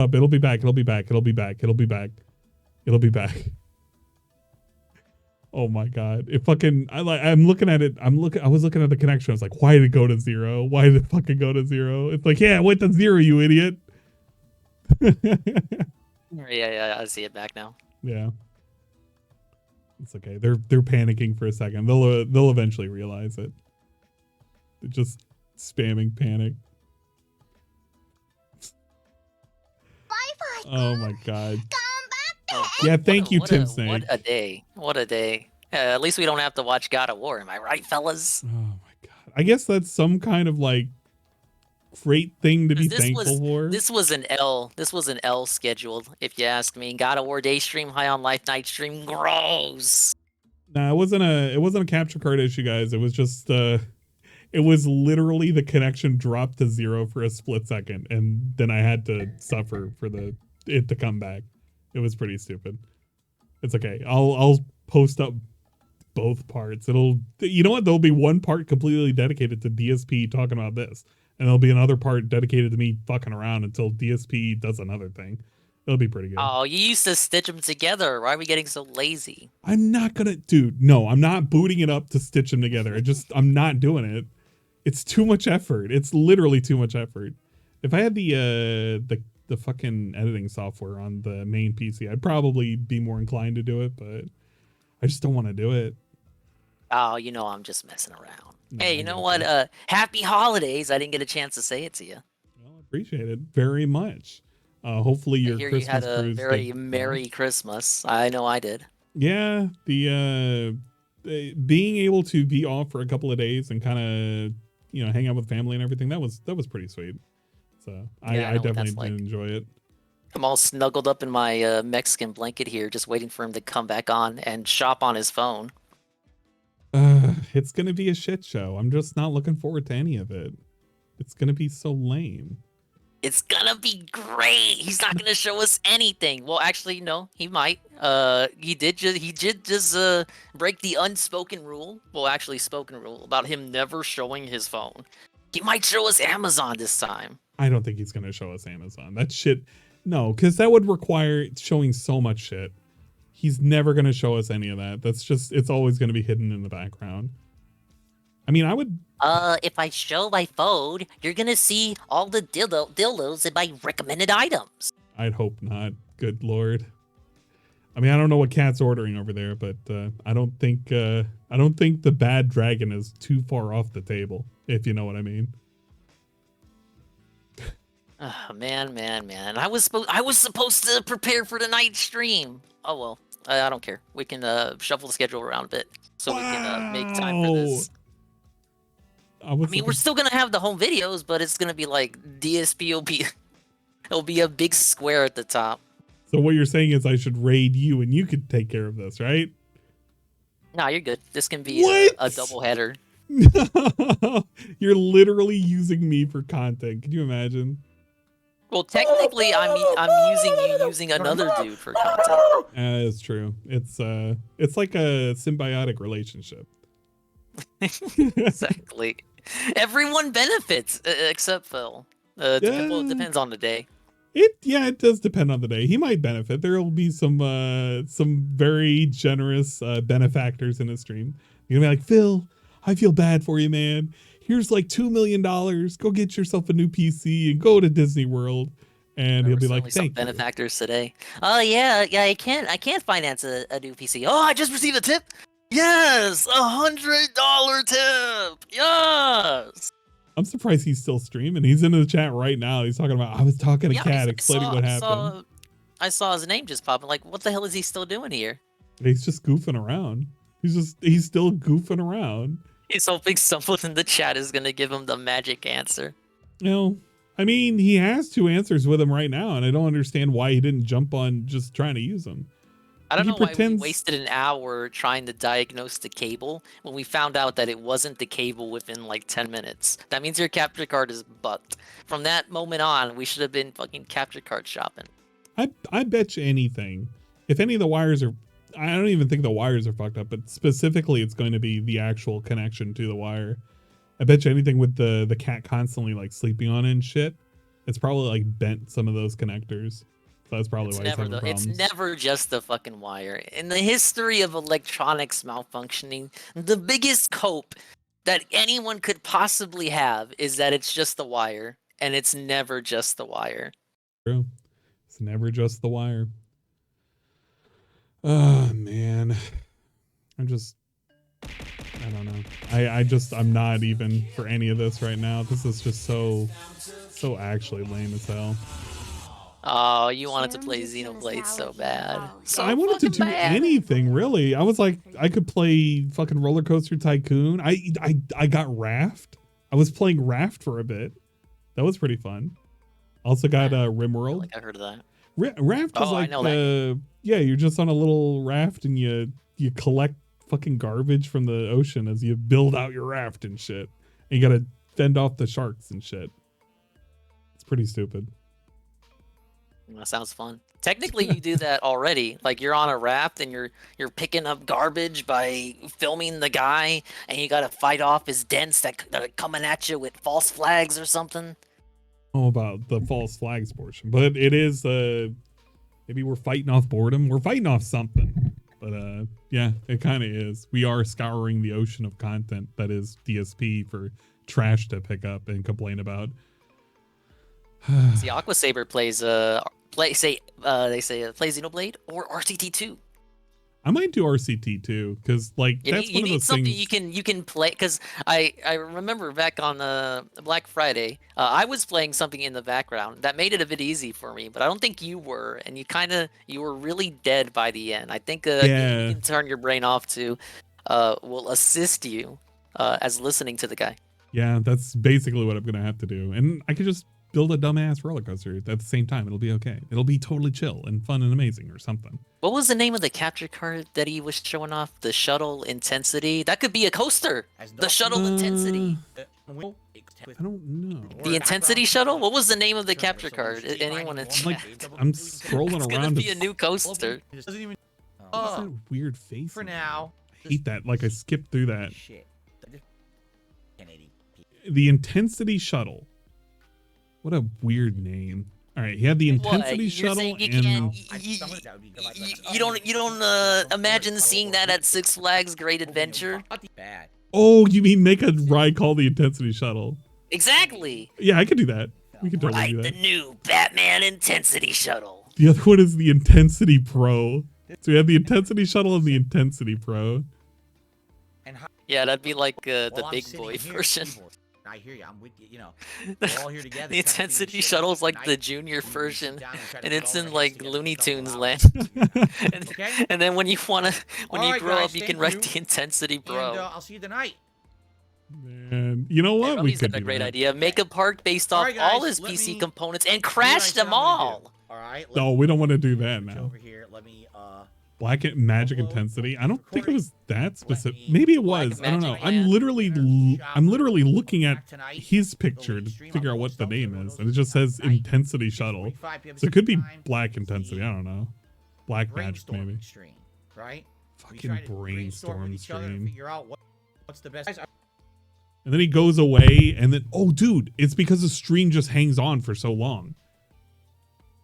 Up, it'll be back. It'll be back. It'll be back. It'll be back. It'll be back. Oh my god! It fucking. I'm looking at it. I was looking at the connection. I was like, why did it go to 0? Why did it fucking go to 0? It's like, yeah, it went to 0, you idiot. Yeah, I see it back now. Yeah. It's okay. They're panicking for a second. They'll eventually realize it. They're just spamming panic. Bye-bye. Oh my god. Come back. Yeah, thank you, Tim Snake. What a day. What a day. At least we don't have to watch God of War. Am I right, fellas? Oh my god. I guess that's some kind of like great thing to be thankful for. This was an L scheduled, if you ask me. God of War day stream, High on Life night stream, gross. Nah, it wasn't a capture card issue, guys. It was just it was literally the connection dropped to 0 for a split second, and then I had to suffer for it to come back. It was pretty stupid. It's okay. I'll post up both parts. You know what? There'll be one part completely dedicated to DSP talking about this, and there'll be another part dedicated to me fucking around until DSP does another thing. It'll be pretty good. Oh, you used to stitch them together. Why are we getting so lazy? I'm not gonna, dude. No, I'm not booting it up to stitch them together. I'm not doing it. It's too much effort. It's literally too much effort. If I had the fucking editing software on the main PC, I'd probably be more inclined to do it, but I just don't want to do it. Oh, you know I'm just messing around. No, Hey, you know what? Happy holidays. I didn't get a chance to say it to you. Well, I appreciate it very much. Hopefully your Christmas you had a cruise very merry Christmas. I know I did. Yeah, the being able to be off for a couple of days and kind of hang out with family and everything, that was pretty sweet. So I definitely did enjoy it. I'm all snuggled up in my Mexican blanket here, just waiting for him to come back on and shop on his phone. It's gonna be a shit show. I'm just not looking forward to any of it. It's gonna be so lame. It's gonna be great. He's not gonna show us anything. Well, actually, no, he might. He did just break the unspoken rule. Well, actually, spoken rule about him never showing his phone. He might show us Amazon this time. I don't think he's gonna show us Amazon. That shit, no, because that would require showing so much shit. He's never gonna show us any of that. It's always gonna be hidden in the background. I mean, I would. If I show my phone, you're gonna see all the dildos in my recommended items. I'd hope not. Good lord. I mean, I don't know what Cat's ordering over there, but I don't think the bad dragon is too far off the table, if you know what I mean. Oh, man. I was supposed to prepare for the night stream. Oh well, I don't care. We can shuffle the schedule around a bit so we can make time for this. I mean, we're still gonna have the home videos, but it's gonna be like DSP will be it'll be a big square at the top. So what you're saying is I should raid you and you could take care of this, right? No, you're good. This can be a double header. You're literally using me for content. Can you imagine? Well, technically, I'm using another dude for content. It's true. It's like a symbiotic relationship. Exactly. Everyone benefits except Phil. Well, it depends on the day. It does depend on the day. He might benefit. There will be some very generous benefactors in his stream. You're gonna be like, Phil, I feel bad for you, man. Here's like $2 million. Go get yourself a new PC and go to Disney World. And he'll be like, thank you. Benefactors today. Oh yeah, I can't finance a new PC. Oh, I just received a tip. Yes, $100 tip. Yes. I'm surprised he's still streaming. He's in the chat right now. He's talking about, I was talking to Cat, explaining what happened. I saw his name just popping. Like, what the hell is he still doing here? He's just goofing around. He's still goofing around. He's hoping someone in the chat is going to give him the magic answer. I mean, he has 2 answers with him right now, and I don't understand why he didn't jump on just trying to use them. I don't know why we wasted an hour trying to diagnose the cable when we found out that it wasn't the cable within like 10 minutes. That means your capture card is bugged. From that moment on, we should have been fucking capture card shopping. I bet you anything. If any of the wires are... I don't even think the wires are fucked up, but specifically it's going to be the actual connection to the wire. I bet you anything with the cat constantly like sleeping on it and shit. It's probably like bent some of those connectors. So that's probably why he's having problems. It's never just the fucking wire. In the history of electronics malfunctioning, the biggest cope that anyone could possibly have is that it's just the wire, and it's never just the wire. True. It's never just the wire. Oh man. I don't know. I'm not even for any of this right now. This is just so actually lame as hell. Oh, you wanted to play Xenoblade so bad. So I wanted to do anything really. I was like, I could play fucking Roller Coaster Tycoon. I got Raft. I was playing Raft for a bit. That was pretty fun. Also got RimWorld. I heard of that. Raft was like yeah, you're just on a little raft and you collect fucking garbage from the ocean as you build out your raft and shit. And you gotta fend off the sharks and shit. It's pretty stupid. That sounds fun. Technically, you do that already. Like you're on a raft and you're picking up garbage by filming the guy, and you gotta fight off his dents that are coming at you with false flags or something. Oh, about the false flags portion, but it is maybe we're fighting off boredom. We're fighting off something, but yeah, it kind of is. We are scouring the ocean of content that is DSP for trash to pick up and complain about. See, Aqua Saber plays they say play Xenoblade or RCT2. I might do RCT too, because like that's you one of need those something things you can play. Because I remember back on Black Friday, I was playing something in the background that made it a bit easy for me, but I don't think you were, and you were really dead by the end. I think you can turn your brain off to will assist you as listening to the guy. Yeah, that's basically what I'm gonna have to do, and I could just build a dumbass roller coaster at the same time. It'll be okay. It'll be totally chill and fun and amazing or something. What was the name of the capture card that he was showing off? The Shuttle Intensity? That could be a coaster. The Shuttle Intensity. I don't know. The Intensity Shuttle? What was the name of the capture card? Anyone in chat? I'm scrolling it's around. It's gonna be a new coaster. What's that weird face? For now. I hate that. Like I skipped through that. The Intensity Shuttle. What a weird name. All right, he had the Intensity Shuttle, and you don't imagine seeing that at Six Flags Great Adventure. Oh, you mean make a ride called the Intensity Shuttle? Exactly. Yeah, I could do that. We could totally do that. The new Batman Intensity Shuttle. The other one is the Intensity Pro. So we have the Intensity Shuttle and the Intensity Pro. Yeah, that'd be like the big boy version. I hear you. I'm with you. You know, we're all here together. The Intensity Shuttle is like the junior version, and it's in like Looney Tunes land. And then when you grow up, you can write the Intensity Bro. I'll see you tonight. Man, you know what? We could do a great idea. Make a park based off all his PC components and crash them all. All right. No, we don't want to do that now. Over here. Let me. Black Magic Intensity. I don't think it was that specific. Maybe it was. I don't know. I'm literally looking at his picture to figure out what the name is, and it just says Intensity Shuttle. So it could be Black Intensity. I don't know. Black Magic maybe. Right? Fucking brainstorm stream. Figure out what's the best. And then he goes away, and then dude, it's because the stream just hangs on for so long.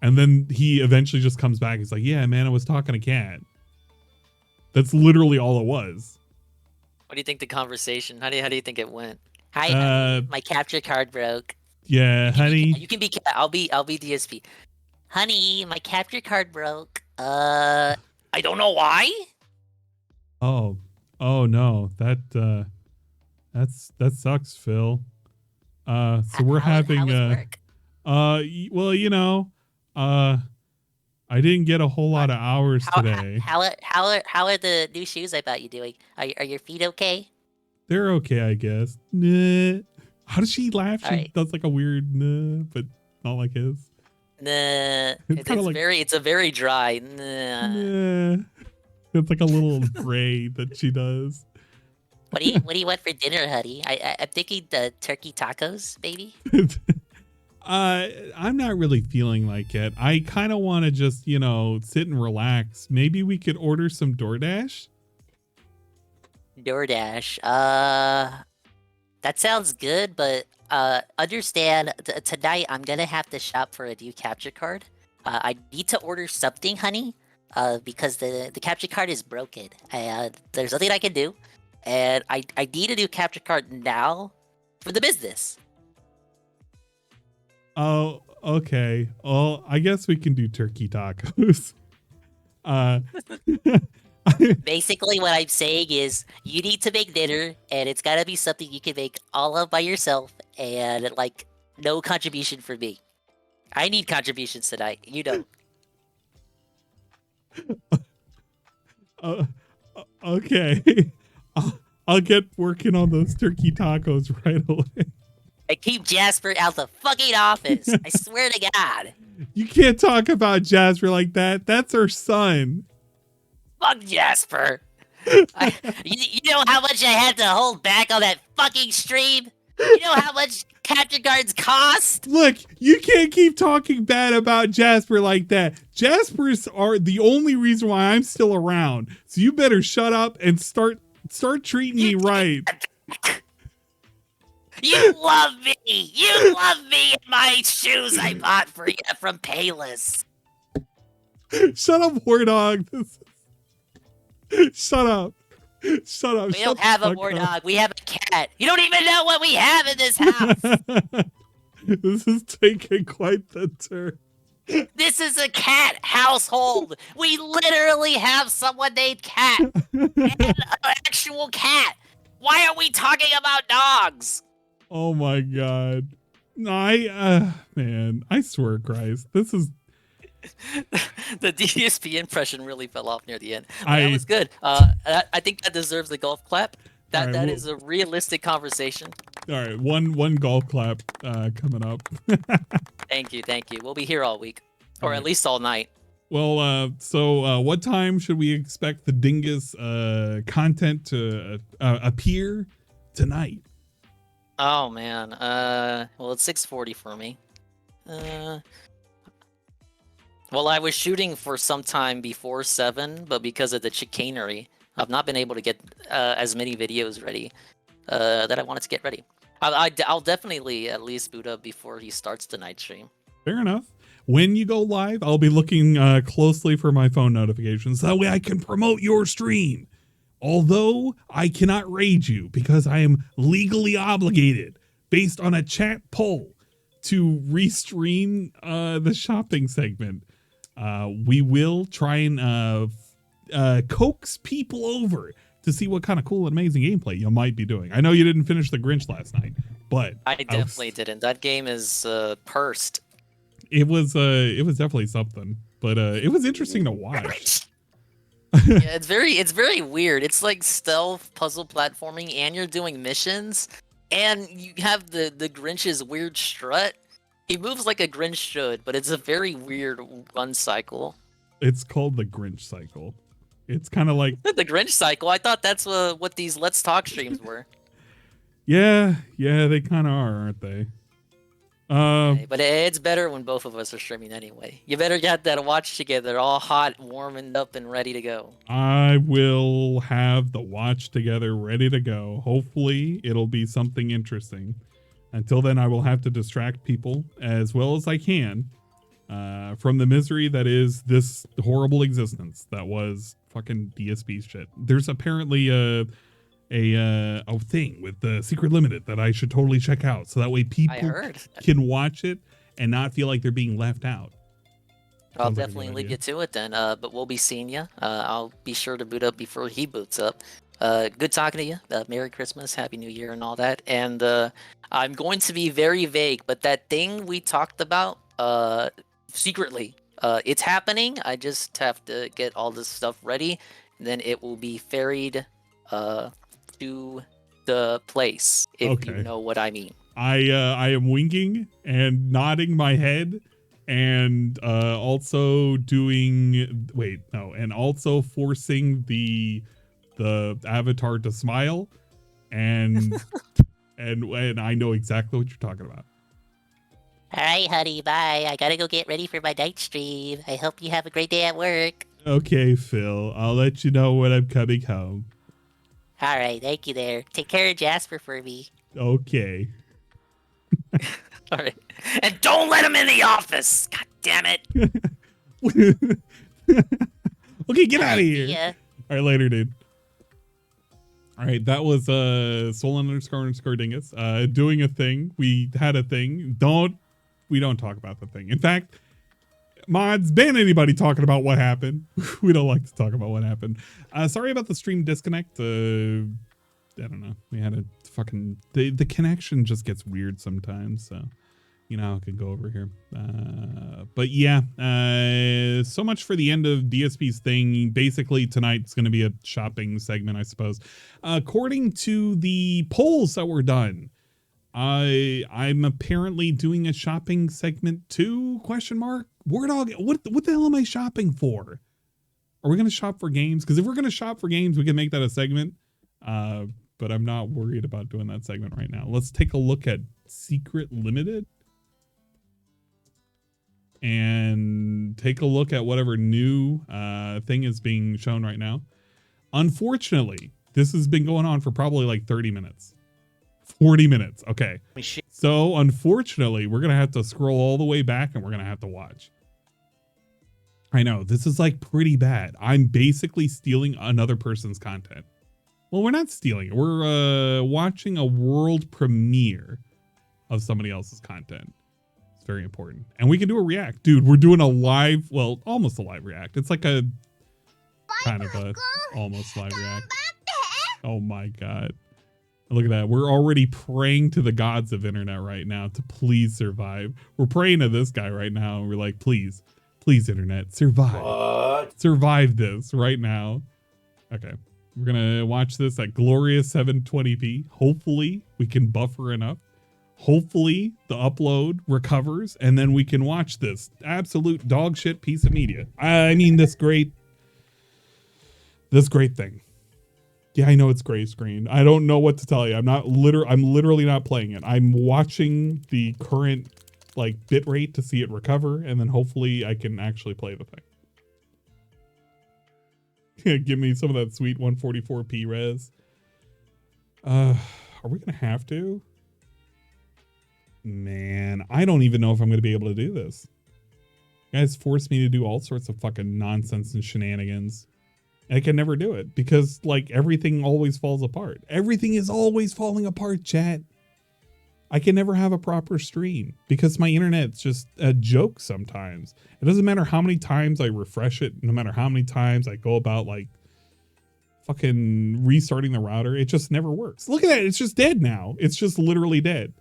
And then he eventually just comes back. He's like, yeah, man, I was talking to Cat. That's literally all it was. What do you think the conversation? How do you think it went? Hi, my capture card broke. Yeah, honey. You can be Cat. I'll be DSP. Honey, my capture card broke. I don't know why. Oh no, that sucks, Phil. So we're having well, you know. I didn't get a whole lot of hours today. How are the new shoes I bought you doing? Are your feet okay? They're okay, I guess. Nah. How does she laugh? She does like a weird nah, but not like his. Nah. It's a very dry nah. It's like a little gray that she does. What do you want for dinner, honey? I'm thinking the turkey tacos, baby. I'm not really feeling like it. I kind of want to just, sit and relax. Maybe we could order some DoorDash? DoorDash. That sounds good, but understand tonight I'm gonna have to shop for a new capture card. I need to order something, honey, because the capture card is broken. And there's nothing I can do. And I need a new capture card now for the business. Oh, okay. Well, I guess we can do turkey tacos. Basically, what I'm saying is you need to make dinner, and it's gotta be something you can make all of by yourself, and like no contribution for me. I need contributions tonight, you know. Okay. I'll get working on those turkey tacos right away. And keep Jasper out the fucking office. I swear to God. You can't talk about Jasper like that. That's her son. Fuck Jasper. You know how much I had to hold back on that fucking stream? You know how much capture cards cost? Look, you can't keep talking bad about Jasper like that. Jaspers are the only reason why I'm still around. So you better shut up and start treating me right. You love me. You love me in my shoes I bought for you from Payless. Shut up, war dog. Shut up. Shut up. We don't have a war dog. We have a cat. You don't even know what we have in this house. This is taking quite the turn. This is a cat household. We literally have someone named Cat. And an actual cat. Why are we talking about dogs? Oh my god. No, man, I swear, Christ, this is... The DSP impression really fell off near the end. But I that was good. I think that deserves a golf clap. That All right, is a realistic conversation. All right, one golf clap coming up. Thank you. We'll be here all week, or All at least all night. Well, so what time should we expect the Dingus content to appear tonight? Oh man. Well, it's 6:40 for me. Well, I was shooting for some time before 7, but because of the chicanery, I've not been able to get as many videos ready that I wanted to get ready. I'll definitely at least boot up before he starts the night stream. Fair enough. When you go live, I'll be looking closely for my phone notifications. That way I can promote your stream. Although I cannot raid you because I am legally obligated based on a chat poll to restream the shopping segment. We will try and coax people over to see what kind of cool and amazing gameplay you might be doing. I know you didn't finish the Grinch last night, but I definitely didn't. That game is pursed. It was definitely something, but it was interesting to watch. Yeah, it's very weird. It's like stealth puzzle platforming, and you're doing missions, and you have the Grinch's weird strut. He moves like a Grinch should, but it's a very weird run cycle. It's called the Grinch cycle. It's kind of like The Grinch cycle? I thought that's what these Let's Talk streams were. yeah, they kind of are, aren't they? Okay, but it's better when both of us are streaming anyway. You better get that watch together, all hot, warming up, and ready to go. I will have the watch together ready to go. Hopefully it'll be something interesting. Until then, I will have to distract people as well as I can from the misery that is this horrible existence that was fucking DSP shit. There's apparently a thing with the Secret Limited that I should totally check out, so that way people can watch it and not feel like they're being left out. I'll definitely leave you to it then. But we'll be seeing you. I'll be sure to boot up before he boots up. Good talking to you. Merry Christmas, Happy New Year, and all that. And I'm going to be very vague, but that thing we talked about secretly, it's happening. I just have to get all this stuff ready, and then it will be ferried to the place, if you know what I mean. I am winking and nodding my head, and also doing and also forcing the avatar to smile, and and I know exactly what you're talking about. All right, honey, bye. I gotta go get ready for my night stream. I hope you have a great day at work. Okay, Phil. I'll let you know when I'm coming home. All right, thank you there. Take care of Jasper for me. Okay. All right. And don't let him in the office. God damn it. Okay, get out of here. Yeah. All right, later, dude. All right, that was Solon__Dingus doing a thing. We had a thing. We don't talk about the thing. In fact, mods, ban anybody talking about what happened. We don't like to talk about what happened. Sorry about the stream disconnect. I don't know. We had a fucking the connection just gets weird sometimes. So you know how it can go over here. But yeah, so much for the end of DSP's thing. Basically, tonight's going to be a shopping segment, I suppose. According to the polls that were done, I'm apparently doing a shopping segment too? Question mark. What the hell am I shopping for? Are we going to shop for games? Because if we're going to shop for games, we can make that a segment. But I'm not worried about doing that segment right now. Let's take a look at Secret Limited. And take a look at whatever new thing is being shown right now. Unfortunately, this has been going on for probably like 30 minutes. 40 minutes. Okay. So unfortunately, we're going to have to scroll all the way back and we're going to have to watch. I know, this is like pretty bad. I'm basically stealing another person's content. Well, we're not stealing it. We're watching a world premiere of somebody else's content. Very important. And we can do a react. Dude, we're doing a live, well, almost a live react. It's like a kind of a almost live react. Oh my God. Look at that. We're already praying to the gods of internet right now to please survive. We're praying to this guy right now. And we're like, please internet, survive. What? Survive this right now. Okay. We're going to watch this at glorious 720p. Hopefully we can buffer enough. Hopefully the upload recovers and then we can watch this absolute dog shit piece of media. I mean, this great thing. Yeah, I know it's gray screen. I don't know what to tell you. I'm literally not playing it. I'm watching the current like bit rate to see it recover and then hopefully I can actually play the thing. Give me some of that sweet 144p res. Are we gonna have to? Man, I don't even know if I'm going to be able to do this. You guys force me to do all sorts of fucking nonsense and shenanigans. And I can never do it because like everything always falls apart. Everything is always falling apart, chat. I can never have a proper stream because my internet's just a joke sometimes. It doesn't matter how many times I refresh it, no matter how many times I go about like fucking restarting the router, it just never works. Look at that, it's just dead now. It's just literally dead.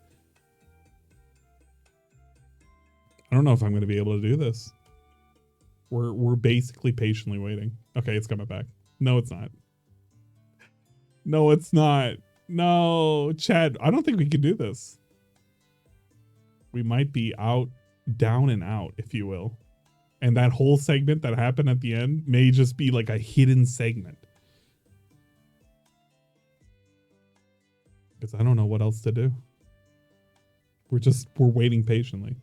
I don't know if I'm going to be able to do this. We're basically patiently waiting. Okay, it's coming back. No, it's not. No, it's not. No, Chad, I don't think we can do this. We might be out, down and out, if you will. And that whole segment that happened at the end may just be like a hidden segment. Because I don't know what else to do. We're waiting patiently.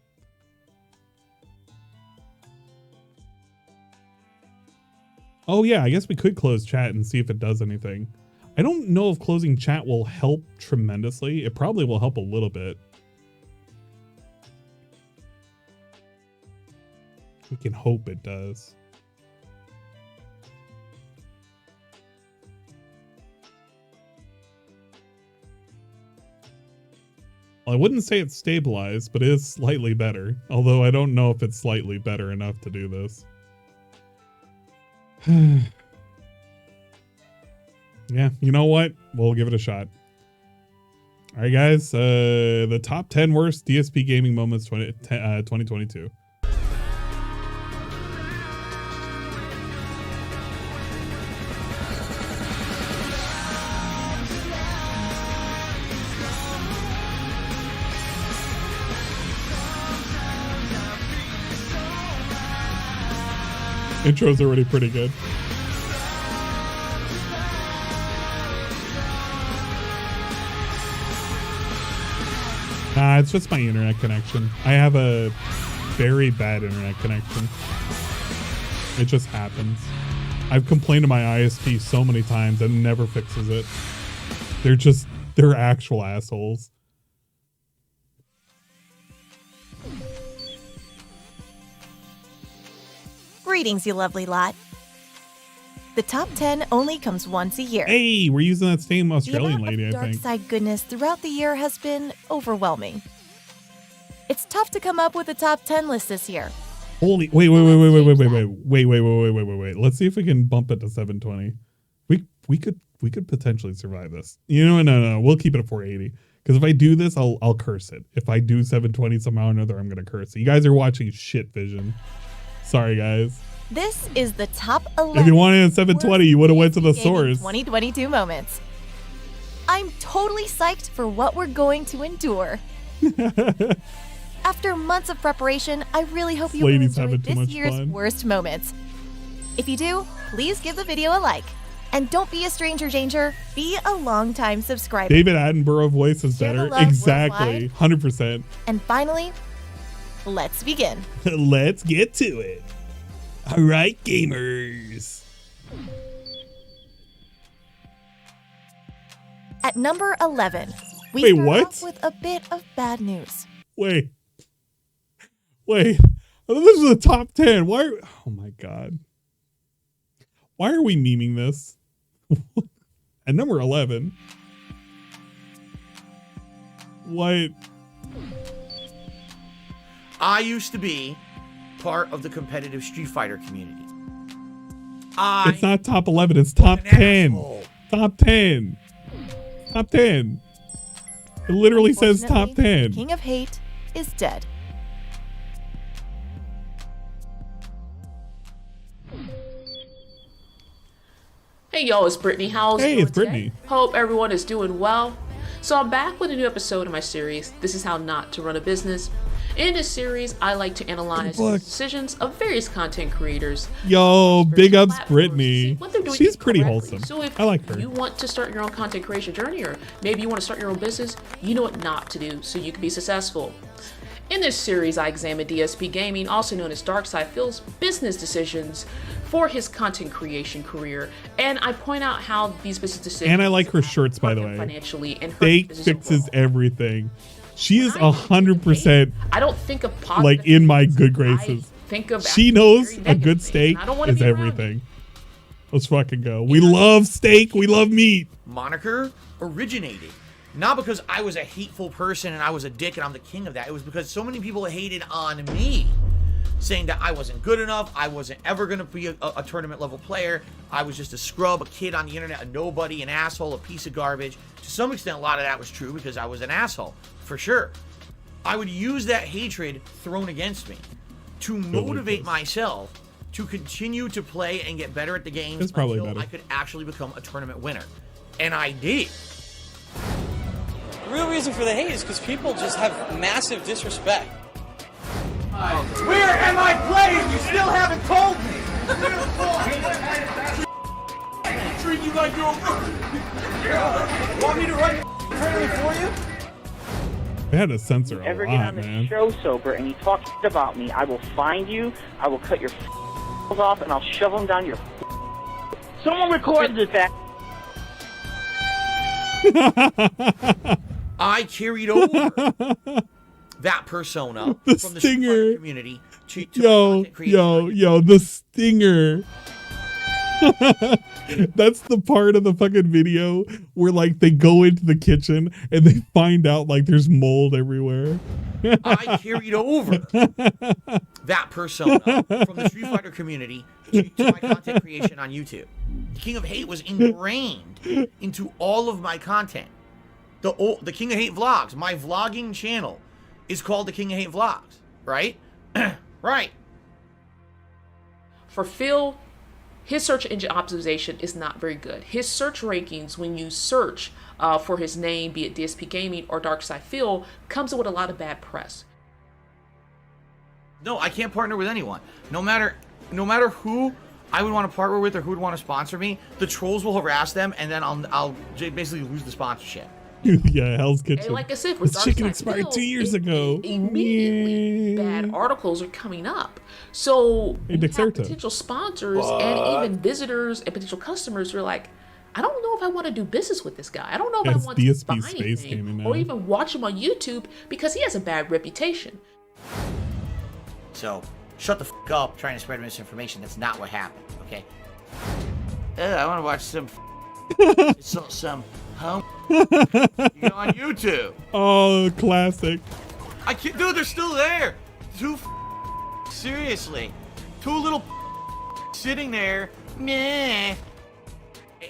Oh yeah, I guess we could close chat and see if it does anything. I don't know if closing chat will help tremendously. It probably will help a little bit. We can hope it does. Well, I wouldn't say it's stabilized, but it is slightly better. Although I don't know if it's slightly better enough to do this. Yeah, you know what? We'll give it a shot. All right, guys. The top 10 worst DSP gaming moments 2022. Intro's already pretty good. Nah, it's just my internet connection. I have a very bad internet connection. It just happens. I've complained to my ISP so many times and it never fixes it. They're actual assholes. Greetings, you lovely lot. The top 10 only comes once a year. Hey, we're using that same The Australian amount lady, of I dark think. side goodness throughout the year has been overwhelming. It's tough to come up with a top 10 list this year. Holy, wait. Let's see if we can bump it to 720. We could potentially survive this. You know, no. We'll keep it at 480. Because if I do this, I'll curse it. If I do 720 somehow or another, I'm gonna curse it. You guys are watching shit vision. Sorry, guys. This is the top 11. If you wanted at 720, you would have went to the source. 2022 moments. I'm totally psyched for what we're going to endure. After months of preparation, I really hope you will Lady's enjoy having too this much year's fun. worst moments. If you do, please give the video a like. And don't be a stranger danger, be a longtime subscriber. David Attenborough voice is Share the better. love Exactly. 100%. And finally, let's begin. Let's get to it. All right, gamers. At number 11, we Wait, start what? off with a bit of bad news. Wait. I thought this was the top 10. Oh my God. Why are we memeing this? At number 11. What? I used to be part of the competitive Street Fighter community. It's not top 11. It's top 10. Top 10. Top 10. It literally says top Unfortunately, 10. King of Hate is dead. Hey y'all, it's Brittany. How's Hey, it going it's Brittany. today? Hope everyone is doing well. So I'm back with a new episode of my series, This Is How Not to Run a Business. In this series, I like to analyze the Look. decisions of various content creators. Yo, big ups platforms, Brittany. see what they're doing She's pretty correctly. wholesome. So if I like her. you want to start your own content creation journey, or maybe you want to start your own business, you know what not to do so you can be successful. In this series, I examine DSP Gaming, also known as Darkside Phil's business decisions for his content creation career, and I point out how these business decisions And I like her shirts, by the hurt him way. financially and hurt Steak his business fixes overall. everything. She is When I 100% I don't think of positive like in my things. good I graces. think of She actually knows very a negative good things, steak and I don't wanna is be around it. everything. Let's fucking go. We love steak. We love meat. Moniker originated not because I was a hateful person and I was a dick and I'm the king of that. It was because so many people hated on me, saying that I wasn't good enough, I wasn't ever going to be a tournament level player, I was just a scrub, a kid on the internet, a nobody, an asshole, a piece of garbage. To some extent, a lot of that was true because I was an asshole, for sure. I would use that hatred thrown against me to motivate myself to continue to play and get better at the games It's probably until better. I could actually become a tournament winner. And I did. The real reason for the hate is because people just have massive disrespect. Where am I playing? You still haven't told me. Treat you like you're a Want me to run trailer for you? They had to censor a Ever get lot, on the man. show sober and you talk about me, I will find you, I will cut your off, and I'll shove them down your. Someone recorded this. I carried over that persona The from the Street stinger. Fighter community to my Yo, content creation. the stinger. That's the part of the fucking video where like they go into the kitchen and they find out like there's mold everywhere. I carried over that persona from the Street Fighter community to my content creation on YouTube. The King of Hate was ingrained into all of my content. The King of Hate vlogs, my vlogging channel, is called the King of Hate Vlogs, right? Right. For Phil, his search engine optimization is not very good. His search rankings, when you search for his name, be it DSP Gaming or Darkside Phil, comes with a lot of bad press. No, I can't partner with anyone. No matter who I would want to partner with or who would want to sponsor me, the trolls will harass them, and then I'll basically lose the sponsorship. Yeah, Hell's Kitchen. And like I said, for this chicken Darkside expired Phil, 2 years ago. Immediately, Yeah. bad articles are coming up. So Hey, you have Dexerto. potential sponsors and even visitors and potential customers who are like, I don't know if I want to do business with this guy. I don't know if Yeah, I it's want to DSP buy Space anything Gaming or now. even watch him on YouTube because he has a bad reputation. So Shut the fuck up trying to spread misinformation. That's not what happened, okay? I want to watch some home on YouTube. Oh, classic. I can't, dude, they're still there. Seriously. Two little sitting there, meh.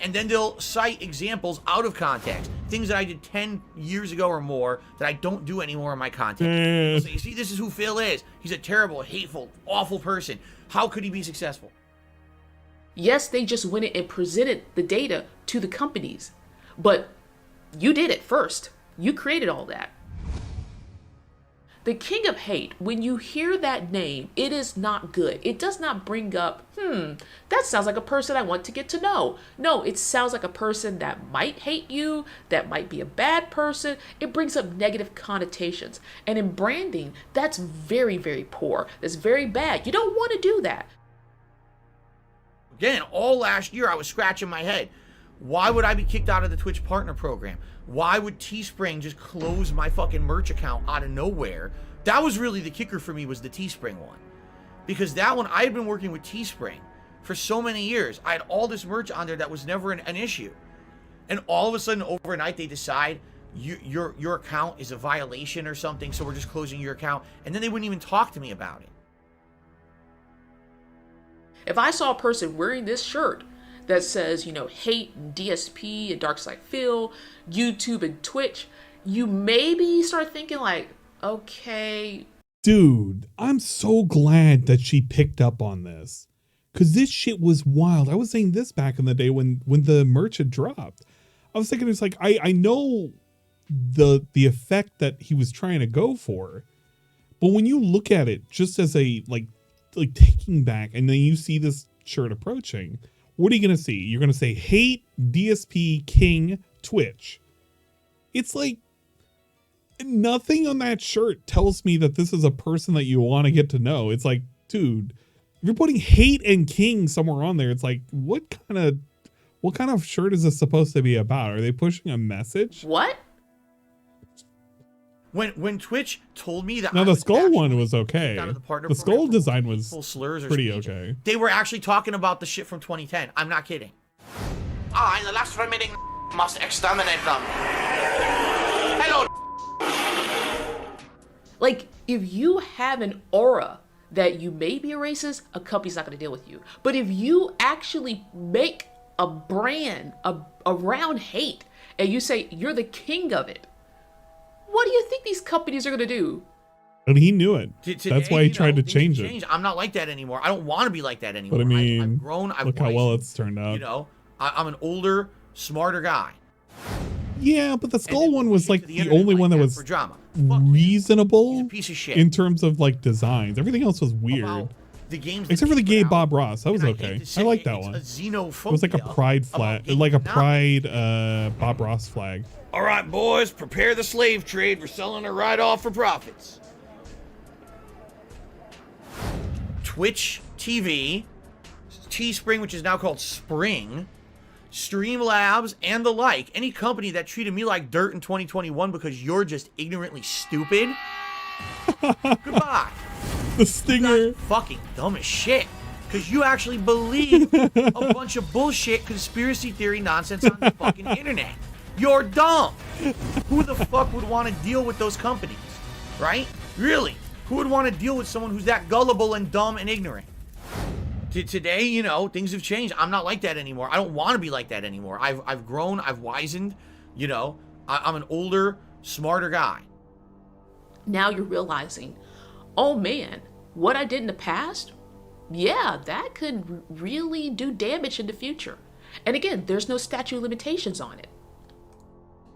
And then they'll cite examples out of context. Things that I did 10 years ago or more that I don't do anymore in my content. So you see, this is who Phil is. He's a terrible, hateful, awful person. How could he be successful? Yes, they just went in and presented the data to the companies, but you did it first. You created all that. The King of Hate, when you hear that name, it is not good. It does not bring up, that sounds like a person I want to get to know. No, it sounds like a person that might hate you, that might be a bad person. It brings up negative connotations. And in branding, that's very, very poor. That's very bad. You don't want to do that. Again, all last year I was scratching my head. Why would I be kicked out of the Twitch partner program? Why would Teespring just close my fucking merch account out of nowhere? That was really the kicker for me, was the Teespring one. Because that one, I had been working with Teespring for so many years. I had all this merch on there that was never an issue. And all of a sudden, overnight, they decide your account is a violation or something, so we're just closing your account. And then they wouldn't even talk to me about it. If I saw a person wearing this shirt that says, hate and DSP and Dark Side Phil, YouTube and Twitch, you maybe start thinking like, okay. Dude, I'm so glad that she picked up on this. Because this shit was wild. I was saying this back in the day when the merch had dropped. I was thinking, it's like, I know the effect that he was trying to go for. But when you look at it just as a, like taking back, and then you see this shirt approaching, what are you going to see? You're going to say hate, DSP, King, Twitch. It's like nothing on that shirt tells me that this is a person that you want to get to know. It's like, dude, if you're putting hate and King somewhere on there, it's like, what kind of shirt is this supposed to be about? Are they pushing a message? What? When Twitch told me that, now the skull one was okay. The skull design was pretty okay. They were actually talking about the shit from 2010. I'm not kidding. I, the last remaining, must exterminate them. Hello. Like, if you have an aura that you may be a racist, a company's not going to deal with you. But if you actually make a brand around hate and you say you're the king of it, what do you think these companies are going to do? And he knew it. That's why he tried to change it. I'm not like that anymore. I don't want to be like that anymore. But I mean, I've grown. I've look how well it's turned out. I'm an older, smarter guy. Yeah, but the skull one was like the only one that was reasonable piece of shit in terms of like designs. Everything else was weird. The games except for the gay Bob Ross. That was okay. I like that one. It was like a pride flag, like a pride Bob Ross flag. All right, boys, prepare the slave trade. We're selling her right off for profits. Twitch TV, Teespring, which is now called Spring, Streamlabs, and the like. Any company that treated me like dirt in 2021 because you're just ignorantly stupid. Goodbye. The stinger. Fucking dumb as shit. Because you actually believe a bunch of bullshit conspiracy theory nonsense on the fucking internet. You're dumb. Who the fuck would want to deal with those companies? Right? Really? Who would want to deal with someone who's that gullible and dumb and ignorant? Today, things have changed. I'm not like that anymore. I don't want to be like that anymore. I've grown. I've wizened. I'm an older, smarter guy. Now you're realizing, oh man, what I did in the past, yeah, that could really do damage in the future. And again, there's no statute of limitations on it.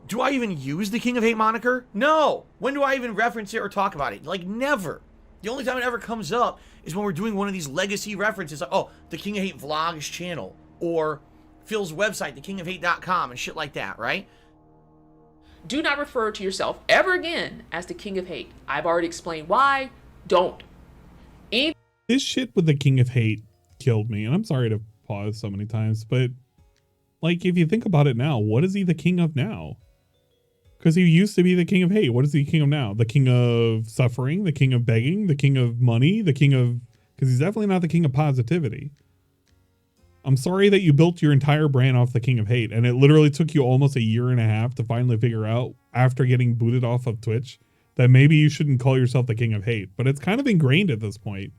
Do I even use the King of Hate moniker? No. When do I even reference it or talk about it? Like, never. The only time it ever comes up is when we're doing one of these legacy references, like, oh, the King of Hate vlogs channel, or Phil's website, thekingofhate.com, and shit like that, right? Do not refer to yourself ever again as the King of Hate. I've already explained why. Don't. This shit with the King of Hate killed me, and I'm sorry to pause so many times, but like, if you think about it now, what is he the king of now? Because he used to be the King of Hate. What is he king of now? The king of suffering, the king of begging, the king of money, the king of because he's definitely not the king of positivity. I'm sorry that you built your entire brand off the king of hate, and it literally took you almost a year and a half to finally figure out, after getting booted off of Twitch, that maybe you shouldn't call yourself the king of hate. But it's kind of ingrained at this point.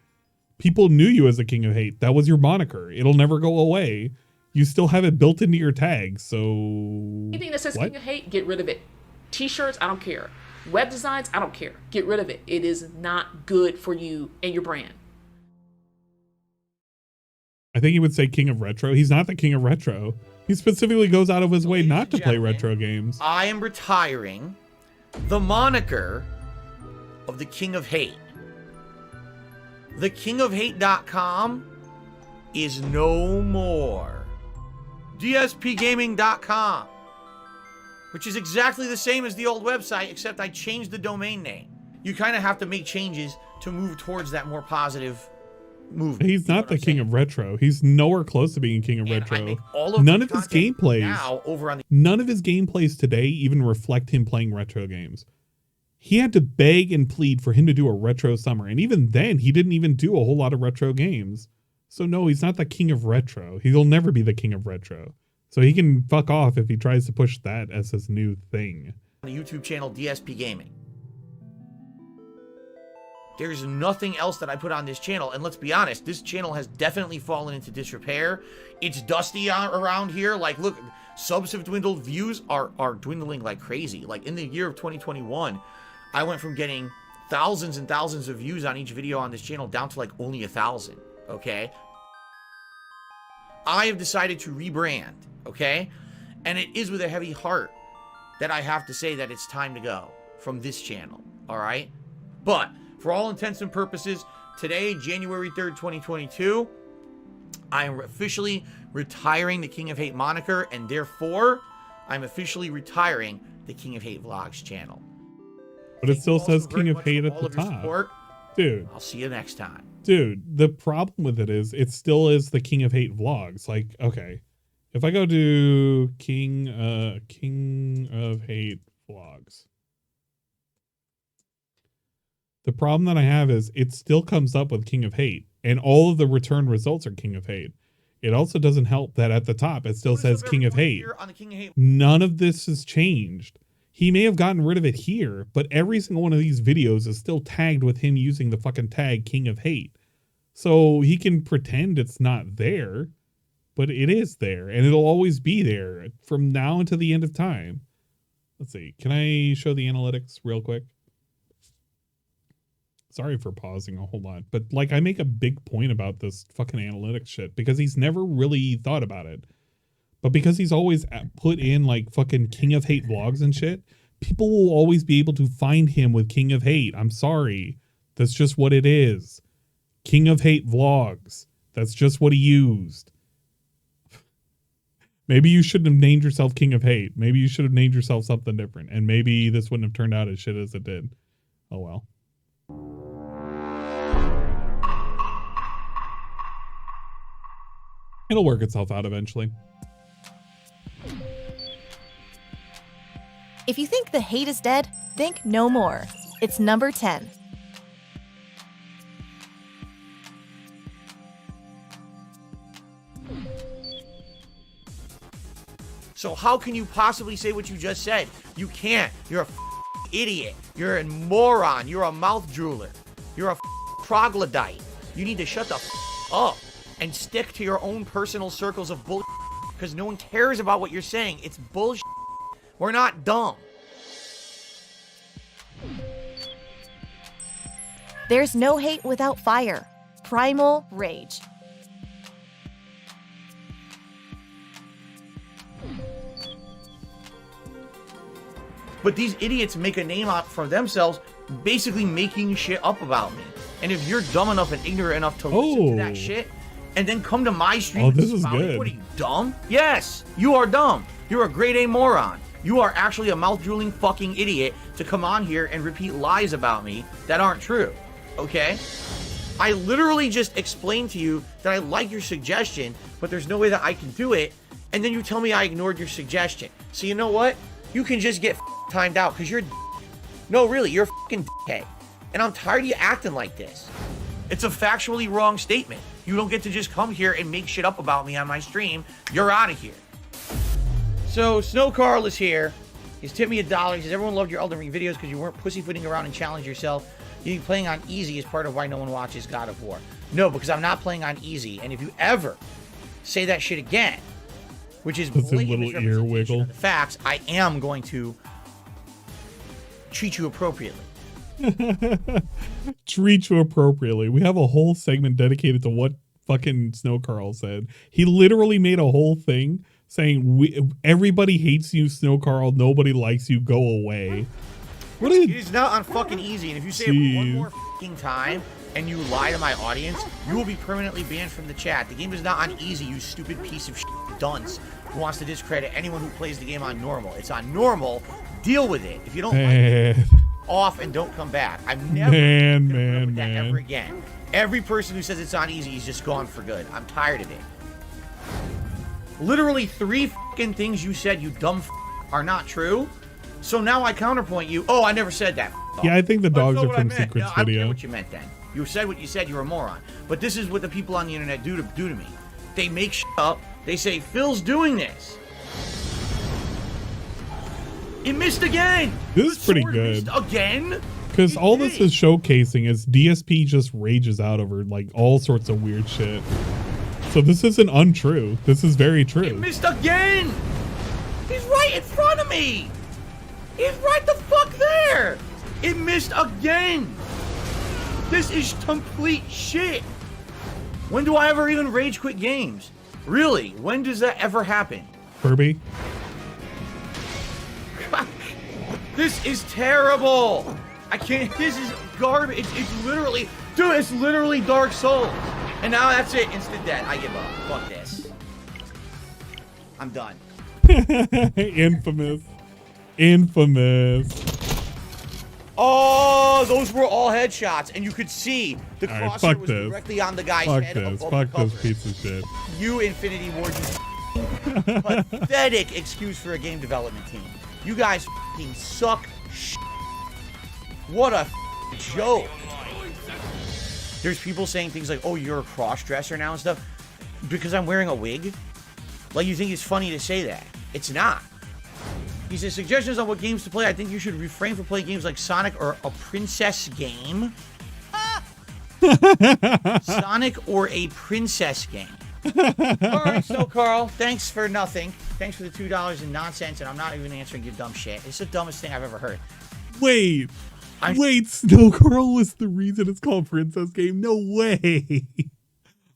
People knew you as the king of hate. That was your moniker. It'll never go away. You still have it built into your tag, so... Anything that says king of hate, get rid of it. T-shirts, I don't care. Web designs, I don't care. Get rid of it. It is not good for you and your brand. I think he would say king of retro. He's not the king of retro. He specifically goes out of his way not to play retro games. I am retiring the moniker of the king of hate. TheKingofHate.com is no more. DSPGaming.com, which is exactly the same as the old website, except I changed the domain name. You kind of have to make changes to move towards that more positive move. He's not the king of retro. He's nowhere close to being king of retro. None of his gameplays now over on the none of his gameplays today even reflect him playing retro games. He had to beg and plead for him to do a retro summer, and even then he didn't even do a whole lot of retro games. So no, he's not the king of retro. He'll never be the king of retro. So he can fuck off if he tries to push that as his new thing. The YouTube channel DSP Gaming. There's nothing else that I put on this channel, and let's be honest, this channel has definitely fallen into disrepair. It's dusty around here. Like, look, subs have dwindled, views are dwindling like crazy. Like, in the year of 2021, I went from getting thousands and thousands of views on each video on this channel down to like only 1,000, okay? I have decided to rebrand, okay? And it is with a heavy heart that I have to say that it's time to go from this channel, all right? But for all intents and purposes, today, January 3rd, 2022, I am officially retiring the King of Hate moniker, and therefore, I'm officially retiring the King of Hate Vlogs channel. But it still says King of Hate at the top. Dude. I'll see you next time. Dude, the problem with it is it still is the King of Hate Vlogs. Like, okay, if I go to King of Hate Vlogs, the problem that I have is it still comes up with King of Hate, and all of the return results are King of Hate. It also doesn't help that at the top it still says King of Hate. None of this has changed. He may have gotten rid of it here, but every single one of these videos is still tagged with him using the fucking tag King of Hate. So he can pretend it's not there, but it is there, and it'll always be there from now until the end of time. Let's see. Can I show the analytics real quick? Sorry for pausing a whole lot, but like I make a big point about this fucking analytics shit because he's never really thought about it. But because he's always put in like fucking King of Hate vlogs and shit, people will always be able to find him with King of Hate. I'm sorry. That's just what it is. King of Hate vlogs. That's just what he used. Maybe you shouldn't have named yourself King of Hate. Maybe you should have named yourself something different. And maybe this wouldn't have turned out as shit as it did. Oh well. It'll work itself out eventually. If you think the hate is dead, think no more. It's number 10. So how can you possibly say what you just said? You can't. You're a idiot. You're a moron. You're a mouth drooler. You're a troglodyte. You need to shut the up and stick to your own personal circles of bullshit because no one cares about what you're saying. It's bullshit. We're not dumb. There's no hate without fire. Primal rage. But these idiots make a name out for themselves, basically making shit up about me. And if you're dumb enough and ignorant enough to listen to that shit, and then come to my stream and this is spout it, good. what are you, dumb? Yes, you are dumb. You're a grade A moron. You are actually a mouth-drooling fucking idiot to come on here and repeat lies about me that aren't true, okay? I literally just explained to you that I like your suggestion, but there's no way that I can do it, and then you tell me I ignored your suggestion. So you know what? You can just get timed out, because you're no, really, you're a fucking dickhead. And I'm tired of you acting like this. It's a factually wrong statement. You don't get to just come here and make shit up about me on my stream. You're out of here. So, Snow Carl is here. He's tipped me $1. He says, everyone loved your Elden Ring videos because you weren't pussyfooting around and challenged yourself. You playing on easy is part of why no one watches God of War. No, because I'm not playing on easy. And if you ever say that shit again, which is blatant misrepresentation of the facts, I am going to treat you appropriately. Treat you appropriately. We have a whole segment dedicated to what fucking Snow Carl said. He literally made a whole thing saying, everybody hates you, Snow Carl. Nobody likes you. Go away. What it is not on fucking easy. And if you say it one more fucking time and you lie to my audience, you will be permanently banned from the chat. The game is not on easy, you stupid piece of shit dunce who wants to discredit anyone who plays the game on normal. It's on normal. Deal with it. If you don't like it, off and don't come back. I'm never gonna with that ever again. Every person who says it's on easy is just gone for good. I'm tired of it. Literally 3 fucking things you said, you dumb are not true. So now I counterpoint you. Oh, I never said that. Yeah, I think the dogs are from Secrets no, I don't video. care what you meant then. You said what you said. You're a moron. But this is what the people on the internet do to me. They make shit up. They say Phil's doing this. It missed again. This is pretty good. Missed again. Because all this is showcasing is DSP just rages out over like all sorts of weird shit. So this isn't untrue. This is very true. It missed again. He's right in front of me. He's right the fuck there. It missed again. This is complete shit. When do I ever even rage quit games? Really? When does that ever happen? Kirby? This is terrible. I can't. This is garbage. It's literally, dude, it's literally Dark Souls. And now that's it. Instant death. I give up. Fuck this. I'm done. Infamous. Infamous. Oh, those were all headshots, and you could see the crosshair was directly on the guy's head. Fuck this piece of shit. You Infinity Ward, you pathetic excuse for a game development team. You guys f***ing suck shit. What a joke. There's people saying things like, oh, you're a cross-dresser now and stuff. Because I'm wearing a wig? Like, you think it's funny to say that. It's not. He says, suggestions on what games to play. I think you should refrain from playing games like Sonic or a princess game. Sonic or a princess game. All right, so Carl, thanks for nothing. Thanks for the $2 in nonsense, and I'm not even answering your dumb shit. It's the dumbest thing I've ever heard. Wait, Snow Carl was the reason it's called Princess Game? No way.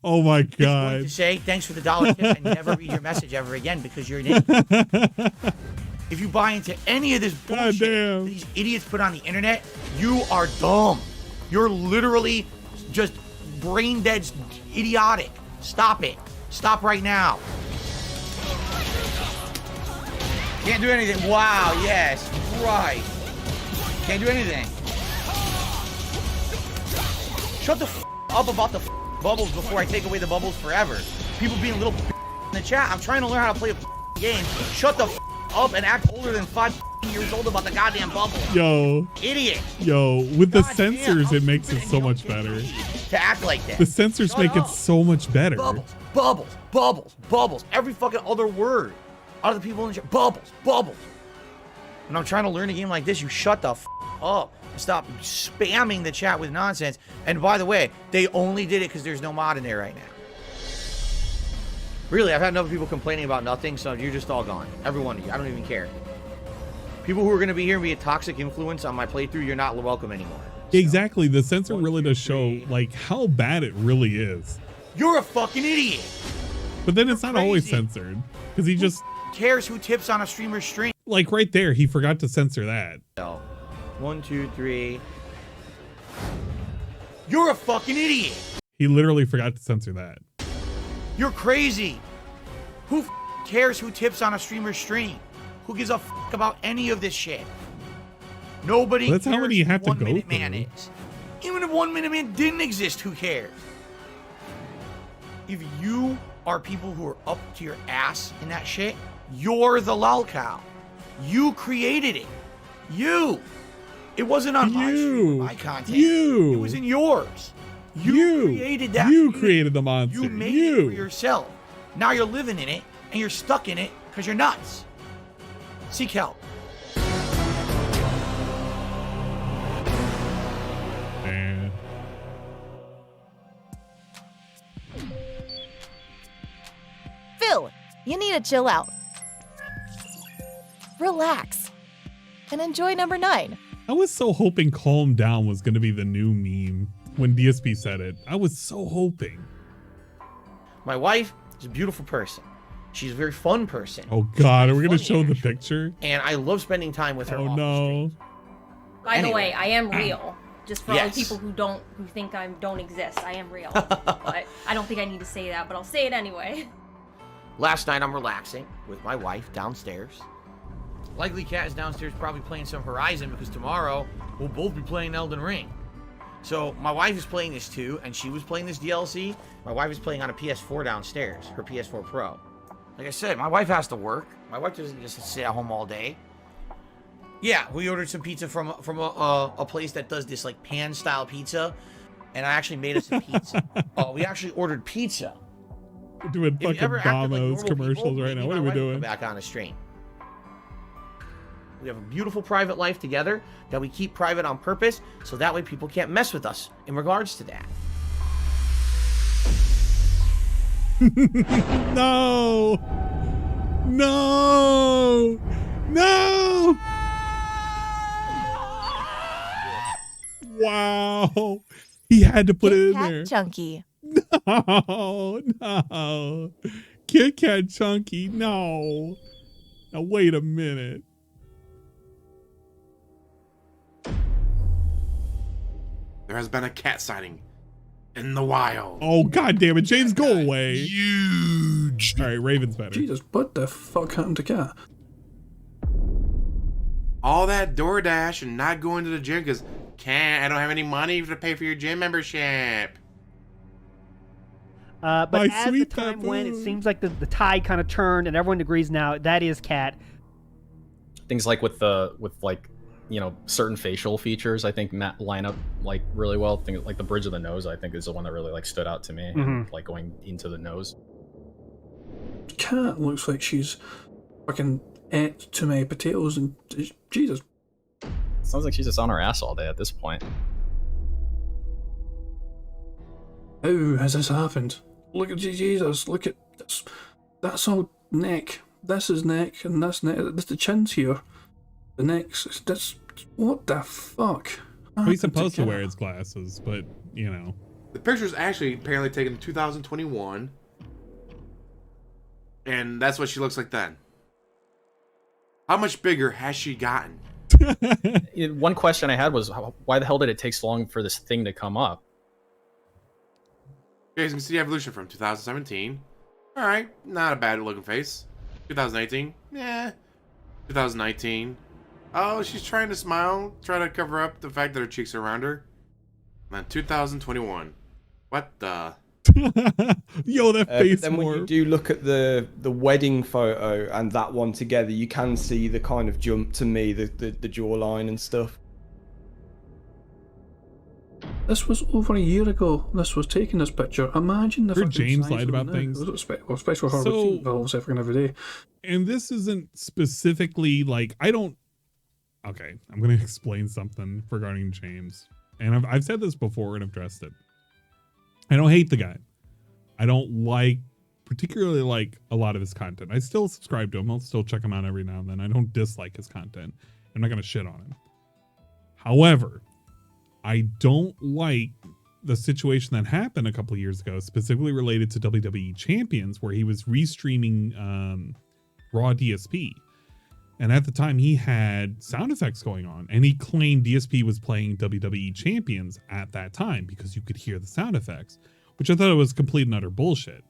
Oh my god. To say thanks for the $1 tip and never read your message ever again because you're an idiot. If you buy into any of this bullshit these idiots put on the internet, you are dumb. You're literally just brain dead, idiotic. Stop it. Stop right now. Can't do anything. Wow, yes. Right. Can't do anything. Shut the f up about the f bubbles before I take away the bubbles forever. People being little in the chat. I'm trying to learn how to play a game. Shut the f up and act older than 5 years old about the goddamn bubble. Yo. Idiot. Yo, with the censors, it makes it so much better. To act like that. The censors make it so much better. Bubbles, bubbles, bubbles, bubbles. Every fucking other word out of the people in the chat. Bubbles, bubbles. When I'm trying to learn a game like this, you shut the f up. Stop spamming the chat with nonsense. And by the way, they only did it because there's no mod in there right now. Really, I've had enough people complaining about nothing, so you're just all gone. Every one of you. I don't even care. People who are going to be here and be a toxic influence on my playthrough, you're not welcome anymore. So. Exactly. The censor really does show like how bad it really is. You're a fucking idiot. But then it's not always censored because he just cares who tips on a streamer's stream. Like right there, he forgot to censor that. No. 1, 2, 3. You're a fucking idiot. He literally forgot to censor that. You're crazy. Who cares who tips on a streamer's stream? Who gives a fuck about any of this shit? Nobody cares. That's how many you have to go through. Man is. Even if 1 Minute Man didn't exist, who cares? If you are people who are up to your ass in that shit, you're the lol cow. You created it. You. It wasn't on my stream, my content. It was in yours. You created that. You created the monster. You made it for yourself. Now you're living in it, and you're stuck in it because you're nuts. Seek help. Man. Phil, you need to chill out. Relax. And enjoy number 9. I was so hoping Calm Down was going to be the new meme when DSP said it. I was so hoping. My wife is a beautiful person. She's a very fun person. Oh God, are we going to Funny, show the actually. picture? And I love spending time with her. Oh off the no. street. By the way, I am real. Just for all Yes. the people who think I don't exist, I am real. But I don't think I need to say that, but I'll say it anyway. Last night I'm relaxing with my wife downstairs. Likely Cat is downstairs probably playing some Horizon because tomorrow we'll both be playing Elden Ring. So my wife is playing this too, and she was playing this DLC. My wife is playing on a PS4 downstairs, her PS4 Pro. Like I said, my wife has to work. My wife doesn't just sit at home all day. Yeah, we ordered some pizza from a place that does this like pan style pizza, and I actually made us a pizza. We actually ordered pizza. We're doing If you fucking ever acted like Domino's normal commercials people, right now. maybe What my are we wife will doing? come back on a stream. We have a beautiful private life together that we keep private on purpose, so that way people can't mess with us in regards to that. No! No! No! Wow! He had to put it in Cat there. Chunky. No, no. Kit Kat Chunky, no. Now wait a minute. There has been a cat sighting in the wild. Oh God damn it, James, go Cat away. Huge. All right, Raven's better. Jesus, what the fuck happened to Cat? All that DoorDash and not going to the gym because I don't have any money to pay for your gym membership. But My as the sweet time went, it baboon. seems like the tide kind of turned, and everyone agrees now that is Cat. Things like with certain facial features, I think line up like really well. Things like the bridge of the nose, I think is the one that really like stood out to me, like going into the nose. Cat looks like she's fucking ate too many potatoes and Jesus. Sounds like she's just on her ass all day at this point. How has this happened? Look at Jesus, look at this. That's all neck. This is neck and that's neck. That's the chin's here. The neck's that's what the fuck? Well, he's supposed to wear his glasses, but you know. The picture is actually apparently taken in 2021. And that's what she looks like then. How much bigger has she gotten? One question I had was, why the hell did it take so long for this thing to come up? You guys can see the evolution from 2017. Alright, not a bad looking face. 2018, yeah. 2019. Oh, she's trying to smile, trying to cover up the fact that her cheeks are rounder. And then 2021. What the? Yo, that face then when you do look at the wedding photo and that one together, you can see the kind of jump to me, the jawline and stuff. This was over a year ago. This was taking this picture. Imagine the Heard fucking James size lied of about it now. things. Especially her with feet valves every every day. And this isn't specifically like okay, I'm going to explain something regarding James. And I've said this before and I've addressed it. I don't hate the guy. I don't particularly like a lot of his content. I still subscribe to him. I'll still check him out every now and then. I don't dislike his content. I'm not going to shit on him. However, I don't like the situation that happened a couple of years ago, specifically related to WWE Champions, where he was restreaming Raw DSP. And at the time, he had sound effects going on, and he claimed DSP was playing WWE Champions at that time because you could hear the sound effects, which I thought was complete and utter bullshit.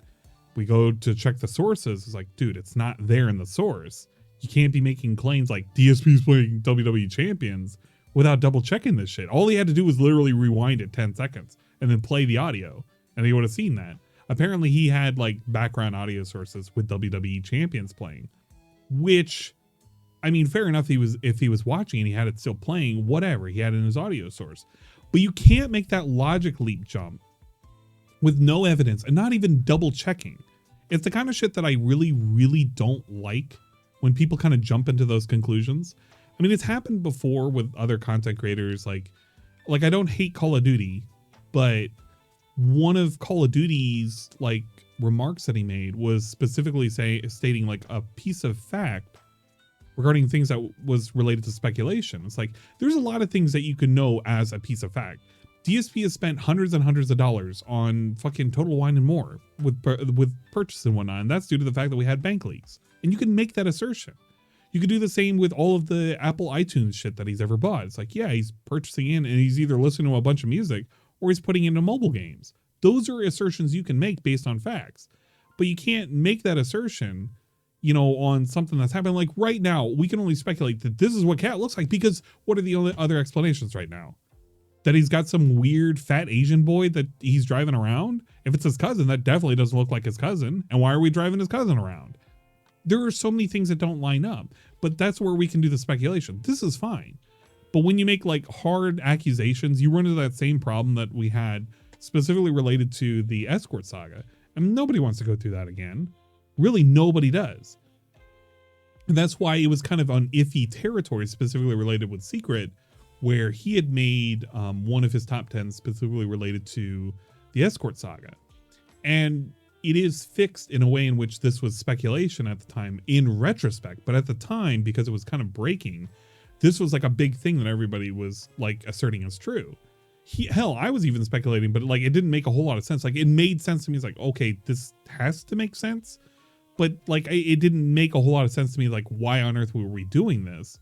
We go to check the sources. It's like, dude, it's not there in the source. You can't be making claims like DSP's playing WWE Champions without double checking this shit. All he had to do was literally rewind it 10 seconds and then play the audio, and he would have seen that. Apparently, he had like background audio sources with WWE Champions playing, which, I mean, fair enough. If he was watching and he had it still playing, whatever, he had it in his audio source. But you can't make that logic leap jump with no evidence and not even double checking. It's the kind of shit that I really, really don't like when people kind of jump into those conclusions. I mean, it's happened before with other content creators. Like I don't hate Call of Duty, but one of Call of Duty's like remarks that he made was specifically stating like a piece of fact regarding things that was related to speculation. It's like, there's a lot of things that you can know as a piece of fact. DSP has spent hundreds and hundreds of dollars on fucking Total Wine and More with purchase and whatnot, and that's due to the fact that we had bank leaks. And you can make that assertion. You could do the same with all of the Apple iTunes shit that he's ever bought. It's like, yeah, he's purchasing in and he's either listening to a bunch of music or he's putting into mobile games. Those are assertions you can make based on facts. But you can't make that assertion, you know, on something that's happening. Like right now, we can only speculate that this is what Cat looks like because what are the only other explanations right now? That he's got some weird fat Asian boy that he's driving around? If it's his cousin, that definitely doesn't look like his cousin. And why are we driving his cousin around? There are so many things that don't line up, but that's where we can do the speculation. This is fine. But when you make like hard accusations, you run into that same problem that we had specifically related to the Escort saga. And nobody wants to go through that again. Really, nobody does. And that's why it was kind of on iffy territory, specifically related with Secret, where he had made one of his top 10 specifically related to the Escort saga. And it is fixed in a way in which this was speculation at the time in retrospect. But at the time, because it was kind of breaking, this was like a big thing that everybody was like asserting as true. Hell, I was even speculating, but like it didn't make a whole lot of sense. Like it made sense to me. It's like, okay, this has to make sense. But like it didn't make a whole lot of sense to me. Like, why on earth were we doing this?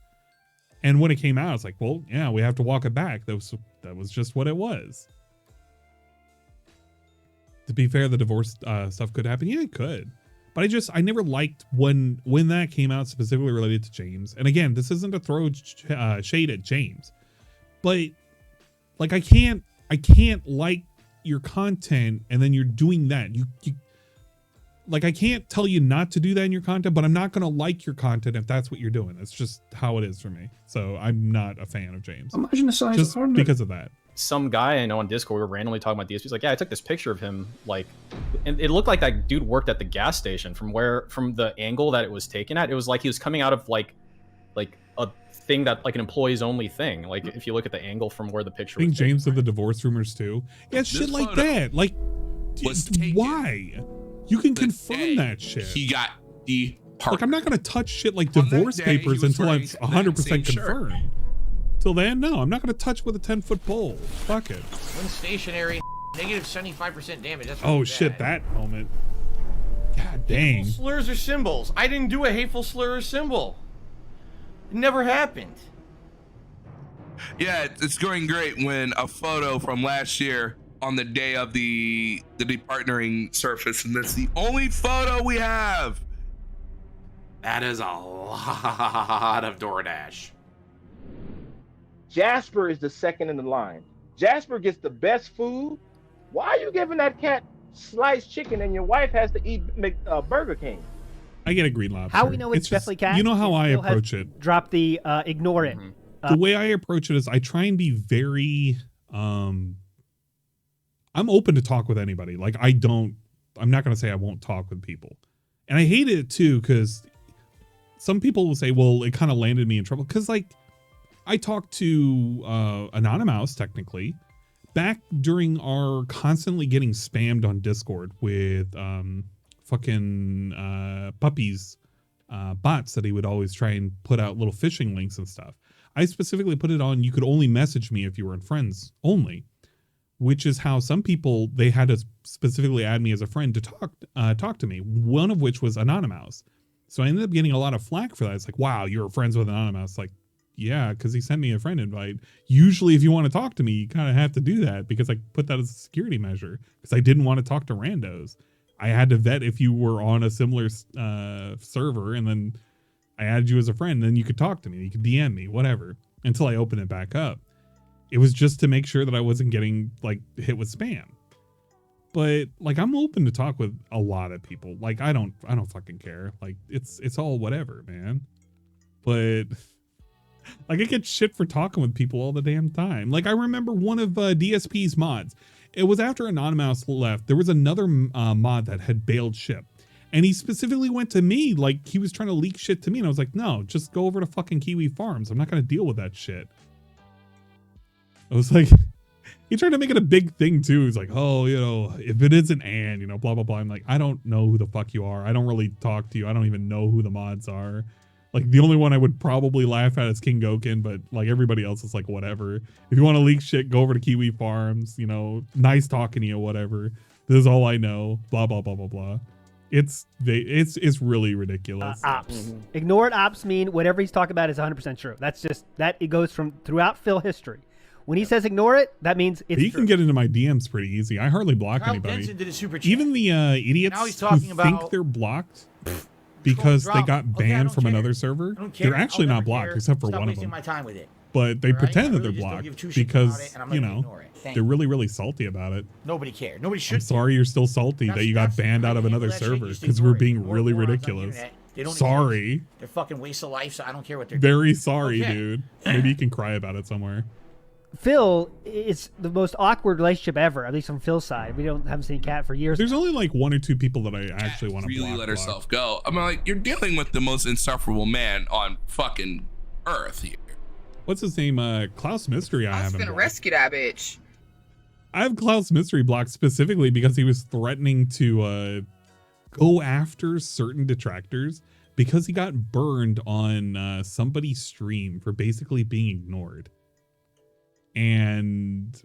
And when it came out, it's like, well, yeah, we have to walk it back. That was just what it was. To be fair, the divorce stuff could happen. Yeah, it could. But I never liked when that came out, specifically related to James. And again, this isn't to throw shade at James, but like I can't like your content and then you're doing that. You like, I can't tell you not to do that in your content, but I'm not going to like your content if that's what you're doing. That's just how it is for me. So I'm not a fan of James. Imagine the size just of because of that. Some guy I know on Discord, we were randomly talking about DSP. He's like, yeah, I took this picture of him, like, and it looked like that dude worked at the gas station from the angle that it was taken at. It was like he was coming out of like a thing that like an employees only thing. Like if you look at the angle from where the picture I think was James did the divorce rumors too. Yeah, shit like that. Like, why? You can confirm that shit. He got departed. Like, I'm not going to touch shit like divorce papers until it's 100% confirmed. Till then, no, I'm not going to touch with a 10-foot pole. Fuck it. When stationary, negative 75% damage. That's oh shit, that moment. God dang. Hateful slurs or symbols. I didn't do a hateful slur or symbol. It never happened. Yeah, it's going great when a photo from last year on the day of the departnering surface, and that's the only photo we have. That is a lot of DoorDash. Jasper is the second in the line. Jasper gets the best food. Why are you giving that cat sliced chicken and your wife has to eat Burger King? I get a green lobster. How we know it's definitely cat? You know how I approach it. Drop the ignore it. The way I approach it is I try and be very I'm open to talk with anybody. Like I'm not going to say I won't talk with people. And I hate it too, because some people will say, well, it kind of landed me in trouble. Because like I talked to Anonymous technically back during our constantly getting spammed on Discord with fucking puppies bots that he would always try and put out little phishing links and stuff. I specifically put it on, you could only message me if you were in friends only, which is how some people, they had to specifically add me as a friend to talk to me, one of which was Anonymous. So I ended up getting a lot of flack for that. It's like, wow, you were friends with Anonymous. Like, yeah, because he sent me a friend invite. Usually if you want to talk to me, you kind of have to do that because I put that as a security measure because I didn't want to talk to randos. I had to vet if you were on a similar server, and then I added you as a friend, then you could talk to me, you could DM me, whatever, until I open it back up. It was just to make sure that I wasn't getting like hit with spam. But like, I'm open to talk with a lot of people. Like, I don't fucking care. Like, it's all whatever, man. But Like I get shit for talking with people all the damn time. Like I remember one of DSP's mods. It was after Anonymous left. There was another mod that had bailed ship. And he specifically went to me, like he was trying to leak shit to me. And I was like, no, just go over to fucking Kiwi Farms. I'm not going to deal with that shit. I was like, he tried to make it a big thing too. He's like, oh, you know, if it isn't Ann, you know, blah, blah, blah. I'm like, I don't know who the fuck you are. I don't really talk to you. I don't even know who the mods are. Like the only one I would probably laugh at is King Goken, but like everybody else is like, whatever. If you want to leak shit, go over to Kiwi Farms, you know, nice talking to you, whatever. This is all I know, blah, blah, blah, blah, blah. It's really ridiculous. Ops. Ignored ops mean whatever he's talking about is 100% true. That's just, that it goes from throughout Phil history. When he says ignore it, that means it's He can get into my DMs pretty easy. I hardly block Kyle anybody. Denson did a super chat. Even the idiots Now he's talking who about think they're blocked because they got banned from another server. They're actually not blocked except for Stop one of wasting them. my time with it. But they All right? pretend I that really they're just don't give blocked two shits about because, it, and I'm you gonna know, ignore it. Thank they're you. really, really salty about it. Nobody cared. Nobody should. I'm sorry you're still salty that you got banned out of another server because we're being really ridiculous. They don't Sorry. exist. They're fucking waste of life, so I don't care what they're Very doing. sorry, Okay. dude. Maybe you can cry about it somewhere. Phil, it's the most awkward relationship ever, at least from Phil's side. We haven't seen Kat for years. There's only like one or two people that I actually want to Really block. let herself go. I mean, like, you're dealing with the most insufferable man on fucking Earth here. What's his name? Klaus Mystery. I haven't. Gonna rescue that bitch. I have Klaus Mystery blocked specifically because he was threatening to go after certain detractors because he got burned on somebody's stream for basically being ignored. And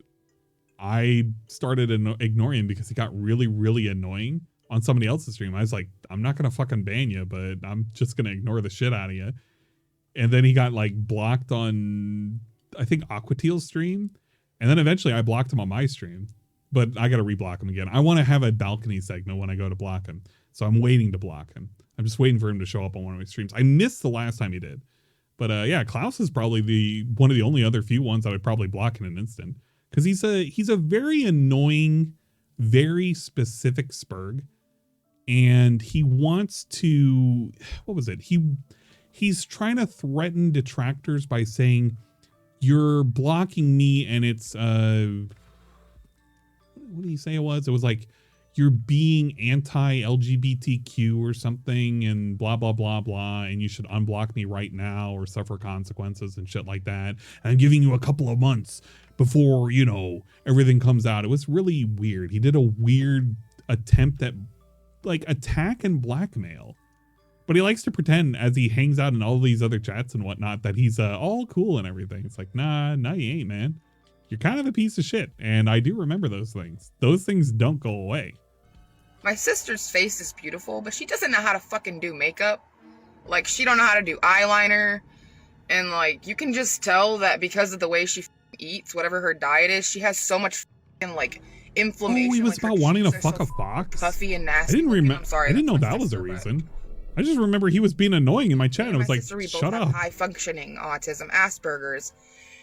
I started ignoring him because he got really, really annoying on somebody else's stream. I was like, I'm not going to fucking ban you, but I'm just going to ignore the shit out of you. And then he got like blocked on, I think, Aqua Teal's stream. And then eventually I blocked him on my stream, but I got to reblock him again. I want to have a balcony segment when I go to block him. So I'm waiting to block him. I'm just waiting for him to show up on one of my streams. I missed the last time he did. But yeah, Klaus is probably one of the only other few ones I would probably block in an instant. Because he's a very annoying, very specific spurg. And he wants to, what was it? He's trying to threaten detractors by saying, you're blocking me and it's, what did he say it was? It was like, you're being anti-LGBTQ or something and blah, blah, blah, blah. And you should unblock me right now or suffer consequences and shit like that. And I'm giving you a couple of months before, you know, everything comes out. It was really weird. He did a weird attempt at like attack and blackmail. But he likes to pretend as he hangs out in all these other chats and whatnot that he's all cool and everything. It's like, nah, you ain't, man. You're kind of a piece of shit. And I do remember those things. Those things don't go away. My sister's face is beautiful, but she doesn't know how to fucking do makeup. Like, she don't know how to do eyeliner. And, like, you can just tell that because of the way she eats, whatever her diet is, she has so much fucking, like, inflammation. Oh, he was like, about wanting to her fuck so a fox? puffy and nasty. I didn't remember. I'm sorry. I didn't know that was a reason. I just remember he was being annoying in my chat. And I was like, We both shut have up. high functioning autism, Asperger's.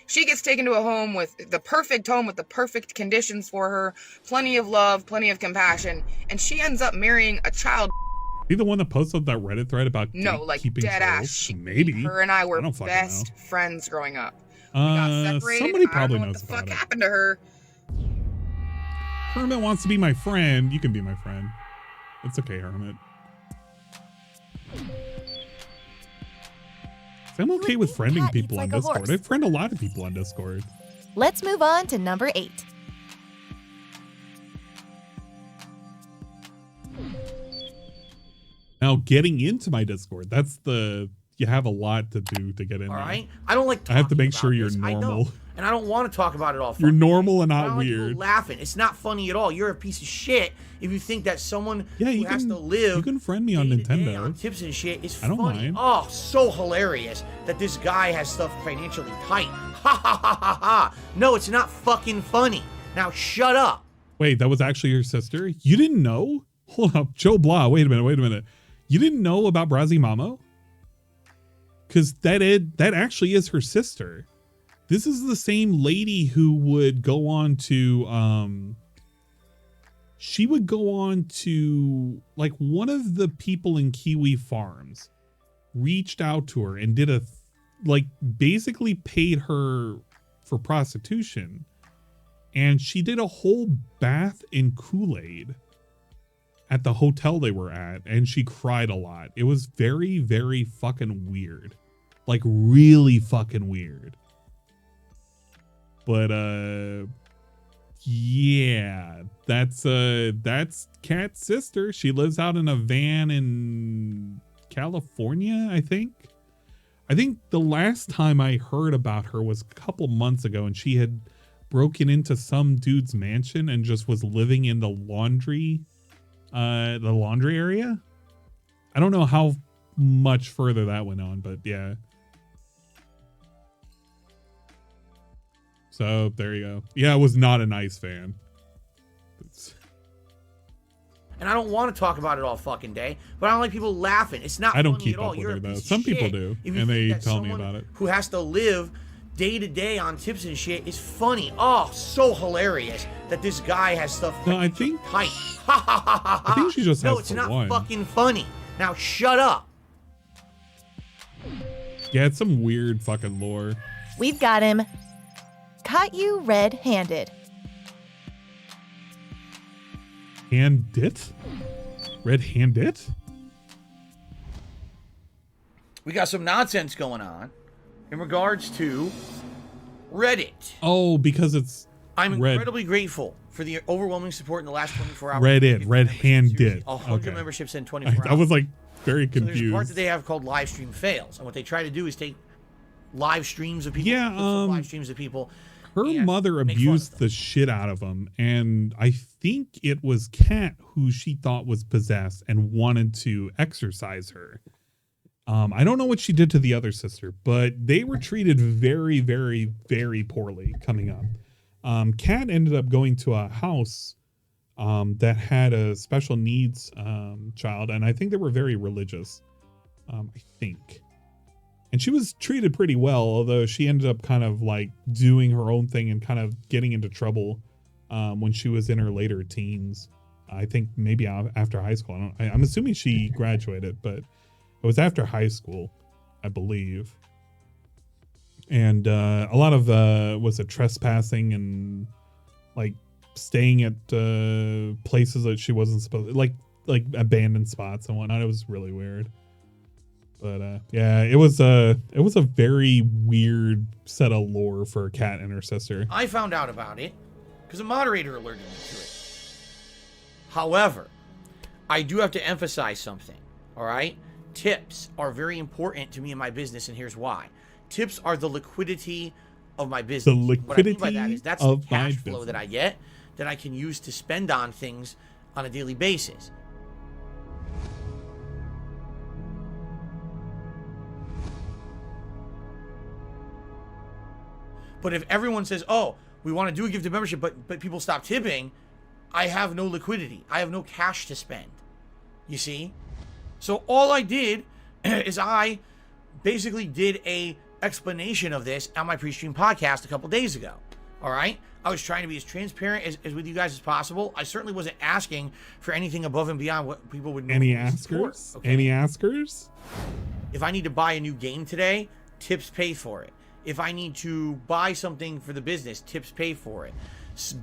She gets taken to a home with the perfect conditions for her, plenty of love, plenty of compassion, and she ends up marrying a child. He the one that posted that Reddit thread about Keeping dead ass. Maybe. Her and I were don't fucking best friends growing up. We got separated. Somebody I probably don't know knows what the about fuck it. happened to her. Hermit wants to be my friend. You can be my friend. It's okay, Hermit. I'm okay with friending people on Discord. I friend a lot of people on Discord. Let's move on to number 8. Now, getting into my Discord, that's you have a lot to do to get in. All there. right? I don't like I have to make talking sure about you're this. I normal. know, and I don't want to talk about it all. You're normal and I not don't like people weird. laughing. It's not funny at all. You're a piece of shit if you think that someone Yeah, who you has can to live you can friend me on Nintendo. on tips and shit is I don't funny. mind. Oh, so hilarious that this guy has stuff financially tight. Ha ha ha ha ha. No, it's not fucking funny. Now shut up. Wait, that was actually your sister? You didn't know? Hold up, Joe Blah. Wait a minute. You didn't know about Brazi Mamo? Because that actually is her sister. This is the same lady who would go on to she would go on to, like, one of the people in Kiwi Farms reached out to her and did like basically paid her for prostitution, and she did a whole bath in Kool-Aid at the hotel they were at, and she cried a lot. It was very, very fucking weird. Like really fucking weird. But yeah, that's Kat's sister. She lives out in a van in California, I think. I think the last time I heard about her was a couple months ago, and she had broken into some dude's mansion and just was living in the laundry area. I don't know how much further that went on, but yeah. So there you go. Yeah, it was not a nice fan. And I don't want to talk about it all fucking day, but I don't like people laughing. It's not I don't funny keep at all. up with You're her a though. piece of Some people shit. do, If you and they think that tell me someone about it. Who has to live day to day on tips and shit is funny. Oh, so hilarious that this guy has stuff. No, I think tight. Ha ha ha ha. I think she just has No, it's the not one. fucking funny. Now shut up. Yeah, it's some weird fucking lore. We've got him. Caught you red-handed. Handed? Red-handed? We got some nonsense going on in regards to Reddit. Oh, because it's I'm red. incredibly grateful for the overwhelming support in the last 24 hours. Reddit, red-handed. 100 Okay. memberships in 24 hours. I was like very So there's a confused. part that they have called live stream fails, and what they try to do is take live streams of people, Yeah, clips of live streams of people. Her and mother make fun of abused the shit out of him, and I think it was Kat who she thought was possessed and wanted to exorcise her. I don't know what she did to the other sister, but they were treated very, very, very poorly coming up. Kat ended up going to a house that had a special needs child, and I think they were very religious. I think. And she was treated pretty well, although she ended up kind of like doing her own thing and kind of getting into trouble when she was in her later teens. I think maybe after high school. I'm assuming she graduated, but it was after high school, I believe. And a lot of was it trespassing and like staying at places that she wasn't supposed to, like abandoned spots and whatnot. It was really weird. But yeah, it was a very weird set of lore for Kat and her sister. I found out about it because a moderator alerted me to it. However, I do have to emphasize something, all right? Tips are very important to me in my business, and here's why. Tips are the liquidity of my business. The liquidity what I mean by that is that's of the cash my flow that I get that I can use to spend on things on a daily basis. But if everyone says, oh, we want to do a gifted membership, but people stop tipping, I have no liquidity. I have no cash to spend. You see? So all I did is I basically did a explanation of this on my pre-stream podcast a couple days ago. All right? I was trying to be as transparent as with you guys as possible. I certainly wasn't asking for anything above and beyond what people would Any normally askers? support, okay? Any askers? If I need to buy a new game today, tips pay for it. If I need to buy something for the business, tips pay for it.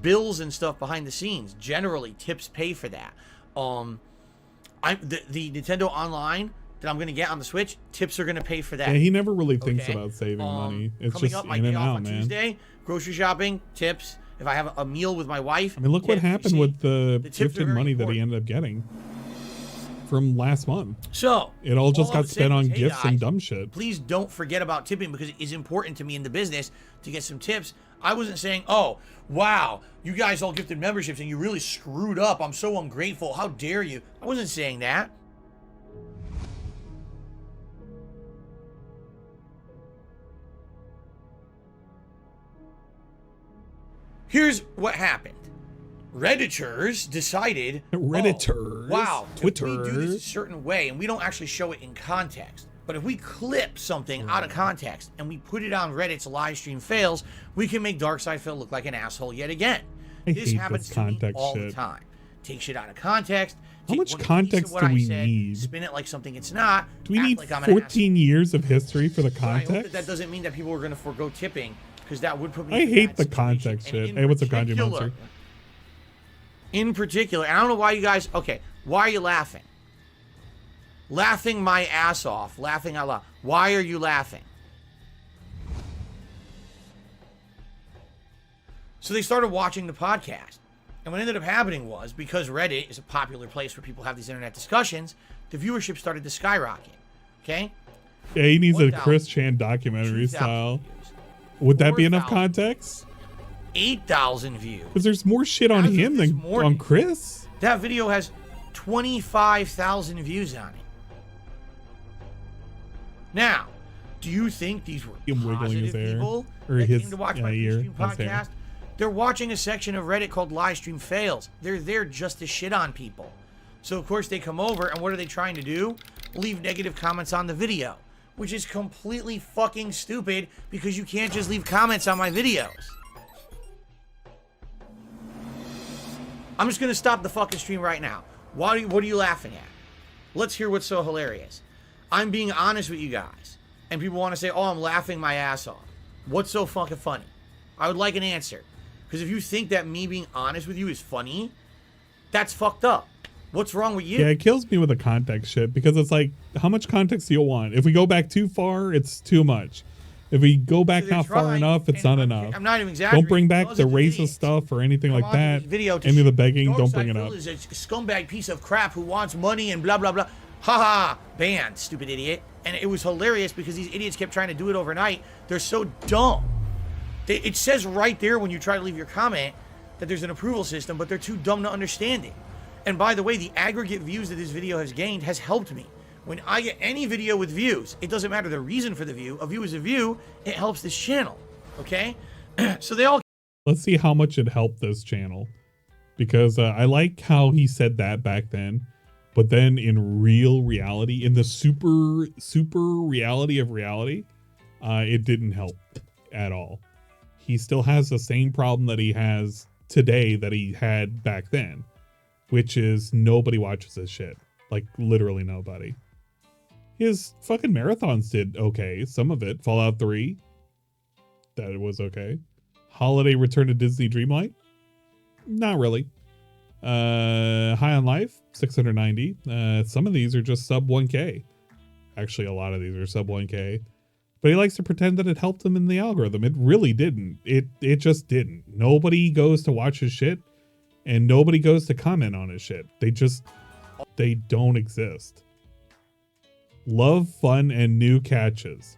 Bills and stuff behind the scenes, generally tips pay for that. The Nintendo Online that I'm gonna get on the Switch, tips are gonna pay for that. Yeah, he never really thinks about saving money. It's coming just up, my in day and off out, on man. Tuesday, grocery shopping, tips. If I have a meal with my wife, I mean, look what tips. You happened see, with the tips are gifted very money that he important. ended up getting from last month. So it all just I got would say spent on is, hey, gifts and guys, dumb shit. Please don't forget about tipping because it is important to me in the business to get some tips. I wasn't saying, oh, wow, you guys all gifted memberships and you really screwed up. I'm so ungrateful. How dare you? I wasn't saying that. Here's what happened. Redditors decided, Redditors, oh, wow, if we do this a Twitters. certain way and we don't actually show it in context, but if we clip something out of context and we put it on Reddit's live stream fails, we can make Darkseid Phil look like an asshole yet again. I This hate happens this to me context all the shit. time. Take shit out of context, How much one piece of context what do I we said, need? spin it like something it's not. Do we act need like I'm an 14 years of history for the asshole. I hope context? that doesn't mean that people are going to forego tipping, because that would put me. I in a hate bad the situation. context And shit. Hey, what's a kanji monster? In particular, and I don't know why you guys. Okay, why are you laughing? Laughing my ass off, laughing out loud. Why are you laughing? So they started watching the podcast. And what ended up happening was, because Reddit is a popular place where people have these internet discussions, the viewership started to skyrocket. Okay? Yeah, he needs a 1,000, Chris Chan documentary 2,000 style. views, Would that be enough 4,000, context? 8,000 views. Because there's more shit on him than on Chris. That video has 25,000 views on it. Now, do you think these were Him wiggling his positive hair. people Or that his came to watch yeah, my ear. stream His hair. podcast? They're watching a section of Reddit called Livestream Fails. They're there just to shit on people. So, of course, they come over, and what are they trying to do? Leave negative comments on the video, which is completely fucking stupid, because you can't just leave comments on my videos. I'm just going to stop the fucking stream right now. What are you laughing at? Let's hear what's so hilarious. I'm being honest with you guys, and people want to say, oh, I'm laughing my ass off. What's so fucking funny? I would like an answer. Because if you think that me being honest with you is funny, that's fucked up. What's wrong with you? Yeah, it kills me with the context shit, because it's like, how much context do you want? If we go back too far, it's too much. If we go back not far enough, it's not enough. I'm not even exaggerating. Don't bring back the racist stuff or anything like that. Any of the begging, don't bring it up. Is a scumbag piece of crap who wants money and blah, blah, blah. Ha ha, banned, stupid idiot. And it was hilarious because these idiots kept trying to do it overnight. They're so dumb. It says right there when you try to leave your comment that there's an approval system, but they're too dumb to understand it. And by the way, the aggregate views that this video has gained has helped me. When I get any video with views, it doesn't matter the reason for the view. A view is a view. It helps this channel. Okay? So they all... Let's see how much it helped this channel. Because I like how he said that back then. But then in real reality, in the super reality of reality, it didn't help at all. He still has the same problem that he has today that he had back then, which is nobody watches this shit. Like, literally nobody. His fucking marathons did okay. Some of it. Fallout 3. That was okay. Holiday Return to Disney Dreamlight. Not really. High on Life. 690. Some of these are just sub 1K. Actually, a lot of these are sub 1K. But he likes to pretend that it helped him in the algorithm. It really didn't. It just didn't. Nobody goes to watch his shit. And nobody goes to comment on his shit. They don't exist. Love, fun, and new catches.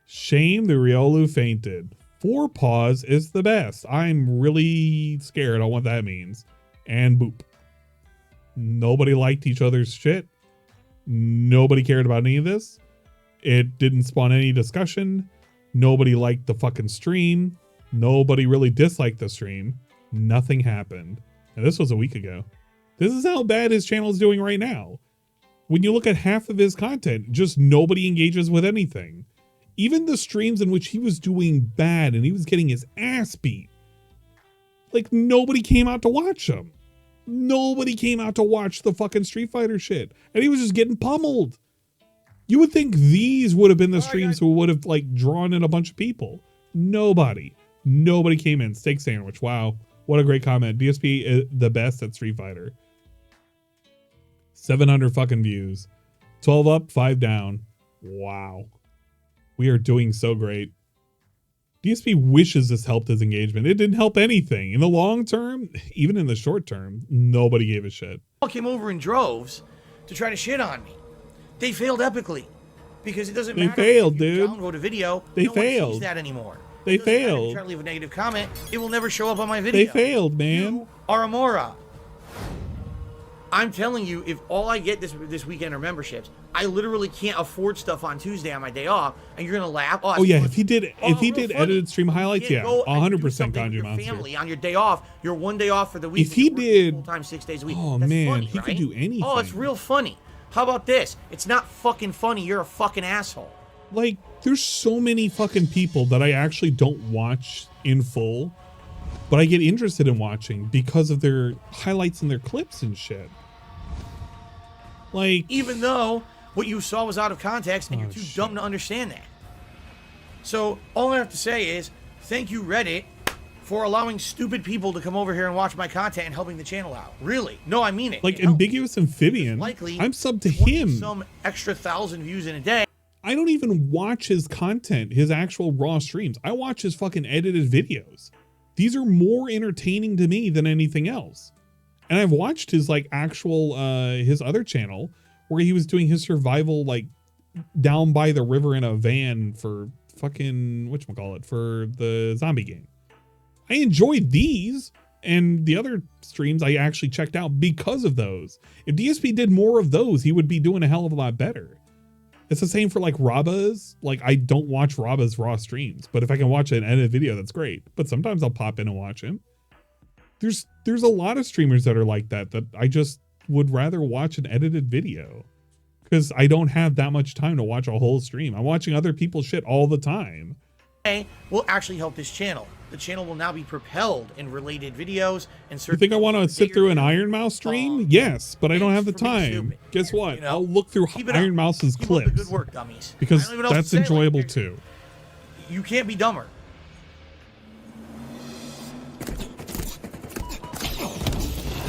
Shame the Riolu fainted. 4 paws is the best. I'm really scared on what that means. And boop. Nobody liked each other's shit. Nobody cared about any of this. It didn't spawn any discussion. Nobody liked the fucking stream. Nobody really disliked the stream. Nothing happened. And this was a week ago. This is how bad his channel is doing right now. When you look at half of his content, just nobody engages with anything. Even the streams in which he was doing bad and he was getting his ass beat, like, nobody came out to watch him. Nobody came out to watch the fucking Street Fighter shit. And he was just getting pummeled. You would think these would have been the streams who would have, like, drawn in a bunch of people. Nobody came in. Steak sandwich. Wow. What a great comment. DSP is the best at Street Fighter. 700 fucking views. 12 up, 5 down. Wow. We are doing so great. DSP wishes this helped his engagement. It didn't help anything. In the long term, even in the short term, nobody gave a shit. All came over in droves to try to shit on me. They failed epically. Because it doesn't matter. They failed, if you dude. download a video. They no one failed. sees that anymore. They It doesn't matter if failed. you try to leave a negative comment. It will never show up on my video. They failed, man. You are a moron. I'm telling you, if all I get this weekend are memberships, I literally can't afford stuff on Tuesday on my day off, and you're gonna laugh. Oh yeah, if he did edited stream highlights, yeah, 100% Kanji Monster. Family on your day off, your one day off for the week. If he did full-time 6 days a week, oh that's man, funny, he right? could do anything. Oh, it's real funny. How about this? It's not fucking funny. You're a fucking asshole. Like, there's so many fucking people that I actually don't watch in full, but I get interested in watching because of their highlights and their clips and shit. Like, even though what you saw was out of context and you're too dumb to understand that. So all I have to say is thank you, Reddit, for allowing stupid people to come over here and watch my content and helping the channel out. Really? No, I mean it. Like Ambiguous Amphibian, I'm subbed to him. Some extra 1,000 views in a day. I don't even watch his content, his actual raw streams. I watch his fucking edited videos. These are more entertaining to me than anything else. And I've watched his like actual, his other channel where he was doing his survival, like down by the river in a van for fucking, whatchamacallit, for the zombie game. I enjoyed these, and the other streams I actually checked out because of those. If DSP did more of those, he would be doing a hell of a lot better. It's the same for like Raba's. Like, I don't watch Raba's raw streams, but if I can watch an edited video, that's great. But sometimes I'll pop in and watch him. There's a lot of streamers that are like that I just would rather watch an edited video because I don't have that much time to watch a whole stream. I'm watching other people's shit all the time. Will actually help this channel. The channel will now be propelled in related videos and You think I want to sit through an Iron Mouse stream? Yes, but I don't have the time. Guess what? I'll look through Iron Mouse's clips. Good work, dummies. Because I don't even know what that's to say. enjoyable too. You can't be dumber. There's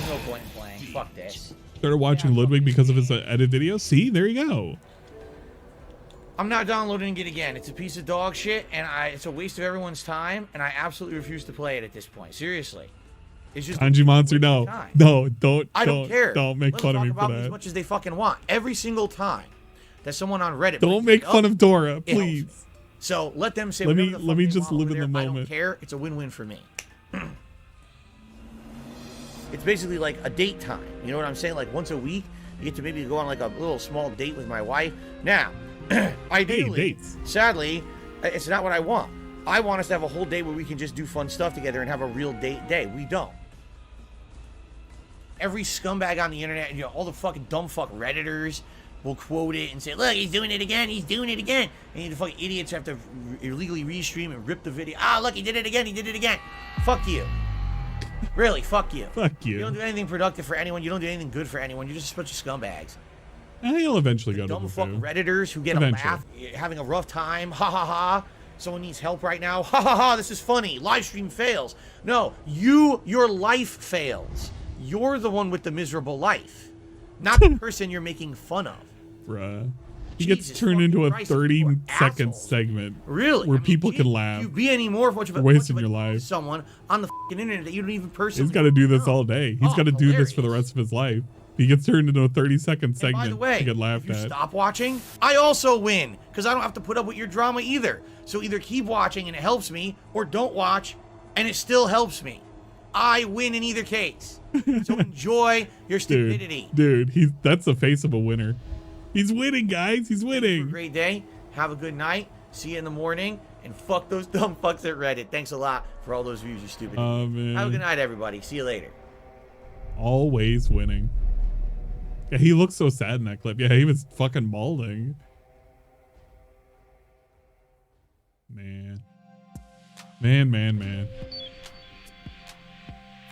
no point in playing. Fuck this. Started watching Ludwig because of his edit videos. See, there you go. I'm not downloading it again. It's a piece of dog shit, and it's a waste of everyone's time, and I absolutely refuse to play it at this point. Seriously. It's just Anji Monster, no. Don't care. Don't make fun of me for about me as that. much as they fucking want. Every single time that someone on Reddit Don't make fun of Dora, it helps. please. So let them say Let whatever me the fuck they just want live over in the there. I moment. don't care. It's a win-win for me. It's basically like a date time. You know what I'm saying? Like once a week, you get to maybe go on like a little small date with my wife. Now, ideally, sadly, it's not what I want. I want us to have a whole day where we can just do fun stuff together and have a real date day. We don't. Every scumbag on the internet, you know, all the fucking dumb fuck Redditors will quote it and say, look, he's doing it again, he's doing it again. And the fucking idiots have to illegally restream and rip the video. Ah, look, he did it again, he did it again. Fuck you. Really, fuck you. Fuck you. You don't do anything productive for anyone. You don't do anything good for anyone. You're just a bunch of scumbags. He'll eventually go to Dumb the fuck zoo. Redditors who get Eventually. a laugh, having a rough time. Ha ha ha. Someone needs help right now. Ha ha ha. This is funny. Live stream fails. No, your life fails. You're the one with the miserable life, not the person you're making fun of. Bruh. He gets turned into a 30-second segment. Really? Where people can laugh. You be any more much of a wasting your life. someone on the fucking internet that you don't even personally. He's got to do this all day. He's got to do this for the rest of his life. He gets turned into a 30-second segment By the way, to get laughed if you at. stop watching, I also win because I don't have to put up with your drama either. So either keep watching and it helps me, or don't watch and it still helps me. I win in either case. So enjoy your stupidity. Dude, that's the face of a winner. He's winning, guys. He's winning. Have a great day. Have a good night. See you in the morning. And fuck those dumb fucks at Reddit. Thanks a lot for all those views, you stupid. Oh, man. Have a good night, everybody. See you later. Always winning. Yeah, he looks so sad in that clip. Yeah, he was fucking balding. Man. Man.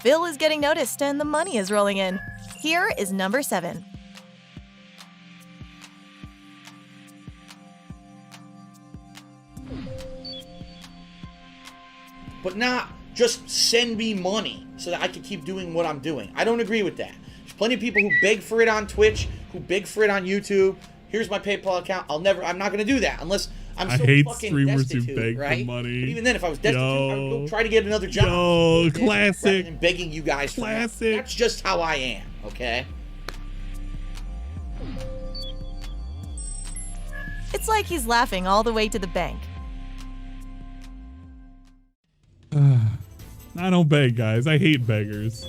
Phil is getting noticed and the money is rolling in. Here is number 7. But not just send me money so that I can keep doing what I'm doing. I don't agree with that. There's plenty of people who beg for it on Twitch, who beg for it on YouTube. Here's my PayPal account. I'm not going to do that unless I'm so fucking streamers who destitute, beg right? for money. But even then, if I was destitute, I would go try to get another job. Yo, Rather classic. than begging you guys for money. That's just how I am, okay? It's like he's laughing all the way to the bank. I don't beg, guys. I hate beggars.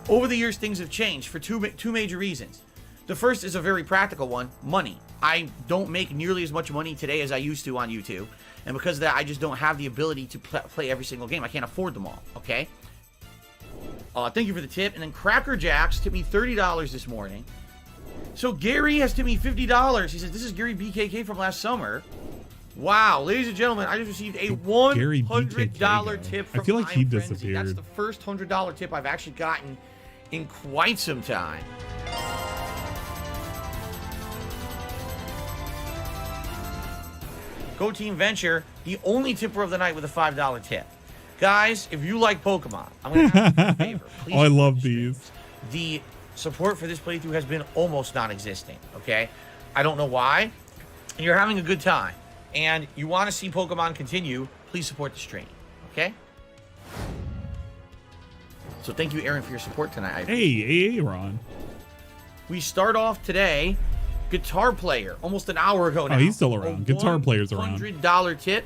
Over the years, things have changed for two major reasons. The first is a very practical one, money. I don't make nearly as much money today as I used to on YouTube. And because of that, I just don't have the ability to play every single game. I can't afford them all, okay? Thank you for the tip. And then Cracker Jacks tipped me $30 this morning. So Gary has tipped me $50. He says, this is Gary BKK from last summer. Wow, ladies and gentlemen, I just received a $100 tip from I feel like he Time Frenzy. disappeared. That's the first $100 tip I've actually gotten in quite some time. Go Team Venture, the only tipper of the night with a $5 tip. Guys, if you like Pokemon, I'm going to ask you a favor. Please Oh, I love these. The support for this playthrough has been almost non-existent, okay? I don't know why. You're having a good time, and you want to see Pokemon continue, please support the stream, okay? So thank you, Aaron, for your support tonight. Hey, Aaron. We start off today, Guitar Player, almost an hour ago now. Oh, he's still around. Guitar Player's around. $100 tip.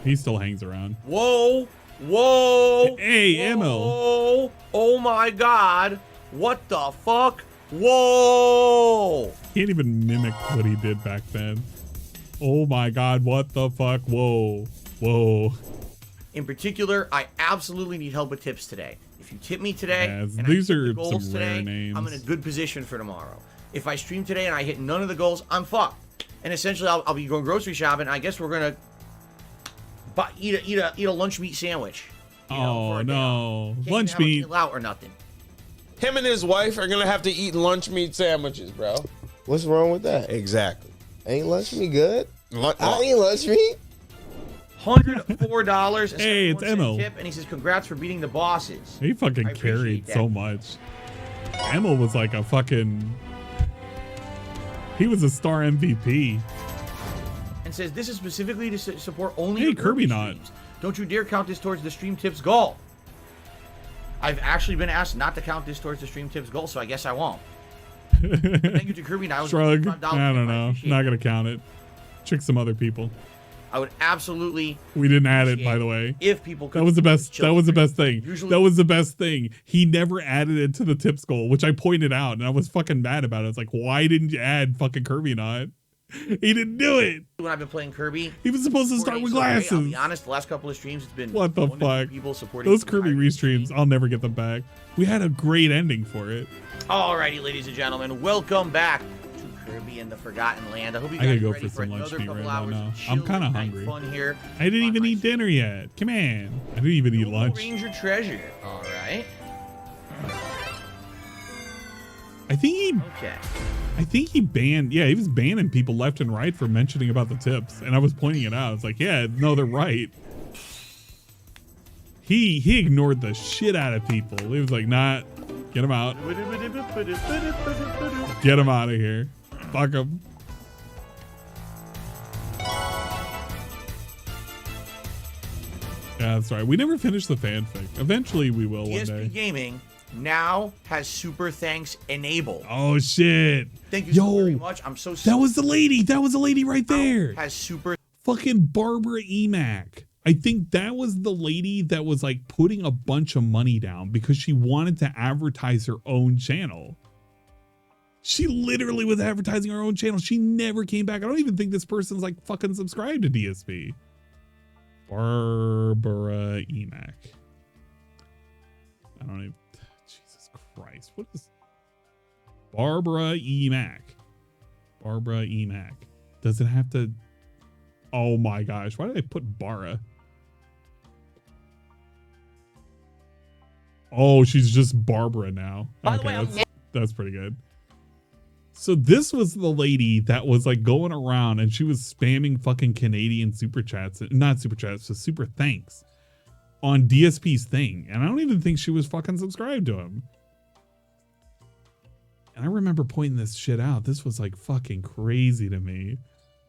He still hangs around. Whoa, whoa. Hey, Emil. Oh my God. What the fuck? Whoa. Can't even mimic what he did back then. Oh my God, what the fuck? Whoa, whoa. In particular, I absolutely need help with tips today. If you tip me today, and these I hit are the goals some today, rare names. I'm in a good position for tomorrow. If I stream today and I hit none of the goals, I'm fucked. And essentially, I'll be going grocery shopping. I guess we're gonna eat a lunch meat sandwich. Oh no, Can't lunch even have a meat. meal out or nothing. Him and his wife are gonna have to eat lunch meat sandwiches, bro. What's wrong with that? Exactly. Ain't lunch meat good? I eat lunch meat. $104. Hey, it's Emil. Tip, and he says, "Congrats for beating the bosses." He fucking carried so much. Emil was like a fucking. He was a star MVP. And says, "This is specifically to support only Hey, your Kirby Knot. streams. Don't you dare count this towards the stream tips goal." I've actually been asked not to count this towards the stream tips goal, so I guess I won't. But thank you to Kirby Knot. Shrug. I don't know. Not gonna count it. Trick some other people. I would absolutely. We didn't add it, by the way. If people could. That was the best. That was the best thing. Usually- That was the best thing. He never added it to the tips goal, which I pointed out, and I was fucking mad about it. It's like, why didn't you add fucking Kirby Knot? He didn't do it. When I've been playing Kirby, He was supposed to start with so great. glasses. I'll be honest, the last couple of streams, it's been What the one to two fuck? people supporting Those Kirby restreams, I'll never get them back. We had a great ending for it. Alrighty, ladies and gentlemen, welcome back to Kirby and the Forgotten Land. I hope you I guys gotta are go ready for some lunch another meat couple right hours now. of I'm chill kind of night hungry. fun here. I didn't even eat dinner yet. Come on. I didn't even eat lunch. Ranger Treasure. All right. I think he banned. Yeah, he was banning people left and right for mentioning about the tips, and I was pointing it out. It's like, yeah, no, they're right. He ignored the shit out of people. He was like, nah, get him out. Get him out of here. Fuck him. Yeah, that's right. We never finished the fanfic. Eventually we will one day. DSP Gaming now has Super Thanks enabled. Oh shit. Thank you so very much. I'm so sorry. That was the lady. That was the lady right there. Has Super Fucking Barbara Emac. I think that was the lady that was like putting a bunch of money down because she wanted to advertise her own channel. She literally was advertising her own channel. She never came back. I don't even think this person's like fucking subscribed to DSP. Barbara Emac. I don't even. Jesus Christ. What is Barbara Emac? Barbara Emac. Does it have to? Oh my gosh. Why did I put Bara? Oh, she's just Barbara now. By the Okay, way, that's pretty good. So this was the lady that was like going around and she was spamming fucking Canadian super chats, not super chats, so super thanks on DSP's thing. And I don't even think she was fucking subscribed to him. And I remember pointing this shit out. This was like fucking crazy to me.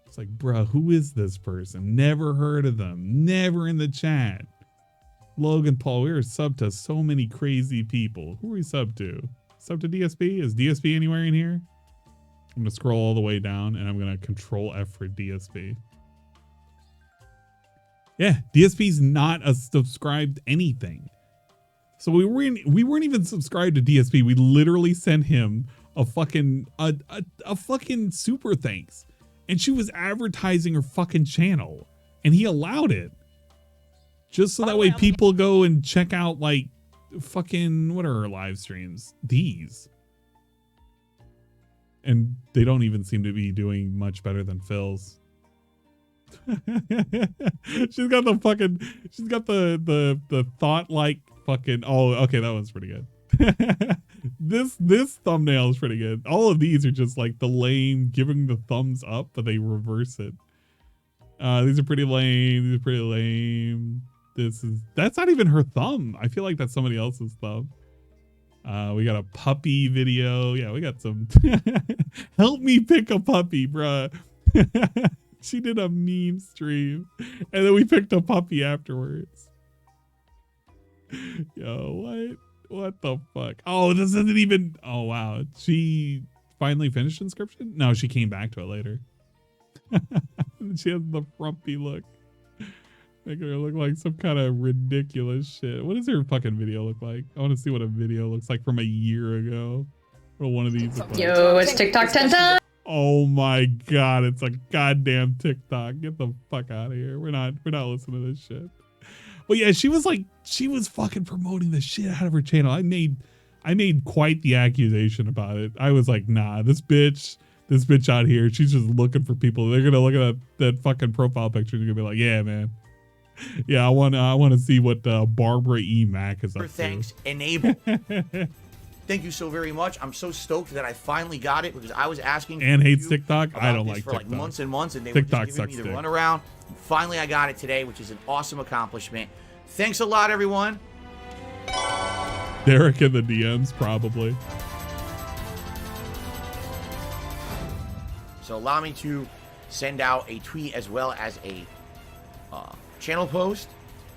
It's like, bruh, who is this person? Never heard of them. Never in the chat. Logan Paul, we are sub to so many crazy people. Who are we sub to? Sub to DSP? Is DSP anywhere in here? I'm going to scroll all the way down and I'm going to control F for DSP. Yeah, DSP's not a subscribed anything. So we weren't even subscribed to DSP. We literally sent him a fucking fucking super thanks. And she was advertising her fucking channel. And he allowed it. Just so that way people go and check out like fucking, what are her live streams? These. And they don't even seem to be doing much better than Phil's. she's got the thought like fucking, oh, okay, that one's pretty good. This thumbnail is pretty good. All of these are just like the lame giving the thumbs up, but they reverse it. These are pretty lame. These are pretty lame. That's not even her thumb. I feel like that's somebody else's thumb. We got a puppy video. Yeah, we got some. Help me pick a puppy, bruh. She did a meme stream, and then we picked a puppy afterwards. Yo, what the fuck? Oh, this isn't even. Oh wow, she finally finished Inscription. No, she came back to it later. She has the frumpy look. Making her look like some kind of ridiculous shit. What does her fucking video look like? I want to see what a video looks like from a year ago. What one of these look like. Yo, it's TikTok 10 times. Oh my god, it's a goddamn TikTok. Get the fuck out of here. We're not listening to this shit. Well, yeah, she was fucking promoting the shit out of her channel. I made quite the accusation about it. I was like, nah, this bitch out here, she's just looking for people. They're gonna look at that fucking profile picture and they're gonna be like, yeah, man. Yeah, I want to see what Barbara E. Mack is up to. Thanks, enable. Thank you so very much. I'm so stoked that I finally got it because I was asking. And hates TikTok. I don't like for TikTok. Like months and months, and they TikTok were just giving me the sucks runaround. Finally, I got it today, which is an awesome accomplishment. Thanks a lot, everyone. Derek in the DMs, probably. So allow me to send out a tweet as well as a channel post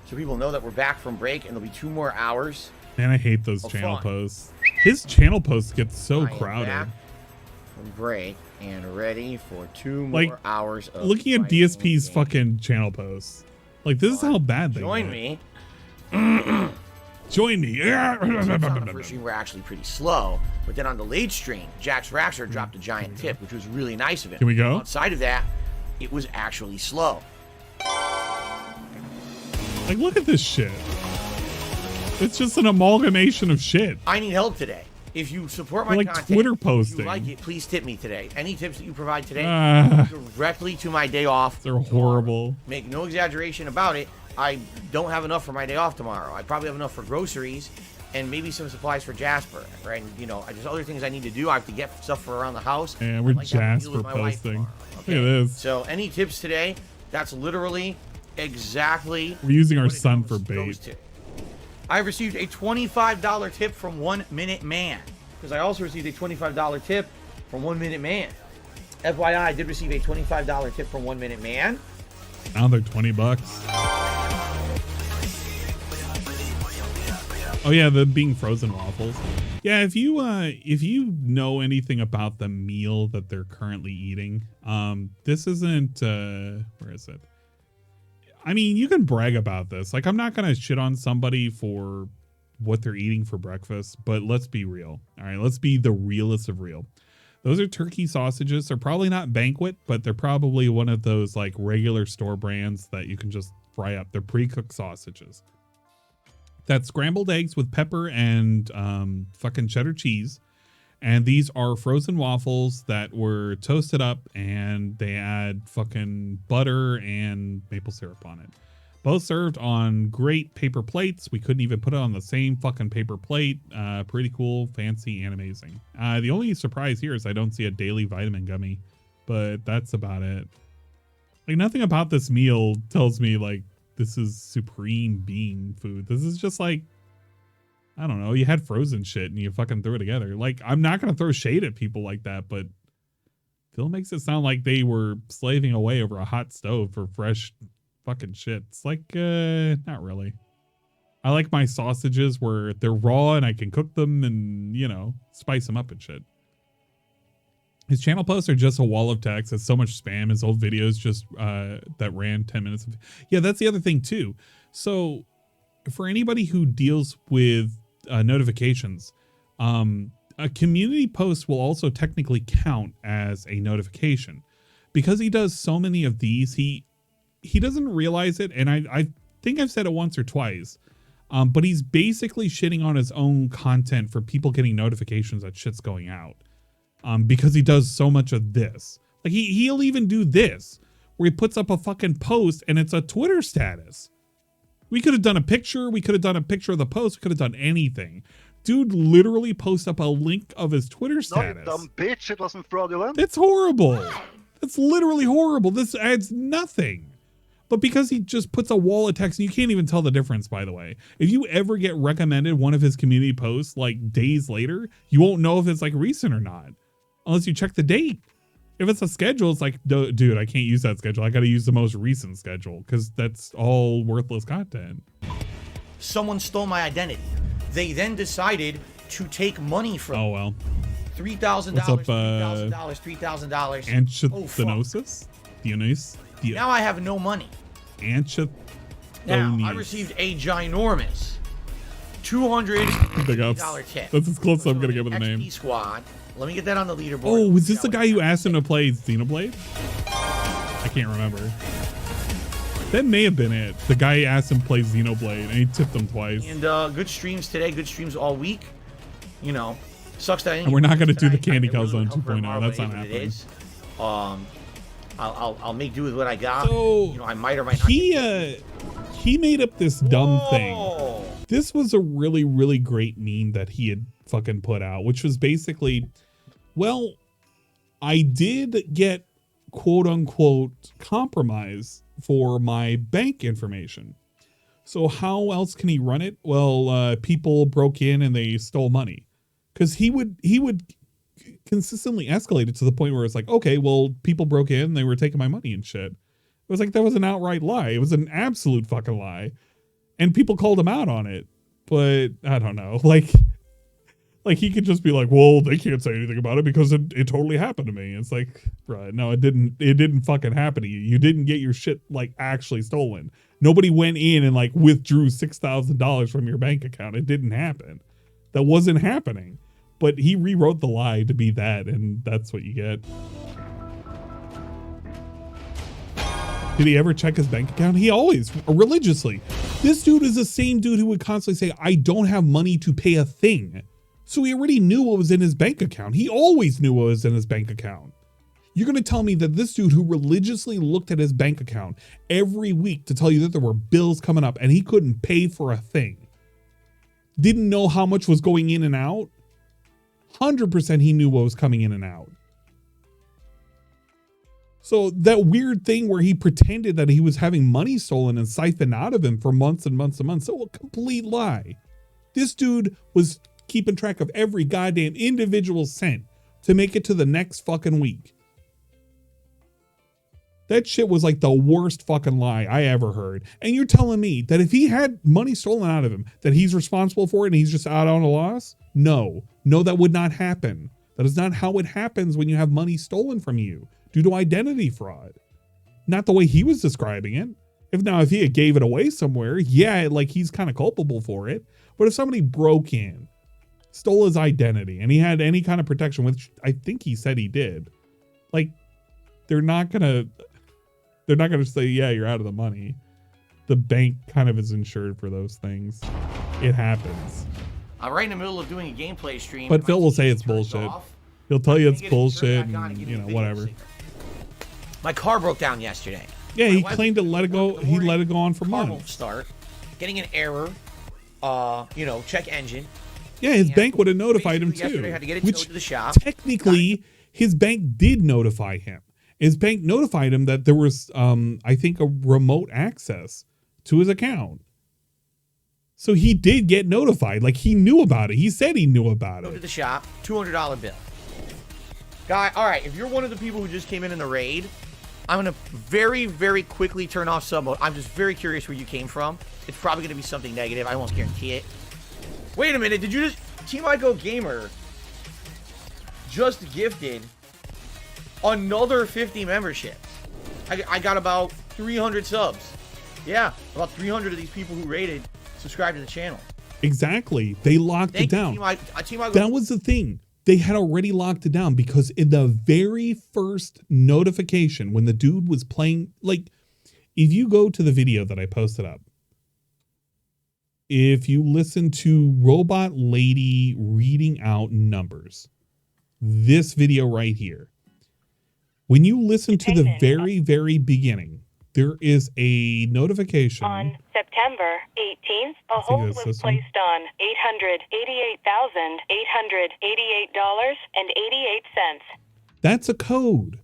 so people know that we're back from break and there'll be 2 more hours. Man, I hate those channel posts. His channel posts get so crowded. Back from break and ready for 2 more hours of looking at DSP's fucking channel posts. Like, this is how bad they join get. me. Join me. On the first stream, we're actually pretty slow, but then on the late stream, Jax Raxer dropped a giant tip, which was really nice of him. Can we go? Outside of that, it was actually slow. Like, look at this shit. It's just an amalgamation of shit. I need help today. If you support my like content, Twitter if posting. you like it, please tip me today. Any tips that you provide today, Ah. directly to my day off. They're horrible. Make no exaggeration about it. I don't have enough for my day off tomorrow. I probably have enough for groceries and maybe some supplies for Jasper. Right? And, you know, there's other things I need to do. I have to get stuff for around the house. Yeah, we're Jasper posting. Okay? Look at this. So any tips today? That's literally exactly. We're using our son for bait. I received a $25 tip from 1 Minute Man. Because I also received a $25 tip from 1 Minute Man. FYI, I did receive a $25 tip from 1 Minute Man. Now they're $20. Oh yeah, the being frozen waffles. Yeah, if you know anything about the meal that they're currently eating, this isn't where is it? I mean, you can brag about this. Like, I'm not gonna shit on somebody for what they're eating for breakfast, but let's be real. All right, let's be the realest of real. Those are turkey sausages. They're probably not Banquet, but they're probably one of those like regular store brands that you can just fry up. They're pre-cooked sausages. That's scrambled eggs with pepper and fucking cheddar cheese. And these are frozen waffles that were toasted up and they add fucking butter and maple syrup on it. Both served on great paper plates. We couldn't even put it on the same fucking paper plate. Pretty cool, fancy, and amazing. The only surprise here is I don't see a daily vitamin gummy, but that's about it. Like, nothing about this meal tells me like this is supreme being food. This is just like, I don't know, you had frozen shit and you fucking threw it together. Like, I'm not going to throw shade at people like that, but Phil makes it sound like they were slaving away over a hot stove for fresh fucking shit. It's like, not really. I like my sausages where they're raw and I can cook them and, you know, spice them up and shit. His channel posts are just a wall of text. It's so much spam. His old videos just that ran 10 minutes. Yeah, that's the other thing too. So for anybody who deals with notifications, a community post will also technically count as a notification. Because he does so many of these, he doesn't realize it, and I think I've said it once or twice, but he's basically shitting on his own content for people getting notifications that shit's going out, because he does so much of this. Like, he'll even do this, where he puts up a fucking post, and it's a Twitter status. We could have done a picture, we could have done a picture of the post, we could have done anything. Dude literally posts up a link of his Twitter status. No, you dumb bitch, it wasn't fraudulent. It's horrible. It's literally horrible. This adds nothing. But because he just puts a wall of text, and you can't even tell the difference, by the way. If you ever get recommended one of his community posts like days later, you won't know if it's like recent or not, unless you check the date. If it's a schedule, it's like, dude, I can't use that schedule. I got to use the most recent schedule because that's all worthless content. Someone stole my identity. They then decided to take money from Oh, well. $3,000, What's up, $3,000, $3,000. Anchithanosis? Dionys? Now I have no money. Anchithonius. Now I received a ginormous $200 tip. That's as close as I'm gonna get with the name. XP squad. Let me get that on the leaderboard. Oh, was this the guy who asked him to play Xenoblade? I can't remember. That may have been it. The guy asked him to play Xenoblade, and he tipped him twice. And good streams today. Good streams all week. You know, sucks that I didn't. And we're not gonna do the tonight. Candy I really Calzone would hope for 2.0. tomorrow, That's but not it is happening. what it is. I'll make do with what I got. So, you know, I might or might not. He made up this dumb thing. This was a really, really great meme that he had fucking put out, which was basically, well, I did get quote unquote compromise for my bank information. So how else can he run it? Well, people broke in and they stole money. Because he would consistently escalate it to the point where it's like, okay, well, people broke in, they were taking my money and shit. It was like, that was an outright lie. It was an absolute fucking lie. And people called him out on it. But I don't know. Like he could just be like, well, they can't say anything about it because it totally happened to me. It's like, right, no, it didn't fucking happen to you. You didn't get your shit like actually stolen. Nobody went in and like withdrew $6,000 from your bank account. It didn't happen. That wasn't happening. But he rewrote the lie to be that, and that's what you get. Did he ever check his bank account? He always, religiously. This dude is the same dude who would constantly say, I don't have money to pay a thing. So he already knew what was in his bank account. He always knew what was in his bank account. You're going to tell me that this dude who religiously looked at his bank account every week to tell you that there were bills coming up and he couldn't pay for a thing, didn't know how much was going in and out? 100% he knew what was coming in and out. So that weird thing where he pretended that he was having money stolen and siphoned out of him for months and months and months. So a complete lie. This dude was keeping track of every goddamn individual cent to make it to the next fucking week. That shit was like the worst fucking lie I ever heard. And you're telling me that if he had money stolen out of him, that he's responsible for it and he's just out on a loss? No, that would not happen. That is not how it happens when you have money stolen from you due to identity fraud. Not the way he was describing it. If he had gave it away somewhere, yeah, like he's kind of culpable for it. But if somebody broke in, stole his identity, and he had any kind of protection, which I think he said he did, like, they're not gonna say, yeah, you're out of the money. The bank kind of is insured for those things. It happens. I'm right in the middle of doing a gameplay stream. But Phil will say it's bullshit. He'll tell you it's bullshit and, you know, whatever. My car broke down yesterday. Yeah, he claimed to let it go. He let it go on for months. Car won't start. Getting an error. Check engine. Yeah, his bank would have notified him Yesterday, too. I had to get it towed to the shop. Technically, his bank did notify him. His bank notified him that there was, I think, a remote access to his account. So he did get notified. Like, he knew about it. He said he knew about Go to it. the shop. $200 bill. Guy, all right, if you're one of the people who just came in the raid, I'm going to very, very quickly turn off sub mode. I'm just very curious where you came from. It's probably going to be something negative. I almost guarantee it. Wait a minute. Did you just... Team Ico Gamer just gifted another 50 memberships. I got about 300 subs. Yeah, about 300 of these people who rated subscribe to the channel. Exactly. They locked it down. Team Ico. That was the thing. They had already locked it down because in the very first notification, when the dude was playing, like, if you go to the video that I posted up, if you listen to Robot Lady reading out numbers, this video right here, when you listen to the very, very beginning, there is a notification. On September 18th, a hold was placed on $888,888.88. That's a code.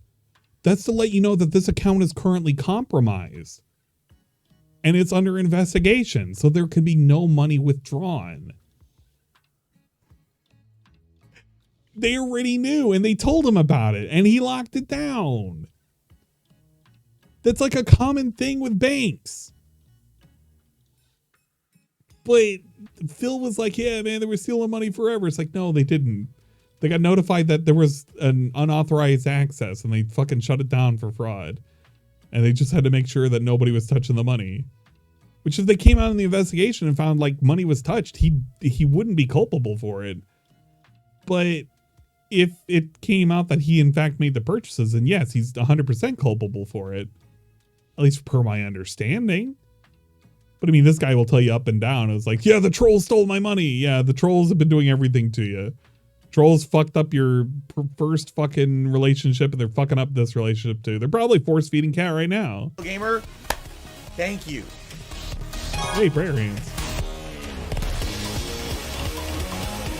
That's to let you know that this account is currently compromised. and it's under investigation, so there could be no money withdrawn. They already knew, and they told him about it, and he locked it down. That's like a common thing with banks. But Phil was like, yeah, man, they were stealing money forever. It's like, no, they didn't. They got notified that there was an unauthorized access, and they fucking shut it down for fraud. And they just had to make sure that nobody was touching the money. Which if they came out in the investigation and found like money was touched, he wouldn't be culpable for it. But if it came out that he in fact made the purchases, then yes, he's 100% culpable for it. At least per my understanding. But I mean, this guy will tell you up and down. It's like, yeah, the trolls stole my money. Yeah, the trolls have been doing everything to you. Trolls fucked up your first fucking relationship, and they're fucking up this relationship too. They're probably force feeding Cat right now. Gamer, thank you. Hey, prayer hands.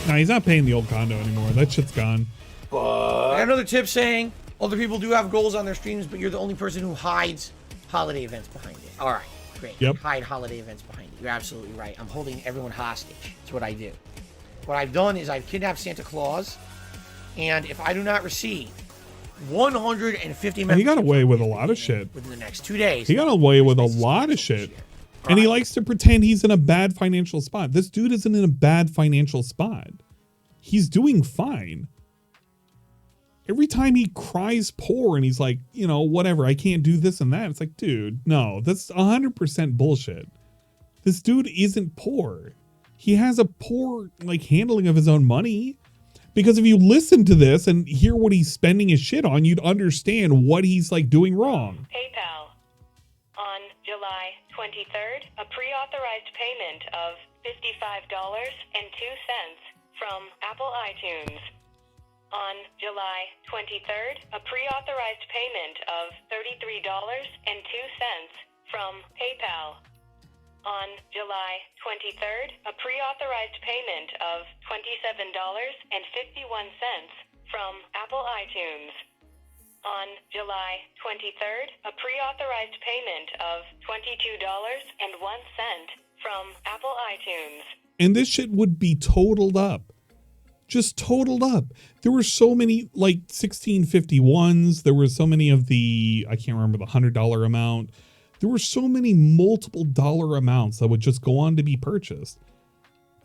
Nah, he's not paying the old condo anymore. That shit's gone. I got another tip saying other people do have goals on their streams, but you're the only person who hides holiday events behind it. All right, great. Yep. Hide holiday events behind it. You're absolutely right. I'm holding everyone hostage. That's what I do. What I've done is I've kidnapped Santa Claus, and if I do not receive 150 he got away with a lot of shit. within the next 2 days. He got away with a lot of shit. And he likes to pretend he's in a bad financial spot. This dude isn't in a bad financial spot. He's doing fine. Every time he cries poor and he's like, you know, whatever, I can't do this and that. It's like, dude, no, that's 100% bullshit. This dude isn't poor. He has a poor, like, handling of his own money. Because if you listen to this and hear what he's spending his shit on, you'd understand what he's, like, doing wrong. PayPal. On July 23rd, a pre-authorized payment of $55.02 from Apple iTunes. On July 23rd, a pre-authorized payment of $33.02 from PayPal. On July 23rd, a pre-authorized payment of $27.51 from Apple iTunes. On July 23rd, a pre-authorized payment of $22.01 from Apple iTunes. And this shit would be totaled up. Just totaled up. There were so many, like, 1651s. There were so many of the, I can't remember the $100 amount. There were so many multiple dollar amounts that would just go on to be purchased.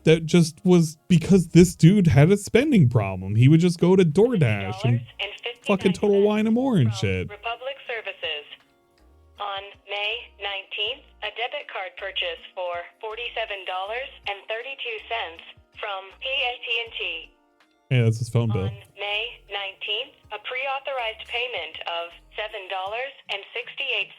That just was because this dude had a spending problem. He would just go to DoorDash and fucking Total Wine and More and shit. Republic Services. On May 19th, a debit card purchase for $47.32 from AT&T. Hey, that's his phone bill. On May 19th, a pre-authorized payment of $7.68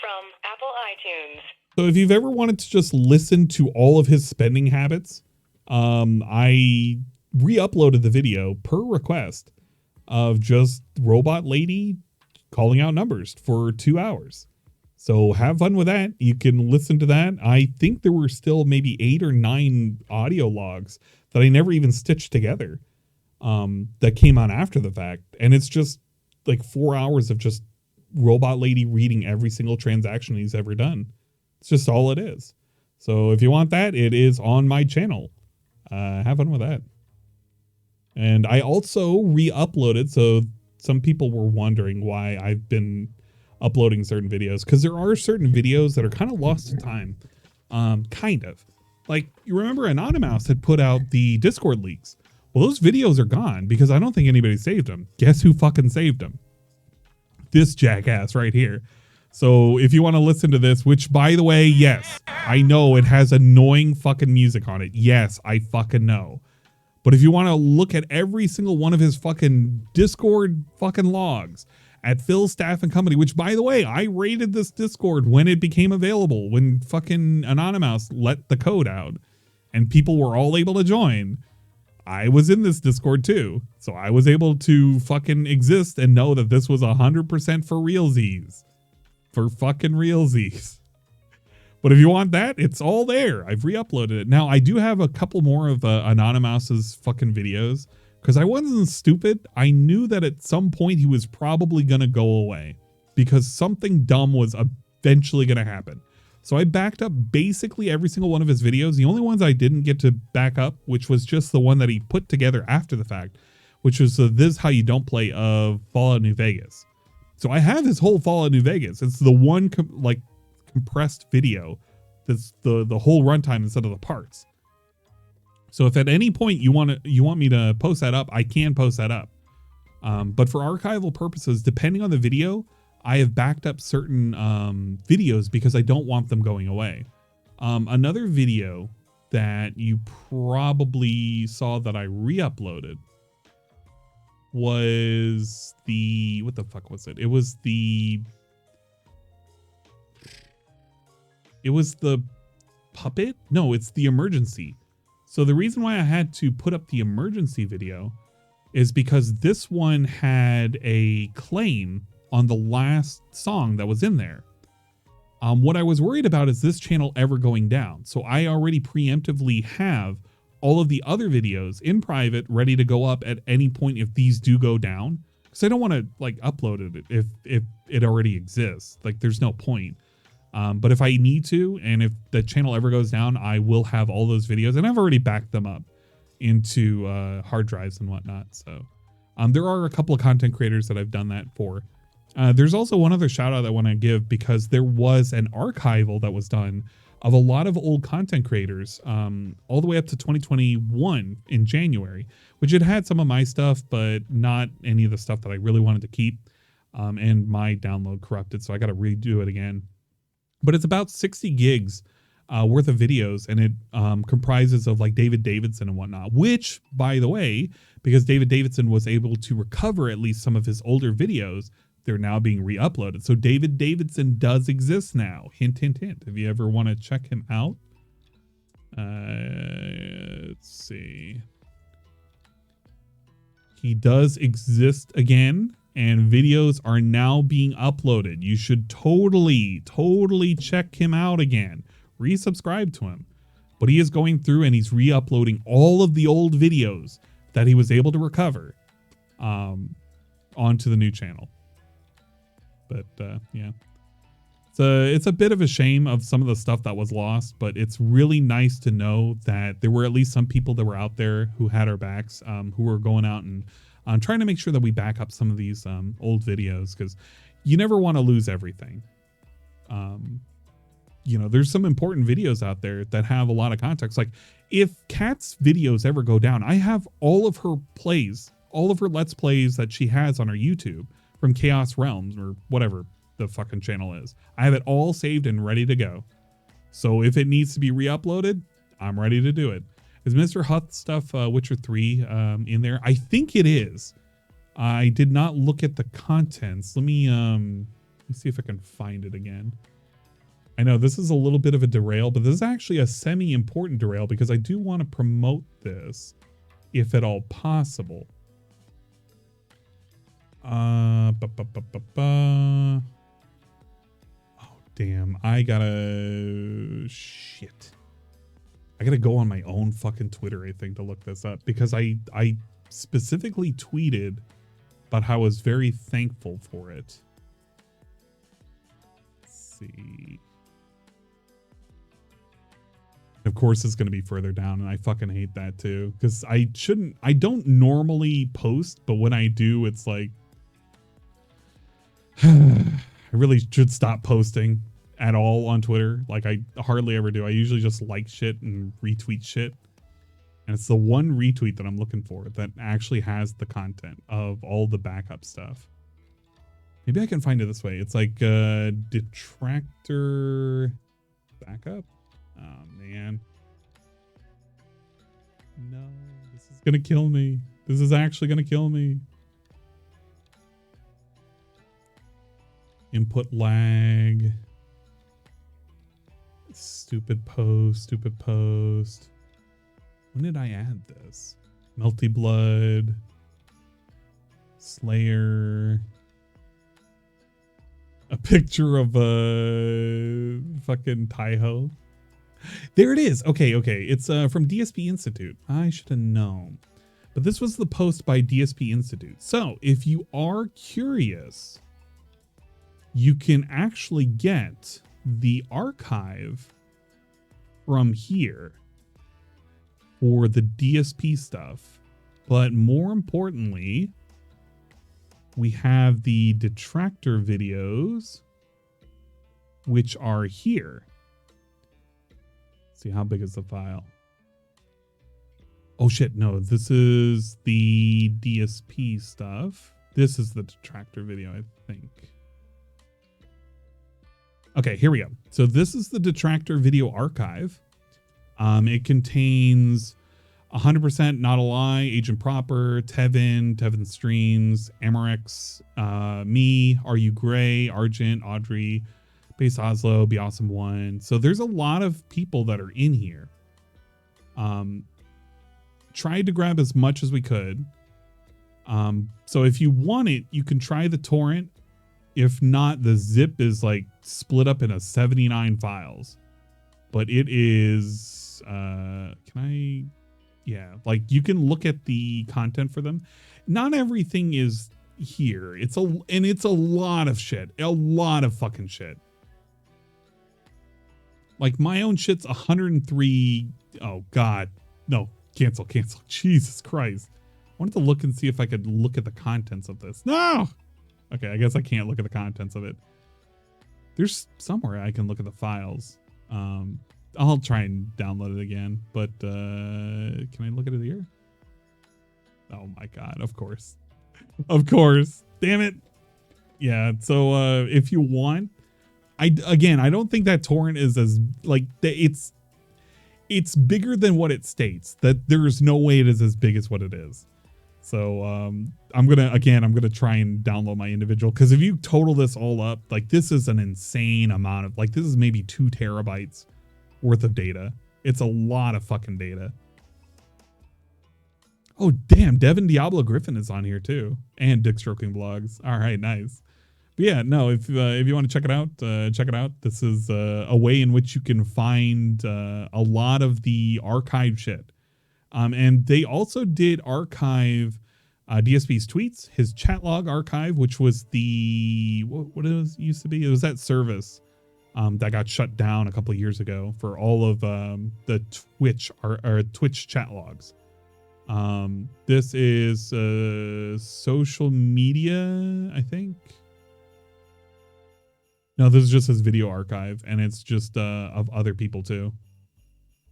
from Apple iTunes. So if you've ever wanted to just listen to all of his spending habits, I re-uploaded the video per request of just Robot Lady calling out numbers for 2 hours. So have fun with that. You can listen to that. I think there were still maybe 8 or 9 audio logs that I never even stitched together that came on after the fact. And it's just like 4 hours of just Robot Lady reading every single transaction he's ever done. It's just all it is. So if you want that, it is on my channel. Have fun with that. And I also re-uploaded, so some people were wondering why I've been uploading certain videos, because there are certain videos that are kind of lost to time. Kind of. Like, you remember Anonymous had put out the Discord leaks. Well, those videos are gone because I don't think anybody saved them. Guess who fucking saved them? This jackass right here. So if you want to listen to this, which by the way, yes, I know it has annoying fucking music on it. Yes, I fucking know. But if you want to look at every single one of his fucking Discord fucking logs at Phil's Staff and Company, which by the way, I rated this Discord when it became available, when fucking Anonymous let the code out and people were all able to join. I was in this Discord too. So I was able to fucking exist and know that this was 100% for realsies. For fucking realsies. But if you want that, it's all there. I've re-uploaded it. Now, I do have a couple more of Anonymous's fucking videos. Because I wasn't stupid. I knew that at some point he was probably going to go away. Because something dumb was eventually going to happen. So I backed up basically every single one of his videos. The only ones I didn't get to back up, which was just the one that he put together after the fact, which was This Is How You Don't Play of Fallout New Vegas. So I have his whole Fallout New Vegas. It's the one compressed video that's the whole runtime instead of the parts. So if at any point you want me to post that up, I can post that up. But for archival purposes, depending on the video, I have backed up certain videos because I don't want them going away. Another video that you probably saw that I re-uploaded was what the fuck was it? It was the puppet? No, it's the emergency. So the reason why I had to put up the emergency video is because this one had a claim on the last song that was in there. What I was worried about is this channel ever going down. So I already preemptively have all of the other videos in private ready to go up at any point if these do go down. Because I don't want to upload it if it already exists. There's no point. But if I need to, and if the channel ever goes down, I will have all those videos, and I've already backed them up into hard drives and whatnot. So there are a couple of content creators that I've done that for. There's also one other shout out I want to give because there was an archival that was done of a lot of old content creators all the way up to 2021 in January, which had some of my stuff, but not any of the stuff that I really wanted to keep. And my download corrupted, so I got to redo it again. But it's about 60 gigs worth of videos, and it comprises of David Davidson and whatnot, which, by the way, because David Davidson was able to recover at least some of his older videos, they're now being re-uploaded. So David Davidson does exist now. Hint, hint, hint. If you ever want to check him out. Let's see. He does exist again, and videos are now being uploaded. You should totally check him out again. Resubscribe to him. But he is going through and he's re-uploading all of the old videos that he was able to recover onto the new channel. But yeah, it's a bit of a shame of some of the stuff that was lost, but it's really nice to know that there were at least some people that were out there who had our backs, who were going out and trying to make sure that we back up some of these old videos, because you never want to lose everything. There's some important videos out there that have a lot of context. If Kat's videos ever go down, I have all of her plays, all of her Let's Plays that she has on her YouTube from Chaos Realms or whatever the fucking channel is. I have it all saved and ready to go. So if it needs to be re-uploaded, I'm ready to do it. Is MrHuth stuff, Witcher 3, in there? I think it is. I did not look at the contents. Let me see if I can find it again. I know this is a little bit of a derail, but this is actually a semi-important derail because I do want to promote this, if at all possible. Oh, damn. I gotta go on my own fucking Twitter, I think, to look this up, because I specifically tweeted about how I was very thankful for it. Let's see. Of course, it's going to be further down, and I fucking hate that too, because I don't normally post, but when I do, it's I really should stop posting at all on Twitter. I hardly ever do. I usually just like shit and retweet shit. And it's the one retweet that I'm looking for that actually has the content of all the backup stuff. Maybe I can find it this way. It's detractor backup. Oh, man. No, this is going to kill me. This is actually going to kill me. Input lag. Stupid post. When did I add this? Melty Blood. Slayer. A picture of a fucking Taiho. There it is. Okay. It's from DSP Institute. I should have known. But this was the post by DSP Institute. So if you are curious, you can actually get the archive from here for the DSP stuff. But more importantly, we have the detractor videos, which are here. Let's see, how big is the file? Oh shit, no, this is the DSP stuff. This is the detractor video, I think. Okay, here we go. So this is the detractor video archive. It contains 100% Not a Lie, Agent Proper, Tevin Streams, Amorex, me, Are You Gray, Argent, Audrey, Base Oslo, Be Awesome One. So there's a lot of people that are in here. Tried to grab as much as we could. So if you want it, you can try the torrent. If not, the zip is like split up into 79 files. But it is, like you can look at the content for them. Not everything is here. It's a lot of shit. A lot of fucking shit. Like my own shit's 103. Oh God. No, cancel. Jesus Christ. I wanted to look and see if I could look at the contents of this. No. Okay, I guess I can't look at the contents of it. There's somewhere I can look at the files. I'll try and download it again, but can I look at it here? Oh my God, of course. Of course. Damn it. Yeah, so if you want, I don't think that torrent is as like it's bigger than what it states. That there's no way it is as big as what it is. So I'm gonna try and download my individual, because if you total this all up, like this is an insane amount of, like, this is maybe 2 terabytes worth of data. It's a lot of fucking data. Oh damn, Devin Diablo Griffin is on here too, and Dick Stroking Blogs. All right, nice. But yeah, no, if you want to check it out, check it out. This is a way in which you can find a lot of the archive shit. And they also did archive DSP's tweets, his chat log archive, which was the what it used to be. It was that service that got shut down a couple of years ago for all of the Twitch or Twitch chat logs. This is social media, I think. No, this is just his video archive, and it's just of other people too.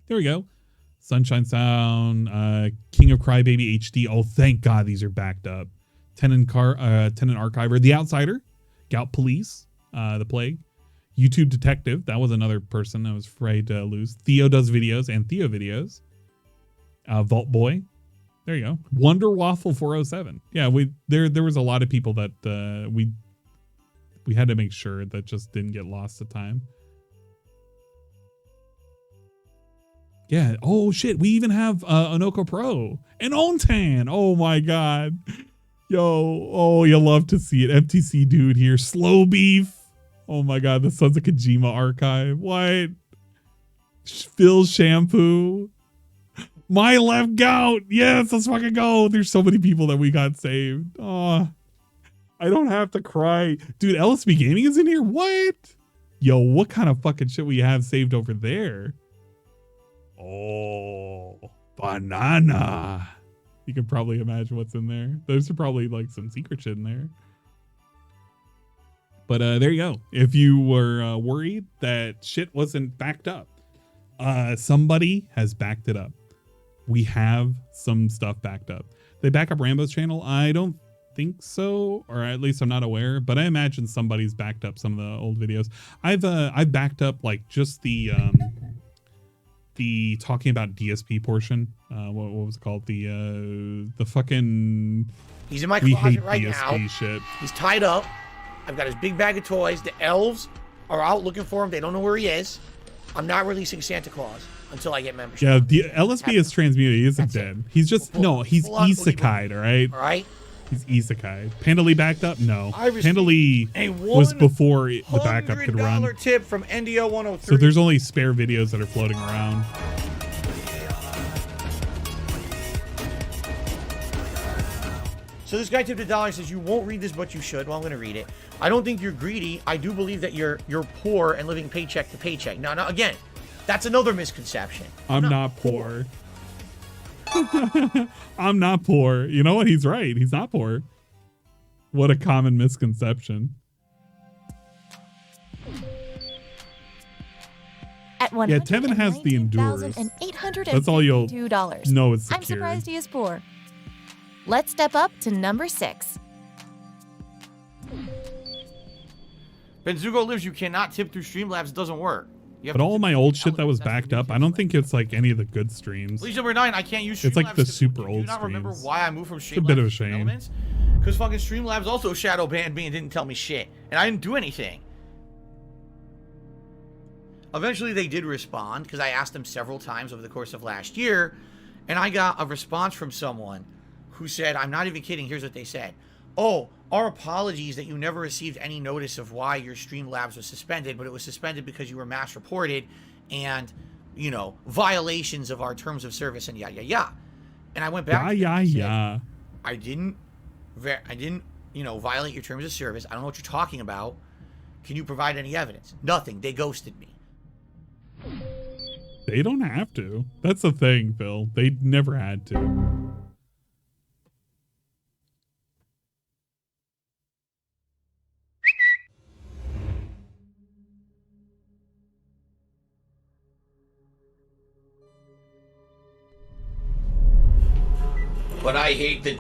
There we go. Sunshine Sound, King of Crybaby HD. Oh, thank God these are backed up. Tenant Archiver, The Outsider, Gout Police, The Plague, YouTube Detective. That was another person I was afraid to lose. Theo Does Videos and Theo Videos. Vault Boy. There you go. Wonder Waffle 407. Yeah, there was a lot of people that we had to make sure that just didn't get lost to time. Yeah. Oh shit. We even have Onoko Pro and Ontan. Oh my God. Yo. Oh, you love to see it. MTC dude here. Slow Beef. Oh my God. The Sons of Kojima archive. What? Phil Shampoo. My Left Gout. Yes, let's fucking go. There's so many people that we got saved. Oh, I don't have to cry. Dude, LSB Gaming is in here. What? Yo, what kind of fucking shit we have saved over there? Oh, banana. You can probably imagine what's in there. Those are probably like some secret shit in there. But there you go. If you were worried that shit wasn't backed up, somebody has backed it up. We have some stuff backed up. They back up Rambo's channel? I don't think so, or at least I'm not aware, but I imagine somebody's backed up some of the old videos. I've backed up like just the talking about DSP portion. What was it called? The fucking he's in my we closet hate right DSP now. shit. He's tied up. I've got his big bag of toys. The elves are out looking for him. They don't know where he is. I'm not releasing Santa Claus until I get membership. Yeah, the LSB is transmuted. He isn't dead. He's just he's isekai'd, all right? All right. He's isekai'd. Panda Lee backed up? No. I received Panda Lee a was before the backup could run. $100 tip from NDO 103. So there's only spare videos that are floating around. So this guy tipped $1, says you won't read this, but you should. Well, I'm going to read it. I don't think you're greedy. I do believe that you're poor and living paycheck to paycheck. Now, again, that's another misconception. I'm not poor. I'm not poor. You know what? He's right. He's not poor. What a common misconception. At Yeah, Tevin has the endures. That's all you'll know is secure. I'm surprised he is poor. Let's step up to number 6. Benzugo lives. You cannot tip through Streamlabs. It doesn't work. But all my old shit that was backed up, I don't think it's like any of the good streams. Leash number 9. I can't use Streamlabs. It's like the super old Do not remember streams. why I moved from Streamlabs. It's a bit of a shame. Because fucking Streamlabs also shadow banned me and didn't tell me shit, and I didn't do anything. Eventually, they did respond because I asked them several times over the course of last year, and I got a response from someone who said, "I'm not even kidding. Here's what they said. Oh, our apologies that you never received any notice of why your Streamlabs was suspended, but it was suspended because you were mass reported and, you know, violations of our terms of service and yada, yada, yada." And I went back. I didn't, you know, violate your terms of service. I don't know what you're talking about. Can you provide any evidence? Nothing. They ghosted me. They don't have to. That's the thing, Phil. They never had to. But I hate the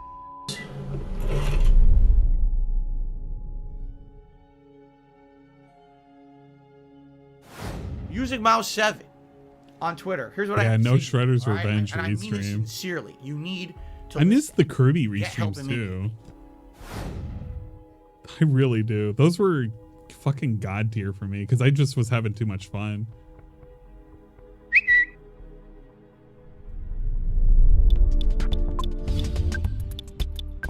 Using Mouse 7 on Twitter. Here's what I have to no say. Shredder's All right? Revenge and I mean this restream. sincerely. You need to I miss the Kirby Get help restreams too. I really do. Those were fucking god tier for me because I just was having too much fun.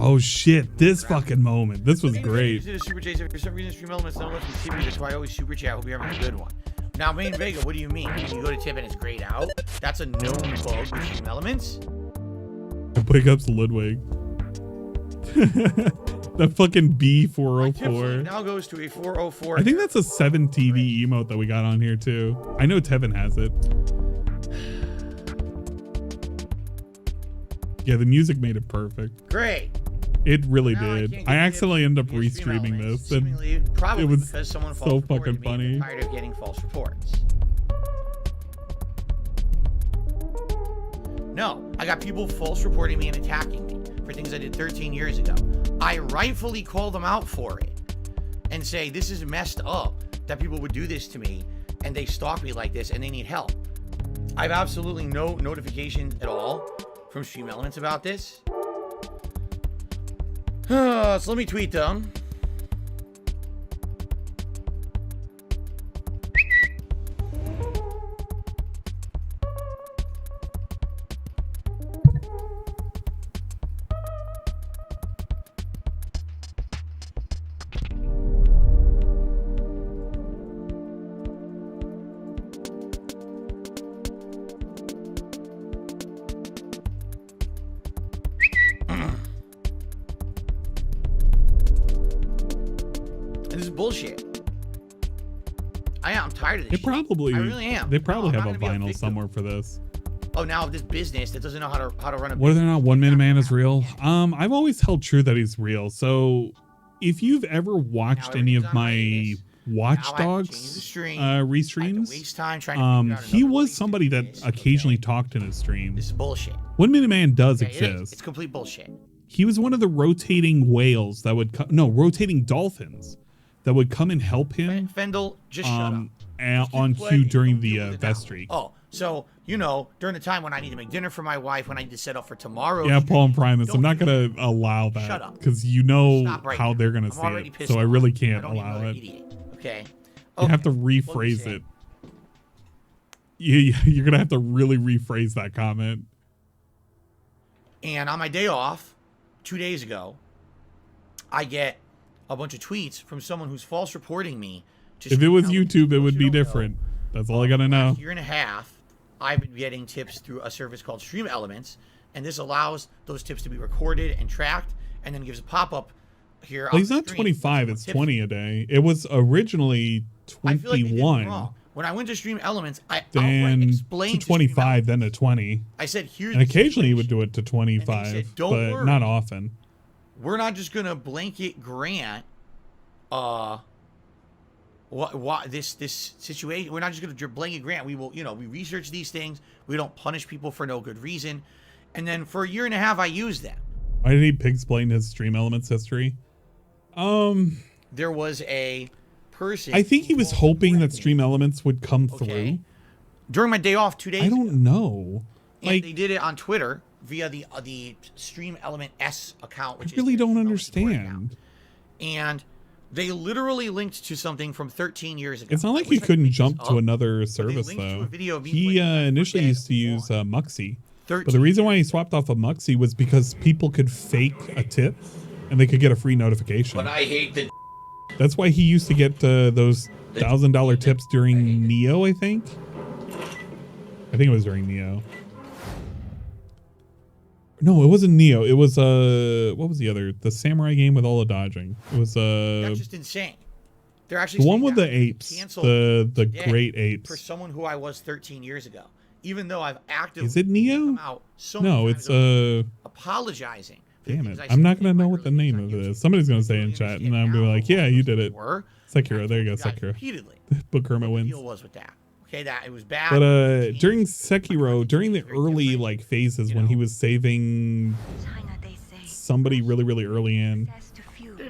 Oh shit, this fucking moment. This was great. Super J, for some reason, Stream Elements don't let me tip you. That's why I always super chat. Hope you're having a good one. Now, Main Vega, what do you mean? You go to tip and it's grayed out? That's a known bug with Stream Elements. Big ups Ludwig. That fucking B404. Now goes to a 404. I think that's a 7 TV emote that we got on here too. I know Tevin has it. Yeah, the music made it perfect. Great. It really did. I accidentally ended up restreaming this, and Probably it was because someone so fucking funny. Tired of getting false reports. No, I got people false reporting me and attacking me for things I did 13 years ago. I rightfully call them out for it and say this is messed up that people would do this to me and they stalk me like this and they need help. I have absolutely no notification at all from Stream Elements about this. So let me tweet them. Bullshit. I'm tired of this. They probably, I really am. They probably have a vinyl somewhere for this. Oh, now this business that doesn't know how to run a Whether business. or not One Minute Man is real, I've always held true that he's real. So if you've ever watched any of my Watch Dogs restreams, waste time trying to he was somebody that occasionally talked in his stream. This is bullshit. 1 Minute Man does Yeah, exist. It's complete bullshit. He was one of the rotating whales that would rotating dolphins that would come and help him. Fendel, just shut up. On cue during the vestry. Oh, so during the time when I need to make dinner for my wife, when I need to set up for tomorrow. Yeah, Paul and Primus, I'm not gonna allow Shut that up. because you know Stop right how now. they're gonna I'm see already it. pissed So I off. really I can't don't need allow another it. idiot, okay. You have to What was rephrase it? it. You're gonna have to really rephrase that comment. And on my day off, 2 days ago, I get a bunch of tweets from someone who's false reporting me. If it was YouTube, it would be different. That's all I gotta know. Year and a half, I've been getting tips through a service called Stream Elements, and this allows those tips to be recorded and tracked, and then gives a pop-up here. Well, he's not 25, it's 20 a day. It was originally 21. When I went to Stream Elements, I then explained to 25, then to 20. I said, here's and the occasionally he would do it to 25, said, "Don't but worry. not often. We're not just gonna blanket grant what this situation. We're not just gonna blanket grant. We will, we research these things. We don't punish people for no good reason. And then for a year and a half, I used that. Why did he explain his Stream Elements history? There was a person. I think he was hoping that Stream Elements would come through during my day off 2 days. I don't know. And they did it on Twitter via the Stream Element S account, which I really don't understand. And they literally linked to something from 13 years ago. It's not like you couldn't jump to another service though. He initially used to use Muxy, but the reason why he swapped off of Muxy was because people could fake a tip and they could get a free notification. But I hate the. That's why he used to get those $1,000 tips during Neo, I think. I think it was during Neo. No, it wasn't Neo. It was what was the other? The samurai game with all the dodging. It was That's just insane. They're actually the one with the apes, the great apes. For someone who I was 13 years ago, even though I've actively Is it Neo? come out so No, many it's times apologizing. Damn it! I'm not gonna know what the name of it is. Somebody's gonna say in chat, and I'm gonna be like, "Yeah, you did it." Sekiro. There you go, Sekiro. Repeatedly. Book Kerma wins. Deal was with that. Okay, that it was bad. But during Sekiro, during the early fases when he was saving somebody really early in,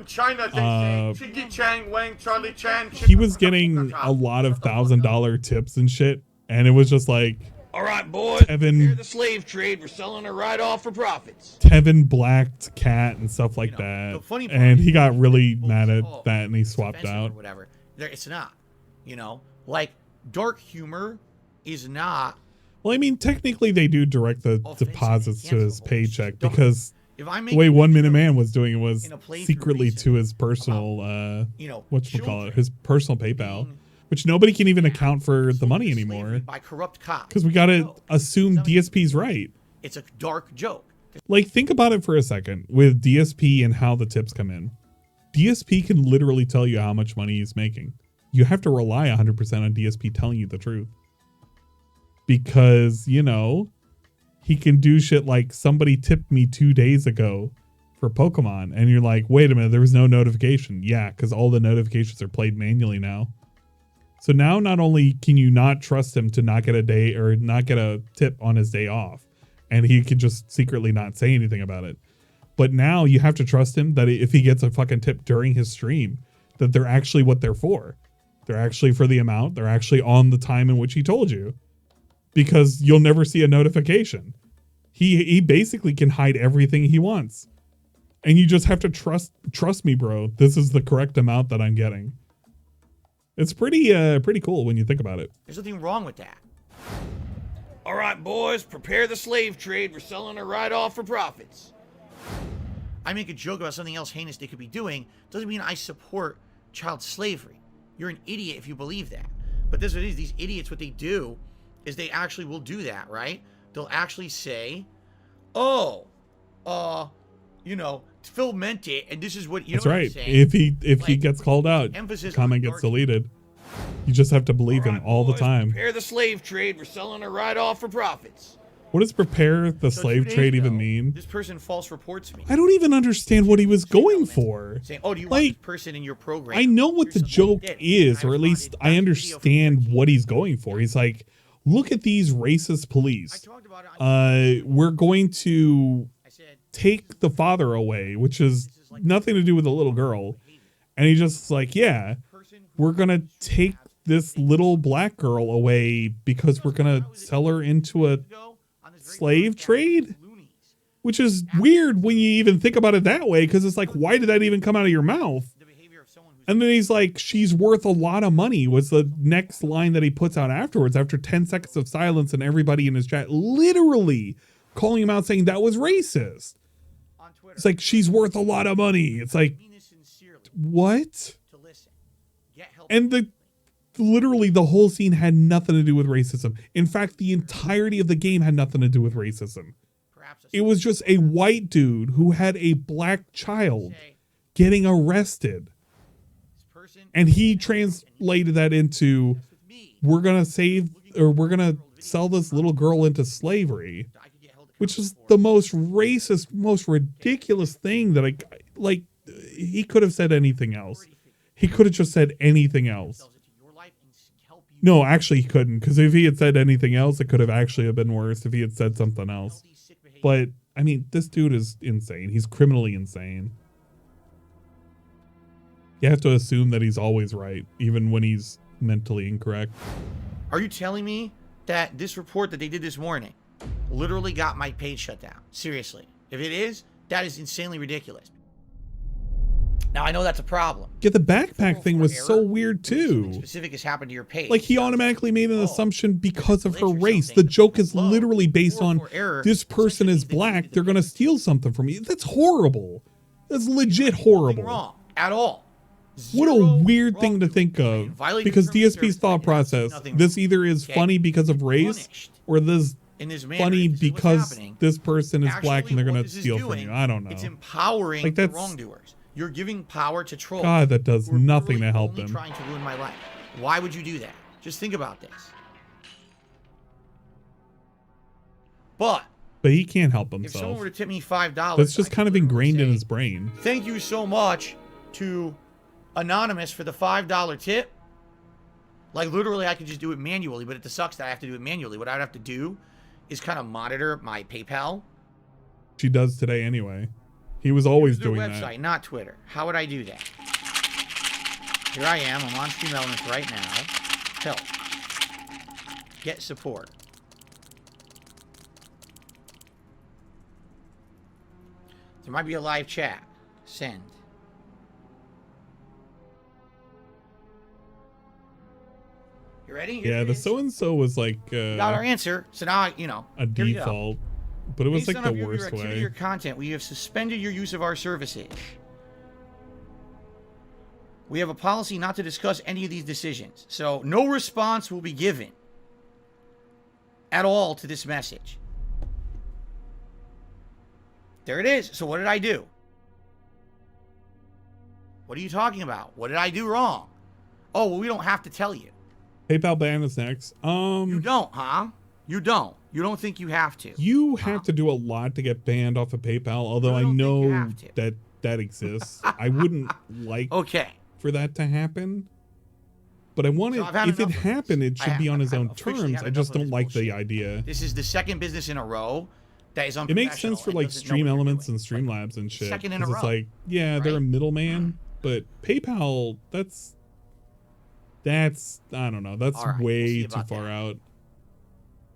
In China, they say Chiggy Chang Wang Charlie Chan. he was getting a lot of $1,000 tips and shit, and it was just like, all right, boys, Tevin, the slave trade. We're selling it right off for profits. Tevin blacked cat and stuff like that, and he got really mad at that, and he swapped out. Or whatever. It's not, like dark humor is not. Well, I mean, technically they do direct the deposits to his paycheck because if I the way 1 Minute Man was doing it was secretly to his personal, whatchamacallit, his personal PayPal, which nobody can even account for the money anymore. By corrupt cops. Because we got to assume DSP's right. It's a dark joke. Like, think about it for a second with DSP and how the tips come in. DSP can literally tell you how much money he's making. You have to rely 100% on DSP telling you the truth. Because, he can do shit like somebody tipped me 2 days ago for Pokemon. And you're like, wait a minute, there was no notification. Yeah, because all the notifications are played manually now. So now not only can you not trust him to not get a day or not get a tip on his day off, and he could just secretly not say anything about it, but now you have to trust him that if he gets a fucking tip during his stream, that they're actually what they're for. They're actually for the amount. They're actually on the time in which he told you, because you'll never see a notification. He basically can hide everything he wants, and you just have to trust me, bro. This is the correct amount that I'm getting. It's pretty cool when you think about it. There's nothing wrong with that. All right, boys, prepare the slave trade. We're selling it right off for profits. I make a joke about something else heinous they could be doing. Doesn't mean I support child slavery. You're an idiot if you believe that. But this is what it is. These idiots, what they do is they actually will do that, right? They'll actually say, oh, Phil meant it, and this is what That's right. If he gets called out, comment gets deleted. You just have to believe him all the time. Prepare the slave trade. We're selling it right off for profits. What does prepare the slave trade even mean? This person false reports me. I don't even understand what he was going for. Saying, oh, do you want this person in your program? I know what the joke is, or at least I understand what he's going for. He's like, look at these racist police. We're going to take the father away, which is nothing to do with the little girl. And he's just like, yeah, we're going to take this little black girl away because we're going to sell her into a slave trade, which is weird when you even think about it that way, because it's like, why did that even come out of your mouth? And then he's like, she's worth a lot of money was the next line that he puts out afterwards, after 10 seconds of silence and everybody in his chat literally calling him out saying that was racist. It's like, she's worth a lot of money. It's like, what? And literally the whole scene had nothing to do with racism. In fact, the entirety of the game had nothing to do with racism. It was just a white dude who had a black child getting arrested. And he translated that into, we're going to sell this little girl into slavery, which is the most racist, most ridiculous thing that he could have said anything else. He could have just said anything else. No, actually he couldn't, because if he had said anything else, it could have actually have been worse if he had said something else. But, I mean, this dude is insane. He's criminally insane. You have to assume that he's always right, even when he's mentally incorrect. Are you telling me that this report that they did this morning literally got my page shut down? Seriously. If it is, that is insanely ridiculous. Now, I know that's a problem. Yeah, the backpack thing was so weird, too. Specific has happened to your page. Like, he automatically made an assumption because of her race. The joke is literally based on, this person is black, they're going to steal something from you. That's horrible. That's legit horrible. Wrong at all. What a weird thing to think of. Because DSP's thought process, this either is funny because of race, or this funny because this person is black and they're going to steal from you. I don't know. It's empowering the wrongdoers. You're giving power to trolls. God, that does nothing to help them. Trying to ruin my life. Why would you do that? Just think about this. But he can't help if someone himself. were to tip me $5, That's just kind of ingrained in his brain. Thank you so much to Anonymous for the $5 tip. Like, literally, I could just do it manually, but it sucks that I have to do it manually. What I'd have to do is kind of monitor my PayPal. She does today anyway. He was always doing website, that. not Twitter. How would I do that? Here I am. I'm on Stream Elements right now. Help. Get support. There might be a live chat. Send. You ready? Yeah, the so-and-so was like... got our answer. So now, a default. But it was Based like on the our worst activity way. or content, we have suspended your use of our services. We have a policy not to discuss any of these decisions. So no response will be given at all to this message. There it is. So what did I do? What are you talking about? What did I do wrong? Oh, well, we don't have to tell you. PayPal ban is next. You don't, huh? You don't. You don't think you have to. You have to do a lot to get banned off of PayPal, although I know that exists. I wouldn't like for that to happen. But I want it, if it happened, it should be on his own terms. I just don't like the idea. This is the second business in a row that is unprofessional. It makes sense for like Stream Elements and Streamlabs and shit. Second in a 'cause row. It's like, yeah, they're a middleman, but PayPal, that's I don't know, that's way too far out.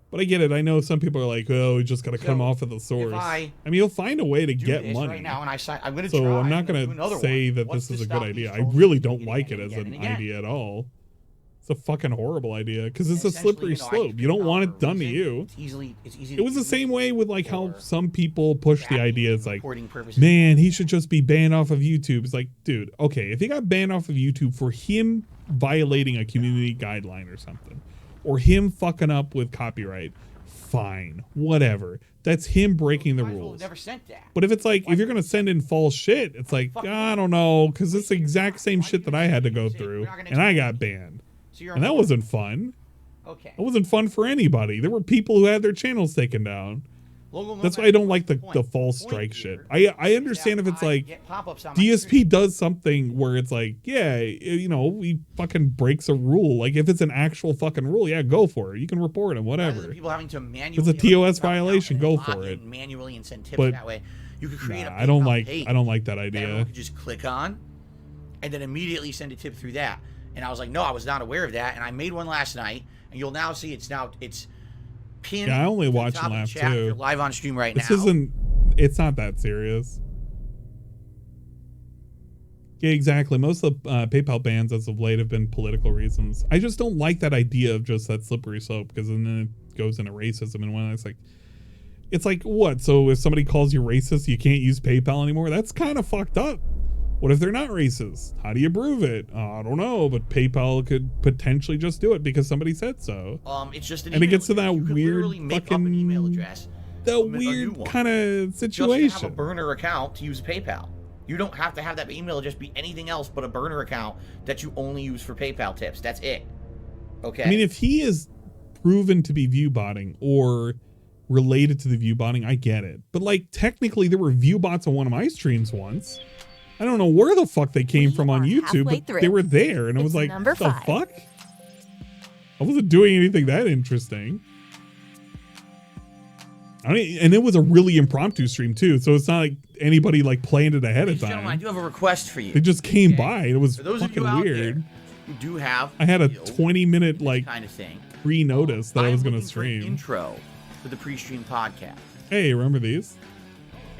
But I get it. I know some people are like, oh, we just got to come off of the source. I mean, you'll find a way to get money. Right now, and I'm going to so try. I'm not going to say that this is a good idea. I really don't like it as an idea at all. It's a fucking horrible idea because it's a slippery slope. You don't want it done to you. It was the same way with like how some people push the idea. It's like, man, he should just be banned off of YouTube. It's like, dude, okay, if he got banned off of YouTube for him violating a community guideline or something, or him fucking up with copyright, fine, whatever. That's him breaking the rules. Never sent that. But if it's like, if you're gonna send in false shit, it's like, I don't know, because it's the exact same shit that I had to go through, and I got banned, and that wasn't fun. Okay. It wasn't fun for anybody. There were people who had their channels taken down. That's why I don't like the false strike shit. I understand if it's like DSP does something where it's like, yeah, he fucking breaks a rule. Like if it's an actual fucking rule, yeah, go for it. You can report him, whatever. People having to manually if it's a TOS violation, go for it. Manually and send tips But that way. You could create I don't like that idea. Everyone could just click on and then immediately send a tip through that. And I was like, no, I was not aware of that. And I made one last night, and you'll now see it's pinned. Yeah, I only watch and laugh too. You're live on stream right now. It's not that serious. Yeah, exactly. Most of the PayPal bans as of late have been political reasons. I just don't like that idea of just that slippery slope, because then it goes into racism, and when it's like what? So if somebody calls you racist, you can't use PayPal anymore? That's kind of fucked up. What if they're not racist? How do you prove it? I don't know, but PayPal could potentially just do it because somebody said so. It's just an and it email gets to that address. You could weird literally make fucking up an email address the weird kind of Just have a situation. burner account to use PayPal. You don't have to have that email just be anything else but a burner account that you only use for PayPal tips. That's it. Okay. I mean, if he is proven to be view botting or related to the view botting, I get it. But like, technically, there were view bots on one of my streams once. I don't know where the fuck they came from on YouTube, but they were there, and it was like, number the 5. fuck? I wasn't doing anything that interesting. I mean, and it was a really impromptu stream too, so it's not like anybody like planned it ahead of Gentlemen, I time. do have a request for you. They just came by. And it was For those of fucking you out weird. there who do have I had a video, 20-minute like kind of thing, pre-notice that I was going to looking for an stream. intro for the pre-stream podcast. Hey, remember these?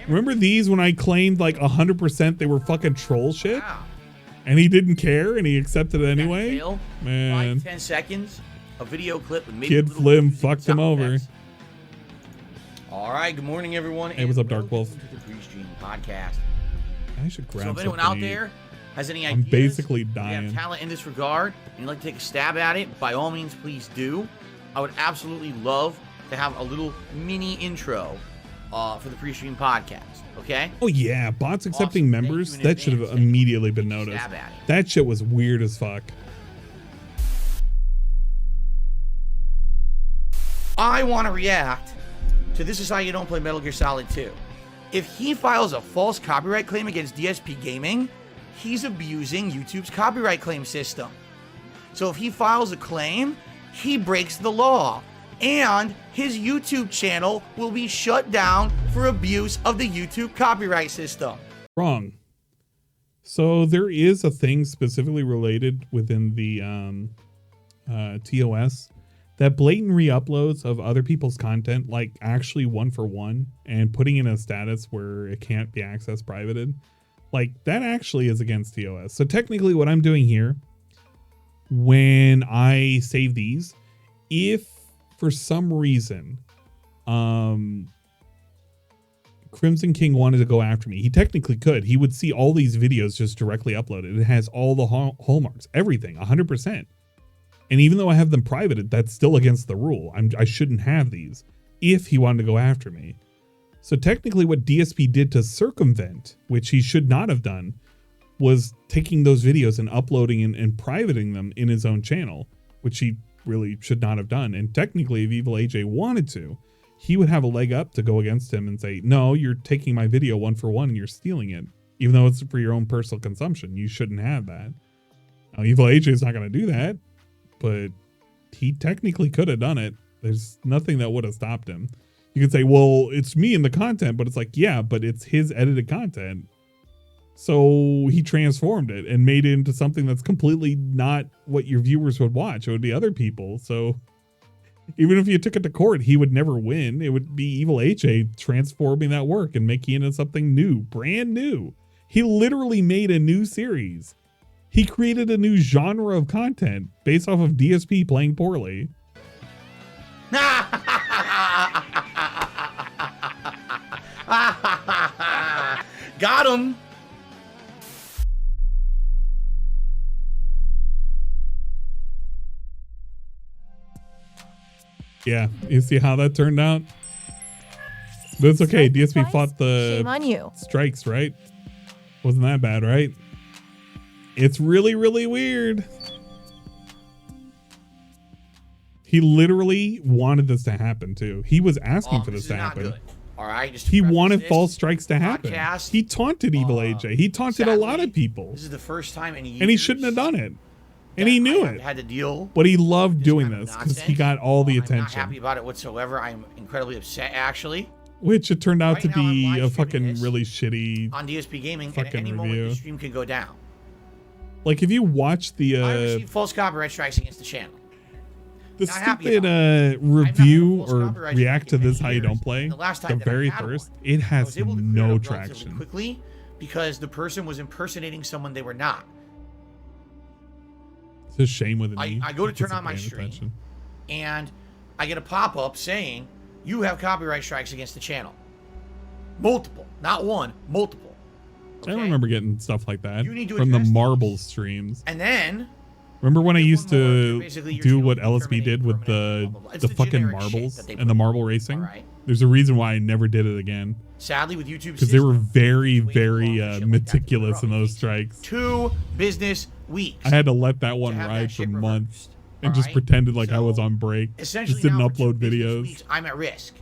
Remember these when I claimed like 100% they were fucking troll shit? And he didn't care and he accepted it anyway? Tail, Man. 5 to 10 seconds, a video clip with maybe Kid Flim fucked him over. All right, good morning, everyone. Hey, what's up, Dark Wolf? To the pre-stream podcast. I should grab So if anyone something out to eat. there has any I'm ideas, basically if you have dying. talent in this regard, and you'd like to take a stab at it, by all means, please do. I would absolutely love to have a little mini intro for the pre-stream podcast. Okay? Oh yeah, bots accepting members, that should have immediately been noticed. Stab at it. That shit was weird as fuck. I want to react to This Is How You Don't Play Metal Gear Solid 2. If he files a false copyright claim against DSP Gaming, he's abusing YouTube's copyright claim system. So if he files a claim, he breaks the law, and his YouTube channel will be shut down for abuse of the YouTube copyright system. Wrong. So there is a thing specifically related within the TOS that blatant re-uploads of other people's content, like actually 1-for-1, and putting in a status where it can't be accessed privated, like that actually is against TOS. So technically what I'm doing here, when I save these, if for some reason Crimson King wanted to go after me, he technically could. He would see all these videos just directly uploaded. It has all the hallmarks, everything, 100%. And even though I have them privated, that's still against the rule. I shouldn't have these if he wanted to go after me. So technically what DSP did to circumvent, which he should not have done, was taking those videos and uploading and privating them in his own channel, which he really should not have done. And technically, if Evil AJ wanted to, he would have a leg up to go against him and say, no, you're taking my video 1-for-1 and you're stealing it, even though it's for your own personal consumption. You shouldn't have that. Now, Evil AJ is not going to do that, but he technically could have done it. There's nothing that would have stopped him. You could say, well, it's me in the content, but it's like, yeah, but it's his edited content. So he transformed it and made it into something that's completely not what your viewers would watch. It would be other people. So even if you took it to court, he would never win. It would be Evil HA transforming that work and making it into something new, brand new. He literally made a new series. He created a new genre of content based off of DSP playing poorly. Got him. Yeah, you see how that turned out? But it's okay. DSP fought the Shame on you. strikes, right? Wasn't that bad, right? It's really, really weird. He literally wanted this to happen too. He was asking for this to happen. All right, just He wanted false strikes to happen. podcast, He taunted Evil AJ. He taunted a lot of people. This is the first time in years And he shouldn't have done it. And he knew it. had to deal. But he loved doing this because he got all the I'm not attention. happy about it whatsoever. I'm incredibly upset, actually. Which it turned out Right to now I'm be live a streaming fucking this really shitty on DSP Gaming, and at fucking any moment review. the stream could go down. Like if you watch the I received false copyright strikes against the channel. the Not happy stupid review or react to this how you don't play, The last the time that I very had first, one, it I has was able to clear it no up relatively traction. quickly because the person was impersonating someone they were not. It's a shame with an E. I go to It turn gets on my paying stream, attention. and I get a pop-up saying you have copyright strikes against the channel. Multiple, not one, multiple. I remember getting stuff like that You need to from the address Marbles streams. And then Remember when I used to do what LSB did with the fucking marbles and the marble racing? There's a reason why I never did it again. Sadly, with YouTube, because they were very, very meticulous in those strikes. 2 business weeks. I had to let that one ride for months and just pretended like I was on break. Just didn't upload videos. Weeks, I'm at risk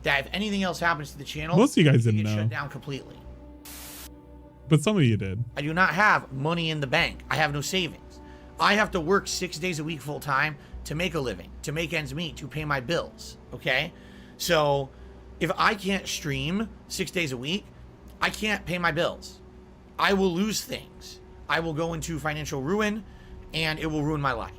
that if anything else happens to the channel, most of you guys didn't get know. Shut down completely. But some of you did. I do not have money in the bank. I have no savings. I have to work 6 days a week full time to make a living, to make ends meet, to pay my bills. Okay? So if I can't stream 6 days a week, I can't pay my bills. I will lose things. I will go into financial ruin, and it will ruin my life.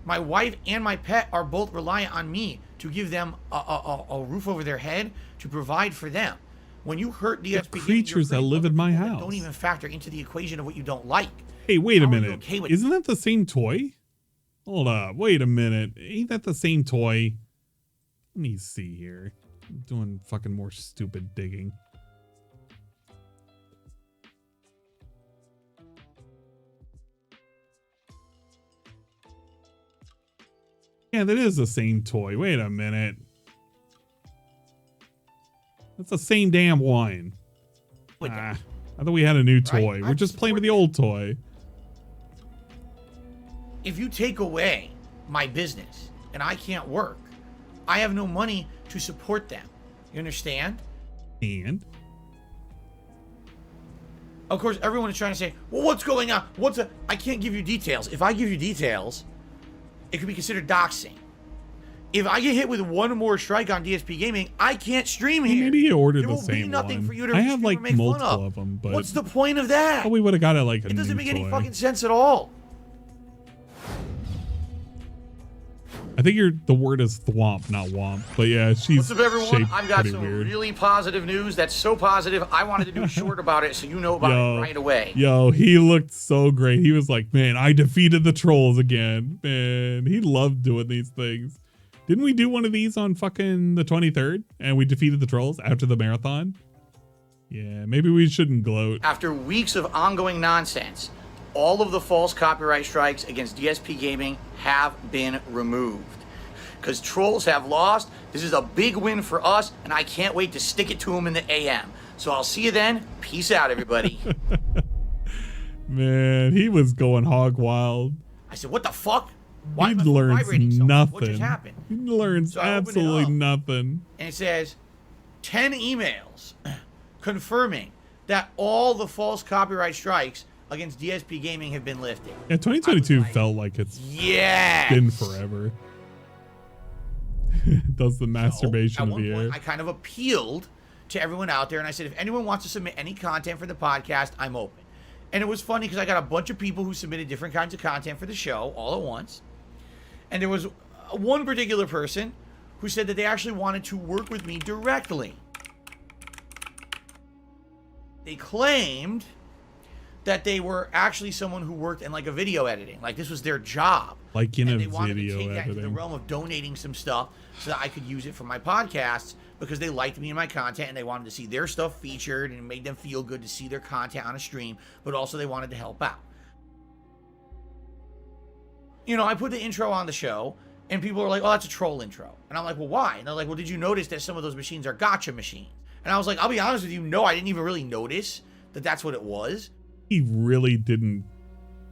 My wife and my pet are both reliant on me to give them a roof over their head, to provide for them. When you hurt DSP creatures that live in my house don't even factor into the equation of what you don't like. Hey, wait a minute. Isn't that the same toy? Hold up. Wait a minute. Ain't that the same toy? Let me see here. I'm doing fucking more stupid digging. Yeah, that is the same toy. Wait a minute. That's the same damn one. I thought we had a new toy. We're just playing with the old toy. If you take away my business and I can't work, I have no money to support them. You understand? And? Of course, everyone is trying to say, well, what's going on? I can't give you details. If I give you details, it could be considered doxing. If I get hit with one more strike on DSP Gaming, I can't stream here. Maybe you ordered the there same will be nothing one. for you to I have like make fun multiple of them, but what's the point of that? Oh, we would have got it like a It doesn't new make any toy. fucking sense at all. I think the word is thwomp, not womp. But yeah, she's What's up, everyone? shaped I've got pretty some weird. really positive news. That's so positive. I wanted to do a short about it so you know about it right away. Yo, he looked so great. He was like, man, I defeated the trolls again. Man, he loved doing these things. Didn't we do one of these on fucking the 23rd? And we defeated the trolls after the marathon? Yeah, maybe we shouldn't gloat. After weeks of ongoing nonsense, all of the false copyright strikes against DSP Gaming have been removed. Because trolls have lost. This is a big win for us, and I can't wait to stick it to them in the AM. So I'll see you then. Peace out, everybody. Man, he was going hog wild. I said, what the fuck? He learns nothing. What just happened? He learns So I opened it absolutely up, nothing. And it says 10 emails confirming that all the false copyright strikes against DSP Gaming have been lifted. Yeah, 2022 felt like it's been forever. Does the masturbation of the air. I kind of appealed to everyone out there, and I said, if anyone wants to submit any content for the podcast, I'm open. And it was funny because I got a bunch of people who submitted different kinds of content for the show all at once. And there was one particular person who said that they actually wanted to work with me directly. They claimed that they were actually someone who worked in like a video editing. Like this was their job. Like in and a they wanted video to take that into the editing. realm of donating some stuff so that I could use it for my podcasts because they liked me and my content and they wanted to see their stuff featured and it made them feel good to see their content on a stream, but also they wanted to help out. You know, I put the intro on the show and people are like, oh, that's a troll intro. And I'm like, well, why? And they're like, well, did you notice that some of those machines are gotcha machines? And I was like, I'll be honest with you, no, I didn't even really notice that that's what it was. He really didn't.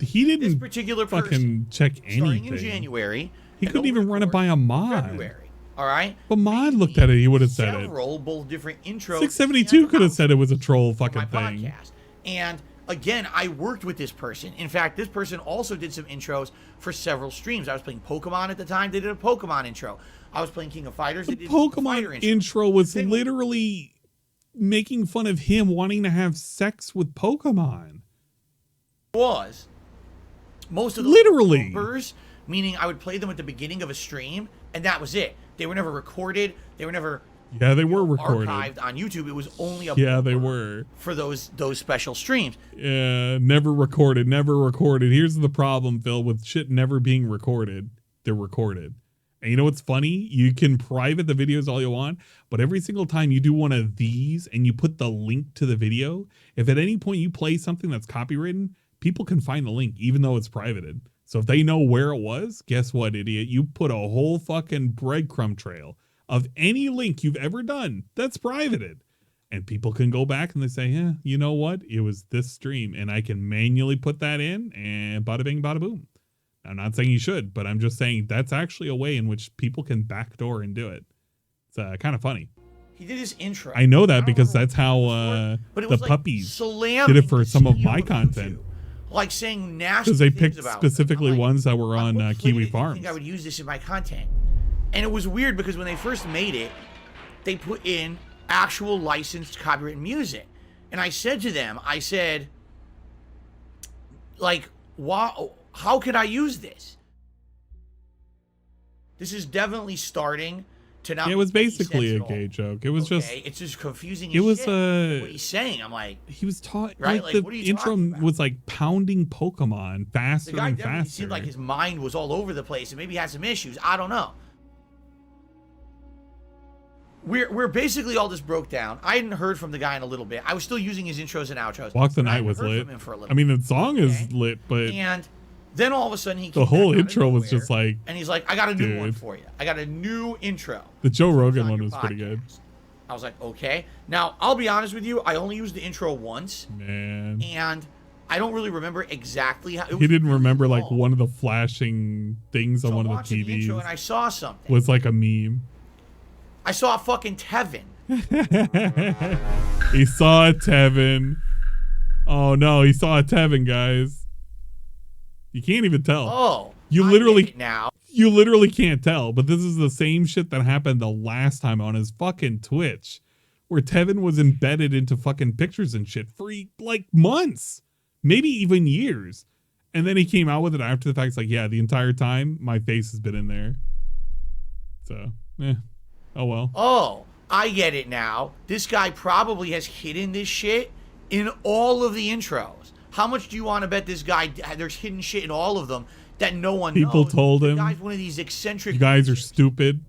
He didn't This particular fucking check starting in anything. January. He couldn't even run it by a mod. February. All right. But mod looked at it, he would have said it. Several, both different intros. 672 could have said it was a troll fucking thing. Podcast. And again, I worked with this person. In fact, this person also did some intros for several streams. I was playing Pokemon at the time. They did a Pokemon intro. I was playing King of Fighters. The They did a King of Fighter Pokemon intro was literally making fun of him wanting to have sex with Pokemon. Was most of those Literally. bloopers, meaning I would play them at the beginning of a stream, and that was it. They were never recorded. They were never Yeah, they were recorded. archived on YouTube. It was only a Yeah, they were. for those special streams. Yeah, never recorded, never recorded. Here's the problem, Phil, with shit never being recorded. They're recorded. And you know what's funny? You can private the videos all you want, but every single time you do one of these and you put the link to the video, if at any point you play something that's copywritten, people can find the link even though it's privated. So if they know where it was, guess what, idiot? You put a whole fucking breadcrumb trail of any link you've ever done that's privated. And people can go back and they say, yeah, you know what? It was this stream. And I can manually put that in and bada bing, bada boom. I'm not saying you should, but I'm just saying that's actually a way in which people can backdoor and do it. It's kind of funny. He did his intro. I know that because that's how the puppies did it for some of my content. Like saying nasty because they things picked about specifically ones that were on Kiwi I Farms. think I would use this in my content. And it was weird because when they first made it, they put in actual licensed copyrighted music. And I said to them, I said, like, how could I use this? This is definitely starting to not. It was basically a gay joke. It was just. It's just confusing. It was what he's saying. I'm like. He was taught. Right? Like, Like, what are the you intro was like pounding Pokemon faster The guy and definitely faster. seemed like his mind was all over the place and maybe he had some issues. I don't know. We're basically all just broke down. I hadn't heard from the guy in a little bit. I was still using his intros and outros. Walk the but I Night hadn't was heard lit. from him for a little I mean, the song is lit, but And then all of a sudden he the came whole back out of intro was nowhere, just like. and he's like, I got a new one dude. for you. I got a new intro. The Joe Rogan one was pretty good. I was like, okay. Now, I'll be honest with you. I only used the intro once. Man. And I don't really remember exactly how. He didn't remember like one of the flashing things on one of the watching the intro TVs and I saw something. was like a meme. I saw a fucking Tevin. He saw a Tevin. Oh no, he saw a Tevin, guys. You can't even tell. Oh, you I literally get it now. You literally can't tell, but this is the same shit that happened the last time on his fucking Twitch, where Tevin was embedded into fucking pictures and shit for like months, maybe even years. And then he came out with it after the fact. It's like, yeah, the entire time my face has been in there. So, oh well. Oh, I get it now. This guy probably has hidden this shit in all of the intros. How much do you want to bet this guy, there's hidden shit in all of them that no one People knows? told The him, guy's one of these eccentric. you guys are stupid.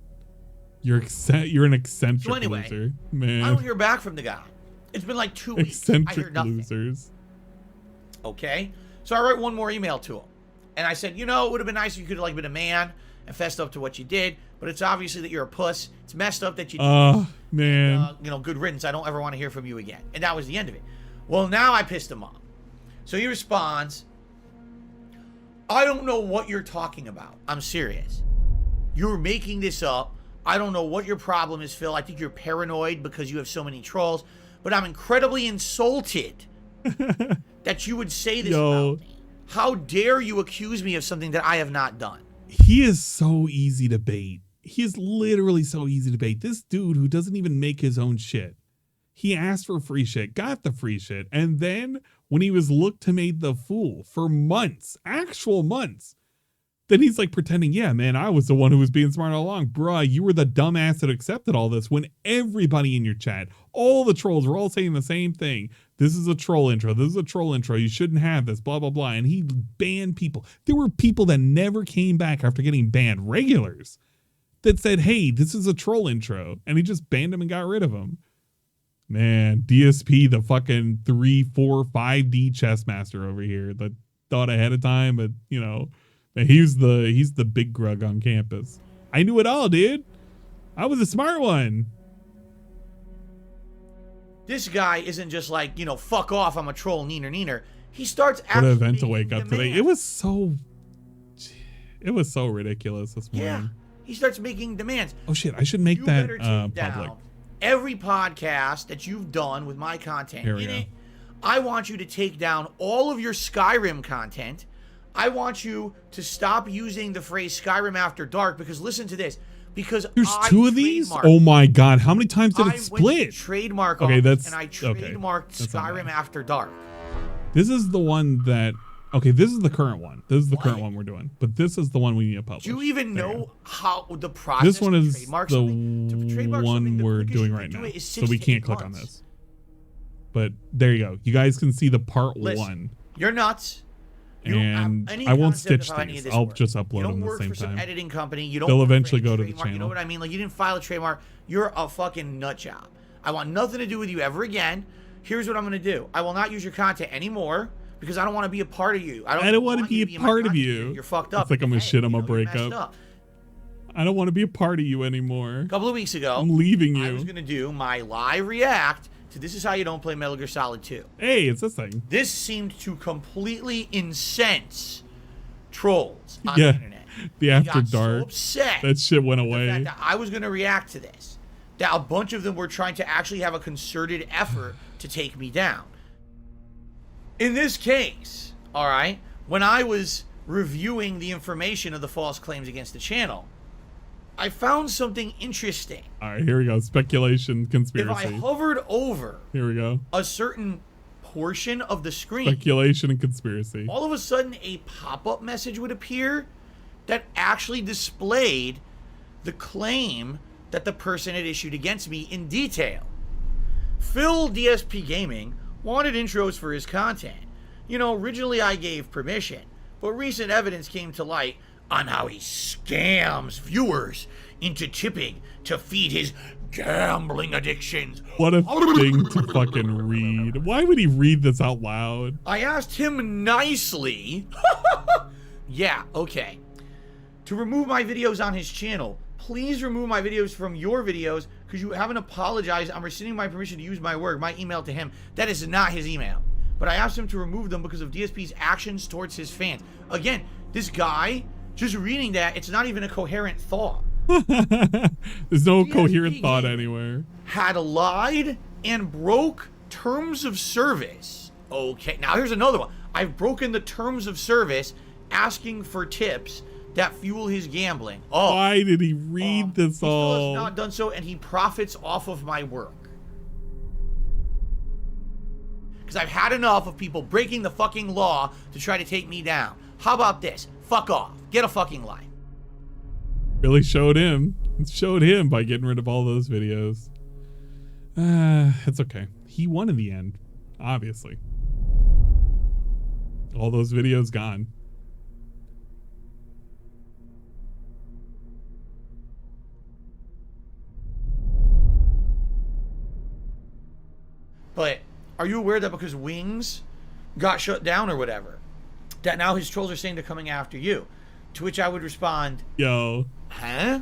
You're an eccentric So anyway, loser, man. I don't hear back from the guy. It's been like 2 weeks. I hear Eccentric nothing. losers. Okay, so I write one more email to him, and I said, you know, it would have been nice if you could have like been a man and fessed up to what you did, but it's obviously that you're a puss. It's messed up that you. Man. And, you know, good riddance. I don't ever want to hear from you again. And that was the end of it. Well, now I pissed him off. So he responds, I don't know what you're talking about. I'm serious. You're making this up. I don't know what your problem is, Phil. I think you're paranoid because you have so many trolls. But I'm incredibly insulted that you would say this about me. How dare you accuse me of something that I have not done? He is so easy to bait. He is literally so easy to bait. This dude who doesn't even make his own shit. He asked for free shit, got the free shit, and then when he was looked to made the fool for months, actual months, then he's like pretending, yeah, man, I was the one who was being smart all along. Bruh, you were the dumbass that accepted all this when everybody in your chat, all the trolls were all saying the same thing. This is a troll intro. This is a troll intro. You shouldn't have this, blah, blah, blah. And he banned people. There were people that never came back after getting banned, regulars, that said, hey, this is a troll intro. And he just banned them and got rid of them. Man, DSP, the fucking 3, 4, 5D chess master over here that thought ahead of time, but you know, he's the big grug on campus. I knew it all, dude. I was a smart one. This guy isn't just like, you know, fuck off, I'm a troll, neener. He starts What an actually event to wake up making today. It was so ridiculous this morning. Yeah, he starts making demands. Oh shit, I should make You that better take public. down every podcast that you've done with my content Here we in go. it. I want you to take down all of your Skyrim content. I want you to stop using the phrase Skyrim After Dark because listen to this. Because There's I two of these? trademarked- Oh my god, how many times did I it split? went to trademark Okay, off that's and I okay. trademarked That's not Skyrim bad. After Dark. This is the one that this is the current one. This is the current one we're doing. But this is the one we need to publish. Do you even There you know go. how the process This one to is trademark the something? To trademark one something, the we're quickest doing you right can now. do it is So 6 we to can't 8 click on months. this. But there you go. You guys can see the part Listen, one. You're nuts. You don't have And any I won't concept stitch of how any of these. this I'll works. just upload You don't them at the work same for some time. editing company. You don't They'll work for eventually any go to the trademark. You know channel. what I mean? Like you didn't file a trademark. You're a fucking nut job. I want nothing to do with you ever again. Here's what I'm gonna do. I will not use your content anymore because I don't want to be a part of you. I don't want to be a part of you. You're fucked up. It's like I'm gonna shit on my you're messed breakup. up. I don't want to be a part of you anymore. A couple of weeks ago, I'm leaving you. I was gonna do my live react to This Is How You Don't Play Metal Gear Solid 2. Hey, it's this thing. This seemed to completely incense trolls on Yeah, the internet. the They after got dark. So upset That shit went with the away. fact that I was gonna react to this. That a bunch of them were trying to actually have a concerted effort to take me down. In this case, all right, when I was reviewing the information of the false claims against the channel, I found something interesting. All right, here we go. Speculation, If conspiracy. I hovered over Here we go. a certain portion of the screen, Speculation and conspiracy. all of a sudden a pop-up message would appear that actually displayed the claim that the person had issued against me in detail. Phil DSP Gaming wanted intros for his content. You know, originally I gave permission, but recent evidence came to light on how he scams viewers into tipping to feed his gambling addictions. What a thing to fucking read. Why would he read this out loud? I asked him nicely, yeah, okay, to remove my videos on his channel. Please remove my videos from your videos because you haven't apologized. I'm rescinding my permission to use my work, my email to him. That is not his email. But I asked him to remove them because of DSP's actions towards his fans. Again, this guy, just reading that, it's not even a coherent thought. There's no coherent thought anywhere. Had lied and broke terms of service. Okay, now here's another one. I've broken the terms of service asking for tips that fuel his gambling. Oh, why did he read this all? He still has not done so, and he profits off of my work. Because I've had enough of people breaking the fucking law to try to take me down. How about this? Fuck off. Get a fucking life. Really showed him. It showed him by getting rid of all those videos. It's okay. He won in the end, obviously. All those videos gone. But are you aware that because Wings got shut down or whatever, that now his trolls are saying they're coming after you? To which I would respond, Yo. huh?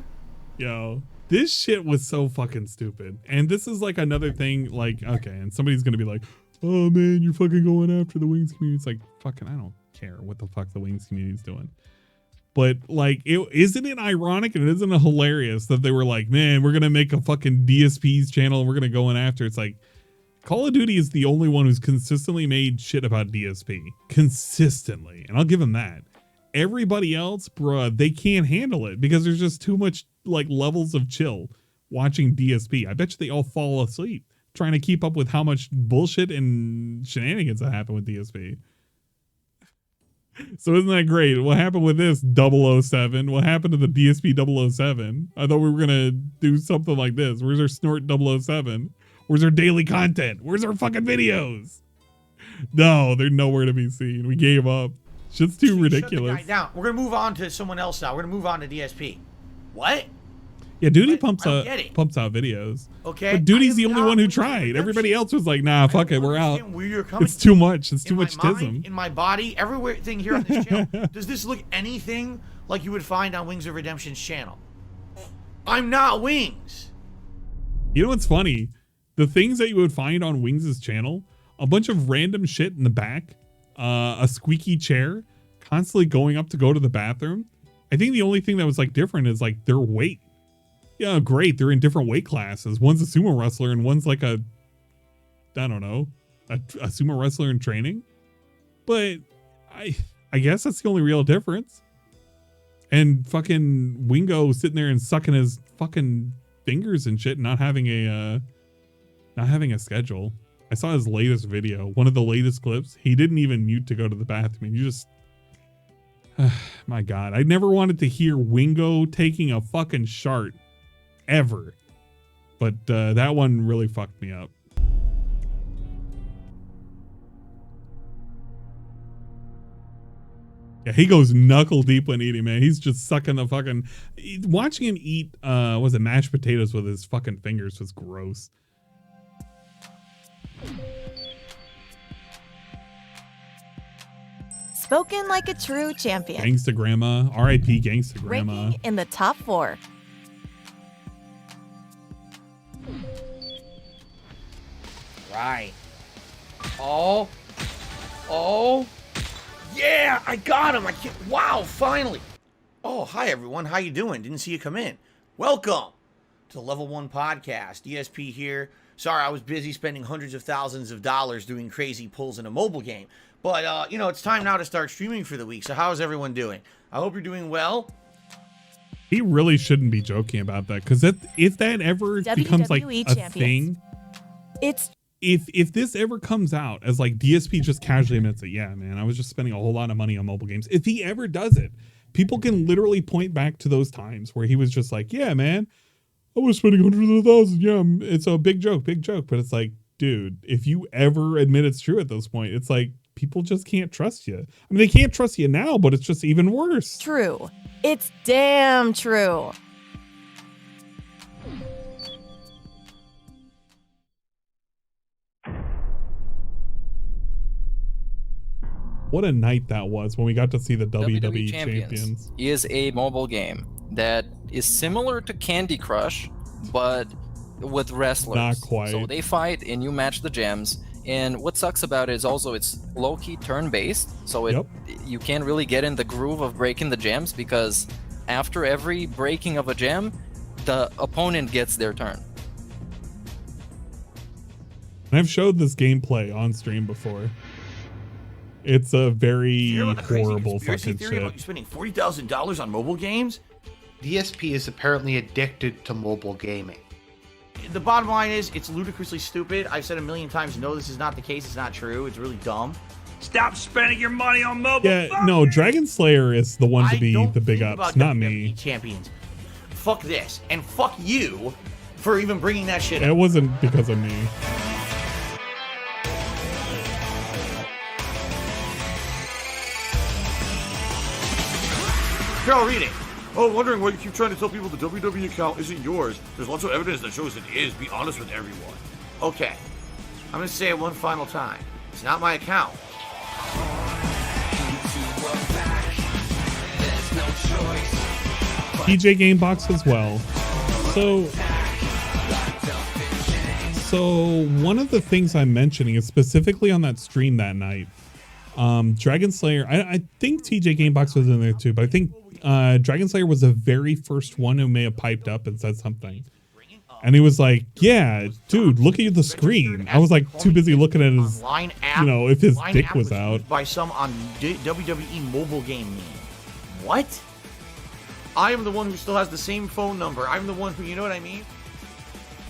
Yo. This shit was so fucking stupid. And this is like another thing, like, okay, and somebody's gonna be like, oh man, you're fucking going after the Wings community. It's like, fucking, I don't care what the fuck the Wings community's doing. But like, isn't it ironic and isn't it hilarious that they were like, man, we're gonna make a fucking DSP's channel and we're gonna go in after. It's like, Call of Duty is the only one who's consistently made shit about DSP. Consistently. And I'll give them that. Everybody else, bruh, they can't handle it because there's just too much like levels of chill watching DSP. I bet you they all fall asleep trying to keep up with how much bullshit and shenanigans that happen with DSP. So isn't that great? What happened with this 007? What happened to the DSP 007? I thought we were going to do something like this. Where's our Snort 007? Where's our daily content? Where's our fucking videos? No, they're nowhere to be seen. We gave up. Shit's too ridiculous. Shut the guy down. We're going to move on to someone else now. We're going to move on to DSP. What? Yeah, Duty pumps out get it. videos. Okay. But Duty's the only one who tried. Everybody else was like, nah, fuck it, we're out. Where you're coming It's too much. It's too much mind, tism. in my body, everything here on this channel. Does this look anything like you would find on Wings of Redemption's channel? I'm not Wings. You know what's funny? The things that you would find on Wings' channel, a bunch of random shit in the back, a squeaky chair, constantly going up to go to the bathroom. I think the only thing that was like different is like their weight. Yeah, great. They're in different weight classes. One's a sumo wrestler and one's like a, I don't know, a sumo wrestler in training. But I guess that's the only real difference. And fucking Wingo sitting there and sucking his fucking fingers and shit, and not having a schedule. I saw his latest video, one of the latest clips. He didn't even mute to go to the bathroom. You just, my God, I never wanted to hear Wingo taking a fucking shart ever. But that one really fucked me up. Yeah, he goes knuckle deep when eating, man. He's just sucking the fucking, watching him eat, was it mashed potatoes with his fucking fingers was gross. Spoken like a true champion. Gangsta Grandma. R.I.P. Gangsta Grandma. Ranking in the top 4. Right. Oh. Yeah, I got him. Wow, finally. Oh, hi, everyone. How you doing? Didn't see you come in. Welcome to the Level 1 Podcast. ESP here. Sorry, I was busy spending hundreds of thousands of dollars doing crazy pulls in a mobile game. But, it's time now to start streaming for the week. So how's everyone doing? I hope you're doing well. He really shouldn't be joking about that, because if that ever becomes like a thing, if this ever comes out as like DSP just casually admits it, yeah, man, I was just spending a whole lot of money on mobile games. If he ever does it, people can literally point back to those times where he was just like, yeah, man, I was spending hundreds of thousands. Yeah, it's a big joke. But it's like, dude, if you ever admit it's true at this point, it's like people just can't trust you. I mean, they can't trust you now, but it's just even worse. True. It's damn true. What a night that was when we got to see the WWE champions. Is a mobile game that is similar to Candy Crush, but with wrestlers. Not quite. So they fight and you match the gems. And what sucks about it is also it's low-key turn-based, so you can't really get in the groove of breaking the gems, because after every breaking of a gem, the opponent gets their turn. And I've showed this gameplay on stream before. It's a very horrible fucking shit. About you spending $40,000 on mobile games? DSP is apparently addicted to mobile gaming. The bottom line is, it's ludicrously stupid. I've said a million times, no, this is not the case. It's not true. It's really dumb. Stop spending your money on mobile. Yeah, no, Dragon Slayer is the one to be the big ups, not me. Champions. Fuck this. And fuck you for even bringing that shit up. It wasn't because of me. Carol reading. Oh, wondering why you keep trying to tell people the WWE account isn't yours. There's lots of evidence that shows it is. Be honest with everyone. Okay. I'm going to say it one final time. It's not my account. TJ Gamebox as well. So one of the things I'm mentioning is specifically on that stream that night. Dragon Slayer, I think TJ Gamebox was in there too, but I think Dragon Slayer was the very first one who may have piped up and said something. And he was like, yeah, dude, look at the screen. I was like too busy looking at his, if his dick was out. By some on WWE mobile game meme. What? I am the one who still has the same phone number. I'm the one who, you know what I mean?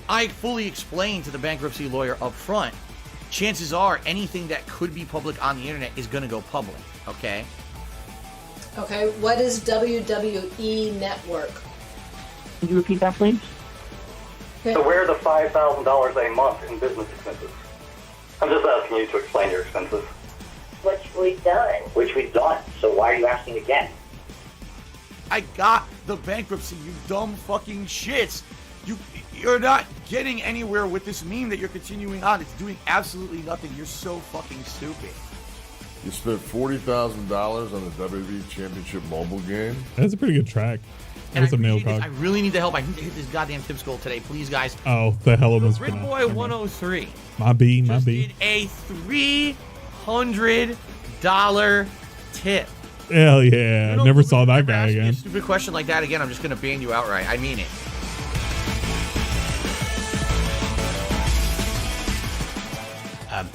I fully explained to the bankruptcy lawyer up front, chances are anything that could be public on the internet is going to go public, okay? Okay, what is WWE Network? Can you repeat that, please? So where are the $5,000 a month in business expenses? I'm just asking you to explain your expenses. Which we've done. Which we've done. So why are you asking again? I got the bankruptcy, you dumb fucking shits. You're not getting anywhere with this meme that you're continuing on. It's doing absolutely nothing. You're so fucking stupid. You spent $40,000 on the WWE Championship mobile game? That's a pretty good track. That was a nail cock. I really need the help. I need to hit this goddamn tips goal today, please, guys. Oh, the hell of a Red Boy 103. My B. Did a $300 tip. Hell yeah. Never saw that guy again. A stupid question like that again, I'm just going to ban you outright. I mean it.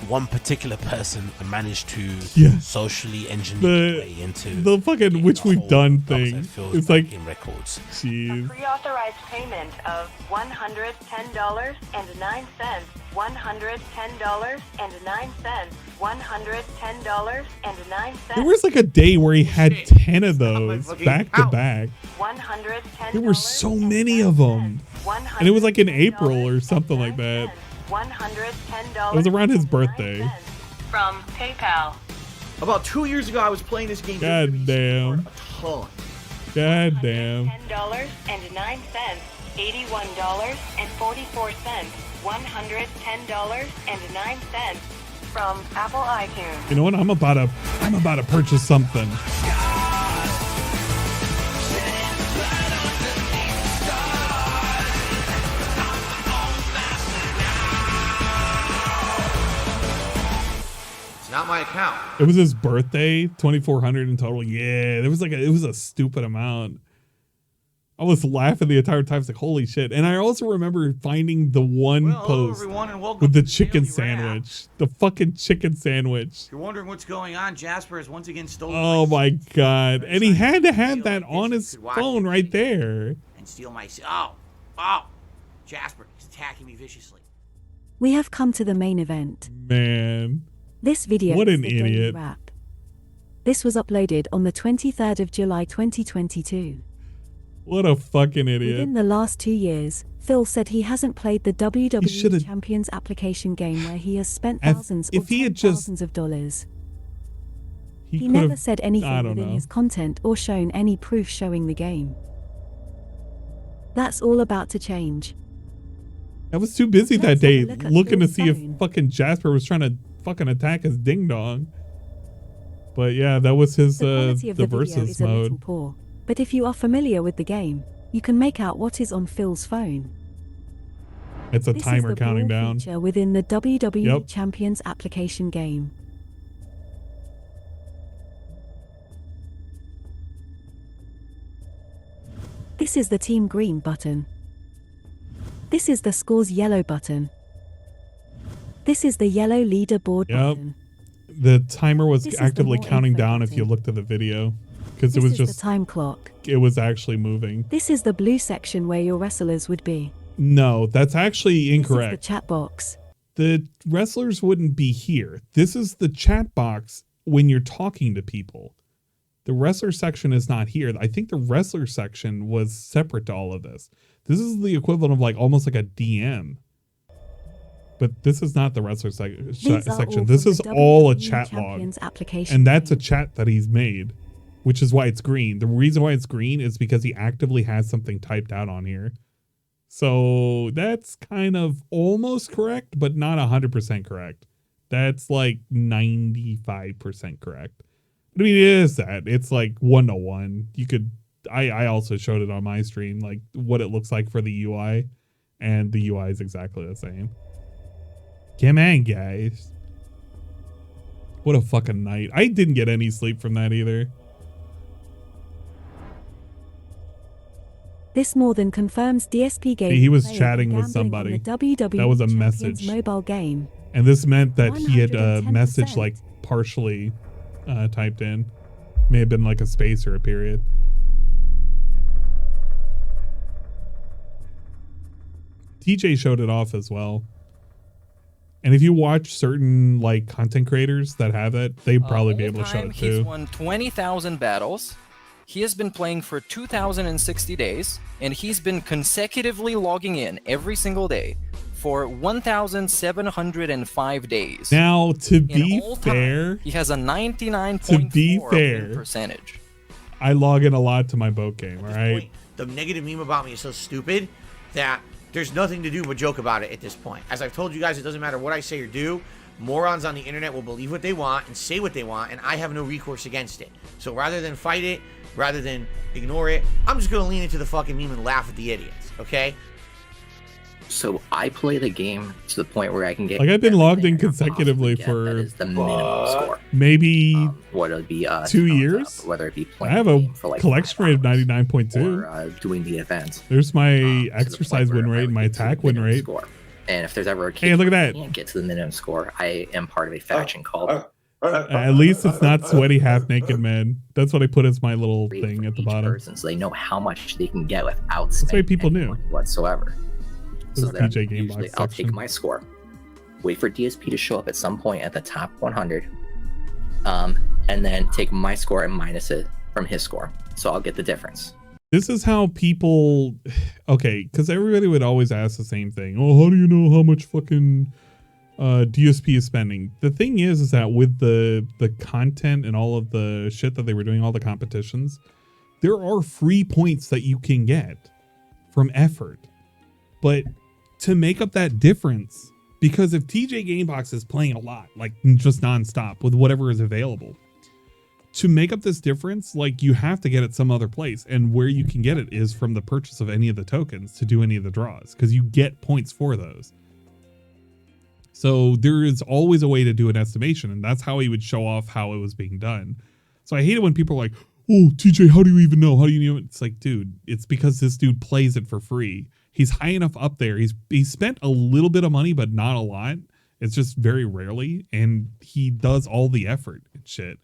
One particular person managed to socially engineer their way into the fucking which we've done thing. It's like in records. Jeez. Pre-authorized payment of $110.09. $110.09. $110.09. There was like a day where he had 10 of those back to back. There were so many of them. And it was like in April or something like that. $110. It was around his birthday. From PayPal. About 2 years ago, I was playing this game. God damn. A ton. God damn. $10.09. $81.44. $110.09. from Apple iTunes. You know what? I'm about to purchase something. Not my account. It was his birthday, 2,400 in total. Yeah, it was a stupid amount. I was laughing the entire time. It's like, holy shit. And I also remember finding the one post with the chicken sandwich. The fucking chicken sandwich. If you're wondering what's going on, Jasper has once again stolen. Oh my god. And he had to have that on his phone right there. And steal my. Jasper is attacking me viciously. We have come to the main event. Man. This video what is an the daily idiot. wrap. This was uploaded on the 23rd of July 2022. What a fucking idiot. Within the last 2 years, Phil said he hasn't played the WWE Champions application game where he has spent thousands or thousands of dollars. He never said anything within his content or shown any proof showing the game. That's all about to change. I was too busy that day looking to see if fucking Jasper was trying to fucking attack his ding dong. But yeah, that was his the versus mode. Poor, but if you are familiar with the game, you can make out what is on Phil's phone. It's a timer counting down. Feature within the WWE Champions application game. This is the Team Green button. This is the Scores Yellow button. This is the yellow leaderboard button. The timer was actively counting down if you looked at the video. Because it was just the time clock. It was actually moving. This is the blue section where your wrestlers would be. No, that's actually incorrect. This is the chat box. The wrestlers wouldn't be here. This is the chat box when you're talking to people. The wrestler section is not here. I think the wrestler section was separate to all of this. This is the equivalent of like almost like a DM. But this is not the wrestler section. This is all a chat log. And that's a chat that he's made, which is why it's green. The reason why it's green is because he actively has something typed out on here. So that's kind of almost correct, but not 100% correct. That's like 95% correct. I mean, it is that. It's like 1-to-1. You could... I also showed it on my stream, like what it looks like for the UI, and the UI is exactly the same. Come on, guys. What a fucking night. I didn't get any sleep from that either. This more than confirms DSP game. He was chatting with somebody. That was a message. Mobile game. And this meant that he had a message like partially typed in. May have been like a space or a period. TJ showed it off as well. And if you watch certain like content creators that have it, they'd probably be able to show it too. He's won 20,000 battles. He has been playing for 2,060 days, and he's been consecutively logging in every single day for 1,705 days. Now, to be fair, he has a 99.4 percentage. I log in a lot to my boat game, all right? The negative meme about me is so stupid that there's nothing to do but joke about it at this point. As I've told you guys, it doesn't matter what I say or do. Morons on the internet will believe what they want and say what they want, and I have no recourse against it. So rather than fight it, rather than ignore it, I'm just going to lean into the fucking meme and laugh at the idiots, okay? So I play the game to the point where I can get... Like, I've been logged in consecutively for the minimum score. Maybe what it'd be 2 years? Whether it be playing I have a for like collection rate of 99.2. or doing the event. There's my exercise win rate and my attack win rate. Score. And if there's ever a case hey, look at that. I can't get to the minimum score, I am part of a faction called... At least it's not sweaty half-naked man. That's what I put as my little thing at the bottom. Person, so they know how much they can get without That's why people knew. Whatsoever. So then PJ Game usually I'll take my score, wait for DSP to show up at some point at the top 100, and then take my score and minus it from his score. So I'll get the difference. This is how people... Okay, because everybody would always ask the same thing. Oh, how do you know how much fucking DSP is spending? The thing is that with the content and all of the shit that they were doing, all the competitions, there are free points that you can get from effort. But to make up that difference, Because if TJ Gamebox is playing a lot, like just nonstop with whatever is available, to make up this difference, like you have to get it some other place. And where you can get it is from the purchase of any of the tokens to do any of the draws, because you get points for those. So there is always a way to do an estimation, and that's how he would show off how it was being done. So I hate it when people are like, oh, TJ, how do you even know? How do you know? It's like, dude, it's because this dude plays it for free. He's high enough up there. He's spent a little bit of money, but not a lot. It's just very rarely. And he does all the effort and shit.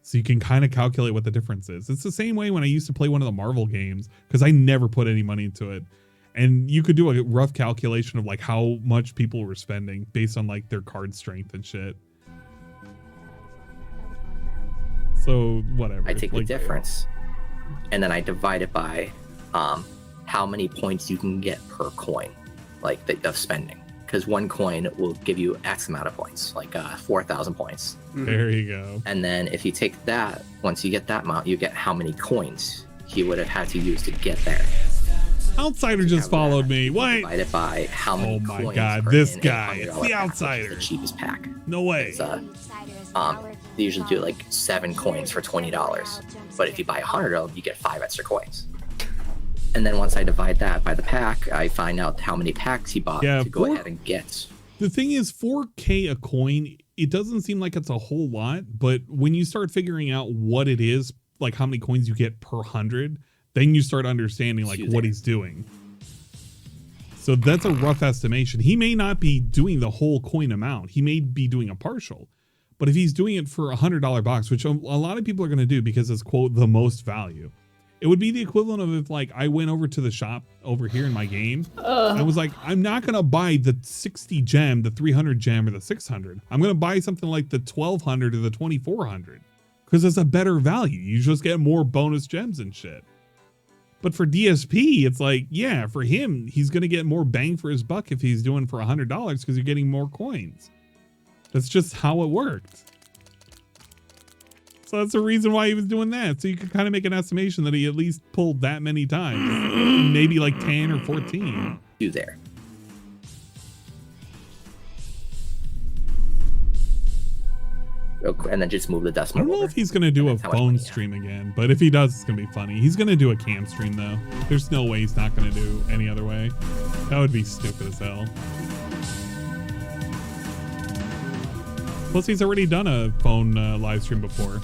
So you can kind of calculate what the difference is. It's the same way when I used to play one of the Marvel games, because I never put any money into it. And you could do a rough calculation of like how much people were spending based on like their card strength and shit. So whatever. I take the difference and then I divide it by how many points you can get per coin, like of spending. Because one coin will give you X amount of points, like 4,000 points. There you go. And then if you take that, once you get that amount, you get how many coins he would have had to use to get there. Outsider just followed me. What? Divided by how many coins. Oh my god, this guy. It's the Outsider. The cheapest pack. No way. They usually do like 7 coins for $20. But if you buy 100 of them, you get 5 extra coins. And then once I divide that by the pack, I find out how many packs he bought to go ahead and get. The thing is, 4K a coin, it doesn't seem like it's a whole lot, but when you start figuring out what it is, like how many coins you get per 100, then you start understanding like what he's doing. So that's a rough estimation. He may not be doing the whole coin amount. He may be doing a partial. But if he's doing it for $100 box, which a lot of people are going to do because it's, quote, the most value, it would be the equivalent of if like I went over to the shop over here in my game. I was like, I'm not going to buy the 60 gem, the 300 gem, or the 600. I'm going to buy something like the 1200 or the 2400 because it's a better value. You just get more bonus gems and shit. But for DSP, it's like, yeah, for him, he's going to get more bang for his buck if he's doing for $100 because you're getting more coins. That's just how it worked. So that's the reason why he was doing that. So you could kind of make an estimation that he at least pulled that many times. Maybe like 10 or 14. Do there. And then just move the decimal. I don't know if he's going to do a phone stream again, but if he does, it's going to be funny. He's going to do a cam stream, though. There's no way he's not going to do any other way. That would be stupid as hell. Plus, he's already done a phone live stream before.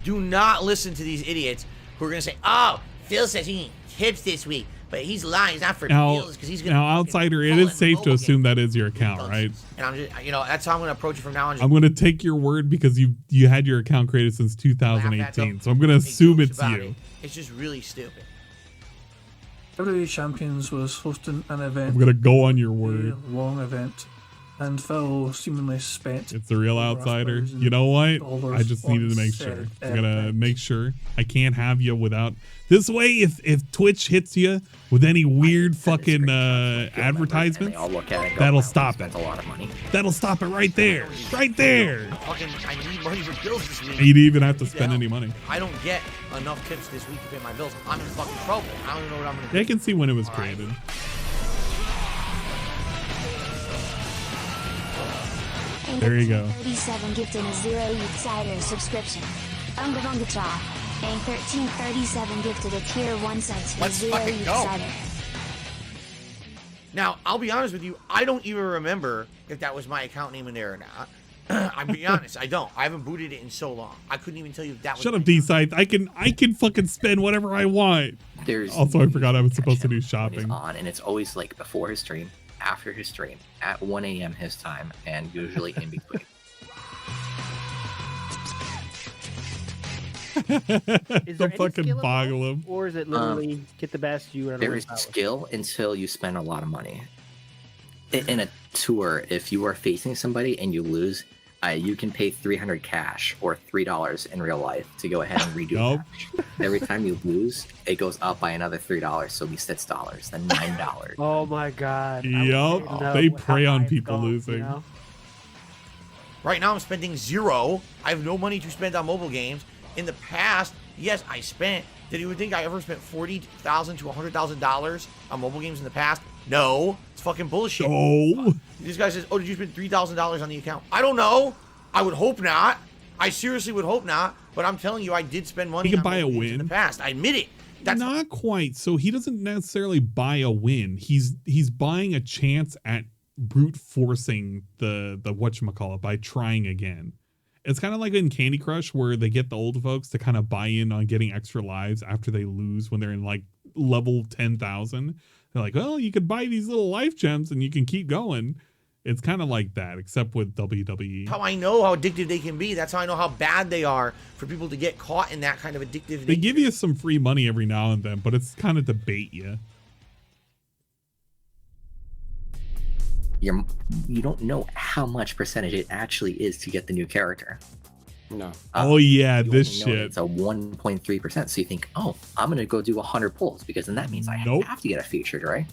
Do not listen to these idiots who are going to say, oh, Phil says he tips this week, but he's lying. He's not for bills because he's going to. Now, Outsider, it is safe to assume that is your account, right? And I'm just, that's how I'm going to approach it from now on. I'm going to take your word because you had your account created since 2018, so I'm going to assume it's you. It's just really stupid. WWE Champions was hosting an event. I'm going to go on your word. A long event. And Phil seemingly spent. It's the real Outsider. You know what? I just needed to make sure. I'm going to make sure. I can't have you without. This way, if Twitch hits you with any weird fucking advertisements, that'll stop it. A lot of money. That'll stop it right there. Right there. I need money for bills this week. You didn't even have to spend any money. I don't get enough tips this week to pay my bills. I'm in fucking trouble. I don't even know what I'm going to do. I can see when it was created. There you go. 37 gifted a $0 subscription. Unga and 1337 gifted a tier 1 subs for $0. Now, I'll be honest with you, I don't even remember if that was my account name in there or not. I'll be honest, I don't. I haven't booted it in so long. I couldn't even tell you if that was. Shut up, D-Scythe. I can fucking spend whatever I want. Also, I forgot I was supposed to do shopping. On, and it's always like before his stream, after his stream, at 1 a.m. his time, and usually in between. Is there the fucking boggle him. Or is it literally get the best you? There is skill until you spend a lot of money. In a tour, if you are facing somebody and you lose, you can pay $300 cash or $3 in real life to go ahead and redo the match. Every time you lose, it goes up by another $3, so we $6, then $9. Oh my god. Yup, they prey on people losing. You know? Right now I'm spending $0. I have no money to spend on mobile games. In the past, yes, I spent Did you think I ever spent $40,000 to $100,000 on mobile games in the past? No. It's fucking bullshit. Oh. This guy says, oh, did you spend $3,000 on the account? I don't know. I would hope not. I seriously would hope not. But I'm telling you, I did spend money He on could buy a mobile games in win. the past. I admit it. That's not quite. So he doesn't necessarily buy a win. He's buying a chance at brute forcing the whatchamacallit by trying again. It's kind of like in Candy Crush where they get the old folks to kind of buy in on getting extra lives after they lose when they're in like level 10,000. They're like, well, you could buy these little life gems and you can keep going. It's kind of like that, except with WWE. how I know how addictive they can be. That's how I know how bad they are for people to get caught in that kind of addictive. They give you some free money every now and then, but it's kind of to bait you. You don't know how much percentage it actually is to get the new character. No. Oh yeah, this only know shit. It's a 1.3%. So you think, oh, I'm gonna go do 100 pulls because then that means I have to get a featured, right?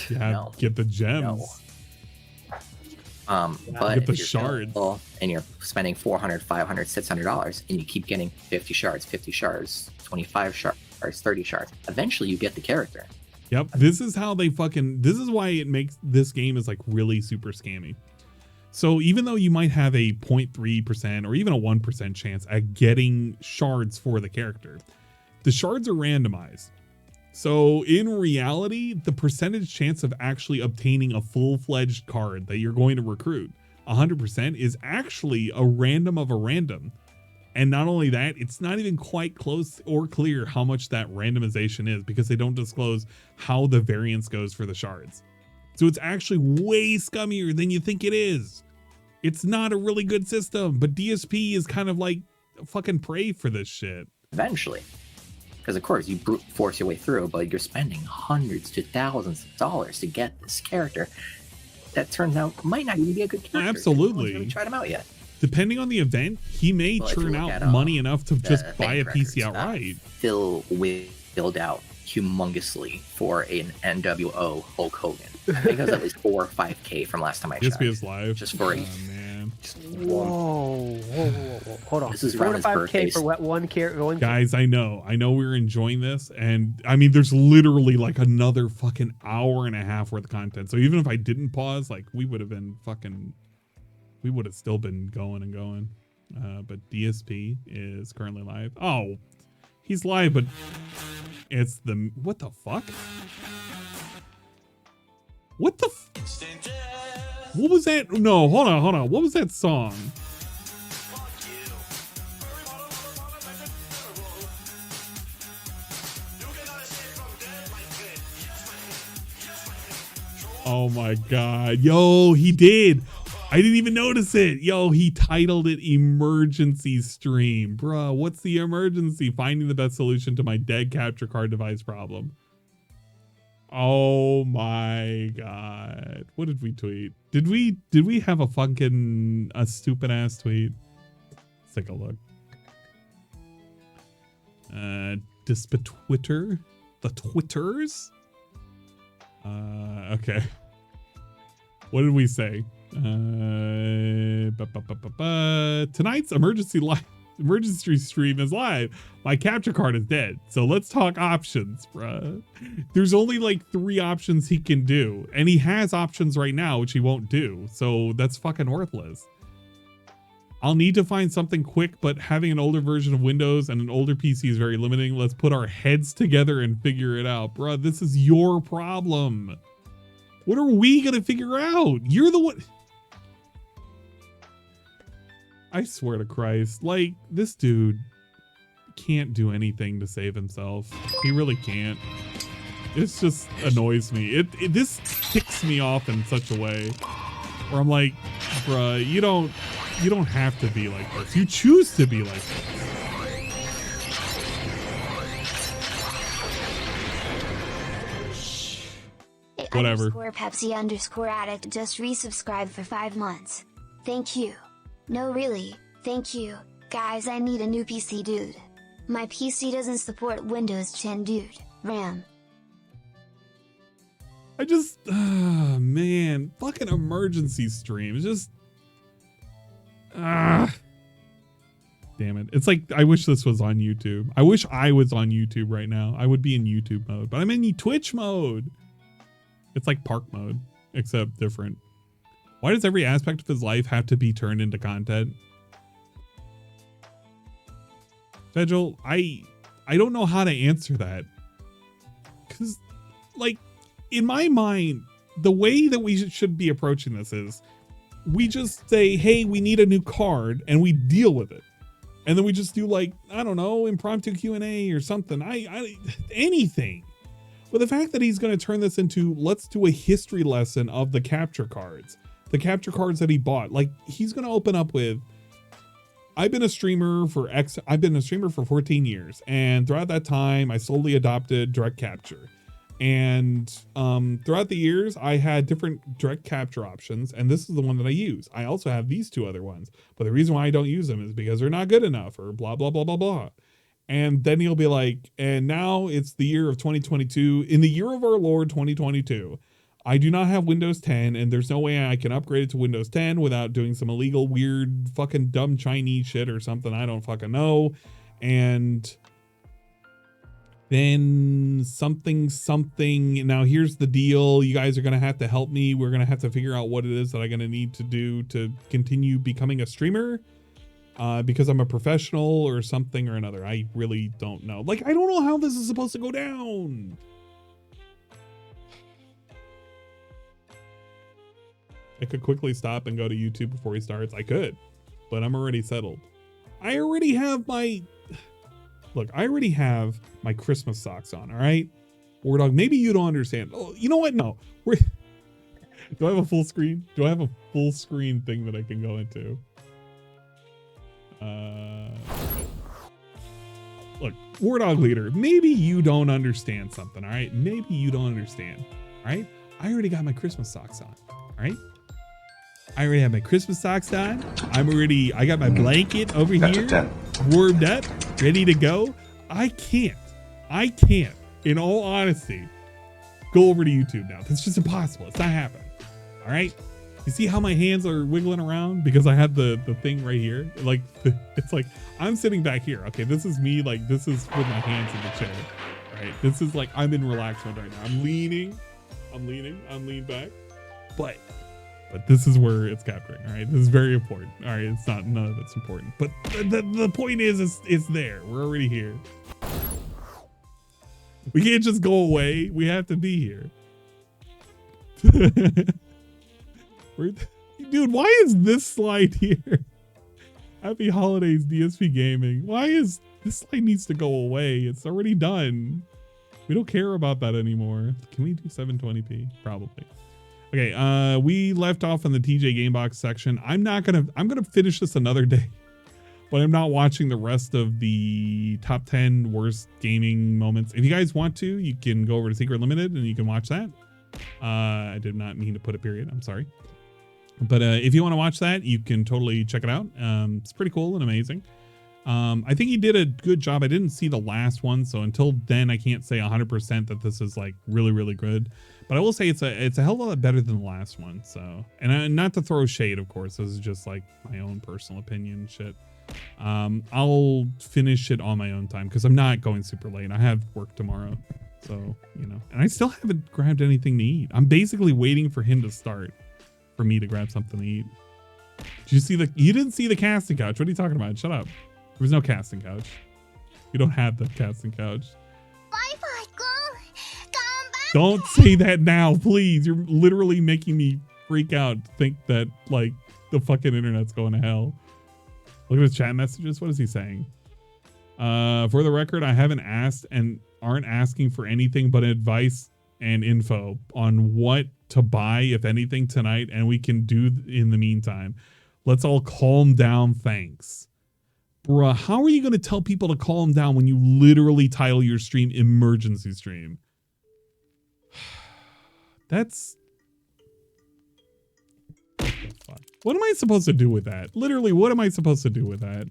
Yeah, get the gems. But get the if you're shards full and you're spending $400, $500, $600, and you keep getting 50 shards, 25 shards, 30 shards. Eventually, you get the character. Yep, this is how they this is why it makes this game is like really super scammy. So even though you might have a 0.3% or even a 1% chance at getting shards for the character, the shards are randomized. So in reality, the percentage chance of actually obtaining a full-fledged card that you're going to recruit 100% is actually a random of a random. And not only that, it's not even quite close or clear how much that randomization is because they don't disclose how the variance goes for the shards. So it's actually way scummier than you think it is. It's not a really good system, but DSP is kind of like fucking prey for this shit. Eventually. Because of course you brute force your way through, but you're spending hundreds to thousands of dollars to get this character that turns out might not even be a good character. Absolutely. No one's really tried him out yet. Depending on the event, he may churn out money enough to just buy a PC outright. Phil filled out humongously for an NWO Hulk Hogan. I think it was at least 4 or 5K from last time I checked. DSP is live. Just for man. Whoa. Hold on. This is 4 around to his 5K birthday. for what one character. Guys, I know we're enjoying this, and I mean, there's literally like another fucking hour and a half worth of content. So even if I didn't pause, like we would have still been going and going. But DSP is currently live. Oh, he's live, but it's what the fuck? What the? What was that? No, hold on. What was that song? Oh my god. Yo, he did. I didn't even notice it. Yo, he titled it Emergency Stream. Bruh, what's the emergency? Finding the best solution to my dead capture card device problem. Oh my god. What did we tweet? Did we have a stupid ass tweet? Let's take a look. Twitter? The Twitters? Okay. What did we say? Tonight's emergency stream is live. My capture card is dead. So let's talk options, bruh. There's only like 3 options he can do. And he has options right now, which he won't do. So that's fucking worthless. I'll need to find something quick, but having an older version of Windows and an older PC is very limiting. Let's put our heads together and figure it out. Bruh, this is your problem. What are we gonna figure out? You're the one. I swear to Christ, like, this dude can't do anything to save himself. He really can't. It just annoys me. This ticks me off in such a way where I'm like, bruh, you don't have to be like this. You choose to be like this. Whatever. _Pepsi_addict just resubscribed for 5 months. Thank you. No, really, thank you. Guys, I need a new PC, dude. My PC doesn't support Windows 10, dude. RAM. I just, man, fucking emergency stream. It's just, Damn it. It's like, I wish this was on YouTube. I wish I was on YouTube right now. I would be in YouTube mode, but I'm in Twitch mode. It's like park mode, except different. Why does every aspect of his life have to be turned into content? Fedgel, I don't know how to answer that. Because, like, in my mind, the way that we should be approaching this is we just say, hey, we need a new card, and we deal with it. And then we just do, like, I don't know, impromptu Q&A or something. Anything. But the fact that he's going to turn this into, let's do a history lesson of the capture cards. The capture cards that he bought. Like, he's going to open up with, I've been a streamer for 14 years. And throughout that time, I slowly adopted direct capture. And throughout the years, I had different direct capture options, and this is the one that I use. I also have these two other ones, but the reason why I don't use them is because they're not good enough, or blah, blah, blah, blah, blah. And then he'll be like, and now it's the year of 2022. In the year of our Lord 2022, I do not have Windows 10, and there's no way I can upgrade it to Windows 10 without doing some illegal, weird, fucking dumb Chinese shit or something I don't fucking know. And then something, now here's the deal. You guys are going to have to help me. We're going to have to figure out what it is that I'm going to need to do to continue becoming a streamer, because I'm a professional or something or another. I really don't know. Like, I don't know how this is supposed to go down. I could quickly stop and go to YouTube before he starts. I could, but I'm already settled. I already have my Christmas socks on, all right? War Dog, maybe you don't understand. Oh, you know what? No. Do I have a full screen? Do I have a full screen thing that I can go into? Look, War Dog Leader, maybe you don't understand something, all right? Maybe you don't understand, all right? I already got my Christmas socks on, all right? I already have my Christmas socks on. I got my blanket over here, warmed up, ready to go. I can't, in all honesty, go over to YouTube now. That's just impossible. It's not happening. All right. You see how my hands are wiggling around because I have the thing right here. Like, it's like I'm sitting back here. Okay, this is me. Like, this is with my hands in the chair. Right. This is like I'm in relax mode right now. I'm leaning back, but this is where it's capturing. All right, this is very important. All right, it's not, none of it's important, but the point is it's there. We're already here. We can't just go away. We have to be here. Dude, why is this slide here? Happy holidays, DSP Gaming. Why is this slide needs to go away? It's already done. We don't care about that anymore. Can we do 720p? Probably. Okay, we left off in the TJ Gamebox section. I'm gonna finish this another day, but I'm not watching the rest of the top 10 worst gaming moments. If you guys want to, you can go over to Secret Limited and you can watch that. I did not mean to put a period. I'm sorry. But if you want to watch that, you can totally check it out. It's pretty cool and amazing. I think he did a good job. I didn't see the last one, so until then, I can't say 100% that this is like really, really good. But I will say it's a hell of a lot better than the last one. So, and not to throw shade, of course, this is just like my own personal opinion shit. I'll finish it on my own time because I'm not going super late. I have work tomorrow, so you know. And I still haven't grabbed anything to eat. I'm basically waiting for him to start for me to grab something to eat. Did you see you didn't see the casting couch? What are you talking about? Shut up. There was no casting couch. We don't have the casting couch. Don't say that now, please. You're literally making me freak out to think that like the fucking internet's going to hell. Look at his chat messages. What is he saying? For the record, I haven't asked and aren't asking for anything but advice and info on what to buy, if anything, tonight, and we can do in the meantime. Let's all calm down. Thanks. Bruh, how are you going to tell people to calm down when you literally title your stream emergency stream? That's... What am I supposed to do with that? Literally, what am I supposed to do with that?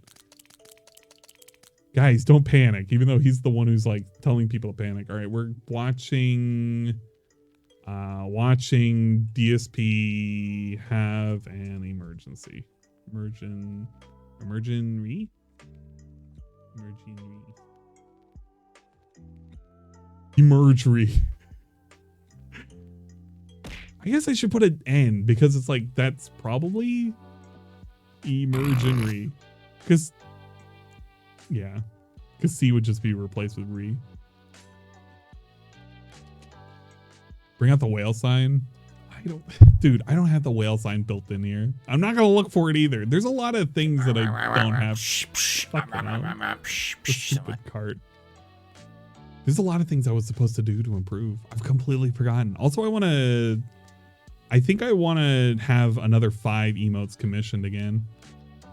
Guys, don't panic, even though he's the one who's like telling people to panic. All right, we're watching DSP have an emergency. Emergency? Emergery. I guess I should put an N because it's like that's probably emergenry. Because yeah. Because C would just be replaced with re. Bring out the whale sign. Dude, I don't have the whale sign built in here. I'm not gonna look for it either. There's a lot of things that I don't have. The stupid cart. There's a lot of things I was supposed to do to improve. I've completely forgotten. Also, I think I want to have another 5 emotes commissioned again.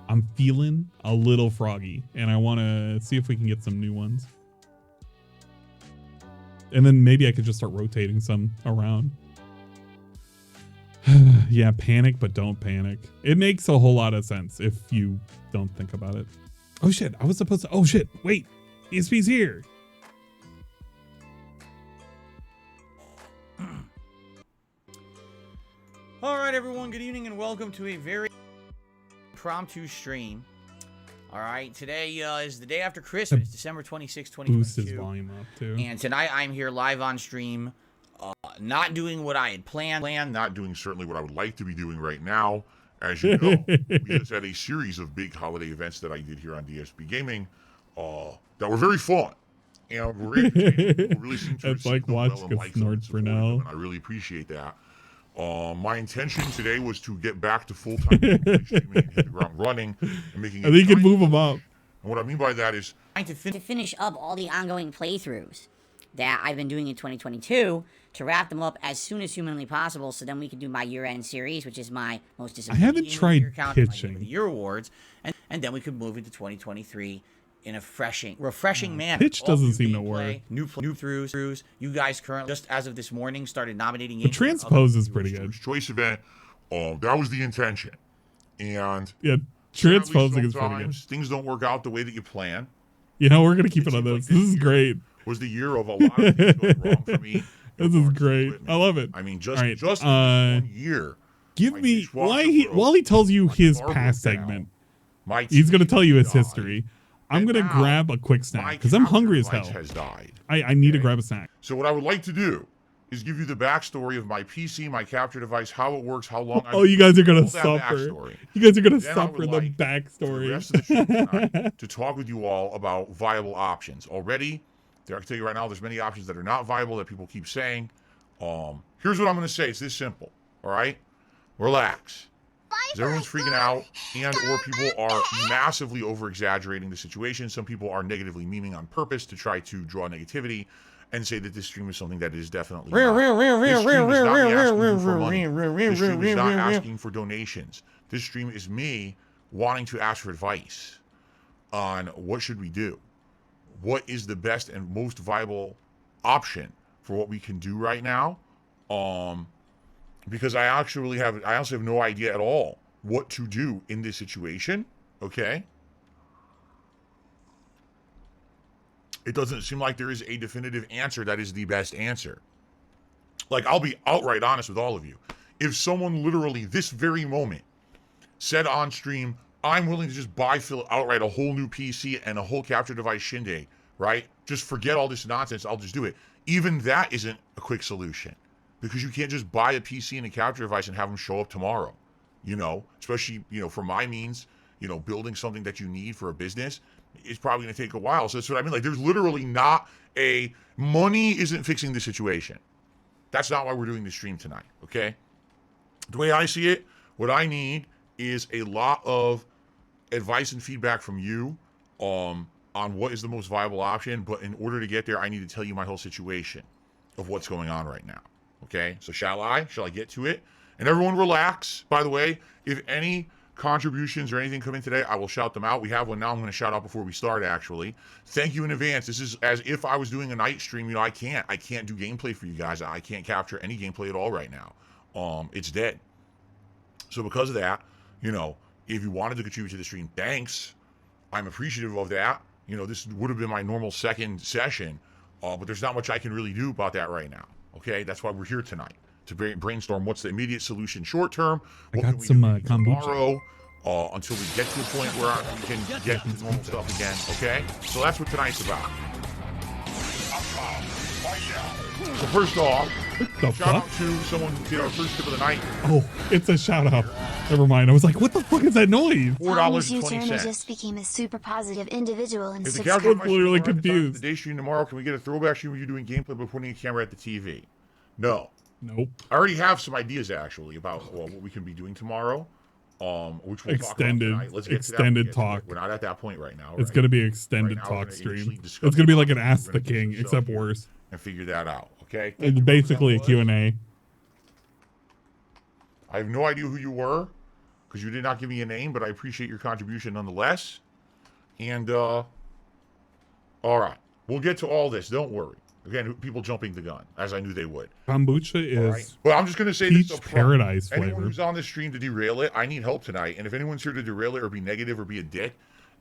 I'm feeling a little froggy, and I want to see if we can get some new ones. And then maybe I could just start rotating some around. Yeah, panic, but don't panic. It makes a whole lot of sense if you don't think about it. Oh shit, I was supposed to, oh shit, wait, ESP's here. All right, everyone, good evening and welcome to a very impromptu stream. All right, today is the day after Christmas, December 26, 2022. Boost his volume up too. And tonight I'm here live on stream, not doing what I had planned. Not doing certainly what I would like to be doing right now. As you know, we just had a series of big holiday events that I did here on DSB Gaming that were very fun. And really seem to it's like watching a Snort Burnell. And I really appreciate that. My intention today was to get back to full-time streaming and hit the ground running and making. I think you can move them up. And what I mean by that is to finish up all the ongoing playthroughs that I've been doing in 2022 to wrap them up as soon as humanly possible, so then we can do my year-end series, which is my most disappointing. I haven't tried pitching the year awards, and then we could move into 2023 in a refreshing manner. Pitch doesn't seem to work. New throughs. You guys currently, just as of this morning, started nominating. The transpose is pretty good. Choice event. That was the intention, and yeah, transposing is pretty good. Things don't work out the way that you plan. You know, we're gonna keep it on this. This is great. Was the year of a lot of things going wrong for me. This is great. I love it. I mean, just 1 year. Give me while he tells you his past segment. He's gonna tell you his history. I'm gonna grab a quick snack because I'm hungry as hell. I need to grab a snack. So what I would like to do is give you the backstory of my PC, my capture device, how it works, how long. You guys are gonna suffer. You guys are gonna suffer the backstory. The rest of the show tonight to talk with you all about viable options. Already, I can tell you right now, there's many options that are not viable that people keep saying. Here's what I'm gonna say. It's this simple. All right, relax. Because everyone's freaking out, and or people are massively over-exaggerating the situation. Some people are negatively memeing on purpose to try to draw negativity and say that this stream is something that is definitely not. This stream is not me asking for money. This stream is not asking for donations. This stream is me wanting to ask for advice on what should we do. What is the best and most viable option for what we can do right now? Because I honestly have no idea at all what to do in this situation. Okay. It doesn't seem like there is a definitive answer that is the best answer. Like, I'll be outright honest with all of you. If someone literally this very moment said on stream, I'm willing to just buy Phil outright a whole new PC and a whole capture device shindig, right? Just forget all this nonsense. I'll just do it. Even that isn't a quick solution. Because you can't just buy a PC and a capture device and have them show up tomorrow, you know, especially, you know, for my means, you know, building something that you need for a business, it's probably going to take a while. So that's what I mean. Like, there's literally not money isn't fixing the situation. That's not why we're doing this stream tonight, okay? The way I see it, what I need is a lot of advice and feedback from you on what is the most viable option. But in order to get there, I need to tell you my whole situation of what's going on right now. Okay, so shall I get to it? And everyone relax. By the way, if any contributions or anything come in today, I will shout them out. We have one now I'm going to shout out before we start, actually. Thank you in advance. This is as if I was doing a night stream. You know, I can't do gameplay for you guys. I can't capture any gameplay at all right now. It's dead. So because of that, you know, if you wanted to contribute to the stream, thanks. I'm appreciative of that. You know, this would have been my normal second session, but there's not much I can really do about that right now. Okay, that's why we're here tonight, to brainstorm what's the immediate solution short term. I got some kombucha. Tomorrow, until we get to a point where we can get to normal stuff again, okay? So that's what tonight's about. So first off, shout out to someone who did our first tip of the night. Oh, it's a shout out. Never mind. I was like, what the fuck is that noise? $4.20. Just became a super positive individual and If the subscribed. casual literally confused. The day stream tomorrow, can we get a throwback stream where you're doing gameplay but putting a camera at the TV? No. Nope. I already have some ideas actually about what we can be doing tomorrow. Which we'll extended, talk about tonight. Let's get extended to that. talk. We're not at that point right now. It's right? going to be an extended right talk stream. It's discuss going to be like an we're Ask gonna the King, do except here worse. And figure that out, okay? It's basically a Q&A. I have no idea who you were, because you did not give me a name, but I appreciate your contribution nonetheless. And, all right. We'll get to all this. Don't worry. Again, people jumping the gun, as I knew they would. Kombucha is right. Well, I'm just going to say peach this up front. paradise Anyone flavor. who's on this stream to derail it, I need help tonight. And if anyone's here to derail it or be negative or be a dick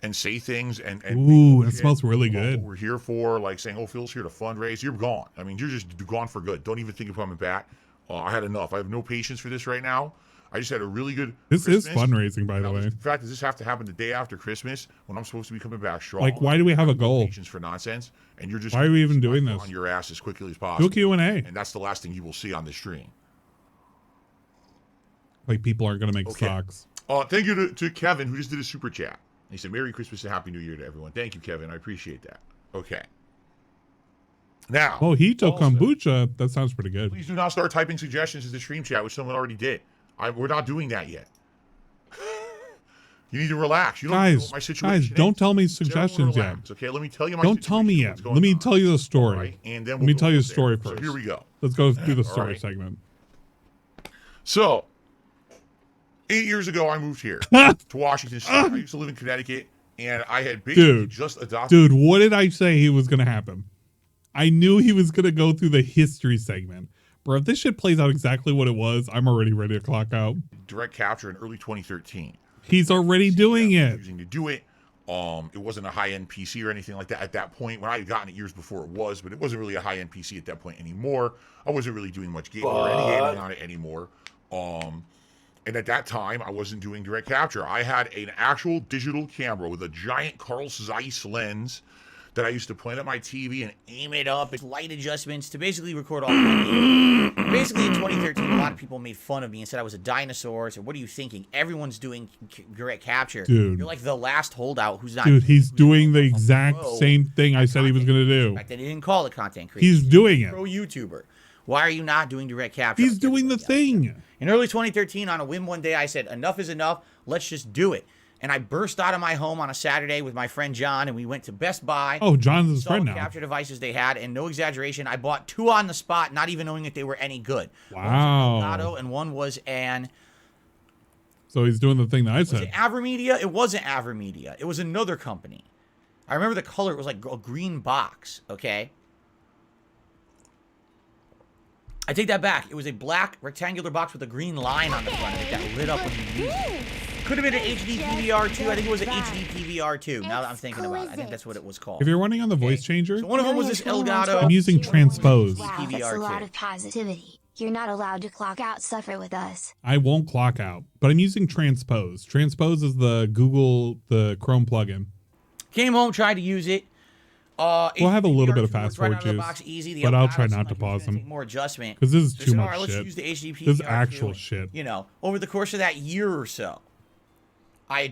and say things and Ooh, it smells really good. What we're here for, like saying, oh, Phil's here to fundraise, you're gone. I mean, you're just gone for good. Don't even think of coming back. I had enough. I have no patience for this right now. I just had a really good This Christmas. is fundraising, by the way. In fact, does this have to happen the day after Christmas when I'm supposed to be coming back strong? Like, why do we have a goal? Patience for nonsense, and you're just why are we even doing this? On your ass as quickly as possible. Do a Q&A. And that's the last thing you will see on the stream. Like, people aren't going to make socks. Thank you to Kevin, who just did a super chat. He said, Merry Christmas and Happy New Year to everyone. Thank you, Kevin. I appreciate that. Okay. Now. Mojito kombucha. That sounds pretty good. Please do not start typing suggestions in the stream chat, which someone already did. We're not doing that yet. You need to relax. You don't know what my situation guys, don't tell me suggestions yet. Okay, let me tell you my Don't tell me yet. Let me tell you the story. Right, and then let me tell you the story there. first. So here we go. Let's go through the All story right. segment. So, 8 years ago, I moved here to Washington State. I used to live in Connecticut, and I had basically just adopted. Dude, what did I say he was going to happen? I knew he was going to go through the history segment. Bro, if this shit plays out exactly what it was, I'm already ready to clock out. Direct capture in early 2013. He's already doing it. Using to do it. It wasn't a high-end PC or anything like that at that point. When I had gotten it years before, it was, but it wasn't really a high-end PC at that point anymore. I wasn't really doing much gaming or any gaming on it anymore. And at that time, I wasn't doing direct capture. I had an actual digital camera with a giant Carl Zeiss lens that I used to point at my TV and aim it up with light adjustments to basically record all my games. Basically, in 2013, a lot of people made fun of me and said I was a dinosaur. So what are you thinking? Everyone's doing direct capture. Dude. You're like the last holdout who's not. Dude, he's doing the exact same thing I said he was going to do. In fact, they didn't call it content creator. He's doing it. Pro YouTuber. Why are you not doing direct capture? He's doing the thing. In early 2013, on a whim one day, I said, enough is enough. Let's just do it. And I burst out of my home on a Saturday with my friend John, and we went to Best Buy. Oh, John's his friend now. Capture devices they had, and no exaggeration, I bought 2 on the spot, not even knowing that they were any good. Wow. One was an Elgato, and one was an. So he's doing the thing that I Was said. it AverMedia? It wasn't AverMedia. It was another company. I remember the color. It was like a green box. Okay. I take that back. It was a black rectangular box with a green line on the front of it that lit up when you used it. Could have been an HD PVR2. I think it was an HD PVR2. Now that I'm thinking about it, I think that's what it was called. If you're running on the voice changer, So one of them was this Elgato. I'm using transpose. Wow, that's a lot of positivity. You're not allowed to clock out suffer with us. I won't clock out, but I'm using transpose. Transpose is the Chrome plugin. Came home, tried to use it. We'll have a little bit of fast right forward out of the juice, box, easy. The but I'll Elgato try seemed not like to it was pause gonna them. take more adjustment. Because this is So I too said, much all right, let's shit. use the HD This is PVR2. actual shit. You know, over the course of that year or so, I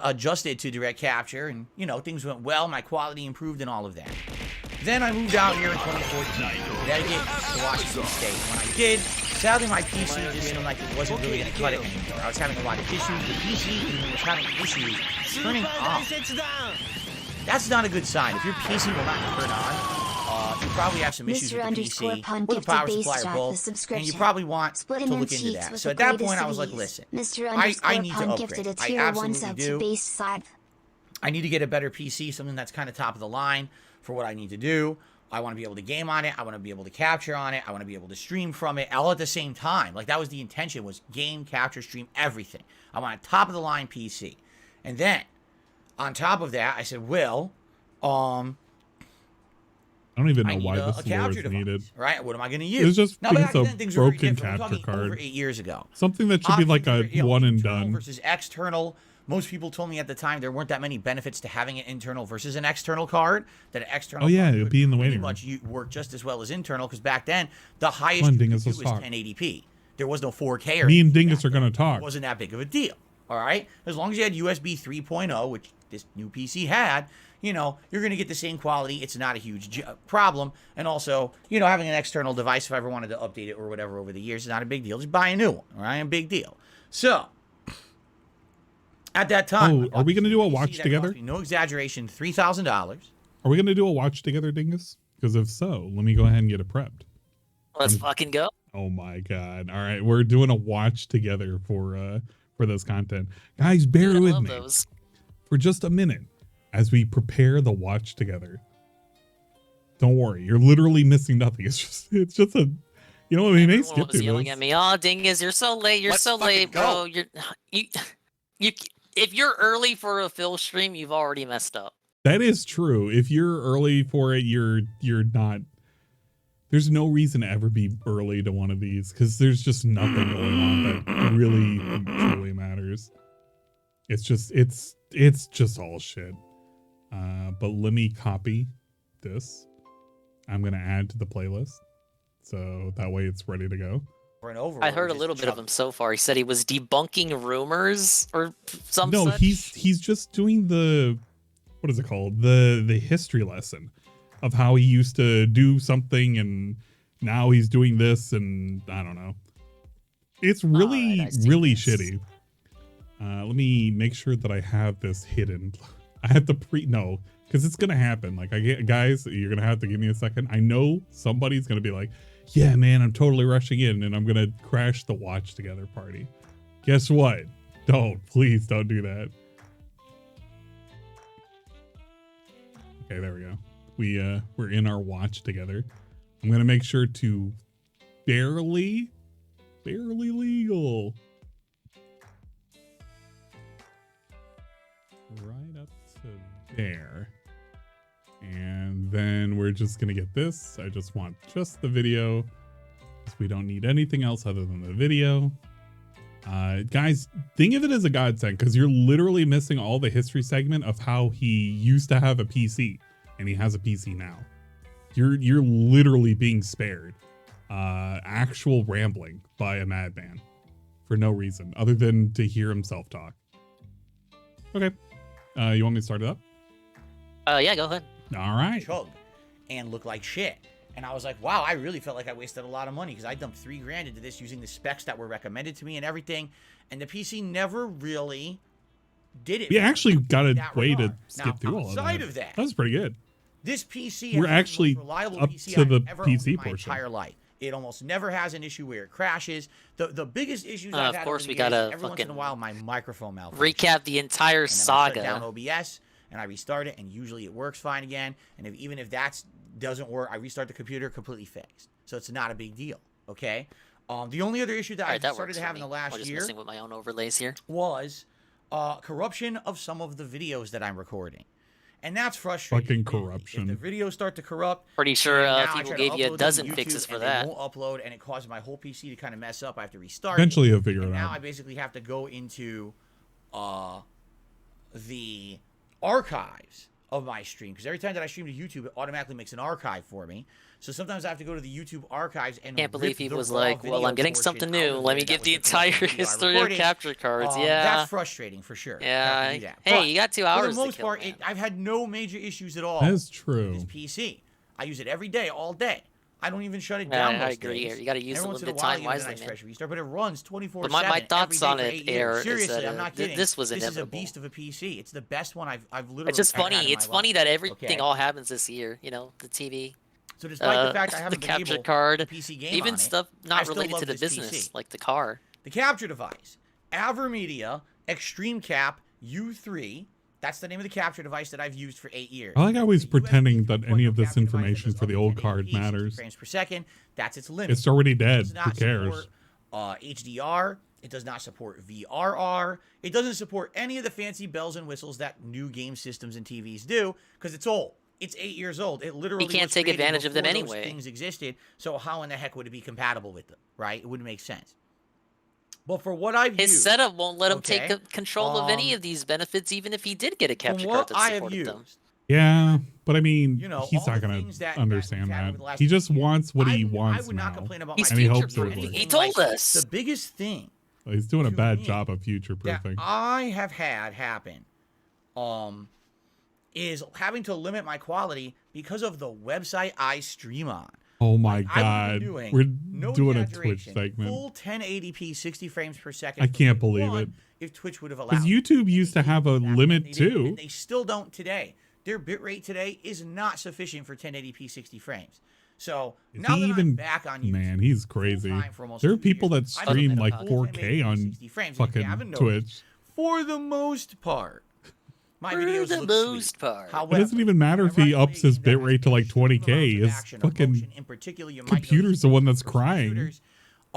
adjusted to direct capture, and you know, things went well. My quality improved, and all of that. Then I moved out here in 2014 to Connecticut to Washington State. When I did, sadly my PC just seemed like it wasn't really going to cut it anymore. I was having a lot of issues. The PC was having issues turning off. That's not a good sign. If your PC will not turn on, you probably have some issues with the PC, or the power supply, or both, and you probably want to look into that. So at that point, I was like, listen, I need to upgrade. I absolutely do. I need to get a better PC, something that's kind of top of the line for what I need to do. I want to be able to game on it. I want to be able to capture on it. I want to be able to stream from it all at the same time. Like, that was the intention, was game, capture, stream, everything. I want a top of the line PC. And then, on top of that, I said, well, I don't even know I need why a this lure capture is device, needed. right? What am I going to use? It's just now, because back then, a things were very broken different. We're capture talking over card. 8 years ago. Something that should be like a one and done. Versus external. Most people told me at the time there weren't that many benefits to having an internal versus an external card. That an external. Oh yeah, card it would be in the waiting room. much work just as well as internal, because back then the highest Come on, you could Dingus, do let's was talk. 1080p. There was no 4K or Me and Dingus are gonna talk. It wasn't that big of a deal. All right, as long as you had USB 3.0, which this new PC had, you know, you're going to get the same quality. It's not a huge problem. And also, you know, having an external device, if I ever wanted to update it or whatever over the years, is not a big deal. Just buy a new one, all right? A big deal. So, at that time... Oh, are we going to do a watch together? No exaggeration, $3,000. Are we going to do a watch together, Dingus? Because if so, let me go ahead and get it prepped. Let's fucking go. Oh my God. All right, we're doing a watch together for this content. Guys, bear with me for just a minute as we prepare the watch together. Don't worry, you're literally missing nothing. It's just a, you know, we may skip through yelling this. at me. Oh, Dingus, you're so late. You're so late, bro. You. If you're early for a Phil stream, you've already messed up. That is true. If you're early for it, you're not. There's no reason to ever be early to one of these because there's just nothing going on that really truly matters. It's just all shit. But let me copy this. I'm gonna add to the playlist, so that way it's ready to go. I heard a little bit of him so far. He said he was debunking rumors or something. No, he's just doing the, what is it called? The history lesson of how he used to do something and now he's doing this, and I don't know. It's really, really shitty. Let me make sure that I have this hidden. I have to because it's gonna happen. Like, guys, you're gonna have to give me a second. I know somebody's gonna be like, yeah, man, I'm totally rushing in and I'm gonna crash the watch together party. Guess what? Please don't do that. Okay, there we go. We're in our watch together. I'm gonna make sure to barely legal. Right up to there. And then we're just gonna get this. I just want just the video, because we don't need anything else other than the video. Guys, think of it as a godsend, because you're literally missing all the history segment of how he used to have a PC and he has a PC now. You're literally being spared actual rambling by a madman for no reason other than to hear himself talk. Okay, you want me to start it up? Yeah, go ahead. All right. Chug and look like shit. And I was like, wow, I really felt like I wasted a lot of money because I dumped $3,000 into this using the specs that were recommended to me and everything. And the PC never really did it. We actually got a way to skip now, through all of outside that. of that. That was pretty good. This PC We're has actually the most reliable up PC to I've the ever owned PC in my portion. entire life. It almost never has an issue where it crashes. The biggest issues I've had of course, over we the years gotta is every once in a while my microphone malfunctions. Recap the entire and then saga. I shut down OBS and I restart it, and usually it works fine again. And even if that doesn't work, I restart the computer, completely fixed. So it's not a big deal. Okay. The only other issue that I started to have in the last year, messing with my own overlays here, was corruption of some of the videos that I'm recording. And that's frustrating. Fucking corruption. If the videos start to corrupt, pretty sure now I people try to gave you a upload them dozen to fixes YouTube, for and that. They won't upload, and it causes my whole PC to kind of mess up. I have to restart. Eventually, you'll it. figure And it now out. I basically have to go into the archives of my stream, because every time that I stream to YouTube, it automatically makes an archive for me. So sometimes I have to go to the YouTube archives and Can't believe rip he the was raw like, well, video I'm getting portion something out new. of Let there me that give was the corrupted entire video I history of recorded. capture cards. Yeah. That's frustrating for sure. Yeah. Have to do that. Hey, But you got 2 for hours the to most kill, part, man. I've had no major issues at all. That's true. With this PC. I use it every day, all day. I don't even shut it Yeah, down. I most agree days. here. You gotta use Every a once little in bit a while, time you get a wisely, nice man. fresh restart, but it runs 24/7. But my thoughts on every it, day for 8 years. Air, is Seriously, that I'm not kidding. this was This is a inevitable. beast of a PC. It's the best one I've literally. It's just ever had funny. in It's my funny life. that everything Okay? all happens this year. You know, the TV. So despite the fact I haven't the been capture able card, to PC game even on it, stuff I not still related love to the this business, PC. like the car. The capture device, Avermedia Extreme Cap U3. That's the name of the capture device that I've used for 8 years. I like how he's pretending that any of this information for the old card matters. Frames per second. That's its limit. It's already dead. It does not Who cares? support, HDR. It does not support VRR. It doesn't support any of the fancy bells and whistles that new game systems and TVs do, because it's old. It's 8 years old. It literally He can't was take created advantage of them before those anyway. Things existed. So, how in the heck would it be compatible with them, right? It wouldn't make sense. But for what I've His used, setup won't let him take control of any of these benefits, even if he did get a capture card that supported them. Yeah, but I mean, he's not gonna understand that. He just wants what he wants now, and he hopes it works. He told us the biggest thing. Well, he's doing a bad job of future proofing. I have had happen, is having to limit my quality because of the website I stream on. Oh my god, we're doing a Twitch segment. Full 1080p, 60 frames per second. I can't believe it. If Twitch would have allowed. Because YouTube used to have a limit too. And they still don't today. Their bitrate today is not sufficient for 1080p 60 frames. So now that I'm back on YouTube, man, he's crazy. There are people that stream like 4K on fucking Twitch. For the most part. My videos the most part. It doesn't even matter if he ups his bitrate to like 20K. His fucking computer's the one that's crying.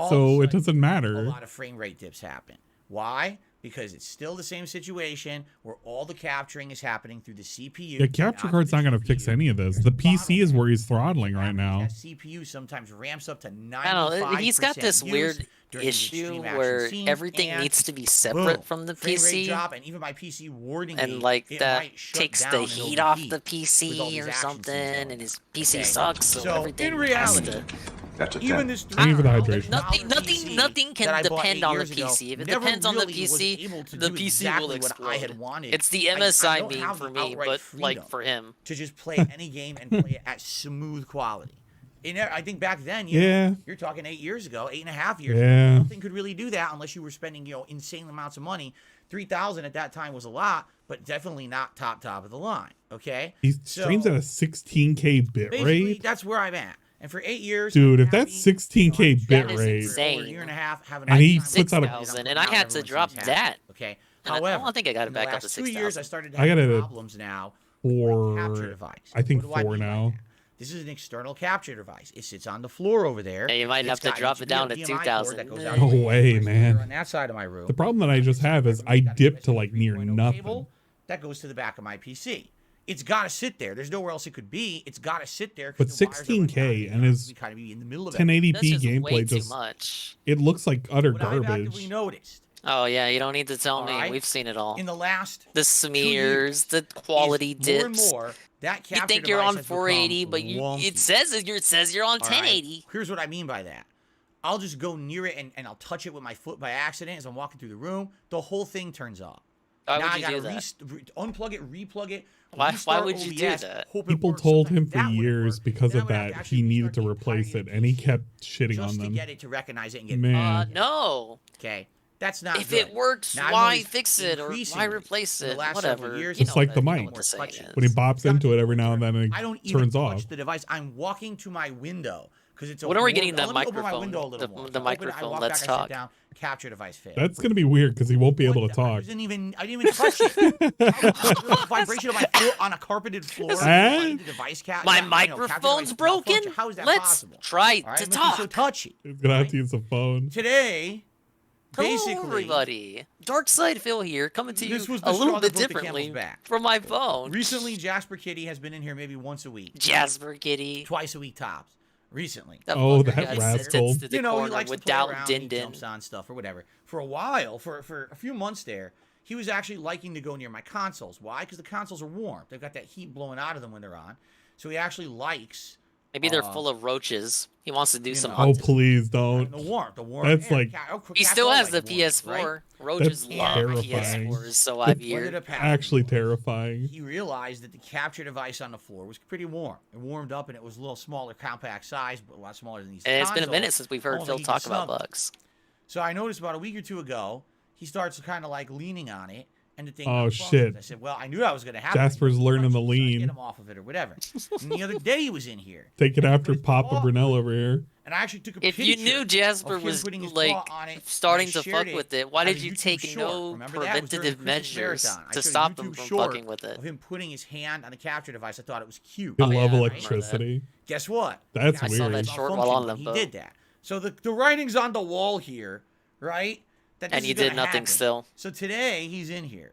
So it doesn't matter. A lot of frame rate dips happen. Why? Because it's still the same situation where all the capturing is happening through the CPU. Yeah, capture card's not going to fix any of this. The PC is where he's throttling right now. That CPU sometimes ramps up to 95%. I don't know. He's got this weird issue where everything needs to be separate from the PC. Drop, and even my PC warning and like that takes the heat off the PC or something, and his PC sucks. So everything in reality, even this nothing can depend on the PC. If it depends on the PC, the PC will explode. It's the MSI meme for me, but like for him. To just play any game and play it at smooth quality. I think back then, you're talking 8 years ago, 8.5 years ago, nothing could really do that unless you were spending, insane amounts of money. $3,000 at that time was a lot, but definitely not top of the line. Okay, he streams at a 16K bit rate. That's where I'm at. And for 8 years, dude, if that's 16K bit rate, a year and a half, and he puts out and I had to drop that. Okay, however, I don't think I got it back up to 6,000. 2 years, I started having problems now. I think 4 now. This is an external capture device. It sits on the floor over there. Yeah, you might have to drop it down to 2,000. No way, man. On that side of my room. The problem that I just have is I dip to like near nothing. That goes to the back of my PC. It's got to sit there. There's nowhere else it could be. It's got to sit there. But 16K and his 1080p gameplay just it looks like utter garbage. We noticed. Oh yeah, you don't need to tell me. We've seen it all. In the last the smears, the quality dips. More and more, that you think you're on 480, but it says you're on 1080. Here's what I mean by that. I'll just go near it and I'll touch it with my foot by accident as I'm walking through the room. The whole thing turns off. Why now would I you gotta do that? unplug it, replug it. Why would you do that? People told him for years because of that he needed to replace it, and he kept shitting on them. To get it to recognize it and get Man. No. Okay. That's not if good. it works, why fix it or why replace it? Whatever. It's like the mic. When he bops into it every now and then, it I don't even turns touch off. the device. I'm walking to my window because it's. When are we getting the the microphone? The microphone. Let's talk. Capture device failed. That's gonna be weird because he won't be able to talk. I didn't even touch it. Vibration of my foot on a carpeted floor. My microphone's broken. How is that Let's possible? try to talk. So touchy. He's gonna have to use a phone. Today. Basically, hello everybody. Dark Side Phil here, coming to you a little bit differently from my phone. Recently, Jasper Kitty has been in here maybe once a week. Jasper Kitty. Twice a week tops. Recently. That rascal. He likes to play around, he jumps on stuff or whatever. For a while, for a few months there, he was actually liking to go near my consoles. Why? Because the consoles are warm. They've got that heat blowing out of them when they're on. So he actually likes... Maybe they're full of roaches. He wants to do some hunting. Oh, please don't. The warmth. That's air. like... He still has the PS4. Right? Roaches love PS4s, so I've heard. Actually terrifying. He realized that the capture device on the floor was pretty warm. It warmed up, and it was a little smaller, compact size, but a lot smaller than these And it's been a minute since we've heard Phil talk about bugs. So I noticed about a week or two ago, he starts kind of like leaning on it. And the thing oh shit! I said, well, I knew that was going to happen. Jasper's learning the lean. Get him off of it or whatever. And the other day he was in here. Take it after Papa Burnell over here. And I actually took a picture. If you knew Jasper was like starting to fuck with it, why did you take no preventative measures to stop him from fucking with it? Of him putting his hand on the capture device, I thought it was cute. He love electricity. Guess what? That's weird. I saw that short while on limbo. He did that. So the writing's on the wall here, right? And you did nothing still. So today he's in here.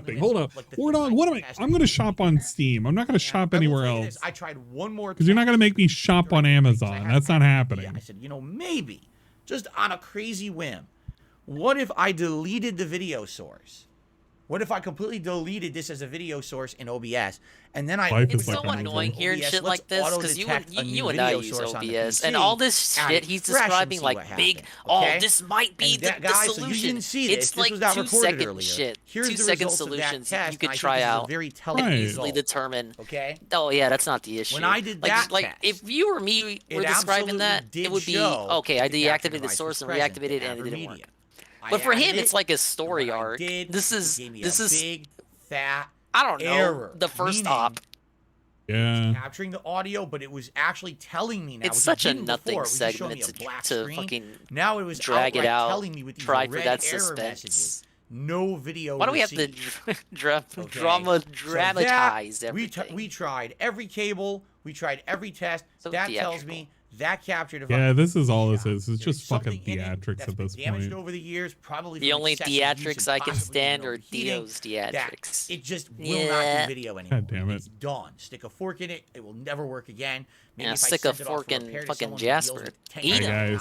shopping. Hold up. What am I? I'm going to shop on Steam. I'm not going to shop anywhere else. I tried one more because you're not going to make me shop on Amazon. That's not happening. I said, you know, maybe just on a crazy whim, what if I deleted the video source What if I completely deleted this as a video source in OBS, and then I? It's so annoying hearing shit like this because you and I use OBS, and all this shit he's describing like big. Oh, this might be the solution. It's like 2 second shit. 2 second solutions you could try out and easily determine. Okay. Oh yeah, that's not the issue. When I did that, like if you or me were describing that, it would be okay. I deactivated the source and reactivated it, and it didn't work. But for him, it's like a story arc. This is big fat. I don't know. Error. The first op. Yeah. Capturing the audio, but it was actually telling me now. It's such a nothing segment to fucking now it was drag it out. Telling me with these try red for that error suspense. messages. No video. Why do we have to dramatize everything? We tried every cable. We tried every test. That tells me that capture device. Yeah, this is all this is. It's just fucking theatrics at this damaged point. over the years, probably. The only theatrics I can stand are Dio's theatrics. It just will not do video anymore. God damn it. It's done. Stick a fork in it. It will never work again. Maybe stick a fork in fucking Jasper. Hey guys,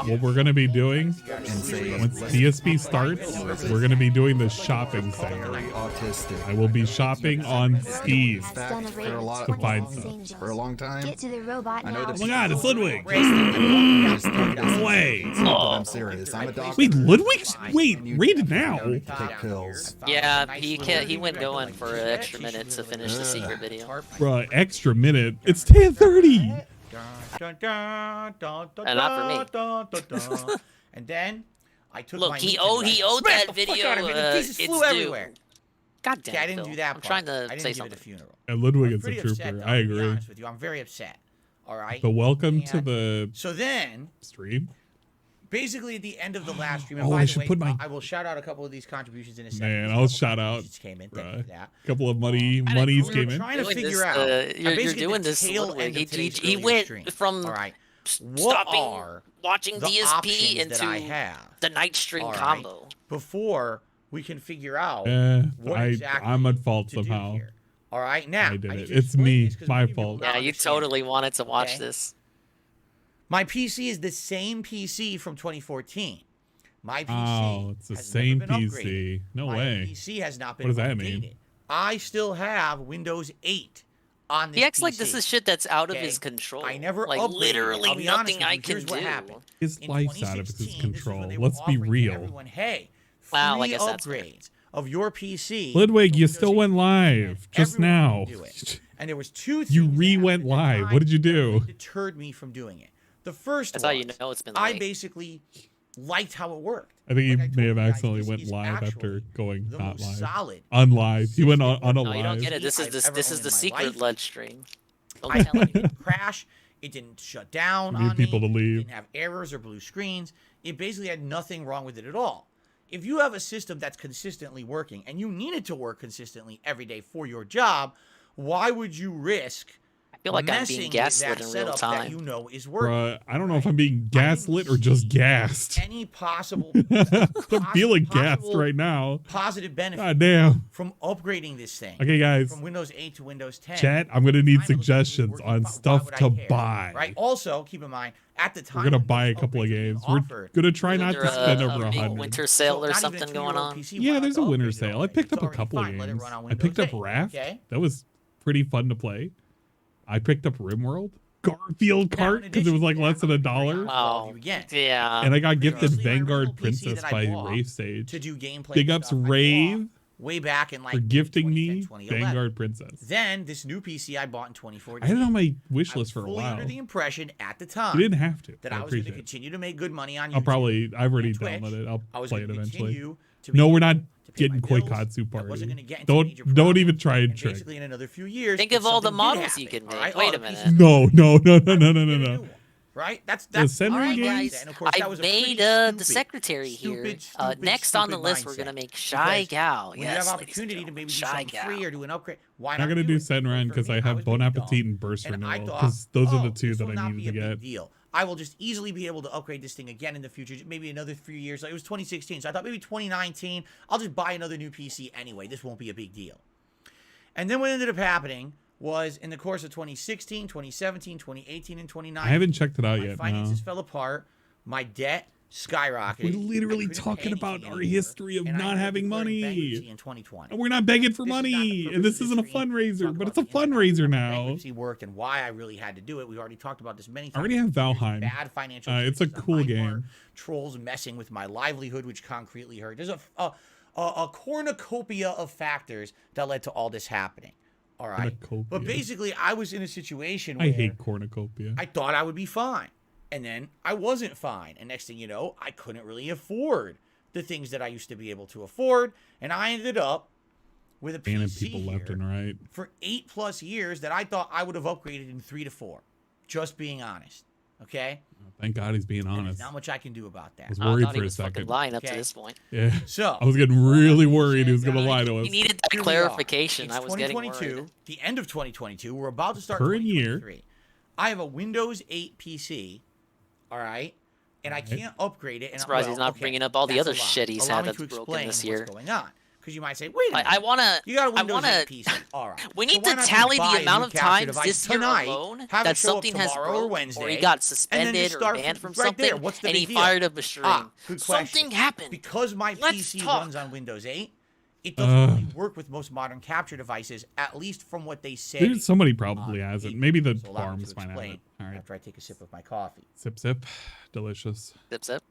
what we're gonna be doing once DSP starts, we're gonna be doing the shopping segment. I will be shopping on Steam to find stuff. For a long time. Get to the robot now. Oh my god, it's Ludwig! No way! I'm serious. I'm a doctor. Wait, Ludwig's rated now? Take pills. Yeah, he went going for an extra minute to finish the secret video. Bruh, extra minute. It's 10:30. And not for me. And then I took Look, my he owed that video. Pieces flew everywhere. God damn it, I didn't do that. I'm trying to I didn't say give something. it a funeral. And Ludwig is a Pretty trooper. upset, though, I to be agree. honest with you. I'm very upset. All right. But welcome to the So then, stream. basically at the end of the last stream, Oh, and by I the should way, put my- I will shout out a couple of these contributions in a second. Man, I'll shout out. Came in. bruh. Thank you for that. A couple of monies came in. Trying to Doing figure this, out. You're doing this. He went from stopping watching the DSP options into that I have? the night stream All right, combo. before we can figure out what I'm exactly at fault to do somehow. here. All right, now I did need it. to It's explain me. this 'cause My many people fault. don't Yeah, you understand. totally wanted to watch Okay? this. My PC is the same PC from 2014. My PC Oh, it's the has same never been PC. upgraded. No My way. PC has not been What does that updated. mean? I still have Windows 8 on this He acts PC. like this is shit that's out of Okay? his control. I never like upgraded. literally I'll be honest nothing with you. I can Here's what do. happened. His In life's out of his 2016, this is when control. they were Let's be offering to real. Everyone, hey, Well, I free guess that's fair. upgrades of your PC. Ludwig, you still went live just Everyone now. can do it. And there was two things You that re-went happened at the live. time What did you do? that deterred me from doing it. The first That's was, how you know it's been I late. basically liked how it worked. I think he Like I may have told you guys, accidentally this went is live after actually going the not most live. solid Unlive. He went on No, you don't unalive. get it. This is I've this ever is owned the in my secret life. lead stream. Don't I tell it me. didn't crash. It didn't shut down You need on people me. to leave. It didn't have errors or blue screens. It basically had nothing wrong with it at all. If you have a system that's consistently working and you need it to work consistently every day for your job, why would you risk I feel like I'm messing being with gaslit that in real setup time. that you know is working? Bruh, I don't know if I'm being gaslit or just gassed. Any possible I'm feeling gassed right now. positive benefit God damn. from upgrading this thing. Okay, guys. From Windows 8 to Windows 10. Chat, I'm going to need suggestions on stuff to buy. Right. Also, keep in mind, at the time We're going to buy a couple of games. We're going to try not to spend over a big 100. winter sale or something going on. Yeah, there's a winter sale. I picked up a couple of games. I picked up Raft. That was pretty fun to play. I picked up RimWorld. Garfield Kart because it was like less than $1. Oh, yeah. And I got gifted Vanguard Princess by Rave Sage. To do gameplay Big ups Rave way back in like for gifting me 2011. Vanguard Princess. Then this new PC I bought in 2014. I had it on my wish list for a fully while. under the impression at the time You didn't have to. that I I was going to appreciate it. continue to make good money on YouTube. I've already and Twitch. downloaded it. I I'll was play it gonna eventually. continue to be No, we're not able to pay my getting bills. Koikatsu I wasn't party. gonna get into major Don't problems, even try and and trick. basically in another few years. Think if of all the something did models you happen, can all make. right? Wait Oh, a the minute. No. Right? That's The Senran games? And of course, that I was a made pretty the stupid, secretary here. stupid, Next on the stupid list, we're mindset. gonna make Shy Because Gal. When Yes, you have ladies opportunity and to maybe do Shy something Gal. free or do an upgrade, why I'm not not going to do do it? Senran For because me, I have was Bon being dumb. Appetit and Burst And I Renewal thought, because those are the two this that will I not needed be to a get. big deal. I will just easily be able to upgrade this thing again in the future, maybe another few years. Like it was 2016, so I thought maybe 2019, I'll just buy another new PC anyway. This won't be a big deal. And then what ended up happening was in the course of 2016, 2017, 2018, and 2019. I haven't checked it out my yet. finances No. fell apart. My debt skyrocketed. We're literally talking about our history of not having money. In 2020. And we're not begging for money. And this isn't a fundraiser, but it's a fundraiser now. Bankruptcy worked and why I really had to do it. We already talked about this many times. I already have Valheim. Bad financial. It's a cool game. Part, trolls messing with my livelihood, which concretely hurt. There's a cornucopia of factors that led to all this happening. All right. But basically, I was in a situation where I hate cornucopia. I thought I would be fine. And then I wasn't fine. And next thing you know, I couldn't really afford the things that I used to be able to afford. And I ended up with a PC people left and right for 8+ years that I thought I would have upgraded in 3 to 4. Just being honest. Okay? Thank God he's being honest. There's not much I can do about that. I was worried for a second. Lying up to this point. Yeah. So I was getting really worried he was going to lie to us. We needed that clarification. I was getting 2022, worried. the end of 2022. We're about to start Current 2023. year. I have a Windows 8 PC. All right. And I can't upgrade it. And surprised he's not bringing up all the other shit he's had that's broken this year. What's going on? Because you might say, wait a minute. I want to. You got a Windows 8 PC. All right. We need to tally the amount of times this year alone that something has broken, or he got suspended or banned from something, and he fired up a string. Something happened. Because my PC runs on Windows 8, it doesn't really work with most modern capture devices, at least from what they say. Somebody probably has it. Maybe the farms might have it. All right. After I take a sip of my coffee. Sip, sip. Delicious. Sip, sip.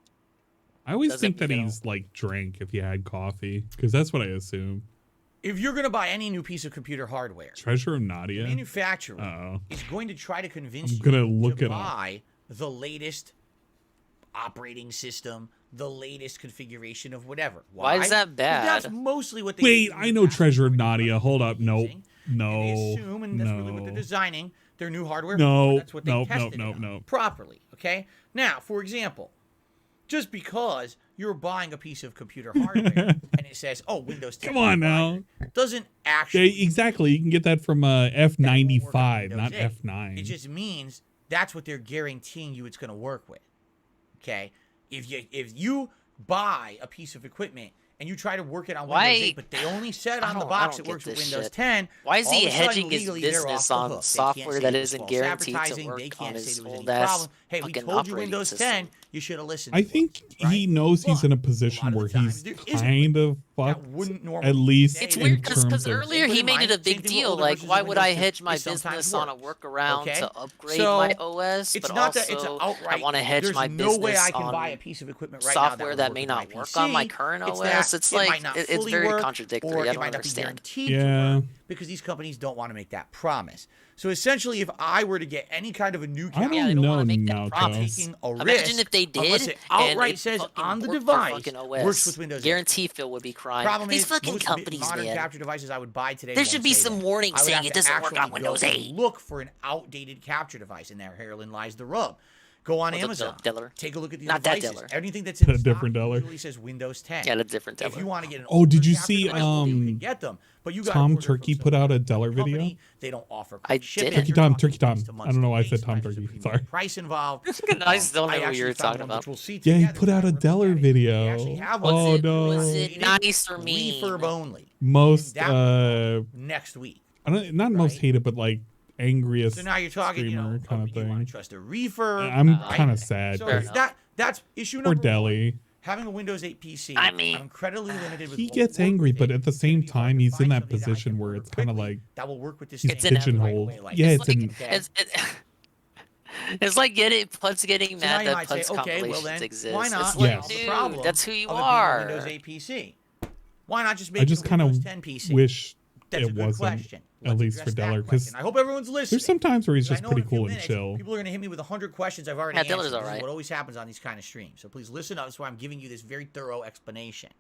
I always think that he's like drank if he had coffee, because that's what I assume. If you're going to buy any new piece of computer hardware, Treasure of Nadia, the manufacturer is going to try to convince you to buy the latest operating system, the latest configuration of whatever. Why is that bad? That's mostly what they Wait, I know Treasure of Nadia. Hold up. Nope. No. They assume, and that's really what they're designing, their new hardware. No. That's what they tested properly. Okay? Now, for example, just because you're buying a piece of computer hardware and it says, oh, Windows 10. Come on now. Doesn't actually. Yeah, exactly. You can get that from F95, not F9. It just means that's what they're guaranteeing you it's going to work with. Okay? If you buy a piece of equipment and you try to work it on Windows 8, but they only said on the box it works with Windows 10. Why is he hedging his business on software that isn't guaranteed to work on his old ass hey, we fucking told you operating Windows system? 10, you should have listened. I think he knows he's in a position where he's kind of fucked, at least. It's weird because earlier he made it a big deal. Like, why would I hedge my business on a workaround to upgrade my OS? It's but not also, that it's outright. I want to hedge my business no way I can on buy a piece of equipment right software now that may not work on my current OS. It's like it's very contradictory. I don't understand. Yeah. Because these companies don't want to make that promise. So essentially, if I were to get any kind of a new I camera, don't know now, I'm taking a risk. Imagine if they did, unless it outright says on the device works with Windows 8. Guarantee Phil would be crying. Problem These is, fucking most companies, modern man. capture devices I would buy today. There should be some warning saying it doesn't work on Windows 8. Look for an outdated capture device, and there herein lies the rub. Go on Amazon. Take a look at these devices. Anything that's in stock usually says Windows 10. Yeah, a different Deller. If you want to get an did you see you can get them, but you Tom Turkey put out a Deller video? They don't offer Turkey Tom. I don't know why I said Tom Turkey. Sorry. Price involved. I still know what you're talking about. Yeah, he put out a Deller video. Oh no. Was it nice or mean? Refurb only. Most next week. Not most hated, but like angriest. So now you're talking, streamer kind of you want thing. to trust a refurb. I'm kind of sad. So that's issue number or Deli. Having a Windows 8 PC, I'm incredibly limited with. He gets angry, but at the same time, he's in that position where it's kind of like that will work with this. He's pigeonholed. Yeah, it's like getting mad that Putz compilations exist. Why not? Dude, that's who you are. Windows 8 PC. Why not just make I just kind of 10 PC? wish That's it wasn't. Question. At least for Deller, because I hope everyone's listening. There's some times where he's just pretty cool and chill. People are going to hit me with 100 questions I've already answered. Deller's all right. This is what always happens on these kind of streams. So please listen up. That's why I'm giving you this very thorough explanation.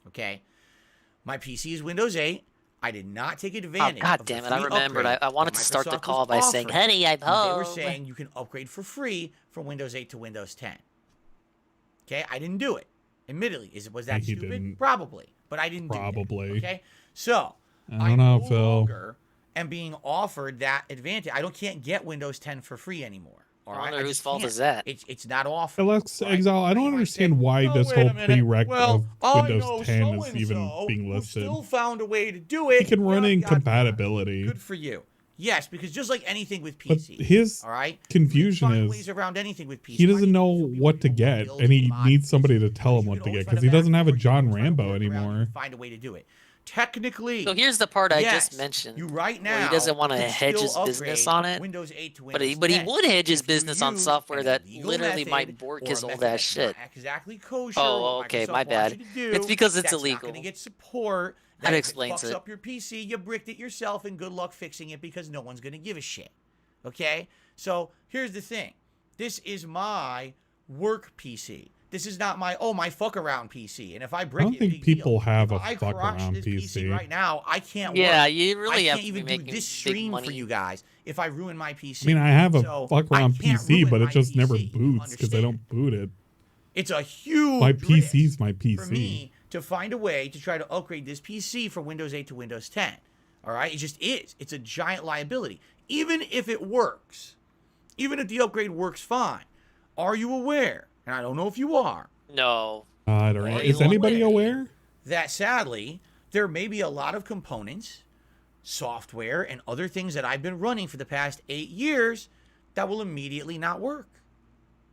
Okay? My PC is Windows 8. I did not take advantage. Oh, God damn it. I remembered. I wanted to start the call by saying, honey, I'm home. They were saying you can upgrade for free from Windows 8 to Windows 10. Okay? I didn't do it. Admittedly. Was that stupid? Didn't. Probably. But I didn't do it. Okay? So, I don't know, Phil. And being offered that advantage. I can't get Windows 10 for free anymore. All right? Whose fault is that? It's not offered. Alex Exile, I don't understand why this whole prereq of Windows 10 is even being listed. Still found a way to do it. He can run incompatibility. Good for you. Yes, because just like anything with PC, but his all right, confusion is ways around anything with PC. He doesn't know what to get, and he needs somebody to tell him what to get because he doesn't have a John Rambo anymore. Find a way to do it. Technically, so here's the part I just mentioned. You right now, where he doesn't want to hedge his business on it. Windows 8 to Windows 10. But he would hedge his business on software that literally might bork his old ass shit. Exactly kosher. Oh, okay, my bad. It's because it's illegal. Not going to get support. That explains it. Fucks up your PC, you bricked it yourself, and good luck fixing it because no one's going to give a shit. Okay? So here's the thing. This is my work PC. This is not my fuck around PC. And if I break I don't think people have a fuck around PC right now, I can't work. Yeah, you really I have can't even to be do this stream for you guys if I ruin my PC. I mean, I have a fuck around PC, but it just never boots because I don't boot it. It's a huge my PC's my PC. For me to find a way to try to upgrade this PC from Windows 8 to Windows 10. All right? It just is. It's a giant liability. Even if it works, even if the upgrade works fine, are you aware? And I don't know if you are. No. I don't know. Is anybody aware? That sadly, there may be a lot of components, software, and other things that I've been running for the past 8 years that will immediately not work.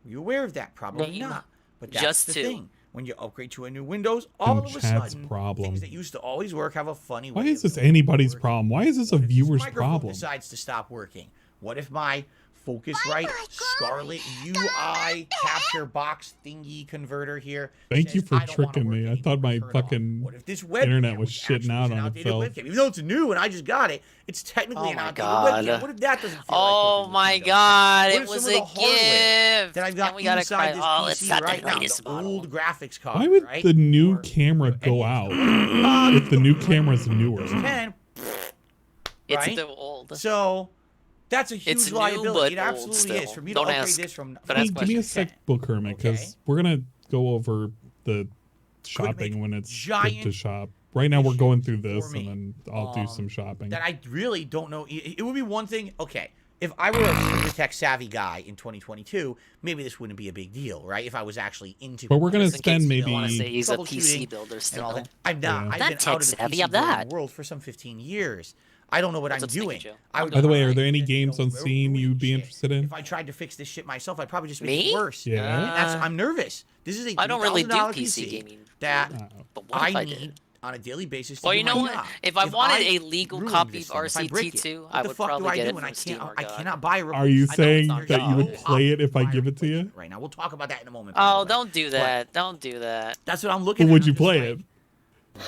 Are you aware of that? Probably not. But that's the thing. When you upgrade to a new Windows, all of a sudden, things that used to always work have a funny way. Why is this anybody's problem? Why is this a viewer's problem? Decides to stop working. What if my Focusrite Scarlet UI capture box thingy converter here? Thank you for tricking me. I thought my fucking internet was shitting out on itself. Even though it's new and I just got it, it's technically an outdated webcam. What if that doesn't feel oh my god, it was a gift. That I've got inside this PC right now, the old graphics card. Why would the new camera go out if the new camera's newer? It's still old. So that's a huge liability. It absolutely is. For me to upgrade this from... Give me a sec, Book Hermit, because we're going to go over the shopping when it's good to shop. Right now, we're going through this, and then I'll do some shopping. That I really don't know. It would be one thing... Okay, if I were a super tech-savvy guy in 2022, maybe this wouldn't be a big deal, right? If I was actually into... But we're going to spend maybe... I want to say he's a PC builder still. I'm not. I've been out of the PC world for some 15 years. I don't know what I'm doing. By the way, are there any games on Steam you'd be interested in? If I tried to fix this shit myself, I'd probably just make it worse. Yeah. And I'm nervous. This is a I don't really do $2,000 PC gaming. That I need on a daily basis. Well, you know what? If I wanted a legal copy of RCT2, I would probably get it from Steam. I cannot buy a remote. Are you saying that you would play it if I give it to you? Right now, we'll talk about that in a moment. Oh, don't do that. Don't do that. That's what I'm looking at. Would you play it?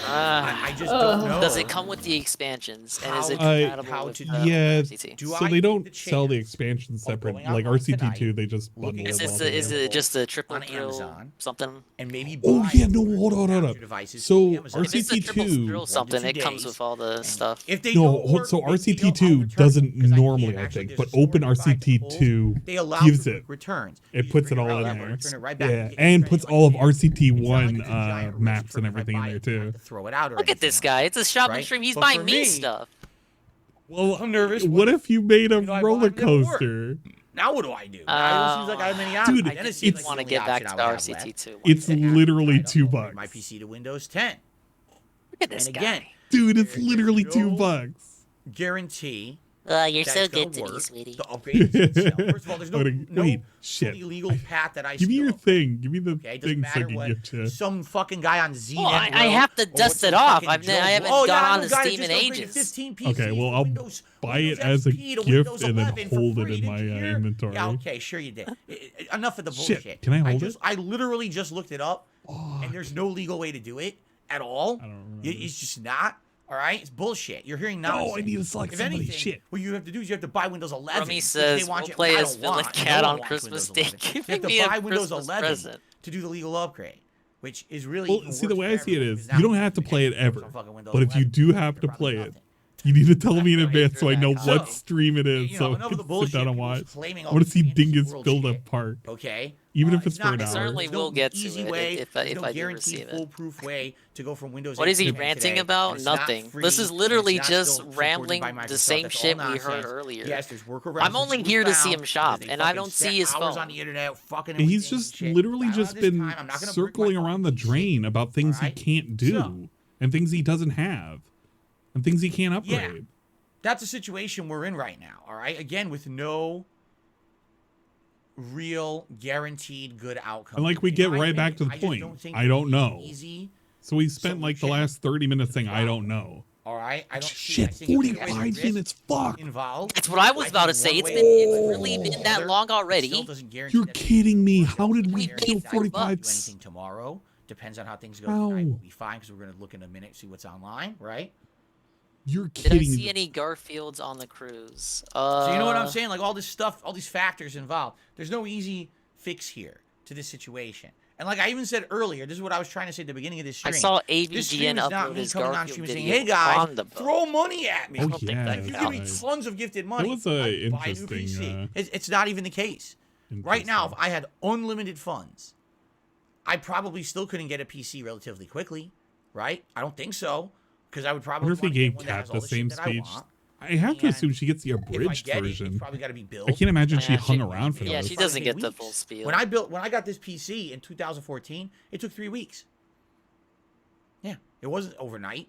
I just don't know. Does it come with the expansions? And is it compatible with RCT? So they don't sell the expansions separate. Like RCT2, they just bundle it. Is it just a triple drill something? And maybe oh yeah, no, hold on. So RCT2 something, it comes with all the stuff. No, so RCT2 doesn't normally, I think, but Open RCT2 gives it returns. It puts it all in there. Yeah, and puts all of RCT1 maps and everything in there too. Throw it out. Look at this guy. It's a shopping stream. He's buying me stuff. Well, I'm nervous. What if you made a roller coaster? Now what do I do? It seems like I have many options. Dude, I want to get back to RCT2. It's literally $2. My PC to Windows 10. Look at this guy. Dude, it's literally $2. Guarantee. You're so good to me, sweetie. The upgrade itself. First of all, there's no legal path that I give me your thing. Give me the thing so I can get you. Some fucking guy on Z. I have to dust it off. I haven't gone on the Steam in ages. Okay, well, I'll buy it as a gift and then hold it in my inventory. Yeah, okay, sure you did. Enough of the bullshit. Shit, can I hold it? I literally just looked it up, and there's no legal way to do it at all. I don't know. It's just not. All right, it's bullshit. You're hearing nonsense. No, I need to select somebody. Shit. What you have to do is you have to buy Windows 11. Rummy says we'll play as Villain Cat on Christmas Day. You have to buy Windows 11 to do the legal upgrade, which is really. Well, see, the way I see it is, you don't have to play it ever, but if you do have to play it, you need to tell me in advance so I know what stream it is, so I can sit down and watch. I want to see Dingus build a park. Okay. Even if it's for an hour. I certainly will get to it if I do receive it. Foolproof way to go from Windows. What is he ranting about? Nothing. This is literally just rambling the same shit we heard earlier. Yes, there's workarounds. I'm only here to see him shop, and I don't see his phone. He's just literally just been circling around the drain about things he can't do and things he doesn't have and things he can't upgrade. That's the situation we're in right now, all right? Again, with no real guaranteed good outcome. And like we get right back to the point. I don't know. Easy. So we spent like the last 30 minutes saying I don't know. All right, I don't see. Shit, 45 minutes. Fuck. Involved. That's what I was about to say. It's really been that long already. You're kidding me. How did we kill 45? Anything tomorrow depends on how things go tonight. We'll be fine because we're gonna look in a minute, see what's online, right? You're kidding me. Did I see any Garfields on the cruise? So you know what I'm saying? Like all this stuff, all these factors involved. There's no easy fix here to this situation. And like I even said earlier, this is what I was trying to say at the beginning of this stream. I saw this stream AVGN is not upload me his coming on Garfield stream video saying, "Hey guys, on the boat." throw money at me." Oh, Like, if you give me tons of gifted money, That was an I'd buy a new interesting. PC. It's not even the case. Right now, if I had unlimited funds, I probably still couldn't get a PC relatively quickly, right? I don't think so, because I would probably. What if he gave Kat the same speech? I have to assume she gets the abridged version. Probably got to be built. I can't imagine she hung around for Yeah, those. she doesn't get the full spiel. When I got this PC in 2014, it took 3 weeks. Yeah, it wasn't overnight.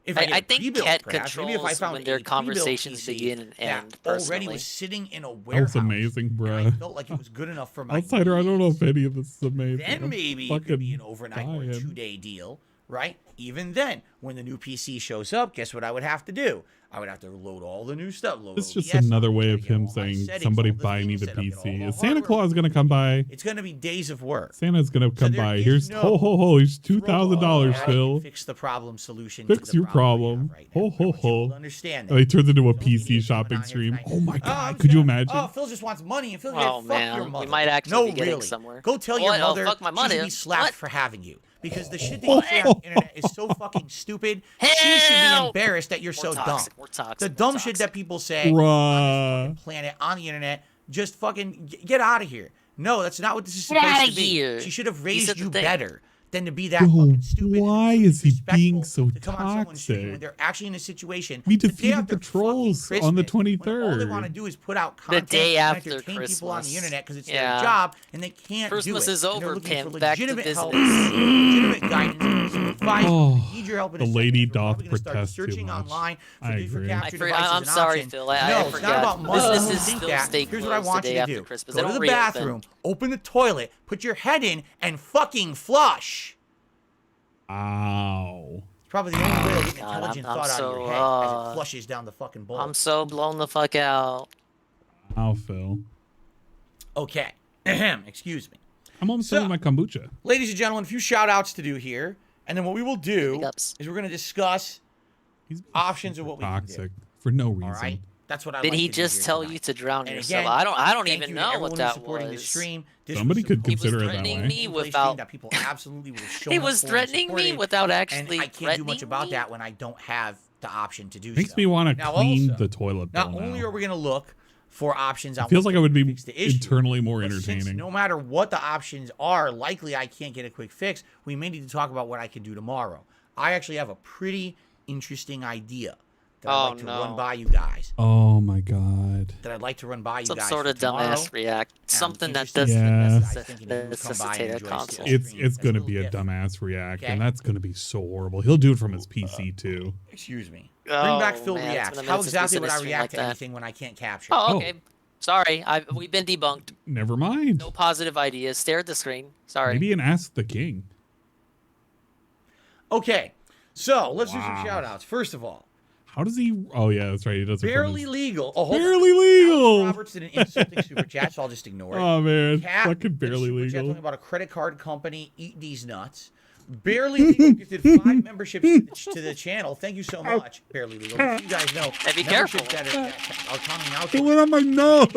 If I think Kat perhaps, maybe if I controls found when their a conversations PC begin and end. that already Personally, was sitting in a warehouse. That was amazing, bruh. I felt like it was good enough for my Outsider, I don't know if any of this is amazing. Then maybe it could be an overnight or a 2-day deal, right? Even then, when the new PC shows up, guess what I would have to do? I would have to load all the new stuff. It's just another way of him saying, somebody buy me the PC. Is Santa Claus going to come by? It's going to be days of work. Santa's going to come by. Here's, ho, ho, ho. Here's $2,000, Phil. Fix the problem solution. Fix your problem. Ho, ho, ho. Understand Oh, he turns into a PC shopping stream. Oh my God. Could you imagine? Oh, Phil just wants money. And Phil oh, fuck your man. mother. We might actually be getting somewhere. Go tell your mother fuck my money. she should be slapped for having you. Because the shit that you say on the internet is so fucking stupid. She should be embarrassed that you're so dumb. We're toxic. The dumb shit that people say on this planet, on the internet, just fucking get out of here. No, that's not what this is supposed to be. She should have raised you better than to be that fucking stupid. Why is he being so to come on someone's stream when toxic? they're actually in a situation. We defeated the trolls on the All they want to 23rd. do is put out content The day and after entertain Christmas. people on the internet because it's Yeah. their job and they can't Christmas do it. is And they're over, looking Pam. for Back to legitimate help, business. legitimate guidance, some advice. Oh, We need your help in the a second. lady We're probably doth gonna start protest too searching much. online I for agree. capture devices I'm and sorry, options. Phil. No, I it's forgot. not about money. Businesses Think still that. stay Here's what I closed want the you day to after do. Christmas. Go They to the don't reopen. bathroom, open the toilet, put your head in, and fucking flush. Ow. It's probably the only way to get God, intelligent I'm thought out of so, your head as it flushes down the fucking bowl. I'm so blown the fuck out. Ow, Phil. Okay. Excuse me. I'm almost done with my kombucha. Ladies and gentlemen, a few shout outs to do here. And then what we will do is we're going to discuss options of what we can do. Toxic for no reason. All right? That's what I Did like he to do just here tell tonight. you to drown And yourself? again, I don't thank even you to know everyone what who's that supporting was. the stream. This Somebody was could some consider it that threatening way. me gameplay without- stream that people absolutely will show He up was for and threatening me supported, without and actually I can't do much threatening about me? that when I don't have the option to do Makes so. me want to Now clean also, the toilet bowl Not only now. are we going to look for options on It feels what like I would be fix the issue, internally more but since entertaining. no matter what the options are, likely I can't get a quick fix. We may need to talk about what I can do tomorrow. I actually have a pretty interesting idea that I'd like to run by you guys. Oh my God. That I'd like to run by you Some guys. sort of for tomorrow. dumbass react. Something that interested doesn't Yeah. necessitate a console. It's going to be a dumbass react, and that's going to be so horrible. He'll do it from his PC too. Excuse me. Oh, Bring back Phil man, it's Reacts. been a How minute since we've exactly seen would a I stream react like to that. anything when I can't capture? Oh, okay. Sorry, we've been debunked. Never mind. No positive ideas. Stare at the screen. Sorry. Maybe an Ask the King. Okay, so let's do some Wow. shout outs. First of all, How does he? Oh yeah, that's right. He does it from barely his- legal. Oh, hold Barely on. legal. Alex Roberts did an insulting super chat, so I'll just ignore it. Oh man, Kat fucking did a barely super chat legal. talking about a credit card company. Eat these nuts. Barely Legal gifted 5 memberships to the channel. Thank you so much, Barely Legal. Just so you guys know, Hey, be memberships careful. that are coming out. It went on my nose.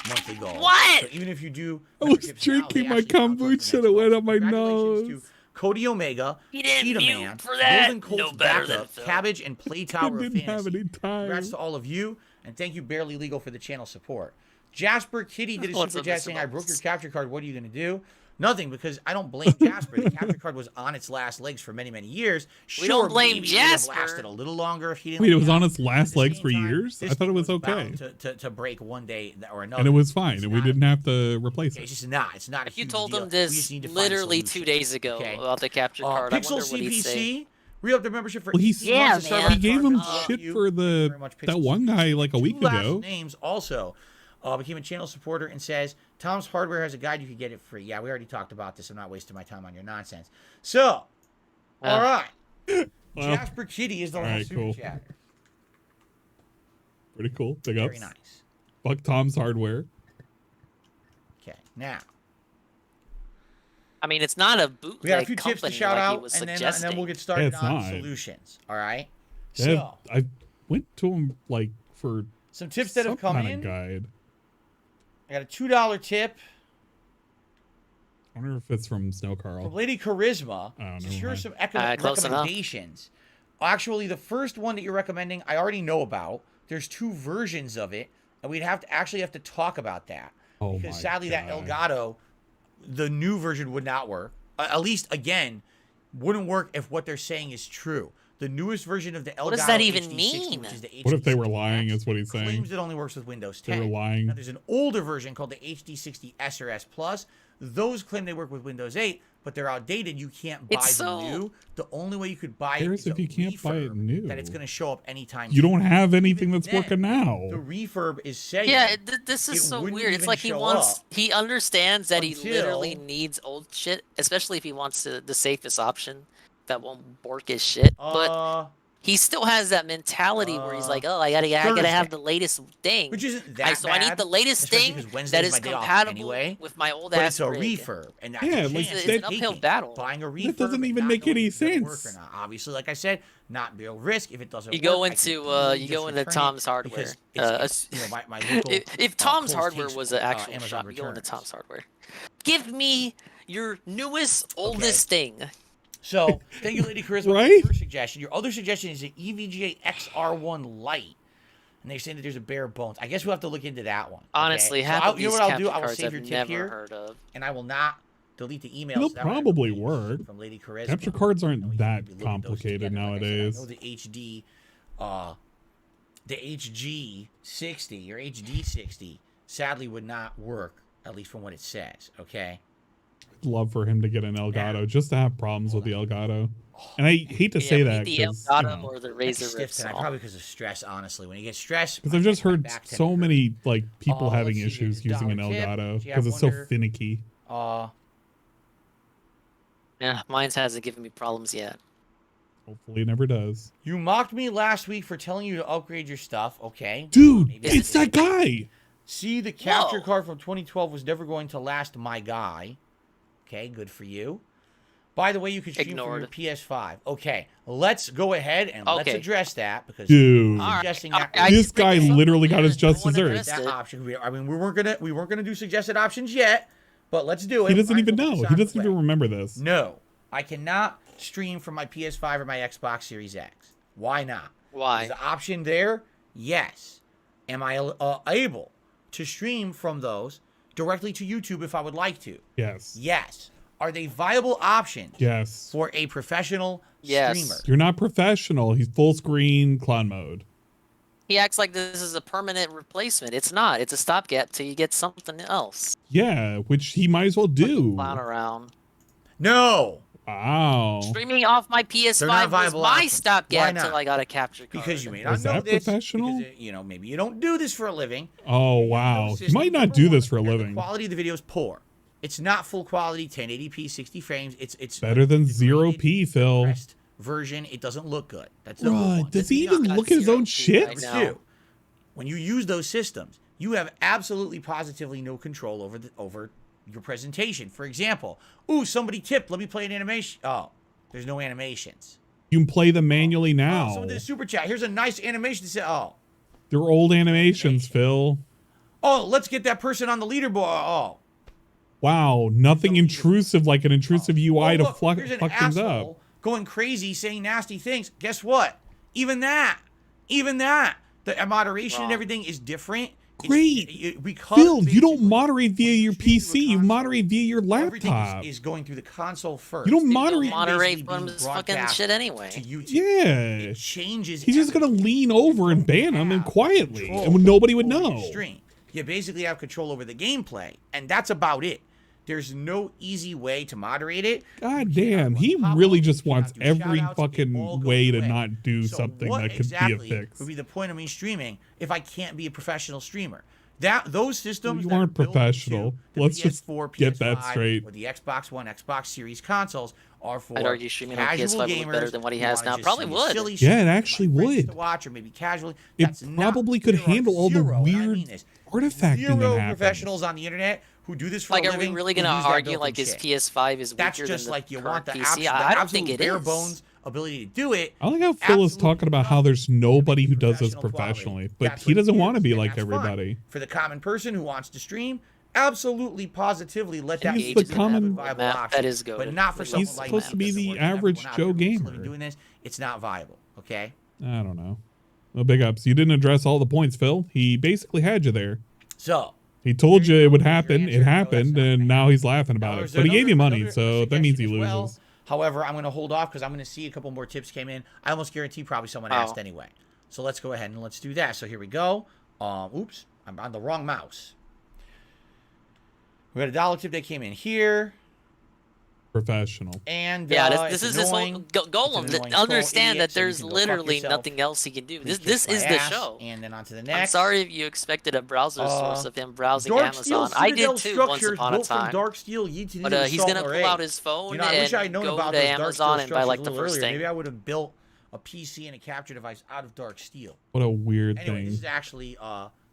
Monthly goal. What? So even if you do, I was memberships now, drinking they my actually count towards kombucha the and it next went goal. on my Congratulations nose. to Cody Omega, He didn't Cheetah mute Man, for that. Golden Colts No better than Backup, Phil. Cabbage, and Play I Tower of didn't have Fantasy. any time. Congrats to all of you, and thank you, Barely Legal, for the channel support. Jasper Kitty did a What's super up, chat Mr. saying, I broke your Bones? capture card. What are you going to do? Nothing, because I don't blame Jasper. The capture card was on its last legs for many, many years. Sure, We don't blame maybe it would have Jasper. lasted a little longer if he didn't. Wait, it was let on me its last legs for years? I this thought it was bound okay. to break one day or another. And it was fine, It's and we not- didn't have to replace It's it. just not. It's not a If you huge told deal. him We just this need to find a literally solution. 2 days ago Okay. about the capture card, I Pixel wonder what he'd say. CPC Re-up their membership for Well, 18 months. he gave him shit for that one guy like a week ago. Names also became a channel supporter and says, Tom's Hardware has a guide. You can get it free. Yeah, we already talked about this. I'm not wasting my time on your nonsense. So, all right. Well, Jasper Kitty is the last super chatter. Pretty cool. Big ups. Very nice. Fuck Tom's Hardware. Okay, now. I mean, it's not a bootleg. We got a few tips to shout out, and then we'll get started on solutions. All right. So I went to him like for some tips that have come in. Guide. I got a $2 tip. I wonder if it's from Snow Carl. From Lady Charisma. Here are some recommendations. Actually, the first one that you're recommending, I already know about. There's 2 versions of it, and we'd have to talk about that. Oh because sadly, that Elgato, the new version would not work. At least, again, wouldn't work if what they're saying is true. The newest version of the Elgato what does that even HD60, mean? which is the HD60 what if they were lying? Is what he's saying. Claims it only works with Windows 10. They were lying. Now, there's an older version called the HD60 S or S Plus. Those claim they work with Windows 8, but they're outdated. You can't buy them new. The only way you could buy it is if you can't buy it new. That it's going to show up anytime. You don't have anything that's working now. The refurb is saying. Yeah, this is so weird. It's like he understands that he literally needs old shit, especially if he wants the safest option that won't work his shit. But he still has that mentality where he's like, oh, I gotta have the latest thing. Which isn't that so I need the latest thing that is compatible with my old ass rig. But it's a refurb. And that's it's an uphill battle. Buying a refurb. That doesn't even make any sense. Obviously, like I said, not real risk. If it doesn't work, you go into Tom's Hardware. If Tom's Hardware was an actual shop, you go into Tom's Hardware. Give me your newest, oldest thing. So, thank you, Lady Charisma, for your suggestion. Your other suggestion is an EVGA XR1 Lite. And they're saying that there's a bare bones. I guess we'll have to look into that one. Honestly, half of these you know what I'll do? I will save your tip here. And I will not delete the emails. It'll probably work. From Lady Charisma. Capture cards aren't that complicated nowadays. I know the HG60 or HD60 sadly would not work, at least from what it says, okay? Love for him to get an Elgato just to have problems with the Elgato. And I hate to say that the Elgato or the Razer Rip. Probably because of stress, honestly. When you get stressed, because I've just heard so many like people having issues using an Elgato because it's so finicky. Yeah, mine hasn't given me problems yet. Hopefully it never does. You mocked me last week for telling you to upgrade your stuff. Okay, dude, it's that guy. See, the capture card from 2012 was never going to last, my guy. Okay, good for you. By the way, you can stream from your PS5. Okay, let's go ahead and let's address that because suggesting this guy literally got his just desserts. That option. I mean, we weren't gonna do suggested options yet, but let's do it. He doesn't even know. He doesn't even remember this. No, I cannot stream from my PS5 or my Xbox Series X. Why not? Why? Is the option there? Yes. Am I able to stream from those directly to YouTube if I would like to? Yes. Yes. Are they viable options? Yes. For a professional streamer? You're not professional. He's full screen clown mode. He acts like this is a permanent replacement. It's not. It's a stopgap till you get something else. Yeah, which he might as well do. Clown around. No. Wow. Streaming off my PS5 was my stopgap until I got a capture card. Because you may not know this. Professional? Because, maybe you don't do this for a living. Oh, wow. You might not do this for a living. The quality of the video is poor. It's not full quality, 1080p, 60 frames. It's better than 0p, Phil. Version. It doesn't look good. That's number one. Does he even look at his own shit? Number two, when you use those systems, you have absolutely positively no control over your presentation. For example, somebody tipped. Let me play an animation. Oh, there's no animations. You can play them manually now. Someone did a super chat. Here's a nice animation to say, they're old animations, Phil. Let's get that person on the leaderboard. Wow, nothing intrusive like an intrusive UI to fuck things up. Going crazy, saying nasty things. Guess what? Even that, the moderation and everything is different. Great. Phil, you don't moderate via your PC. You moderate via your laptop. Everything is going through the console first. You don't moderate from his fucking shit anyway. To YouTube. Yeah. It changes. He's just going to lean over and ban him and quietly. And nobody would know. You basically have control over the gameplay. And that's about it. There's no easy way to moderate it. God damn, he really just wants every fucking way to not do something that could be a fix. Would be the point of me streaming if I can't be a professional streamer. Those systems you aren't professional. Let's just get that straight. Or the Xbox One, Xbox Series consoles are for I'd argue streaming on casual PS5 gamers would be better than what he has now. Probably would. Yeah, it actually would. To watch or maybe casually. It probably could handle all the weird artifacting that happens. Professionals on the internet who do this for like, a living. Are we really going to argue like his PS5 is weaker than just the like you current want the PC? I don't think it bare is. bones ability to do it. I like how Phil is talking about how there's nobody who does this professionally, but he doesn't want to be like everybody. For the common person who wants to stream, absolutely, positively let that be the common viable option. That is good. But not for someone He's like supposed to be the average Joe gamer. Doing this, it's not viable. Okay. I don't know. Well, big ups. You didn't address all the points, Phil. He basically had you there. So. He told you it would happen. It happened, and now he's laughing about it. But he gave you money, so that means he loses. However, I'm going to hold off because I'm going to see a couple more tips came in. I almost guarantee probably someone asked anyway. So let's go ahead and let's do that. So here we go. Oops, I'm on the wrong mouse. We got a dollar tip that came in here. Professional. And yeah, this is annoying. This whole Golem. Understand that there's literally nothing else he can do. This is the show. And then on to the next. I'm sorry if you expected a browser source of him browsing Amazon. I did too once upon a time. Dark Steel, but he's gonna pull out his phone and go to Amazon and buy like the first thing. Maybe I would have built a PC and a capture device out of Dark Steel. What a weird thing. This is actually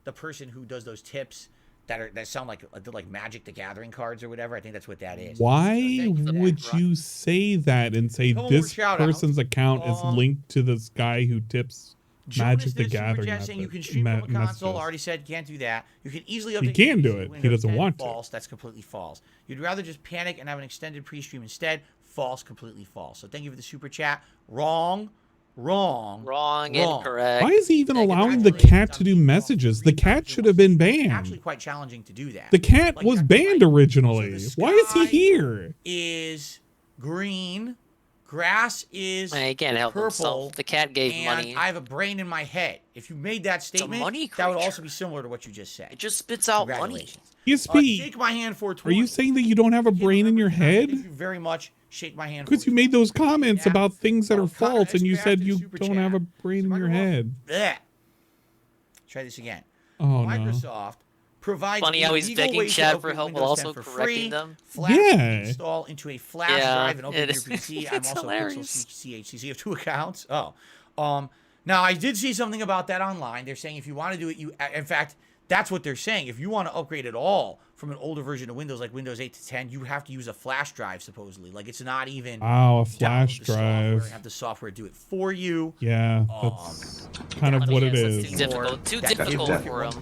the person who does those tips that sound like Magic the Gathering cards or whatever. I think that's what that is. Why would you say that and say this person's account is linked to this guy who tips Magic the Gathering? Saying you can stream from a console. Already said can't do that. You can easily update. He can do it. He doesn't want to. False. That's completely false. You'd rather just panic and have an extended pre-stream instead. False. Completely false. So thank you for the super chat. Wrong. Incorrect. Why is he even allowing the cat to do messages? The cat should have been banned. Actually, quite challenging to do that. The cat was banned originally. Why is he here? Is green, grass is he can't help purple. Himself. The cat gave money. I have a brain in my head. If you made that statement, that would also be similar to what you just said. It just spits out money. ESP, shake my hand for are you saying that you don't have a brain in your head? Thank you very much. Shake my hand. Because you made those comments about things that are false, and you said you don't have a brain in your head. Blech. Try this again. Oh, Microsoft provides funny how he's begging chat for help while also correcting them. Install into a flash drive and open your PC. I'm also hilarious. CHCC. You have 2 accounts. Now I did see something about that online. They're saying if you want to do it, in fact, that's what they're saying. If you want to upgrade at all from an older version of Windows, like Windows 8 to 10, you have to use a flash drive, supposedly. Like, it's not even... Wow, a flash drive. Have the software do it for you. Yeah, that's kind of what it is. Too difficult for him.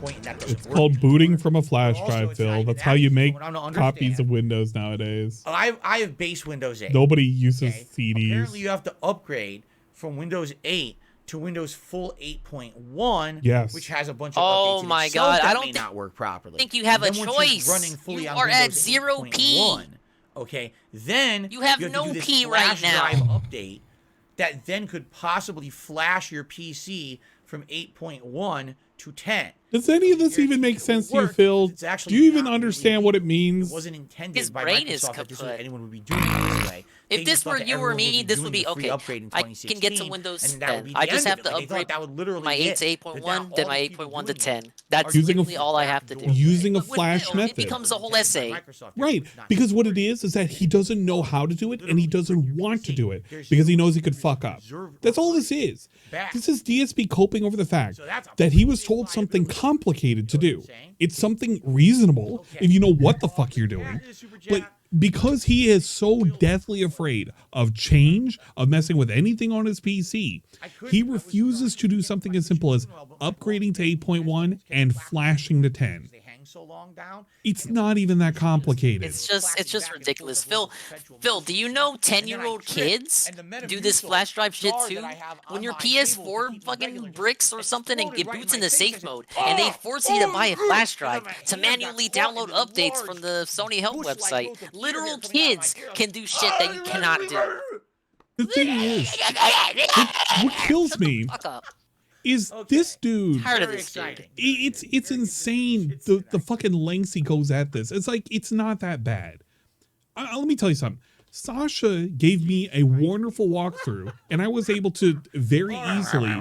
It's called booting from a flash drive, Phil. That's how you make copies of Windows nowadays. I have base Windows 8. Nobody uses CDs. Apparently, you have to upgrade from Windows 8 to Windows full 8.1, yes, which has a bunch of updates. Oh my god, I don't not work properly. Think you have a choice. You are at 0p. Okay, then you have no P right now. Update that then could possibly flash your PC from 8.1 to 10. Does any of this even make sense to you, Phil? Do you even understand what it means? It wasn't intended His by brain Microsoft is that this kaput. anyone would be doing it this way. If this were you or me, this would be okay. I can get to Windows 10. I just have to upgrade my 8 to 8.1, then my 8.1 to 10. That's literally all I have to do. Using a flash method. It becomes a whole essay. Right, because what it is that he doesn't know how to do it, and he doesn't want to do it, because he knows he could fuck up. That's all this is. This is DSP coping over the fact that he was told something complicated to do. It's something reasonable if you know what the fuck you're doing. But because he is so deathly afraid of change, of messing with anything on his PC, he refuses to do something as simple as upgrading to 8.1 and flashing to 10. It's not even that complicated. It's just ridiculous. Phil, do you know 10-year-old kids do this flash drive shit too? When your PS4 fucking bricks or something and it boots into safe mode, and they force you to buy a flash drive to manually download updates from the Sony Help website, literal kids can do shit that you cannot do. The thing is, what kills me is this dude. Tired of this dude. It's insane the fucking lengths he goes at this. It's like, it's not that bad. let me tell you something. Sasha gave me a wonderful walkthrough, and I was able to very easily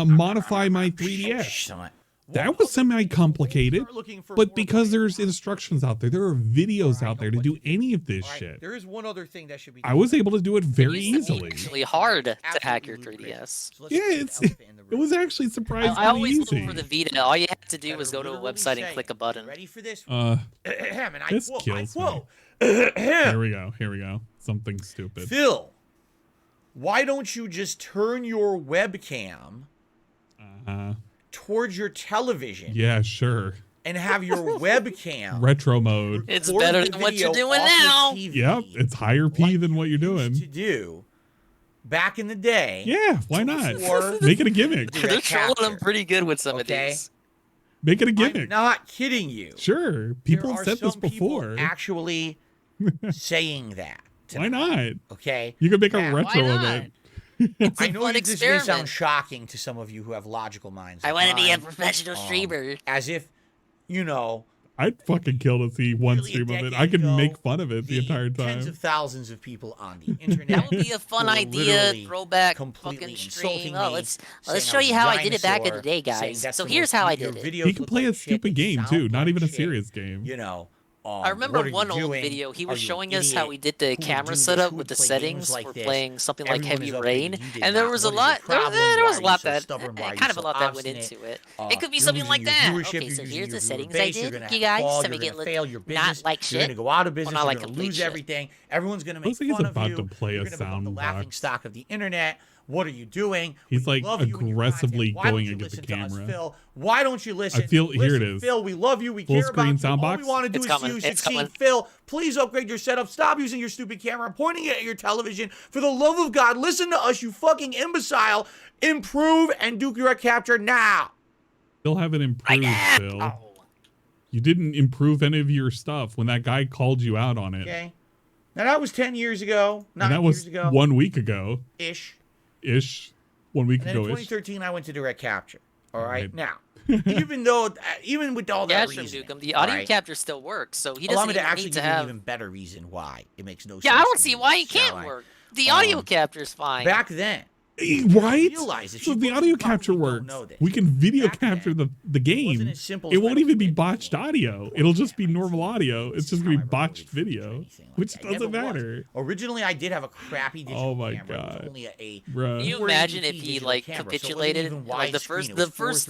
modify my 3DS. That was semi-complicated, but because there's instructions out there are videos out there to do any of this shit. There is one other thing that should be. I was able to do it very easily. It's actually hard to hack your 3DS. Yeah, it was actually surprisingly easy. I always look for the Vita. All you have to do is go to a website and click a button. Ready for this? This kills me. Here we go. Something stupid. Phil, why don't you just turn your webcam towards your television? Yeah, sure. And have your webcam retro mode. It's better than what you're doing now. Yep, it's higher P than what you're doing. To do back in the day. Yeah, why not? Make it a gimmick. They're trolling them pretty good with some of these. Make it a gimmick. I'm not kidding you. Sure, people have said this before. Actually saying that. Why not? Okay. You could make a retro of it. I know this may sound shocking to some of you who have logical minds. I want to be a professional streamer. As if, you know. I'd fucking kill to see one stream of it. I could make fun of it the entire time. Tens of thousands of people on the internet. That would be a fun idea. Throwback fucking stream. Oh, let's show you how I did it back in the day, guys. So here's how I did it. He can play a stupid game too, not even a serious game. You know. I remember one old video. He was showing us how we did the camera setup with the settings for playing something like Heavy Rain, and there was a lot. There was a lot that kind of a lot that went into it. It could be something like that. Okay, so here's the settings I did, you guys, to make it look not like shit. You're gonna go out of business. You're gonna lose everything. Everyone's gonna make fun of you. About to play You're a gonna sound become the laughing stock of the internet. What are you doing? He's like aggressively going against the camera. Phil? Why don't you listen? I feel here it is. Phil, we love you. We care about you. All we want to do is see you succeed. Phil, please upgrade your setup. Stop using your stupid camera, pointing it at your television. For the love of God, listen to us, you fucking imbecile. Improve and do direct capture now. Still haven't improved, Phil. You didn't improve any of your stuff when that guy called you out on it. Okay. Now that was 10 years ago. 9 years ago. 1 week ago. Ish. 1 week ago. In 2013, I went to direct capture. All right. Now, even with all that reason, the audio capture still works, so he doesn't allow me to even actually need give to you an have. even better reason why it makes no sense. Yeah, I don't see why it can't work. The audio capture is fine. Back then. Right? So the audio capture works. We can video capture the game. It won't even be botched audio. It'll just be normal audio. It's just gonna be botched video, which doesn't matter. Originally, I did have a crappy digital camera. God. Only Can you imagine if he like capitulated like the first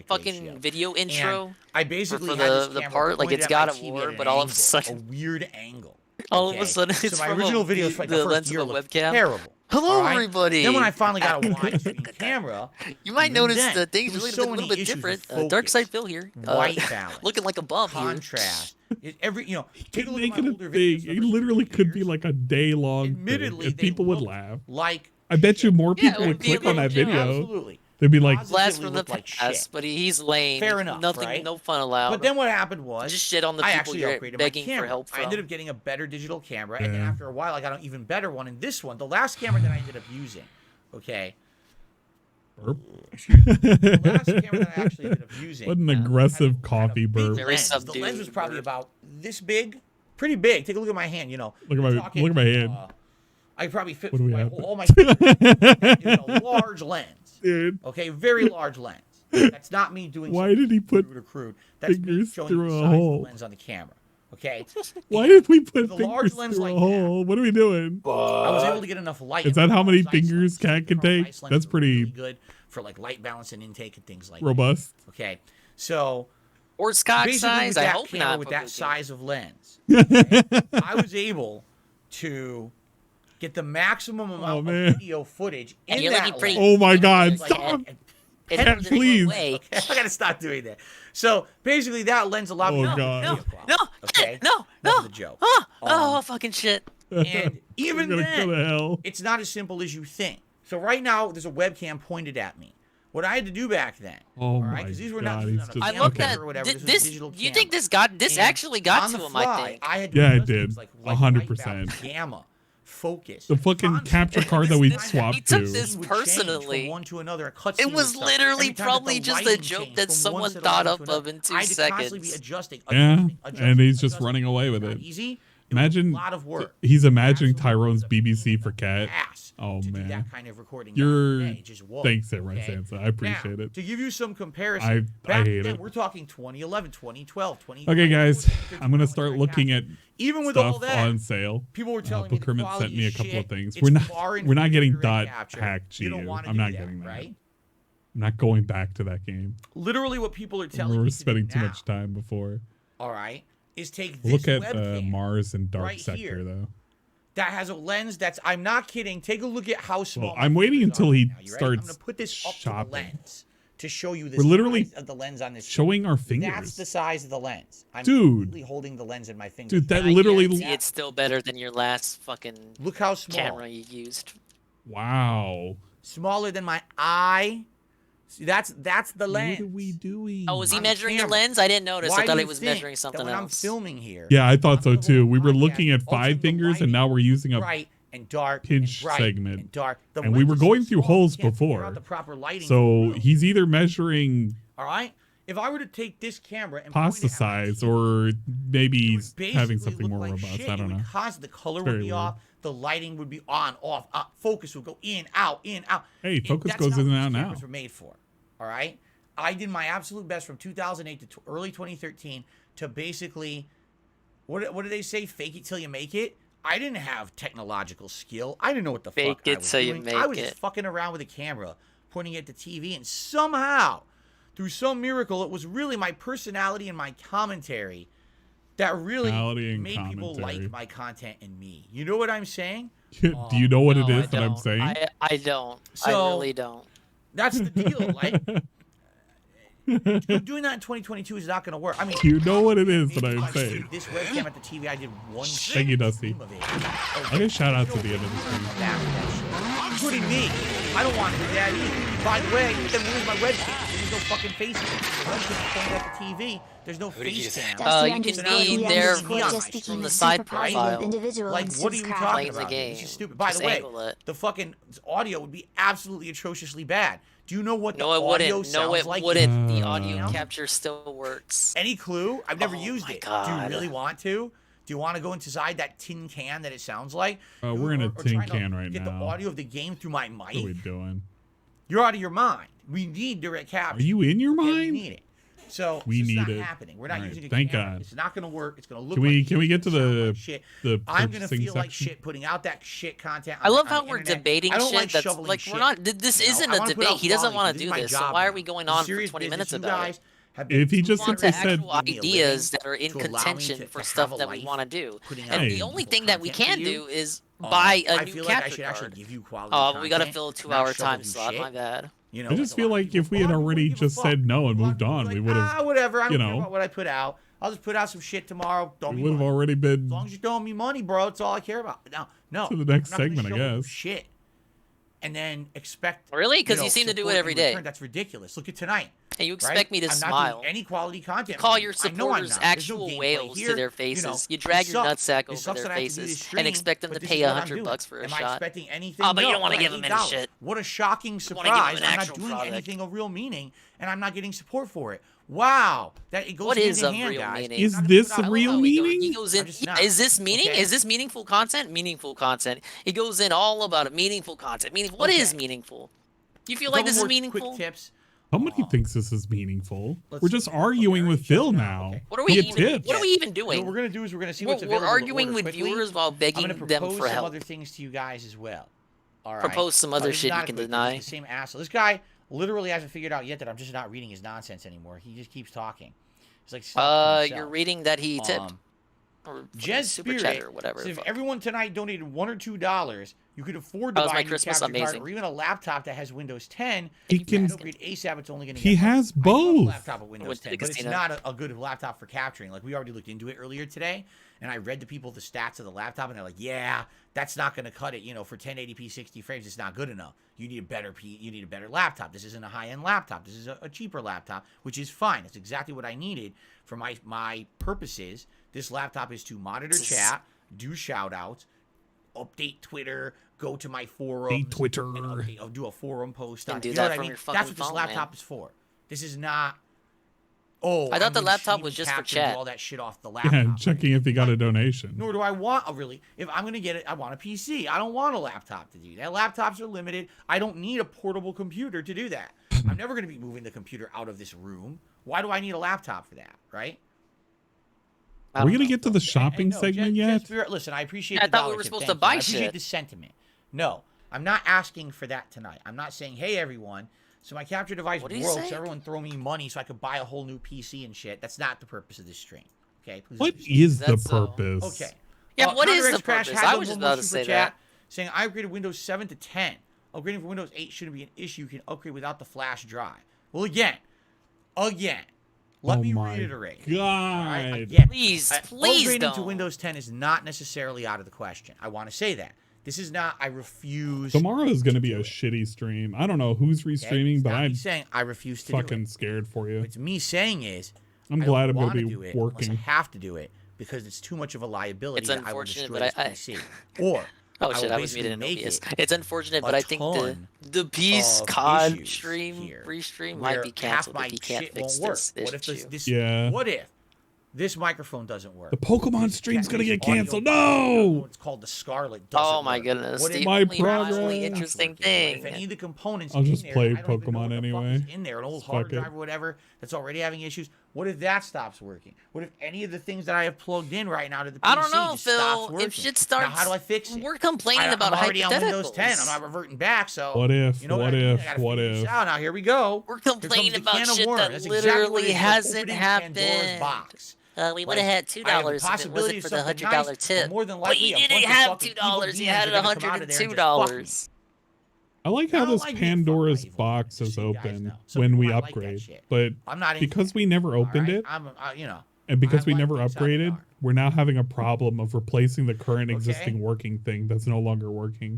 fucking video intro? I basically for the part like it's God of War, but all of a sudden a weird angle. All of a sudden, it's my original videos for like the lens of the webcam. Terrible. Hello, everybody. Then when I finally got a widescreen camera, you might notice that things really a little bit different. Dark Side Phil here, white balance, looking like a bum contrast. Take a look at older videos. It literally could be like a day-long Admittedly, thing, and people would laugh. Like I bet you more people would click on that video. Absolutely. They'd be like, blast from the past, but he's lame. Fair enough, Nothing, right? No fun allowed. But then what happened was, just shit on the people you're begging for help from. I ended up getting a better digital camera, and then after a while, I got an even better one. And this one, the last camera that I ended up using, excuse me, the last camera that I actually ended up using. What an aggressive coffee burp. The lens was probably about this big, pretty big. Take a look at my hand. You know, look at my hand. I probably fit all my a large lens. Dude. Okay, very large lens. That's not me doing. Why did he put crude? That's fingers showing through the a size hole? of the lens on the camera. Okay. Why did we put the fingers large lens through like a hole? What are we doing? I was able to get enough light. Is that how many fingers cat can take? That's pretty really good for like light balance and intake and things like robust. That. Okay, so or cock size. I hope not. With that size of lens, I was able to get the maximum amount of video footage in that lens. Oh my God! Stop! Please. Okay, I gotta stop doing that. So basically, that lens allowed me. God. No. That's a joke. Fucking shit. And even then, it's not as simple as you think. So right now, there's a webcam pointed at me. What I had to do back then, all right? Because these were not. I love that. Or whatever. This you think this actually got to him? I think. Yeah, it did. 100%. Gamma. Focus. The fucking capture card that we swapped he took to. this personally. From one to another, it was literally probably just a joke that someone thought up of in 2 seconds. Be adjusting, and he's just running away with it. Easy. Imagine a lot of work. He's imagining Tyrone's BBC for Cat. Oh man, that kind of recording. Thanks, Sansa. I appreciate it. To give you some comparison, I hate it. We're talking 2011, 2012, 20. Okay, guys, I'm gonna start looking at even with stuff all that on sale. People were telling me the sent me a couple shit. of things. It's we're not getting dot hack You GU. don't want I'm not getting that. Right? I'm not going back to that game. Literally, what people are telling me. We're spending too much time before. All right, is take this look at webcam Mars and Dark right Sector here. though. That has a lens that's, I'm not kidding. Take a look at how small. Well, I'm waiting until he starts I'm going to put this up shopping. to the lens to show you this. We're literally size of the lens on this. showing our fingers. That's the size of the lens. I'm Dude. literally holding the lens in my fingers. Dude, that literally. It's still better than your last fucking. Look how small camera you used. Wow. Smaller than my eye. See, that's the lens. What are we doing? Oh, was he measuring the lens? I didn't notice. I thought he was measuring something when else. I'm filming here. Yeah, I thought so too. We were looking at 5 fingers, and now we're using a bright and dark pinch and bright segment. and dark. And we were going through holes before. The proper lighting so he's either measuring. All right. If I were to take this camera and pasta size, or maybe he's having something more robust. I don't know. Because the color would be off, the lighting would be on, off, focus would go in, out, in, out. Hey, focus goes in and out now. Cameras were made for. All right. I did my absolute best from 2008 to early 2013 to basically, what did they say? Fake it till you make it. I didn't have technological skill. I didn't know what the fuck I was doing. I was just fucking around with a camera, pointing at the TV, and somehow, through some miracle, it was really my personality and my commentary that really made people like my content and me. You know what I'm saying? Do you know what it is that I'm saying? I don't. I really don't. That's the deal. Like, doing that in 2022 is not going to work. I mean, you know what it is that I'm saying. This webcam at the TV, I did one. Thank you, Dusty. Okay, shout out to the end of the stream. Including me. I don't want to do that either. By the way, then where's my webcam? There's no fucking face cam. The webcam pointed at the TV. There's no face cam. You can be there from the side profile. Like, what are you talking about? This is stupid. By the way, the fucking audio would be absolutely atrociously bad. Do you know what the audio sounds like? No, it wouldn't. The audio capture still works. Any clue? I've never used it. Do you really want to? Do you want to go inside that tin can that it sounds like? We're in a tin can right now. Get the audio of the game through my mic. What are we doing? You're out of your mind. We need direct capture. Are you in your mind? Yeah, we need it. So we it's need not it. happening. We're not using a Thank camera. God. It's not going to work. It's going to look. Can we get to the shit? The I'm going to feel section? like shit putting out that shit content. I love how we're debating shit. That's like we're not. This isn't a debate. He doesn't want to do this. So why are we going on for 20 minutes about it? If he just simply said ideas that are in contention for stuff that we want to do, and the only thing that we can do is buy a new capture card. Oh, we got to fill a 2-hour time slot. My bad. You know, I just feel like if we had already just said no and moved on, we would have. Whatever. I don't care about what I put out. I'll just put out some shit tomorrow. We would have already been. As long as you're throwing me money, bro, that's all I care about. No. To the next segment, I guess. Shit. And then expect. Really? Because you seem to do it every day. That's ridiculous. Look at tonight. And you expect me to smile. I'm not doing any quality content. You call your supporters actual whales to their faces. You drag your nutsack over their faces and expect them to pay $100 for a shot. Am I expecting anything? Oh, but you don't want to give them any shit. What a shocking surprise! I'm not doing anything of real meaning, and I'm not getting support for it. Wow, that it goes hand in hand, guys. Is this a real meaning? He goes in. Is this meaning? Is this meaningful content? Meaningful content. He goes in all about it. Meaningful content. Meaningful. What is meaningful? You feel like this is meaningful? Quick tips. Somebody thinks this is meaningful. We're just arguing with Phil now. What are we even doing? What we're gonna do is we're gonna see what's available. We're arguing with viewers while begging them for help. I'm gonna propose some other things to you guys as well. All right. Propose some other shit you can deny. The same asshole. This guy literally hasn't figured out yet that I'm just not reading his nonsense anymore. He just keeps talking. He's like, you're reading that he tipped. Or Jez Super Chat or whatever. So if everyone tonight donated $1 or $2, you could afford to buy a new capture card or even a laptop that has Windows 10. He can upgrade ASAP. It's only going to. He has both. A laptop with Windows 10, but it's not a good laptop for capturing. Like we already looked into it earlier today, and I read the stats of the laptop, and they're like, yeah, that's not going to cut it. You know, for 1080p 60 frames, it's not good enough. You need a better laptop. This isn't a high-end laptop. This is a cheaper laptop, which is fine. It's exactly what I needed for my purposes. This laptop is to monitor chat, do shout-outs, update Twitter, go to my forum, do a forum post. You know what I mean? That's what this laptop is for. This is not Oh, I thought the laptop was just for chat. All that shit off the laptop. Yeah, checking if he got a donation. Nor do I want if I'm gonna get it, I want a PC. I don't want a laptop to do that. Laptops are limited. I don't need a portable computer to do that. I'm never gonna be moving the computer out of this room. Why do I need a laptop for that, right? Are we gonna get to the shopping segment yet? Listen, I appreciate I the thought dollar we were tip. supposed Thank to buy you. I appreciate shit. the sentiment. No, I'm not asking for that tonight. I'm not saying, hey, everyone, so my capture device broke, so everyone throw me money so I could buy a whole new PC and shit. That's not the purpose of this stream. Okay? Please What understand. is the purpose? Okay. Yeah, what is the Crash purpose? had I the was just one more about to super say chat that. saying, I upgraded Windows 7 to 10. Upgrading for Windows 8 shouldn't be an issue. You can upgrade without the flash drive. Well, again, let me reiterate. God. Right? Again, please upgrading don't. to Windows 10 is not necessarily out of the question. I want to say that. This is not, I refuse. Tomorrow is going to be a shitty stream. I don't know who's restreaming, but I'm saying I refuse to fucking do it. scared for you. It's me saying is, I'm I glad don't I'm going to wanna be do it working. unless I have to do it because it's too much of a liability. It's that unfortunate, I will destroy but this PC. Or oh shit, I was muted in OBS. It's unfortunate, but I think the Peace COD stream, restream might be canceled if he can't fix this issue. What if this microphone doesn't work? The Pokemon stream's going to get canceled. No! It's called the Scarlet. Oh my goodness. What if my progress. Really interesting thing. If any of the components I'll just in there, play I don't even know Pokemon what the anyway. fuck is in there, an old hard drive or whatever that's already having issues. What if that stops working? What if any of the things that I have plugged in right now to the PC I don't know, just stops Phil. working? If shit starts, now, how do I fix it? We're complaining about I'm already on Windows hypotheticals. 10. I'm not reverting back. So What if? You know what I mean? if? I gotta What figure this if? out. Now here we go. We're complaining Here comes about the can of shit worms. that That's exactly what literally it is. hasn't Opening happened. Pandora's box. We would have had $2 if it wasn't for the $100 tip. More than But likely, you a didn't bunch of have fucking $2. evil You had it demons are gonna come out of there and just $102. I like how this Pandora's box is open when we upgrade, but because we never opened it, and because we never upgraded, we're now having a problem of replacing the current existing working thing that's no longer working.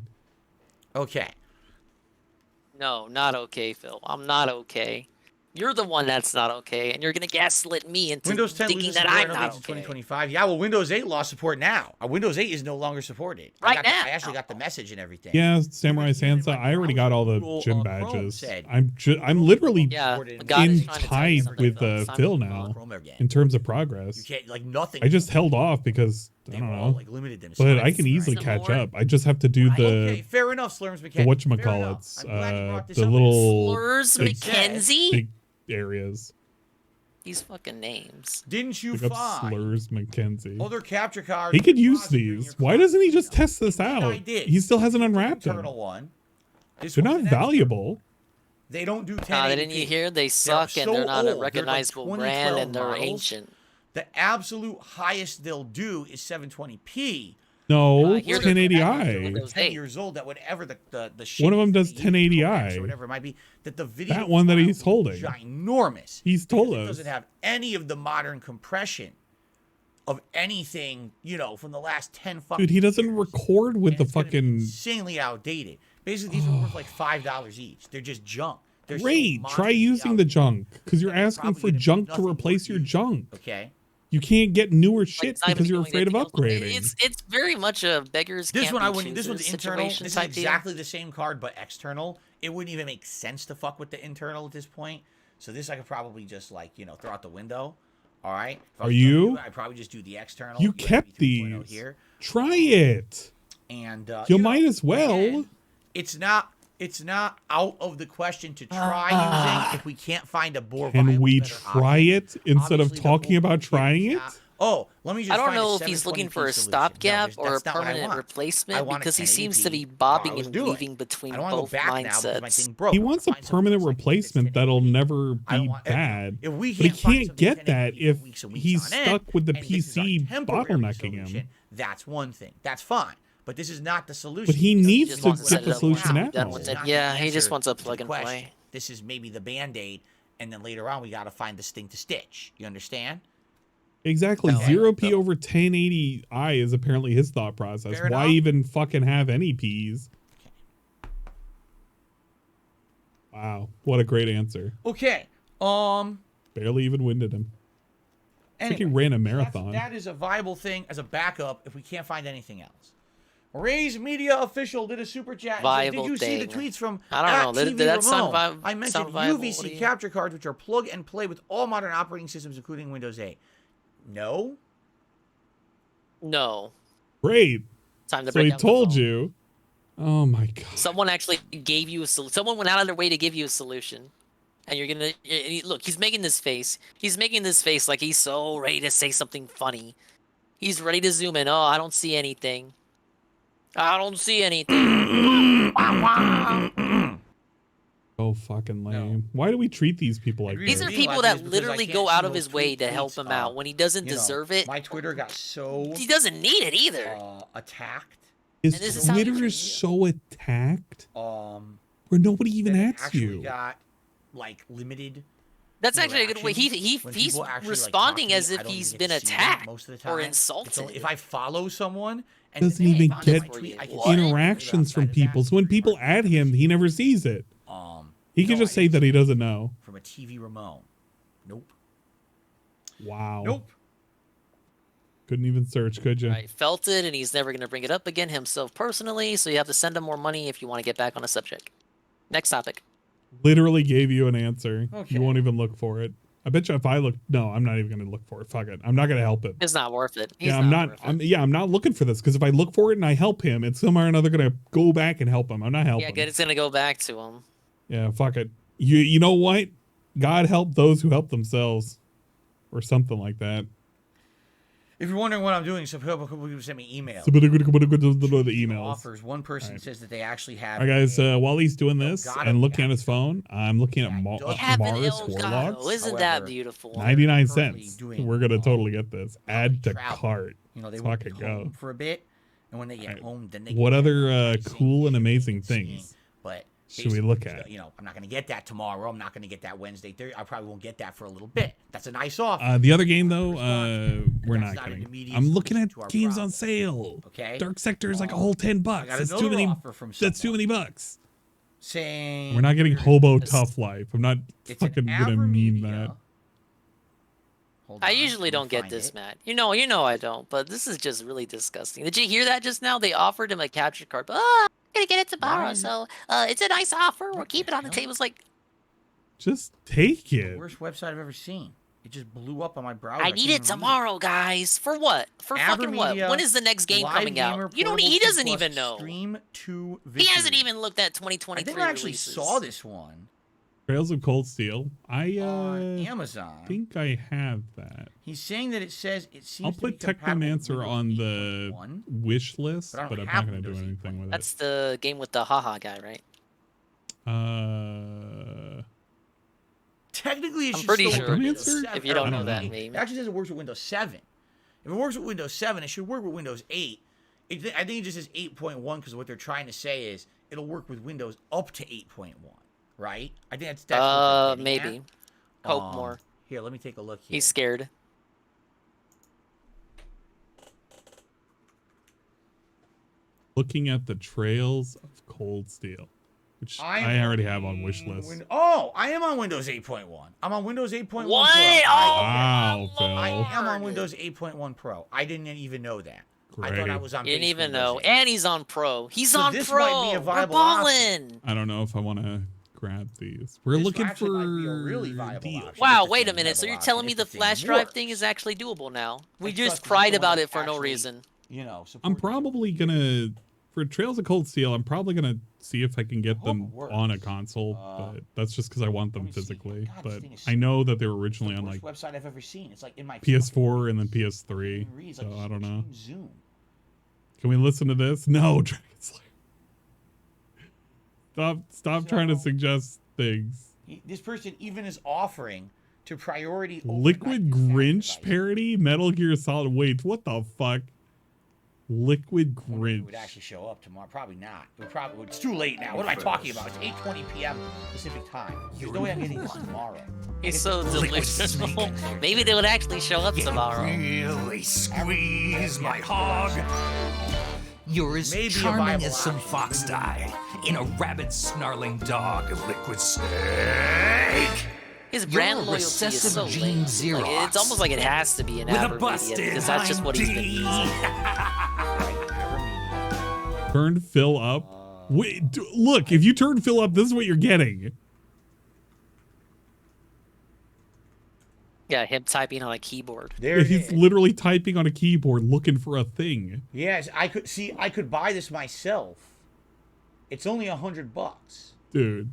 Okay. No, not okay, Phil. I'm not okay. You're the one that's not okay, and you're gonna gaslit me into Windows 10 thinking loses that support I'm not in okay. 2025. Yeah, well, Windows 8 lost support now. Windows 8 is no longer supported. Right now. I actually got the message and everything. Yeah, Samurai Sansa, I already got all the gym badges. I'm literally in tied with Phil now in terms of progress. You can't, like, nothing. I just held off because I don't know, limited them. but I can easily catch up. I just have to do Okay, fair enough, Slurms the McKenzie. whatchamacallits, the little Slurs McKenzie? big areas. These fucking names. Didn't you Look up find Slurs McKenzie. other capture cards? He could use these. Why doesn't he just test this out? He still hasn't unwrapped them. One. They're not valuable. They don't do 1080p. Nah, didn't you hear? They suck and they're not a recognizable brand and they're ancient. The absolute highest they'll do is 720p. No, 1080i. 10 years old, that whatever the One of them does 1080i. or whatever it might be, that the video That one that he's holding. ginormous. He's told It us. doesn't have any of the modern compression of anything, from the last 10 fucking Dude, he doesn't record with the fucking. insanely outdated. Basically, these are worth like $5 each. They're just junk. They're Great. so Try using the junk because you're asking for junk to replace your junk. Okay. You can't get newer shit because you're afraid of upgrading. It's very much a beggars This can't one be I wouldn't. This one's choosers internal. This situation is type deal. exactly the same card but external. It wouldn't even make sense to fuck with the internal at this point. So this I could probably just throw out the window. All right. Are you? I'd probably just do the external. You kept these. Try it. And you might as well. Again, it's not out of the question to try using if we can't find a more viable, Can we better try option. it instead of Obviously, talking about trying it? Oh, let me just. I don't find know a if he's looking 720p for a solution. stopgap No, or a that's not what I permanent want. I replacement want a because he seems 1080p. to be bobbing was and doing. weaving between I don't wanna go both back now because my mindsets. thing broke. He wants a permanent replacement that'll never be bad. If we But he can't find can't get that if weeks and weeks he's on end, stuck with the and this is our PC temporary bottlenecking him. solution, that's one thing. That's fine. But this is not the solution. But he because needs just to wants get the set it up solution now. out. Done with it. Yeah, Not he the just answer wants a to plug the and question. play. This is maybe the Band-Aid, and then later on we got to find this thing to stitch. You understand? Exactly. No, 0p over 1080i is apparently his thought process. Fair Why enough. even fucking have any Ps? Wow. What a great answer. Okay. Barely even winded him. It's like he ran a marathon. That is a viable thing as a backup if we can't find anything else. Ray's Media Official did a super chat. Viable Did you see the thing. tweets from I don't know. TV Did that sound Ramon? I mentioned sound viable? What do UVC you- capture cards, which are plug and play with all modern operating systems, including Windows 8. No. No. Great. Time to So break he down the told phone. you. Oh my god. Someone actually gave you a solution. Someone went out of their way to give you a solution. And you're gonna look. He's making this face. He's making this face like he's so ready to say something funny. He's ready to zoom in. Oh, I don't see anything. I don't see anything. Oh, fucking lame. Why do we treat these people like These this? are people that literally go out of his way to help him out when he doesn't deserve it. My Twitter got so He doesn't need it either. attacked. His this is how you Twitter is so attacked where nobody even that it asks actually you. got like limited. That's actually a good way. He's When people actually, responding talk as to me, if I don't he's even been get to see them attacked most of the or time. insulted. It's only if I follow someone and Doesn't hey, even found get my tweet, I can see it. interactions from people. So when people add him, he never sees it. He can just say that he doesn't know. From a TV Ramon. Nope. Wow. Nope. Couldn't even search, could you? Right, felt it, and he's never going to bring it up again himself personally. So you have to send him more money if you want to get back on the subject. Next topic. Literally gave you an answer. Okay. You won't even look for it. I bet you if I look, no, I'm not even going to look for it. Fuck it. I'm not going to help him. It's not worth it. I'm not looking for this because if I look for it and I help him, it's somehow or another going to go back and help him. I'm not helping. Yeah, good. It's going to go back to him. Yeah, fuck it. You know what? God help those who help themselves, or something like that. If you're wondering what I'm doing, some people send me emails. The emails. Offers. One person says that they actually have. All right, guys. While he's doing this and looking at his phone, I'm looking at Mars Warlocks. Isn't that beautiful? 99 cents. We're gonna totally get this. Add to cart. You know, they Let's work fucking home go. for a bit, and when they get home, then they. What get other cool and amazing things But should we look at? You know, I'm not going to get that tomorrow. I'm not going to get that Wednesday. I probably won't get that for a little bit. That's a nice offer. The other game though, we're not getting. I'm looking at games on sale. Okay. Dark Sector is like a whole $10. That's too many. That's too many bucks. Saying we're not getting Hobo Tough Life. I'm not fucking gonna meme that. I usually don't get this, Matt. You know I don't. But this is just really disgusting. Did you hear that just now? They offered him a capture card. But, I'm gonna get it tomorrow. So it's a nice offer. We'll keep it on the table. It's like, just take it. Worst website I've ever seen. It just blew up on my browser. I need it tomorrow, guys. For what? For fucking what? When is the next game coming out? You don't. He doesn't even know. Stream to he hasn't even looked at 2023 I think I actually releases. saw this one. Trails of Cold Steel. On Amazon. I think I have that. He's saying that it says it seems I'll to be put compatible with Technomancer on the wish list, But I but don't I'm have not going to do Windows anything with That's the game with the haha guy, right? it. Technically, it I'm should pretty still sure work it with is, Windows 7. if you don't know It that meme. actually says it works with Windows 7. If it works with Windows 7, it should work with Windows 8. I think it just says 8.1 because what they're trying to say is it'll work with Windows up to 8.1, right? I think that's what they're getting maybe. at. Hope more. Here, let me take a look here. He's scared. Looking at the Trails of Cold Steel, which I already have on wish list. I am on Windows 8.1. I'm on Windows 8.1 What? Pro. Wow, Phil. I am on Windows 8.1 Pro. I didn't even know that. I thought I was on You didn't base even Windows know. 8. And he's on Pro. He's So on this Pro. might be a We're viable balling. I don't know if I want to grab these. We're This looking actually for might be a really viable deals. option. Wow, If the wait a thing minute. is So you're viable telling option, me if the thing flash drive works. thing is actually doable now? We And just trust me, cried someone about that it for no actually, reason. You know, I'm probably gonna for Trails of Cold Steel. I'm probably gonna see if I can get them on a console, but that's just because I want them physically. But I know that they were originally on like worst website I've ever seen. It's like in my PS4 and then PS3. reads So like I don't know. Zoom. Can we listen to this? No, Dragon Slayer. Stop trying to suggest things. This person even is offering to priority Liquid Grinch parody? Metal Gear Solid. Wait, what the fuck? Liquid It Grinch. would actually show up tomorrow. Probably not. It's too late now. What am I talking about? It's 8:20 p.m. Pacific time. There's no way I'm getting this tomorrow. He's so delusional. Maybe they would actually show up tomorrow. Really squeeze my hog. You're as Maybe a charming viable as some fox dye in a rabid snarling dog, liquid snake. His brand You're a loyalty is recessive so gene lame. Xerox. Like, it's almost like it has to be an With a Abermedia busted because that's just what he's been hind using. Turn Phil up. Wait, look, if you turn Phil up, this is what you're getting. Yeah, him typing on a keyboard. There He's literally typing on a keyboard looking for a thing. Yes, I could buy this myself. It's only $100. Dude.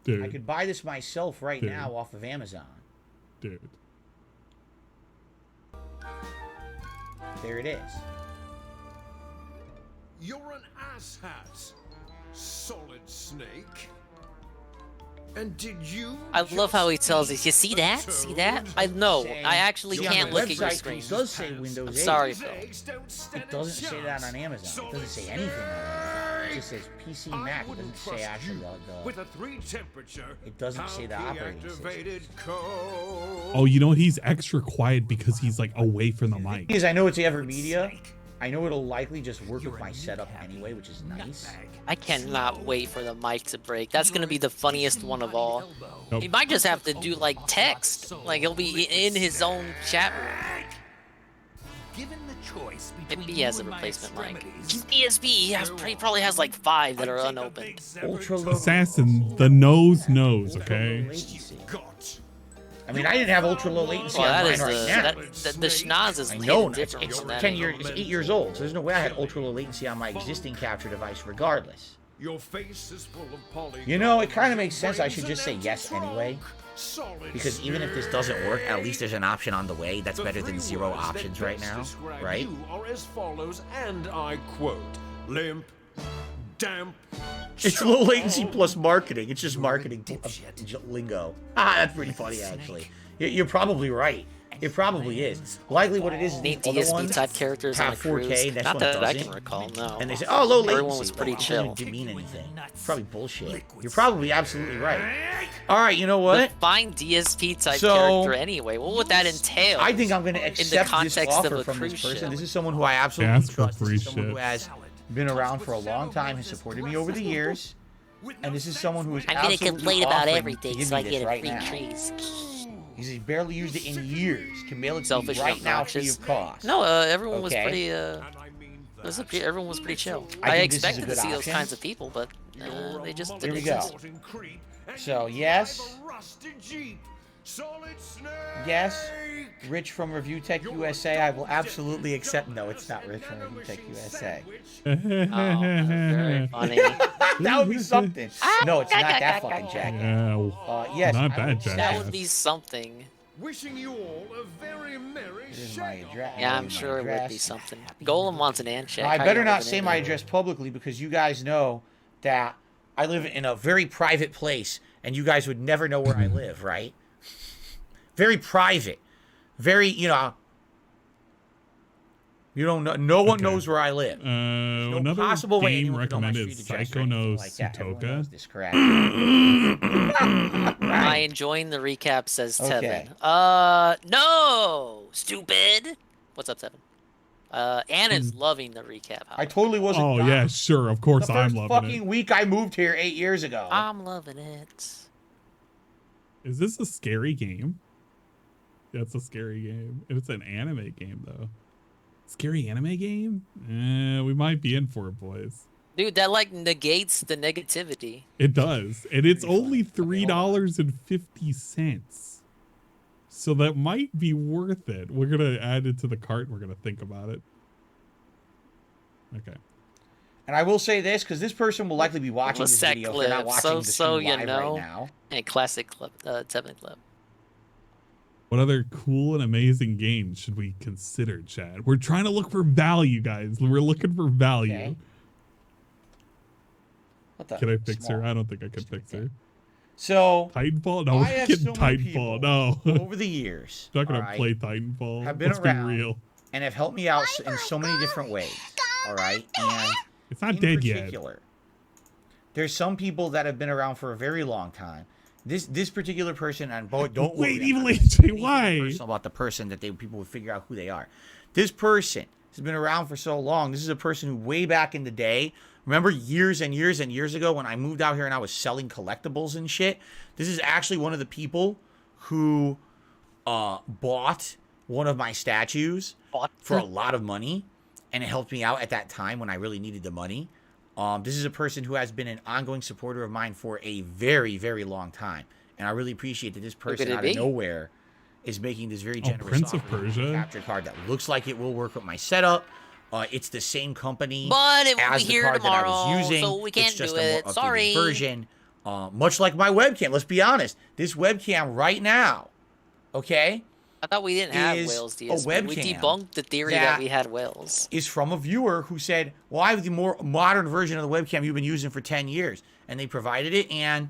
I could buy this myself right now off of Amazon. Dude. There it is. You're an asshat, Solid Snake. And did you? I love how he tells us. You see that? See that? I know. I actually can't look at your screen. It does say Windows 8. I'm sorry, Phil. It doesn't say that on Amazon. It doesn't say anything on Amazon. It just says PC Mac. It doesn't say actually it doesn't say the operating system. Oh, you know what? He's extra quiet because he's like away from the mic. Because I know it's Evermedia. I know it'll likely just work with my setup anyway, which is nice. I cannot wait for the mic to break. That's gonna be the funniest one of all. Nope. He might just have to do like text. Like he'll be in his own chat room. Given the choice Maybe he has a replacement mic. ESP, he probably has like 5 that are unopened. Assassin, the nose knows, okay? I mean, I didn't have ultra low latency on mine right now. The schnoz is different. It's 10 years, it's 8 years old, so there's no way I had ultra low latency on my existing capture device, regardless. Your face is full of polygons. You know, it kind of makes sense. I should just say yes anyway, because even if this doesn't work, at least there's an option on the way. That's better than 0 options right now, right? You are as follows, and I quote: limp, damp. It's low latency plus marketing. It's just marketing lingo. That's pretty funny, actually. You're probably right. It probably is. Likely what it is the other DSP ones type characters have 4K. That's Not one that I doesn't. can recall, no. And they say, oh, low latency. Everyone was pretty chill. It didn't mean anything. It's probably bullshit. You're probably absolutely right. All right, you know what? Define DSP type character anyway. What would that entail? I think I'm going to accept this offer from this person. This is someone who I absolutely trust. This is someone who has been around for a long time, has supported me over the years, and this is someone who is I'm gonna complain about everything so I get right free now. trees. He's barely used it in years. Can mail it to Selfish you right and now free obnoxious. of cost. No, everyone was Okay. pretty. Everyone was pretty chill. I I think this is a expected to good see those option. kinds of people, but they just Here didn't we go. exist. So yes, yes, Rich from Review Tech USA. I will absolutely accept. No, it's not Rich from Review Tech USA. Very funny. That would be something. No, it's not that fucking jacket. Yes, not I that will jacket. That would be something. Wishing you all a very merry Here's my address. Yeah, I'm sure it would be something. Golem wants an handshake. I How better you not living say in my there? address publicly because you guys know that I live in a very private place and you guys would never know where I live, right? Very private. Very, you don't know. No one knows where I live. No Another possible way game anyone could know my recommended street is address or Psycho anything no like that. Everyone Sutoka. knows this crap. I enjoying the recap, says Okay. Tevin. No, stupid. What's up, Tevin? Anna's loving the recap. I totally wasn't. Oh yeah, sure. Of course, The I'm first loving fucking it. week I moved here 8 years ago. I'm loving it. Is this a scary game? Yeah, it's a scary game. If it's an anime game though, scary anime game? We might be in for it, boys. Dude, that like negates the negativity. It does, and it's only $3.50. So that might be worth it. We're gonna add it to the cart. And we're gonna think about it. Okay. And I will say this, because this person will likely be watching this Set video if they're not clip, watching the stream you live know. right now. And classic clip, Tevin clip. What other cool and amazing games should we consider, Chad? We're trying to look for value, guys. We're looking for value. Okay. What the? Can I fix her? I don't think I can fix her. So Titanfall? No, I we're have getting so many Titanfall. No. over the years, Not gonna all right, play Titanfall. have been Let's around be real. and have helped me out in so many different ways. All right, and It's not in dead yet. particular, there's some people that have been around for a very long time. This particular person, and boy, don't Wait, worry, Evil I'm not AJ, saying anything why? personal about the person that people would figure out who they are. This person has been around for so long. This is a person who way back in the day, remember years and years and years ago when I moved out here and I was selling collectibles and shit. This is actually one of the people who bought one of my statues for a lot of money, and it helped me out at that time when I really needed the money. This is a person who has been an ongoing supporter of mine for a very, very long time. And I really appreciate that this person out of nowhere is making this very generous Prince of offer Persia capture card that looks like it will work with my setup. It's the same company but it will as be the here card tomorrow, that I was using. so we can't it's just do a it. more updated Sorry. version. Much like my webcam. Let's be honest. This webcam right now, okay? I thought we didn't have whales, DS. We debunked the theory that we had whales. Is from a viewer who said, well, I have the more modern version of the webcam you've been using for 10 years. And they provided it, and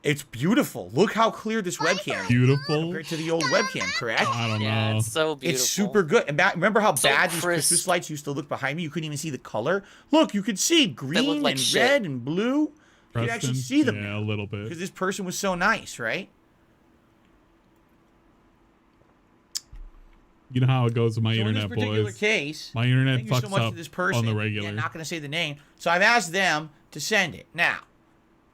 it's beautiful. Look how clear this webcam is. Beautiful? Compared to the old webcam, correct? I don't Yeah, know. it's so beautiful. It's super good. And remember how So bad these crisp. Christmas lights used to look behind me? You couldn't even see the color. Look, you could see green like and shit. red and blue. You could actually Preston? see them Yeah, a little bit. because this person was so nice, right? You know how it goes with my So internet, in this particular boys. case, My internet thank you so fucks much up to this person. on the regular. I'm not going to say the name. So I've asked them to send it. Now,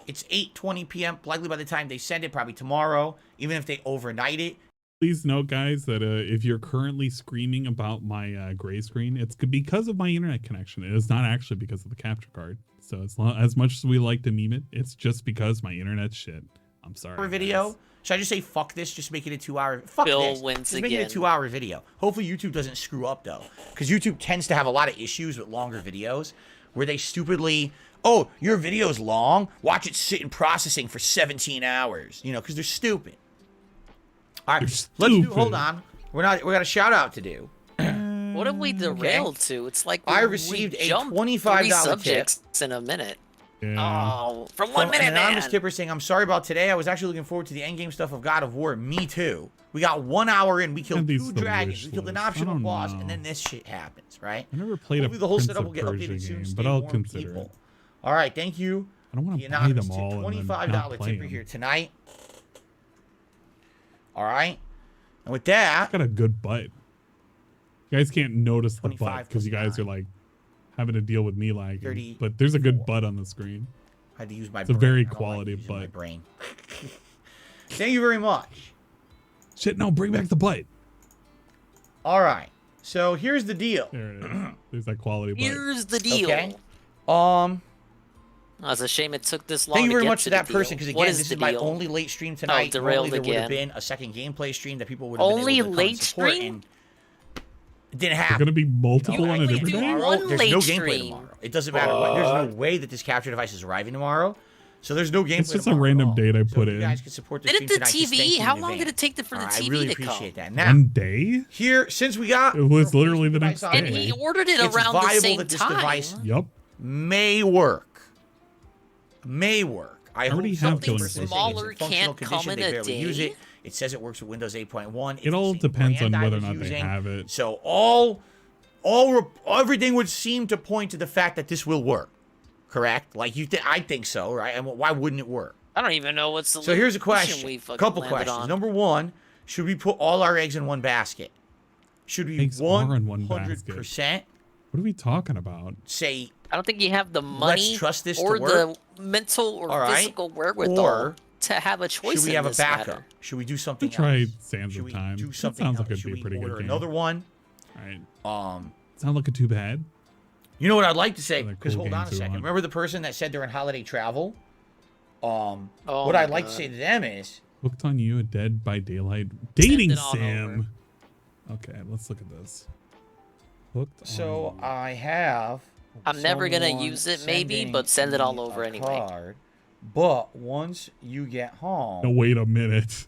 it's 8:20 p.m. Likely by the time they send it, probably tomorrow, even if they overnight it. Please note, guys, that if you're currently screaming about my gray screen, it's because of my internet connection. It is not actually because of the capture card. So as much as we like to meme it, it's just because my internet's shit. I'm sorry. Video. Guys. Should I just say fuck this? Just make it a 2-hour. Fuck Bill this. wins Just make it a again. 2-hour video. Hopefully YouTube doesn't screw up though, because YouTube tends to have a lot of issues with longer videos, where they stupidly, oh, your video's long. Watch it sit in processing for 17 hours. You know, because they're stupid. All right, let's do. Hold on. We got a shout out to do. What have we derailed to? It's like I received a $25 subjects in a minute. Yeah. Oh, from 1 minute, an anonymous man. tipper saying, I'm sorry about today. I was actually looking forward to the endgame stuff of God of War. Me too. We got 1 hour in. We killed 2 dragons. We killed an optional boss. And then this shit happens, right? I never played Hopefully a the whole Prince setup of will get Persia updated soon. game, Stay but I'll warm, consider people. it. All right, thank you. I don't want The to play anonymous them all and then $25 not play tipper them. here tonight. All right. And with that, It's got a good butt. You guys can't notice the butt 25 because you guys are like having to deal with me lagging. 30. But there's a good butt on the screen. I had to use my It's a brain. very I don't like quality using my butt. brain. Thank you very much. Shit, no, bring back the butt. All right. So here's the deal. There it is. There's that quality butt. Here's the deal. Okay. Oh, it's a shame it took this long. Thank you very to get much to to that the person, deal. because What again, is this the is my deal? only late stream tonight. derailed Normally there would have again. been a second gameplay stream that people would have been Only able to come late and support, stream? and it didn't There's happen. going to be multiple on a only different do day? one There's late no gameplay stream. tomorrow. It doesn't matter what. There's no way that this capture device is arriving tomorrow. So there's no gameplay. It's just a tomorrow random at all. date I So put if you in. guys can support the Did stream it the tonight, just thank TV? you How in long did advance. it take for the All right, TV I really to appreciate come? that. Now, One day? here, since we got It was literally the next device on day. And there, he ordered it it's around the viable same that this time. device Yup. may work. May work. I already hope have so. killing Something smaller it's in can't functional come condition. in They a barely use day? it. It says it works with Windows 8.1. It's It all the same depends on brand I whether or was not they using. have it. So everything would seem to point to the fact that this will work. Correct? Like I think so, right? And why wouldn't it work? I don't even know what's the So here's a question. we fucking Couple landed questions. on. Number one, should we put all our eggs in one basket? Should we Eggs are in one 100% What are we talking about? say I don't think you have the money trust this or to work? the mental or All right. physical wherewithal Or to have a choice should we in have a this backup? matter. Should we do We something tried else? Sands Should of we Time. do That something sounds else? like it'd Should be a we pretty order good game. another one? Right. It's not looking too bad. You know what I'd like to say? Other Because cool hold on a games we second. want. Remember the person that said they're in holiday travel? Oh What my I'd like to God. say to them is, Hooked on You, a Dead by Daylight dating it on sim. Okay, let's look at this. Hooked so on I have. I'm never gonna someone use it, maybe, sending but send it all me over a anyway. card, but once you get home, You. No, wait a minute.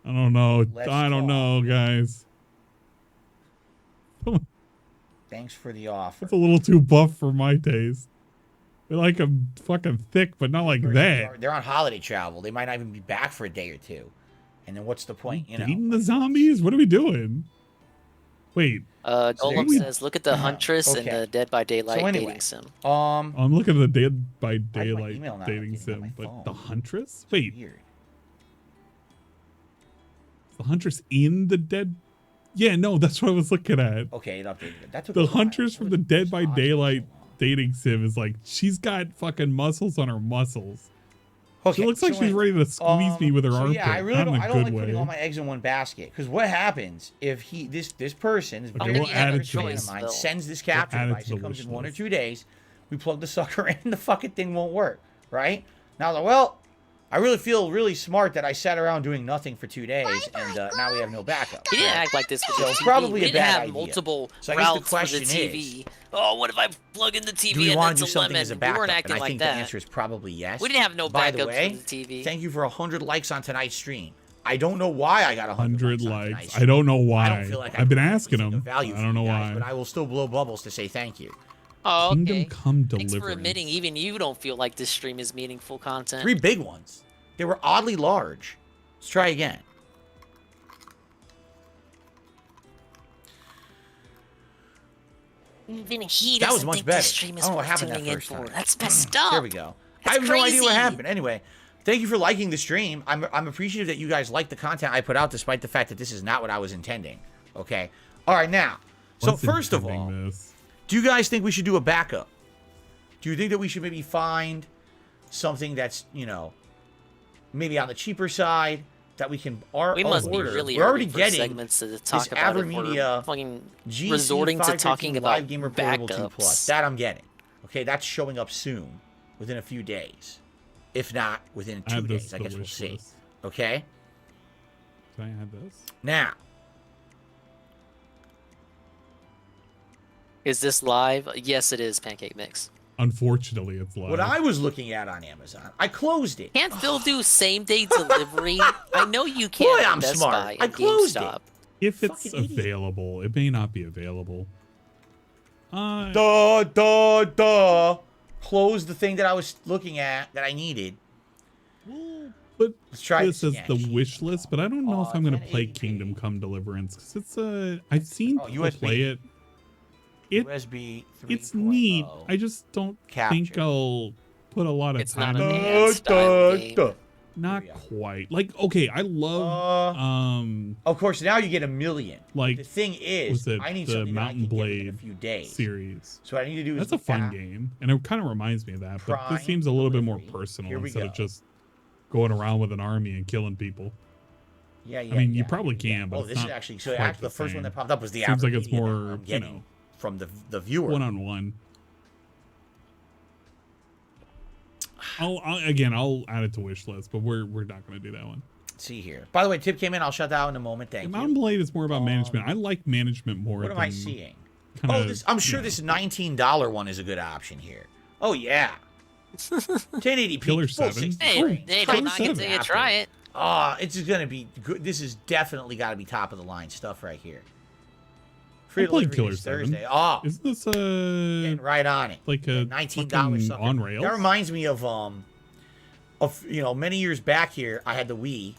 I don't know. Let's I don't talk. know, guys. thanks for the offer. That's a little too buff for my taste. They like them fucking thick, but not like that. They're on holiday travel. They might not even be back for a day or two. And then what's the point? You know. Dating the zombies? What are we doing? Wait. Golem we- says, look at the Huntress and okay. the Dead by Daylight So anyway, dating sim. I'm looking at the Dead by my Daylight email not dating updated on sim, my but phone? the Huntress? Wait, Weird. the Huntress in the Dead? Yeah, no, that's what I was looking at. Okay, it updated. That took The a while. Huntress from the Dead by Daylight dating sim is like, she's got fucking muscles on her muscles. Okay, She looks like so she's anyway, ready to squeeze me with her so armpit. yeah, I really not don't. in a I don't good like way. putting all my eggs in one basket, because what happens if this person, this Okay, very we'll add it generous to friend this, of mine, Phil. sends this capture add it device? to the It comes wish in 1 or list. 2 days. We plug the sucker in, the fucking thing won't work, right? Now, I was like, well, I really feel really smart that I sat around doing nothing for 2 days, and now we have no backup. He didn't act like this with the TV. Probably we a didn't bad have idea. multiple So I guess routes the question for the TV. is, Oh, what if I plug in the TV do we and want to it's do a something lemon? as a We backup? weren't acting And I like think that. the answer is probably yes. We didn't have no By the backups way, for the TV. thank you for 100 likes on tonight's stream. I don't know why I got 100 likes. I don't know why. I don't feel like I've been asking him. I value don't know guys, why. but I will still blow bubbles to say thank you. Oh, okay. Kingdom Come Thanks for Deliverance. admitting even you don't feel like this stream is meaningful content. 3 big ones. They were oddly large. Let's try again. Even he That was doesn't much think better. this stream I is don't know what worth happened that tuning in first for. time. That's messed up. There we go. That's I have no idea what crazy. happened. Anyway, thank you for liking the stream. I'm appreciative that you guys like the content I put out, despite the fact that this is not what I was intending. Okay. All right, now. So first of all, do you guys think we should do a backup? Do you think that we should maybe find something that's, you know, maybe on the cheaper side that we can order? We must be really We're already early for getting segments to talk this about it. Avermedia We're fucking GC resorting to 513 talking about Live Gamer Portable 2 backups. Plus. That I'm getting. Okay, that's showing up soon, within a few days. If not, within 2 days. I guess we'll see. Okay? Can I add this? Now. Is this live? Yes, it is, Pancake Mix. Unfortunately, it's live. What I was looking at on Amazon, I closed it. Can't Phil do same-day delivery? I know you can't. Boy, at I'm Best smart. Buy I and closed GameStop. it. If it's available, it may not be available. Close the thing that I was looking at that I needed. But let's try this as the wish list, but I don't know if I'm going to play Kingdom Come Deliverance because it's I've seen people USB. play it. USB 3.0. It's neat. I just don't think I'll put a lot of It's time not an in enhanced style game. Not quite. Like, okay, I love Of course, now you get 1 million. like The thing is, was it I need the something that I Mountain can get within Blade a few days. series. So what I need to do is That's a look fun at game, and it kind of reminds me of that. But Prime this seems a little bit more personal Here we instead of go. just going around with an army and killing people. Yeah, I mean, you probably can, but Oh, it's this is not actually so. quite Actually, the first one same. that popped up was the Seems like it's Avermedia that more, I'm you getting know, from the viewer. one-on-one. I'll add it to wish list, but we're not going to do that one. Let's see here. By the way, tip came in. I'll shut that out in a moment. Thank you. Mountain Blade is more about management. I like management more. What am I than seeing? kinda, Oh, this, I'm sure you know, this $19 one is a good option here. Oh yeah, 1080p. Killer full 7. 60 Hey, frames. they Type don't knock it till 7 you after. try it. It's just gonna be good. This is definitely got to be top of the line stuff right here. I played delivery Killer is 7. Thursday. Oh, Isn't this getting right on it. like a $19 fucking sucker. on rails? That reminds me of you know, many years back here, I had the Wii,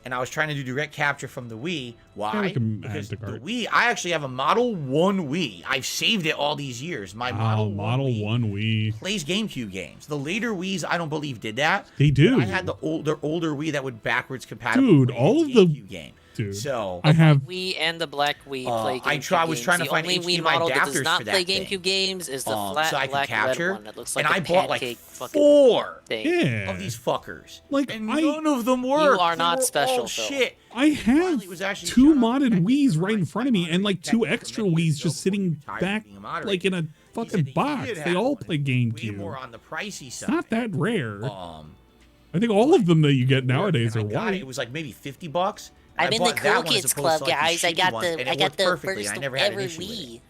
and I was trying to do direct capture from the Wii. Why? Yeah, we can add Because to the cart. Wii, I actually have a Model 1 Wii. I've saved it all these years. My Wow, Model 1 Model 1 Wii. plays GameCube games. The later Wiis, I don't believe, did that. They do. But I had the older Wii that would backwards compatible. Dude, play all the of the GameCube game. dude. So I have Wii and the black Wii play GameCube I was trying to games. find The only Wii HDMI model that does adapters not for that play thing. GameCube games is the so flat I could black capture, red one that looks like and a I bought like pancake fucking 4 thing. Yeah. of these fuckers. Like, and none of them work. You are not They were special, all Phil. shit. I have It was actually 2 modded Wiis right in front of me and like 2 extra Wiis just sitting back like in a fucking box. They all play Way GameCube. more on the pricey It's side. not that rare. I think all of them that you get nowadays are and I got it. white. It was like maybe $50. I'm I in the bought that Cool one as Kids opposed to, Club, like, the guys. I shitty got ones, and the it I got worked the perfectly. first I never had an ever issue with it. Wii.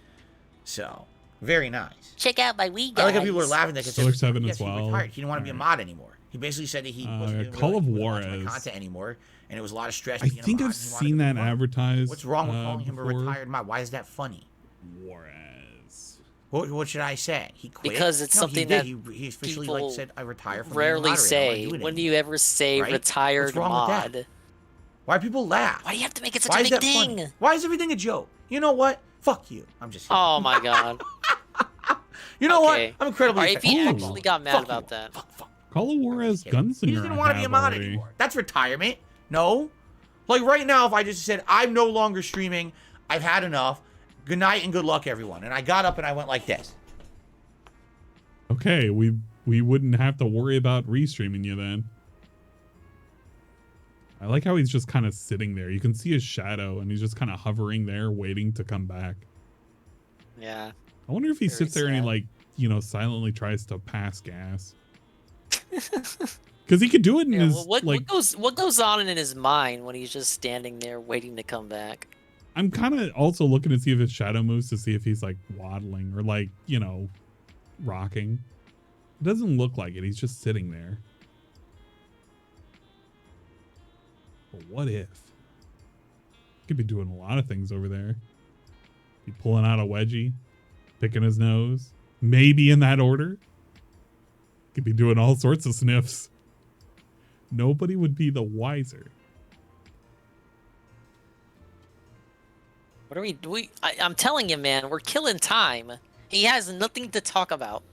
So very nice. Check out my Wii, guys. I like how people are laughing. They Killer 7 yes, as he well. retired. He didn't want to be a mod anymore. He basically said that he wasn't Call of really watching my Juarez. content anymore, and it was a lot of stress. I being a think mod, I've and he wanted seen to that move on. advertised. What's wrong with calling him a before. retired mod? Why is that funny? Juarez. What should I say? He quit? Because it's No, something he did. that he officially people like said I retire from rarely being a moderator. I don't say. wanna do it When do anymore." you ever say Right? retired What's wrong with mod? that? Why do people laugh? Why do you have to make it such Why a is big that funny? thing? Why is everything a joke? You know what? Fuck you. I'm just kidding. Oh my god. You know Okay. what? I'm incredibly Alright, if he effective. actually got mad Fuck about you. that. Call of Juarez Gunslinger. He just didn't want to be a mod already. anymore. That's retirement. No. Like right now, if I just said, I'm no longer streaming, I've had enough, good night and good luck, everyone. And I got up and I went like this. Okay, we wouldn't have to worry about restreaming you then. I like how he's just kind of sitting there. You can see his shadow and he's just kind of hovering there waiting to come back. Yeah. I wonder if he Very sits there and he sad. like silently tries to pass gas. Because he could do it in his what goes on in his mind when he's just standing there waiting to come back? I'm kind of also looking to see if his shadow moves to see if he's like waddling or like, rocking. It doesn't look like it. He's just sitting there. But what if? Could be doing a lot of things over there. Be pulling out a wedgie, picking his nose, maybe in that order. Could be doing all sorts of sniffs. Nobody would be the wiser. What are we? I'm telling you, man, we're killing time. He has nothing to talk about.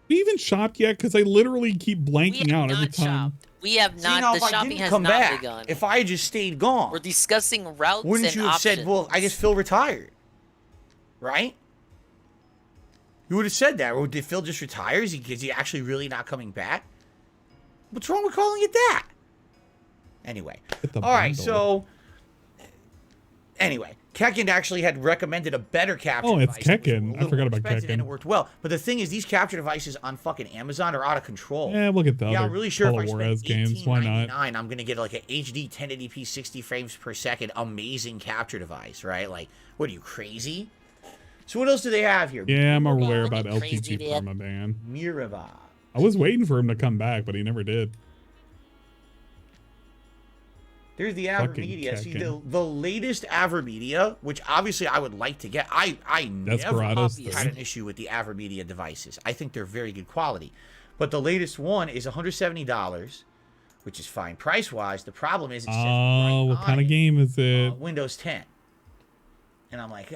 We even shopped yet? Because I literally keep blanking out every time. We have not. The shopping has not begun. If I just stayed gone, we're discussing routes. Wouldn't you have options. said, "Well, I guess Phil retired," right? You would have said that. Or did Phil just retire? Is he actually really not coming back? What's wrong with calling it that? Anyway, all right. So, anyway. Kekken actually had recommended a better capture device. Oh, it's Kekken. I forgot about Kekken. And it worked well. But the thing is, these capture devices on fucking Amazon are out of control. Yeah, we'll get the other I'm really sure if I spend games. Why not? I'm going to get like an HD 1080p 60 frames per second amazing capture device, right? Like, what are you, crazy? So what else do they have here? Yeah, I'm aware about LTG Permaban. Mirava. I was waiting for him to come back, but he never did. There's the Avermedia. See, the latest Avermedia, which obviously I would like to get. I never had an issue with the Avermedia devices. I think they're very good quality. But the latest one is $170, which is fine price-wise. The problem is it says what kind of game is it? Windows 10. And I'm like,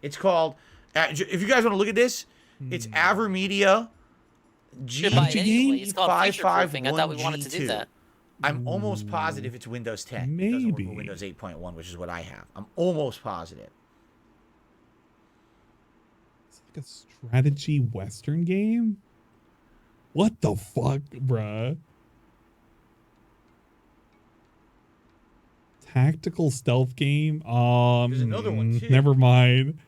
It's called, if you guys want to look at this, it's Avermedia G5551G2. I thought we wanted to do that. I'm almost positive it's Windows 10. Maybe. It doesn't work with Windows 8.1, which is what I have. I'm almost positive. It's like a strategy Western game? What the fuck, bruh? Tactical stealth game? There's another one, too. Never mind.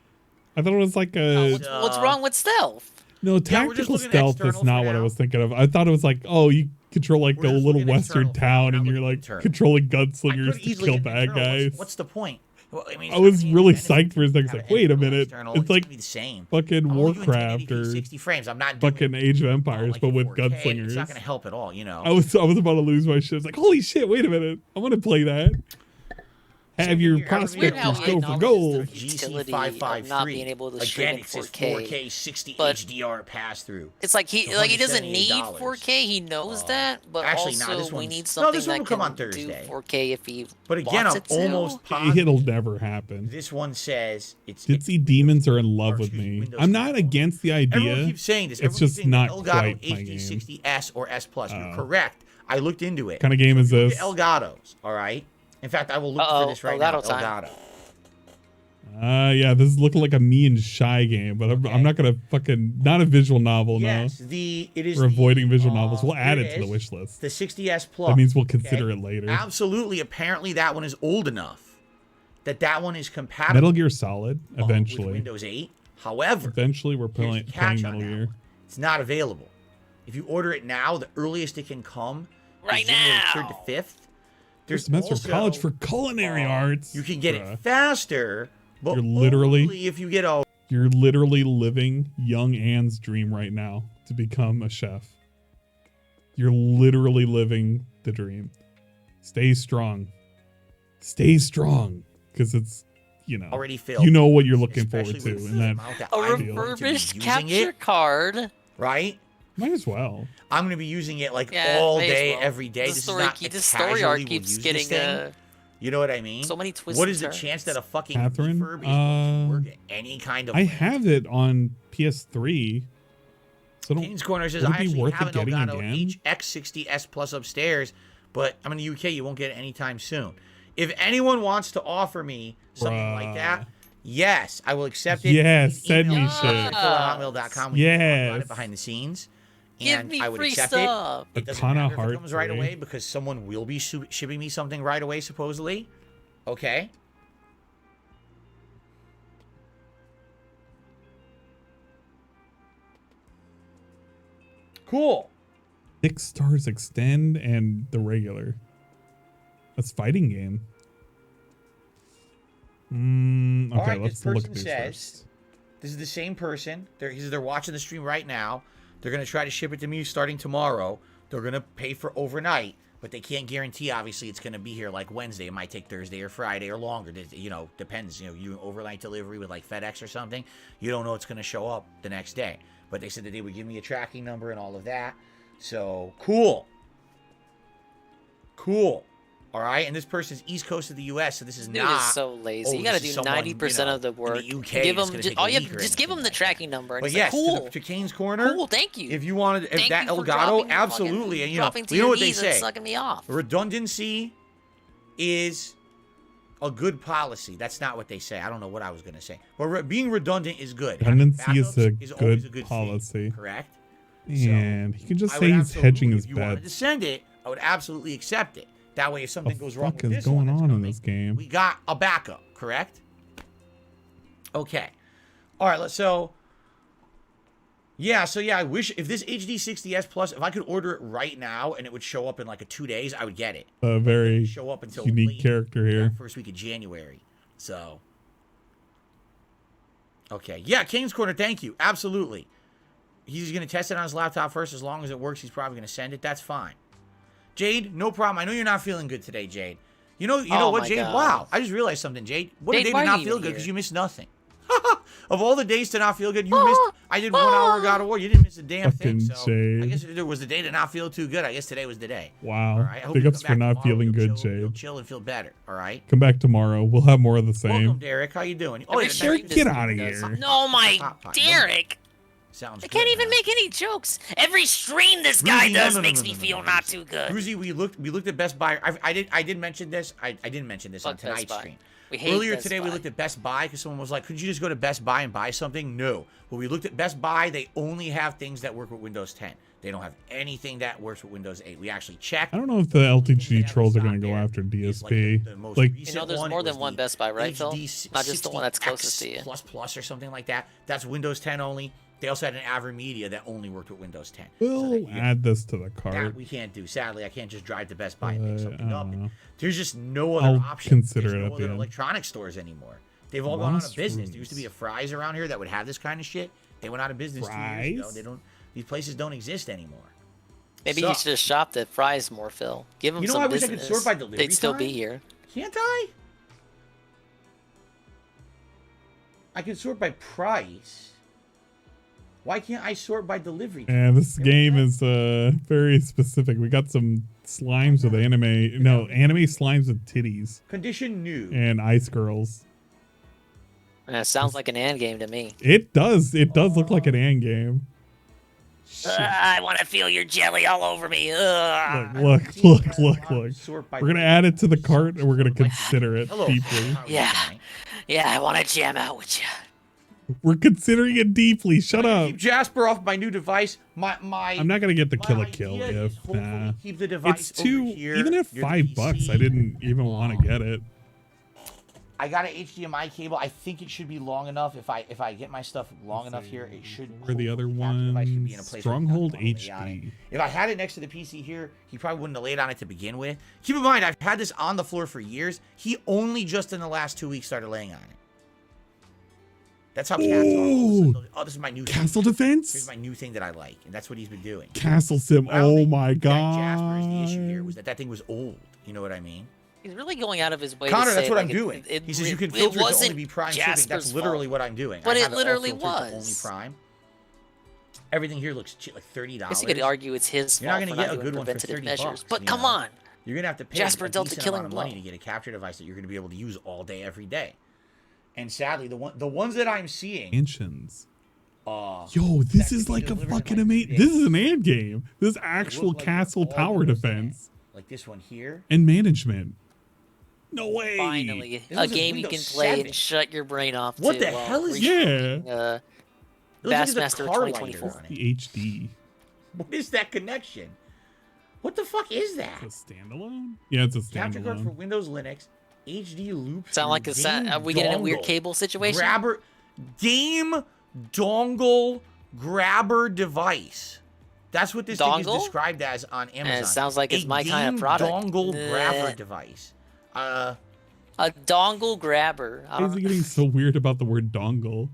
I thought it was like a... what's wrong with stealth? No, tactical stealth is not what I was thinking of. I thought it was like, you control like a little western town and you're like controlling gunslingers to kill bad guys. What's the point? Well, I mean, I was really psyched for a second. It's like, wait a minute. It's like the same. Fucking Warcraft or 60 frames. I'm not fucking Age of Empires, but with gunslingers. It's not going to help at all, I was about to lose my shit. It's like, holy shit, wait a minute. I want to play that. Have your prospectors go for gold. GC553. Not being able to Again, it says 4K, 4K 60 HDR pass through. It's like he doesn't need 4K. He knows that, but actually, also we need something this one that will can come on do Thursday. 4K if he. But again, I'm almost positive. It'll never happen. This one says it's. Ditzy demons are in love with me. I'm not against the idea. Everyone keeps saying this. It's just not Elgato quite my game. HD60S or S Plus. You're correct. I looked into it. What kind of game is this? Elgatos. All right. In fact, I will look for this right now. Elgato. Yeah, this is looking like a me and Shy game, but I'm not gonna not a visual novel. Yes, no. We're avoiding visual novels. We'll add it to the wish list. The 60S Plus. That means we'll consider it later. Absolutely. Apparently, that one is old enough that one is compatible. Metal Gear Solid eventually. With Windows 8. However, eventually we're playing Metal Gear. It's not available. If you order it now, the earliest it can come is January 3rd to 5th. There's semester of college for culinary arts. You can get it faster, but you're literally only if you get a. You're literally living young Anne's dream right now to become a chef. You're literally living the dream. Stay strong. Stay strong, because it's already filled. You know what you're looking forward to, and that a refurbished capture card, right? Might as well. I'm going to be using it all day, every day. This story arc keeps getting you know what I mean? So many twists. What is the chance that a fucking Catherine? refurb is going to work at any kind of? I have it on PS3. So Kane's Corner says I actually have an Elgato HX60S Plus upstairs, but I'm in the UK. You won't get it anytime soon. If anyone wants to offer me something like that, yes, I will accept it. Yes, send me shit. Hotmail.com. Yes, it behind the scenes. Give and me I would free accept stuff. it. It doesn't matter if it comes right away because someone will be shipping me something right away, supposedly. Okay. Cool. 6 stars extend and the regular. That's fighting game. Okay, all right, let's this person look at these says, first. this is the same person. They're watching the stream right now. They're going to try to ship it to me starting tomorrow. They're going to pay for overnight, but they can't guarantee, obviously, it's going to be here like Wednesday. It might take Thursday or Friday or longer. You know, depends. You know, you overnight delivery with like FedEx or something, you don't know it's going to show up the next day. But they said that they would give me a tracking number and all of that. So, cool. Cool. All right, and this person's East Coast of the U.S., so this is Dude not. Is so lazy. You got to do 90% of the work. In the UK, give them just give them the tracking number. And but it's yes, like, cool. to Kane's Corner. Cool, thank you. If you wanted, if thank that you for Elgato, absolutely, and you know what they say. Sucking me off. Redundancy is a good policy. That's not what they say. I don't know what I was going to say, but being redundant is good. Redundancy is a always good policy. thing, correct? And so, he can just say he's hedging his bets. If you wanted to send it, I would absolutely accept it. That way, if something goes wrong with this what is going on in this game? We got a backup, correct? Okay. All right, I wish if this HD 60s Plus, if I could order it right now and it would show up in like 2 days, I would get it. A very show up until unique character here. First week of January. So. Okay. Yeah, Kane's Corner, thank you. Absolutely. He's going to test it on his laptop first. As long as it works, he's probably going to send it. That's fine. Jade, no problem. I know you're not feeling good today, Jade. You know what, Jade? God. Wow. I just realized something, Jade. What a day to not feel good because you missed nothing. Of all the days to not feel good, you missed. I did 1 hour God of War. You didn't miss a damn thing. So Jade. I guess there was the day to not feel too good. I guess today was the day. Wow. All right. Big ups for not feeling good, Jade. You'll chill and feel better. All right. Come back tomorrow. We'll have more of the same. Welcome, Derek. How you doing? Oh, Derek, get out of here. No, my Derek. Sounds I can't even make any jokes. Every stream this guy does makes me feel not too good. Bruzy, we looked at Best Buy. I did mention this. I didn't mention this on tonight's stream. Earlier today, we looked at Best Buy because someone was like, could you just go to Best Buy and buy something? No. When we looked at Best Buy, they only have things that work with Windows 10. They don't have anything that works with Windows 8. We actually checked. I don't know if the LTG trolls are going to go after DSP. Like you know, there's more than one Best Buy, right, Phil? Not just the one that's closest to you. Plus or something like that. That's Windows 10 only. They also had an AverMedia that only worked with Windows 10. We'll add this to the cart. That we can't do. Sadly, I can't just drive to Best Buy and pick something up. There's just no other option. Consider There's it no other electronic stores anymore. They've all gone out of business. There used to be a Fry's around here that would have this kind of shit. They went out of business 2 years ago. These places don't exist anymore. Maybe you should have shopped at Fry's more, Phil. Give them some I business. wish I could sort by delivery They'd still time. be here. Can't I? I can sort by price. Why can't I sort by delivery? Yeah, this game is very specific. We got some slimes with anime. No, anime slimes with titties. Condition new. And ice girls. Sounds like an AND game to me. It does. It does look like an AND game. I want to feel your jelly all over me. Look. We're going to add it to the cart and we're going to consider it deeply. Yeah, I want to jam out with you. We're considering it deeply. Shut up. Keep Jasper off my new device. I'm not gonna get the kill if keep the device it's too. Here, even at $5, I didn't even want to get it. I got an HDMI cable. I think it should be long enough. If I get my stuff long enough here, it should. Where the other one? Stronghold HD. If I had it next to the PC here, he probably wouldn't have laid on it to begin with. Keep in mind, I've had this on the floor for years. He only just in the last 2 weeks started laying on it. That's how cats are. Oh, this is my new Castle Defense? Here's my new thing that I like, and that's what he's been doing. Castle Sim. Oh my god. Jasper is the issue here was that thing was old. You know what I mean? He's really going out of his way Connor, to say that's what like I'm doing. He says you can filter it to only be prime shipping. That's literally what I'm doing. But it literally was. Only prime. Everything here looks cheap, like $30. I guess you could argue it's his fault. You're not going to get a good one for $30. But come on. You're going to have to pay Jasper a dealt decent a killing amount of blow. money to get a capture device that you're going to be able to use all day, every day. And sadly, the ones that I'm seeing. Mansions. Yo, this is like a fucking amazing. This is an AND game. This is actual castle tower defense. Like this one here. And management. No way. Finally, a game you can play and shut your brain off. What the hell is that? Bassmaster 2024. The HD. What is that connection? What the fuck is that? It's a standalone? Yeah, it's a standalone. Capture card for Windows, Linux, HD loop. Sound like are we getting a weird cable situation? Game dongle grabber device. That's what this thing is described as on Amazon. And it sounds like it's my kind of product. Dongle grabber device. A dongle grabber. Why is he getting so weird about the word dongle?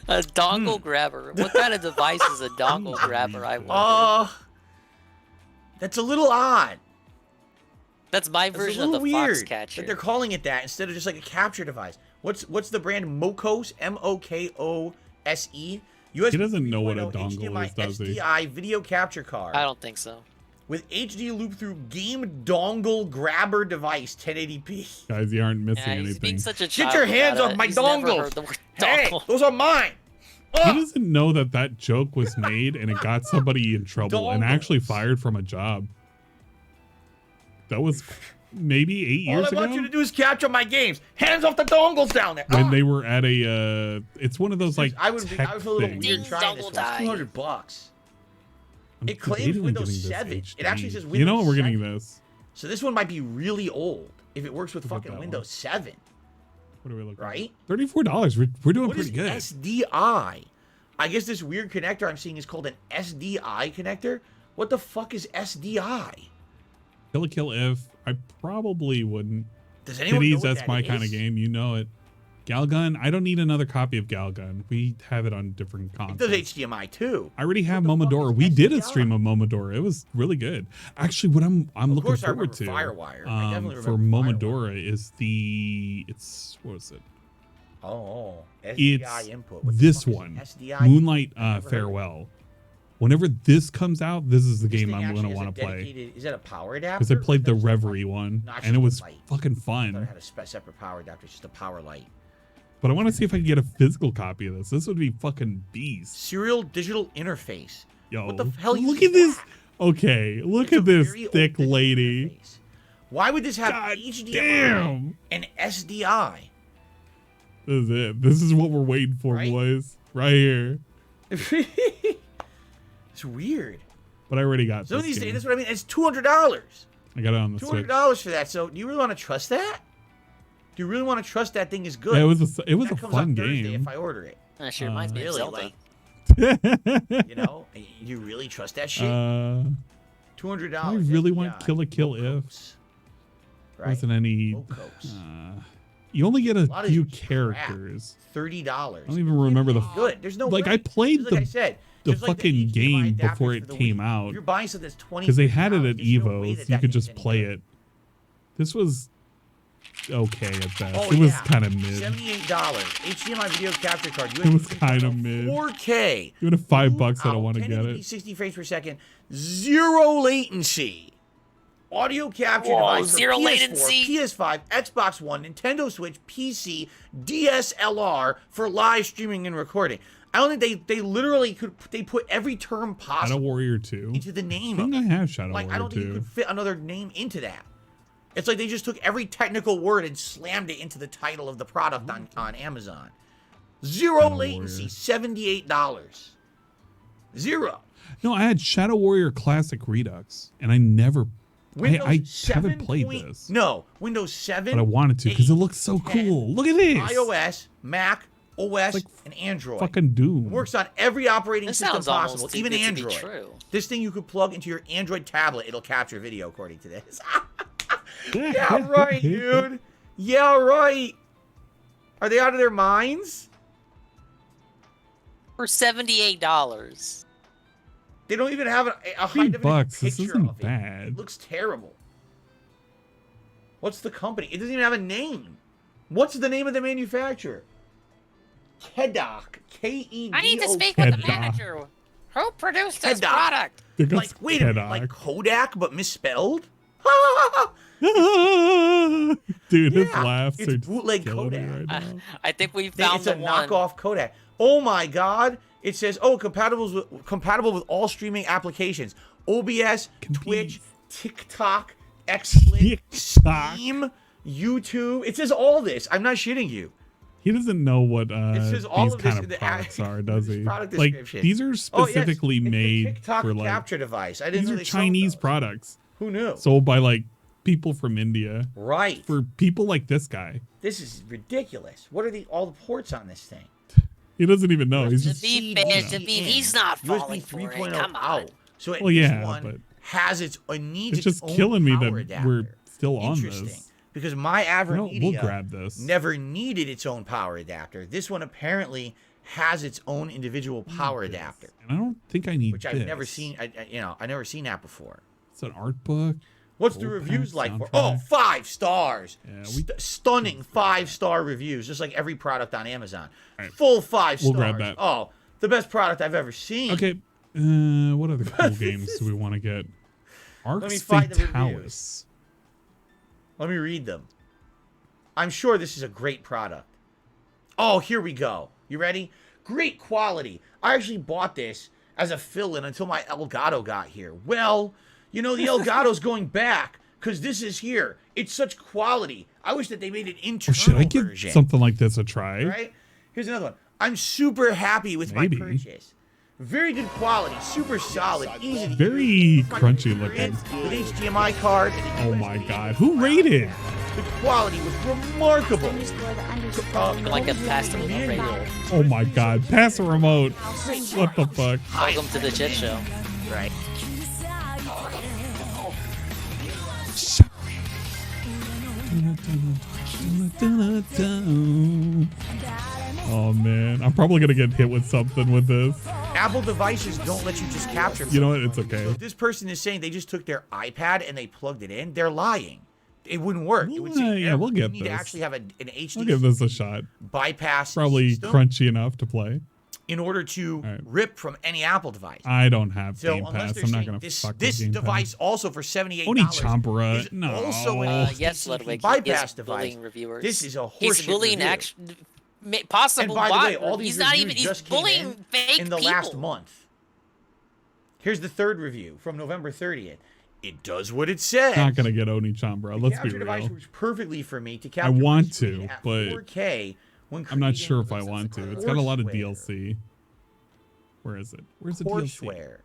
A dongle grabber. What kind of device is a dongle grabber? I wonder. That's a little odd. That's my version of the Foxcatcher. That they're calling it that instead of just like a capture device. What's the brand? Mokose? M-O-K-O-S-E? He doesn't know what a dongle is, does he? SDI video capture card. I don't think so. With HD loop through game dongle grabber device 1080p. Guys, you aren't missing He's anything. being such a Get your hands off my dongles. Hey, those are mine. He doesn't know that joke was made and it got somebody in trouble and actually fired from a job. That was maybe 8 years ago. All I want you to do is capture my games. Hands off the dongles down there. When they were at a, it's one of those like I was a little weird trying this one. $200. It claims Windows 7. It actually says Windows 7. You know what? We're getting this. So this one might be really old if it works with fucking Windows 7. What are we looking right? at? $34. We're doing pretty good. SDI? I guess this weird connector I'm seeing is called an SDI connector. What the fuck is SDI? Kill if I probably wouldn't. Does anyone know what that's that my is? kind of game. You know it. Galgun. I don't need another copy of Galgun. We have it on different consoles. It does HDMI too. I already have Momodora. We did a stream of Momodora. It was really good. Actually, what I'm looking forward to Firewire. I definitely for remember Momodora is what is it? Oh, SDI it's input. This one, SDI? Moonlight Farewell. Whenever this comes out, this is the game I'm going to want to play. Is that a power adapter? Because I played the Reverie one, and it was fucking fun. I thought it had a separate power adapter. It's just a power light. But I want to see if I can get a physical copy of this. This would be fucking beast. Serial digital interface. Yo, what the hell? Look at this. Okay, look at this thick lady. Interface. Why would this have HDMI and SDI? This is it. This is what we're waiting for, boys. Right here. It's weird. But I already got some of these game. days. That's what I mean. It's $200. I got it on the Switch. $200 for that. So, do you really want to trust that? Do you really want to trust that thing is good? Yeah, it was a comes fun out Thursday game. if I order it. Sure, reminds me of Zelda. Like, you know, you really trust that shit? $200. I really want Kill If. Right? Wasn't any. You only get a few characters. $30. I don't even remember the. Good. There's no. Like way. I played like I said, the fucking game before it came out. You're buying something that's $20. Because they had it at Evo, so you could just play it. This was okay at best. It was kind of mid. $78 HDMI video capture card. It was kind of mid. 4K. Even at $5, I don't want to get it. 60 frames per second. Zero latency. Audio capture device for zero PS4, latency. PS5, Xbox One, Nintendo Switch, PC, DSLR for live streaming and recording. I don't think they literally they put every term possible. Shadow Warrior 2 into the name. I think I have Shadow Warrior 2. I don't think you could fit another name into that. It's like they just took every technical word and slammed it into the title of the product on Amazon. Zero latency, $78. Zero. No, I had Shadow Warrior Classic Redux, and I never. I haven't played this. No, Windows 7. But I wanted to because it looks so cool. Look at this. iOS, Mac, OS, and Android. Fucking Doom. It works on every operating system possible, too even good to be Android. true. This thing you could plug into your Android tablet. It'll capture video according to this. Yeah, right, dude. Yeah, right. Are they out of their minds? For $78. They don't even have a high definition $3. picture This isn't of it. bad. It looks terrible. What's the company? It doesn't even have a name. What's the name of the manufacturer? Kedoc. K-E-D-O. I need to speak with the manager. Who produced this product? Like, wait a minute, like Kodak but misspelled? Dude, his laughs are bootleg Kodak. Right now. I think we found it's a knockoff Kodak. Oh my God! It says, compatible with all streaming applications: OBS, Twitch, TikTok, XSplit, Steam, YouTube. It says all this. I'm not shitting you. He doesn't know what these kind of products are, does he? Product Like description. these are specifically made TikTok for like capture device. I didn't these know are they sold Chinese those. products. Who knew? Sold by like people from India. Right. For people like this guy. This is ridiculous. What are all the ports on this thing? He doesn't even know. He's To just be fair, he's not falling USB for it. 3.0 Come on. out. So this one has its needs it's just its own killing me power that adapter. we're still on Interesting. this. Because my Avermedia we'll grab this. never needed its own power adapter. This one apparently has its own individual power adapter. And I don't think I need which this. I've never seen. I've never seen that before. It's an art book. What's the reviews like for? Oh, 5 stars. Yeah, stunning 5-star reviews, just like every product on Amazon. Full 5 stars. We'll grab that. Oh, the best product I've ever seen. Okay. What other cool games do we want to get? Arx Fatalis. Let me read them. I'm sure this is a great product. Oh, here we go. You ready? Great quality. I actually bought this as a fill-in until my Elgato got here. Well, you know, the Elgato's going back because this is here. It's such quality. I wish that they made an internal Should I give version. something like this a try? Right? Here's another one. I'm super happy with my purchase. Very good quality, super solid, easy to Very use. crunchy looking. With HDMI card. Oh my god. Who rated? The quality was remarkable. Like a pasta remote radio. Oh my god. Pass a remote. What the fuck? Welcome to the shit show. Right. Oh man, I'm probably gonna get hit with something with this. Apple devices don't let you just capture. You know what? It's okay. So if this person is saying they just took their iPad and they plugged it in, they're lying. It wouldn't work. It would say, Yeah, we'll get you need this. to actually have an HD. I'll give this a shot. Bypass Probably system crunchy enough to play. in order to rip from any Apple device. I don't have So Game unless Pass. they're I'm not saying gonna this, fuck this with Game device Pass. also for $78 Oni Chambra. is No. also an Yes, Ludwig. bypass he device. bullying reviewers. This is a He's horseshit bullying review. possible And by the way, bot. all these He's not reviews even. He's just came bullying fake in the people. last month. Here's the third review from November 30th. It does what it says. Not gonna get Oni Chambra. Let's be Capture device real. works perfectly for me to capture I want my screen to, at but 4K when I'm not creating sure if I want to. It's got a lot of courseware. DLC. Where is it? Where's the DLC? Courseware.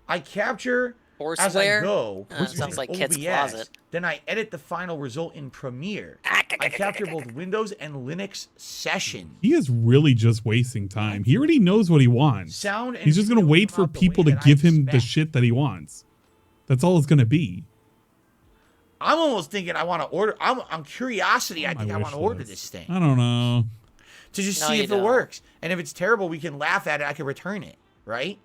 I capture as I Courseware? go. Sounds using like Kit's OBS. Closet. Then I edit the final result in Premiere. I capture both Windows and Linux sessions. He is really just wasting time. He already knows what he wants. Sound and He's just gonna video wait come for out the people way to that I give him the expect. shit that he wants. That's all it's gonna be. I'm almost thinking I want to order. I'm curiosity. I think I wish want to order list. this thing I don't know. to just No, see you if it don't. works. And if it's terrible, we can laugh at it. I can return it, right?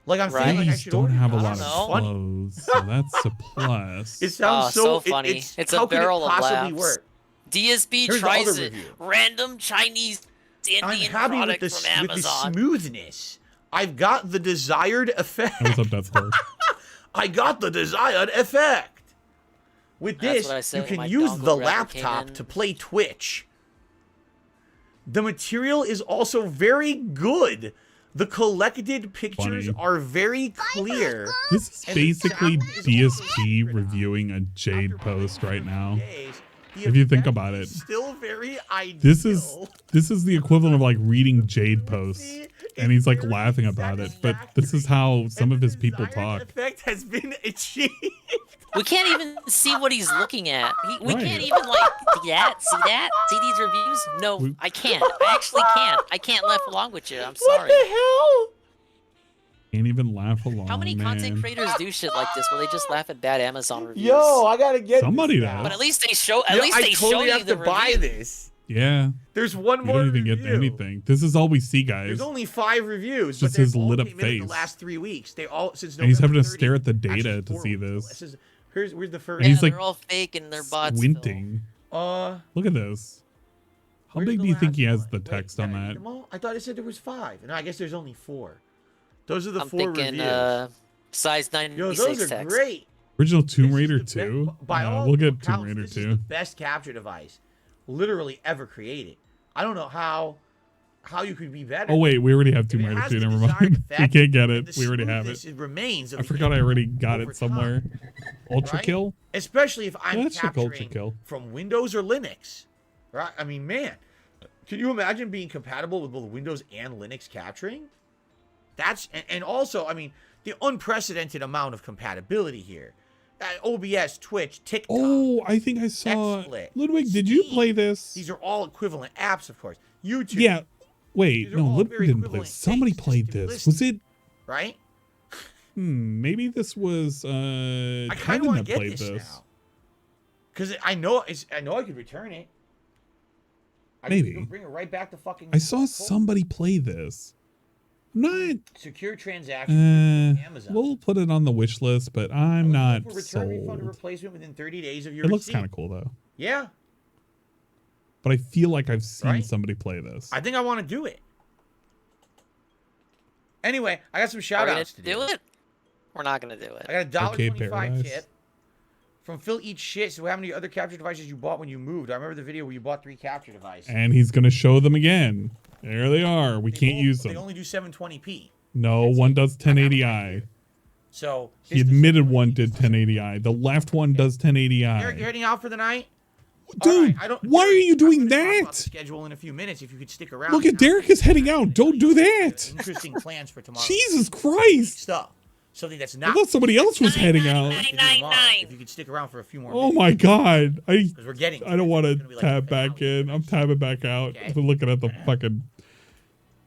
Like I'm Right. feeling like I These should don't order have it. a I lot don't of know. Funny. clothes, so that's a plus. It sounds so so funny. It's a how could barrel it of possibly laughs. work? DSB Here's the tries other it. review. Random Chinese I'm Indian happy with product the, from with the Amazon. smoothness. I've got the desired effect. What's up, Deathcore? I got the desired effect. With That's this, what I said you when can my use dongle the wrapper came laptop in. to play Twitch. The material is also very good. The collected pictures Funny. are very clear. This is And the basically sound is DSP reviewing a Jade post right now. If you think about it, Still very ideal. this is the equivalent of like reading Jade posts, and he's like laughing about it. But this is how some of his people talk. Effect has been achieved. We can't even see what he's looking at. We Right. can't even like see that. See these reviews? No, I can't. I actually can't. I can't laugh along with you. I'm sorry. What the hell? Can't even laugh along. How many content creators do shit like this where they just laugh at bad Amazon reviews? Yo, I gotta get Somebody this does. now. But at least they show. At Yo, least I they totally show you have the to buy review. this. Yeah. There's one You more don't even get review. anything. This is all we see, guys. There's only 5 reviews, Just but his they've all lit up came in the face. last 3 weeks. They all since And he's having November to stare at the 30th, data actually to 4 see weeks. this. This is- Where's the first? And he's Yeah, like they're all fake and their bots. squinting. Look at this. How Where's big the do you think last he has one? the Wait, text did on I read that? them all? I thought it said there was 5. No, I guess there's only 4. Those are the I'm 4 thinking reviews. size Yo, 96 those are text. great. Original Tomb This is Raider the 2? By all We'll get accounts, Tomb Raider this is 2. the best capture device literally ever created. I don't know how you could be better. Oh, wait, we already have Tomb If it Raider has 2. the Never desired mind. We effect can't get and it. the We already have smoothness, it. remains of I the forgot I already got over it somewhere. time, Ultra right? Kill? Especially if I'm Let's check Ultra capturing Kill. from Windows or Linux. Right? I mean, man, can you imagine being compatible with both Windows and Linux capturing? That's and also, I mean, the unprecedented amount of compatibility here. OBS, Twitch, TikTok. Oh, I think I saw. XSplit, Ludwig, did you play this? These are all equivalent apps, of course. YouTube. Yeah. Wait, These are no, all Ludwig very didn't play equivalent this. Somebody things played to this. listen Was it? Right? maybe this was I kind Kevin of want that to get played this this. now. Because I know I could return it. Maybe. Could bring it right back to fucking. I saw somebody play this. I'm not. Secure transaction. Amazon. We'll put it on the wish list, but I'm not Return sold. refund or replacement within 30 days of your It looks receipt. kind of cool though. Yeah. But I feel like I've seen somebody play this. I think I want to do it. Anyway, I got some shout outs to do. We're not gonna do it. I got a $1.25 Paradise. tip from Phil Eats Shit. So how many other capture devices you bought when you moved? I remember the video where you bought 3 capture devices. And he's gonna show them again. There they are. We can't use them. They only do 720p. No, one does 1080i. So He admitted one did 1080i. The left one does 1080i. Eric, you're heading out for the night? Dude, why are you doing that? Schedule in a few minutes if you could stick around. Look at Derek is heading out. Don't do that. Interesting plans for tomorrow. Jesus Christ. Stuff. Something that's I not. thought somebody else was heading out. If you could stick around for a few more Oh minutes. my God. I getting don't want to tab back in. I'm tabbing back out. We're looking at the fucking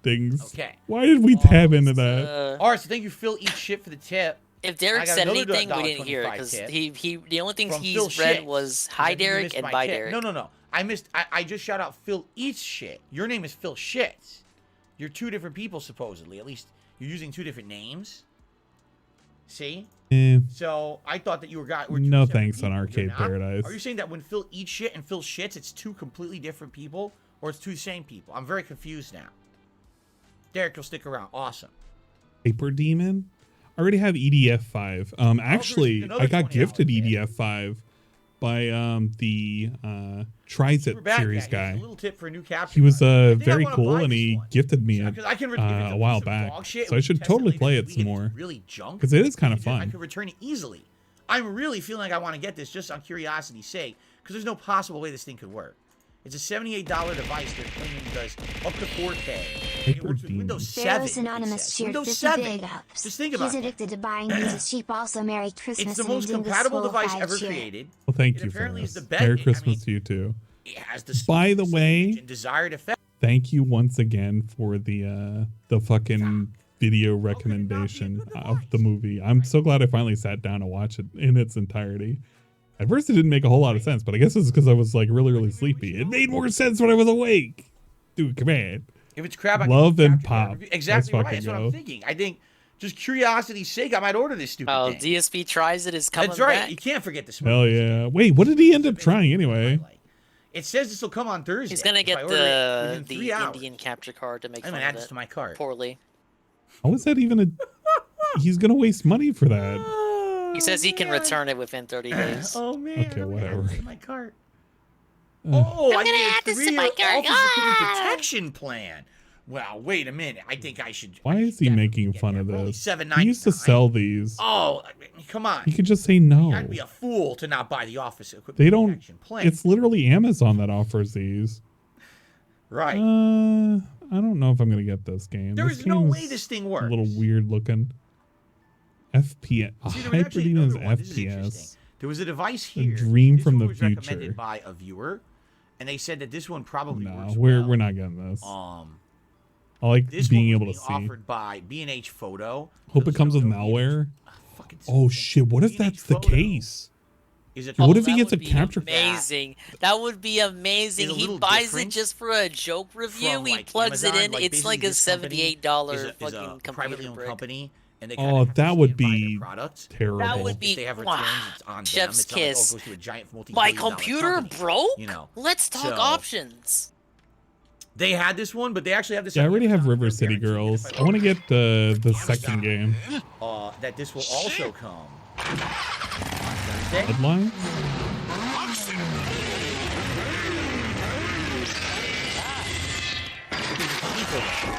things. Okay. Why did we tab into that? All right, so thank you, Phil Eats Shit, for the tip. If Derek I got said another anything, we didn't hear it $1.25 because tip he the only things from Phil he's read Shit. was hi I think you Derek missed and my bye tip. Derek. No. I just shout out Phil Eats Shit. Your name is Phil Shit. You're 2 different people supposedly. At least you're using 2 different names. See? So I thought that you were No thanks on people. Arcade You're not? Paradise. Are you saying that when Phil eats shit and Phil shits, it's 2 completely different people, or it's 2 same people? I'm very confused now. Derek, you'll stick around. Awesome. Paper Demon? I already have EDF 5. Actually, I got gifted EDF 5 by the Trizit series guy. A little tip for a new capture. He was I think I very wanna cool buy and this he one. gifted me it Because I can if it's a while piece of back. dog shit, So I we should test it totally later. play If it we some get more. really junk, Because it is kind of I fun. could return it easily. I'm really feeling like I want to get this just on curiosity's sake, because there's no possible way this thing could work. It's a $78 device that claiming does up to 4K. It works with Windows 7. Pharaoh's Anonymous cheered Windows 50 7. big ups. Just think about He's addicted to buying these as cheap. Also, Merry Christmas. It's the and most Dingus compatible Swole device 5 ever cheer. created. Well, thank It you for apparently this. is the best. Merry Christmas to you too. It has the By the way, desired effect. thank you once again for the fucking video recommendation of the movie. I'm so glad I finally sat down to watch it in its entirety. At first, it didn't make a whole lot of sense, but I guess it's because I was like really sleepy. It made more sense when I was awake. Dude, come on. If it's crap, I Love can and pop. Exactly Let's right. That's what fucking I'm go. thinking. I think, just curiosity's sake, I might order this stupid thing. DSP tries it is coming That's right. back. You can't forget this. Hell yeah. Wait, what did he end up trying anyway? It says this will come on Thursday. He's gonna If I get order it within the 3 hours. Indian capture card to make I'm fun gonna of add this it to my cart. poorly. How is that even a... He's going to waste money for that. He says he can return it within 30 days. Oh man. Okay, whatever. My cart. Oh, I'm I gonna need add a this to 3-year my cart. officer protection plan. Well, wait a minute. I think I should. Why is he making fun of this? $7.99. He used to sell these. Oh, I mean, come on. You could just say no. I'd be a fool to not buy the office equipment They don't... protection plan. It's literally Amazon that offers these. Right. I don't know if I'm going to get this game. There This is no game way is this thing works. A little weird looking. FPS. See, there was actually Hyperdemon is another one. This is interesting. FPS. There was a device here. A dream This from one the was future. recommended by a viewer, and they said that this one probably No, works we're well. we're not getting this. I like This being one able was to being see. offered by B&H Photo. Hope it comes with malware. Oh shit! What if that's the case? Is it? What if he that gets a would be capture? Amazing. That would be amazing. Is it a He little buys it different just for a joke review. from, He like, plugs Amazon? it in. It's basically like a this company $78 is a fucking privately computer owned brick. company, and they Oh, that would be terrible. That would be If they have returns, it's on them. chef's It's not like, kiss. it goes to a giant My multi-billion-dollar computer company, broke? You know, Let's talk So- options. They had this one, but they actually have this. Yeah, I on already have Amazon. River City Girls. I want to get the second game. That this will also come on Thursday. Headline?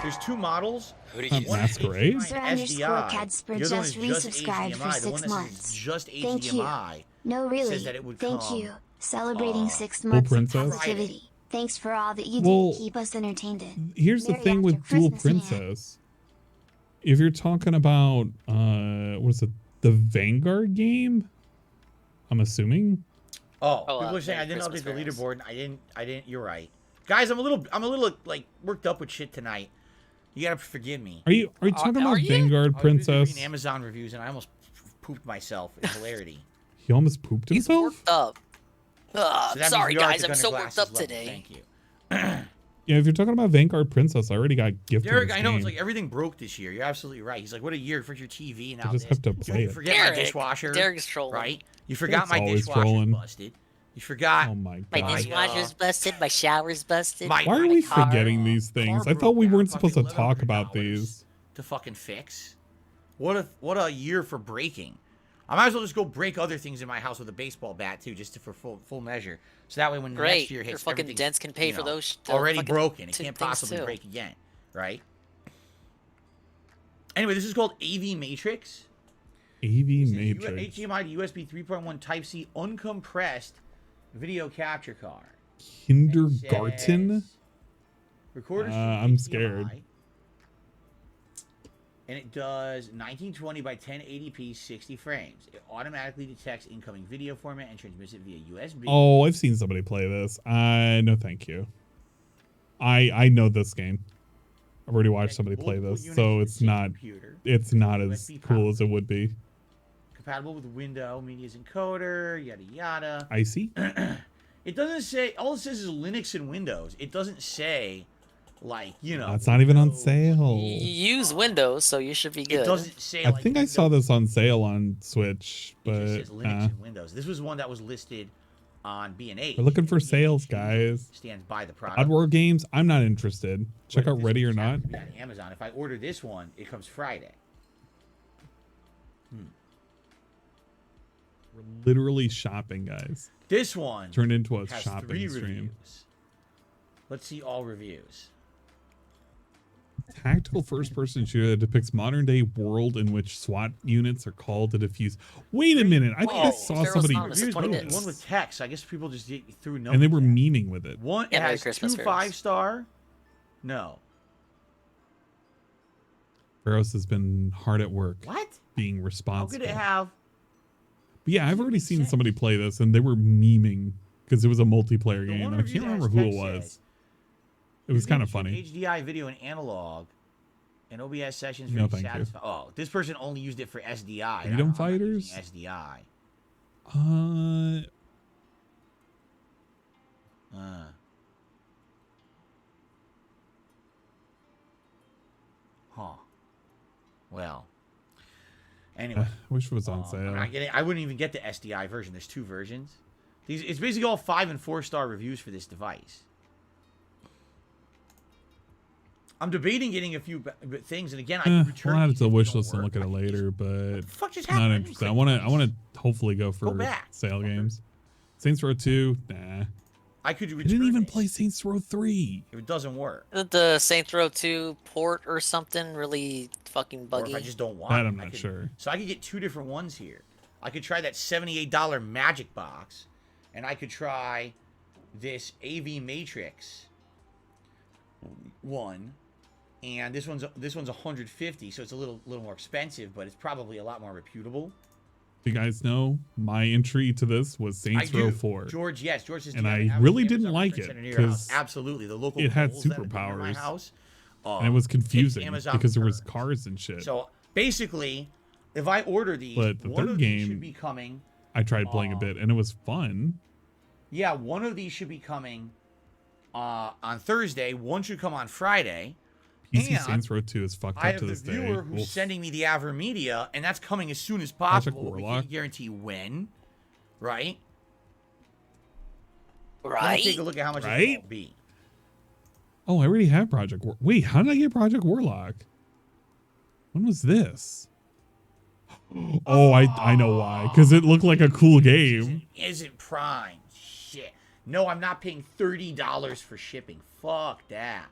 There's 2 models. Masquerade? Sir SDI. Cadspur The other one just is just resubscribed for HDMI. The one 6 that says months. just Thank you. HDMI No, really. says that it would Thank come, you. Celebrating 6 Dual months of Princess? positivity. Thanks for all that you Well, do to keep us entertained. Here's the Merry thing with after Dual Christmas, man. Princess. If you're talking about what is it, the Vanguard game? I'm assuming. People are saying I didn't update the leaderboard. And I didn't. You're right, guys. I'm a little like worked up with shit tonight. You gotta forgive me. Are you talking about Vanguard Princess? I was reading Amazon reviews and I almost pooped myself in hilarity. He almost pooped himself? He's worked up. So Sorry, guys. I'm so worked up today. Thank you. Yeah, if you're talking about Vanguard Princess, I already got gifted. Derek, I know it's like everything broke this year. You're absolutely right. He's like, what a year for your TV and now I just have to play you forget my dishwasher. Derek's trolling. Right? You forgot my always dishwasher trolling. busted. You forgot. Oh my My god. dishwasher's busted. My shower's busted. Why are we forgetting these things? I thought we weren't supposed to talk about these. To fucking fix. What a year for breaking. I might as well just go break other things in my house with a baseball bat too, just for full measure. So that way when the next year hits, your fucking dents can pay for those. Already broken. It can't possibly break again, right? Anyway, this is called AV Matrix. AV Matrix. HDMI to USB 3.1 Type-C uncompressed video capture card. Kindergarten? Recorders. I'm scared. And it does 1920 by 1080p 60 frames. It automatically detects incoming video format and transmits it via USB. Oh, I've seen somebody play this. No, thank you. I know this game. I've already watched somebody play this, so it's not as cool as it would be. Compatible with Windows Media's encoder, yada yada. I see. It doesn't say. All it says is Linux and Windows. It doesn't say. Like, you know, it's not even on sale. You use Windows, so you should be good. It doesn't say. I think I saw this on sale on Switch, but it just says Linux and Windows. This was one that was listed on B&H. We're looking for sales, guys. Stands by the product. Oddworld Games, I'm not interested. Check out Ready or Not. On Amazon. If I order this one, it comes Friday. We're literally shopping, guys. This one turned into a has shopping 3 stream. Reviews. Let's see all reviews. Tactical first-person shooter that depicts modern-day world in which SWAT units are called to defuse. Wait a minute! I think I saw somebody one with text. I guess people just threw no. And they were memeing with it. One it has 2 5-star. No. Faros has been hard at work. What? Being responsible. How could it have? But yeah, I've already seen somebody play this, and they were memeing because it was a multiplayer game. And I can't remember who it was. It was kind of funny. HDI video and analog and OBS sessions. No, thank you. Oh, this person only used it for SDI. Freedom Fighters? SDI. Huh. Well. Anyway. I wish it was on sale. I wouldn't even get the SDI version. There's 2 versions. It's basically all 5- and 4-star reviews for this device. I'm debating getting a few things, and again, I return. I'll add it to the wish list and look at it later, but not interested. I want to hopefully go for sale games. Saints Row 2, nah. I didn't even play Saints Row 3. If it doesn't work. The Saints Row 2 port or something really fucking buggy. Or if I just don't want that, I'm not sure. So I could get 2 different ones here. I could try that $78 Magic Box, and I could try this AV Matrix one. And this one's $150, so it's a little more expensive, but it's probably a lot more reputable. You guys know my entry to this was Saints Row 4. George, yes, George says, and I really didn't like it because absolutely the local it had superpowers. My house, and it was confusing because there was cars and shit. So basically, if I order these, but the third game should be coming. I tried playing a bit, and it was fun. Yeah, one of these should be coming on Thursday. One should come on Friday. PC Saints Row 2 is fucked up to this day. I have the viewer who's sending me the AverMedia, and that's coming as soon as possible. We can't guarantee when, right? Let me take a look at how much it will be. Oh, I already have Project Warlock. Wait, how did I get Project Warlock? When was this? Oh, I know why. Because it looked like a cool game. Isn't Prime. Shit. No, I'm not paying $30 for shipping. Fuck that.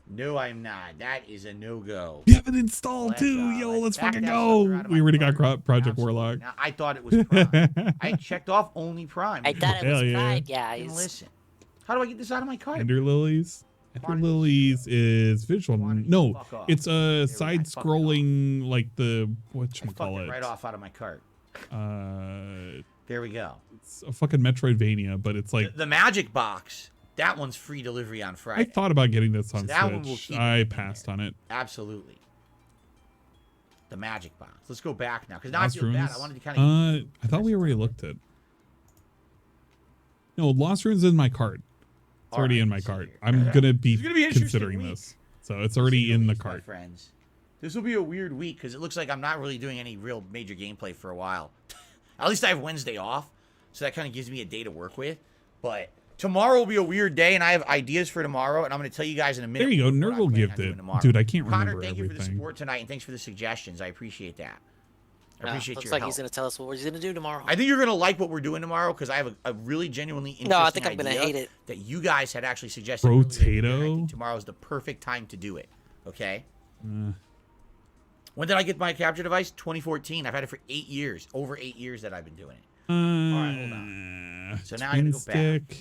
No, I'm not. That is a no-go. You have it installed too. Yo, let's fucking go. We already got Project Warlock. Now, I thought it was Prime. I checked off only Prime. I thought it was Prime, guys. Listen. How do I get this out of my cart? Ender Lilies. Ender Lilies is visual. No, it's a side-scrolling, like the whatchamacallit. Right off out of my cart. There we go. It's a fucking Metroidvania, but it's like the Magic Box That one's free delivery on Friday. I thought about getting this on So that one will Switch. keep I it passed on it. Absolutely. The magic box. Let's go back now because now Lost I feel bad. Ruins? I wanted to kind of. I thought we already looked at. No, Lost Ruins is in my cart. It's already in my cart. I'm gonna be considering this, so it's already in the cart. Friends, this will be a weird week because it looks like I'm not really doing any real major gameplay for a while. At least I have Wednesday off, so that kind of gives me a day to work with. But tomorrow will be a weird day, and I have ideas for tomorrow, and I'm going to tell you guys in a minute. There you go, Nurgle gifted. Dude, I can't remember Connor, thank you for the everything. support tonight, and thanks for the suggestions. I appreciate that. I appreciate looks your like help. he's going to tell us what he's going to do tomorrow. I think you're going to like what we're doing tomorrow because I have a really genuinely interesting No, I think I'm going to idea hate it. that you guys had actually suggested. Potato? Tomorrow is the perfect time to do it. Okay? When did I get my capture device? 2014. I've had it for 8 years. Over 8 years that I've been doing it. All right, hold on. So now I'm going to go back.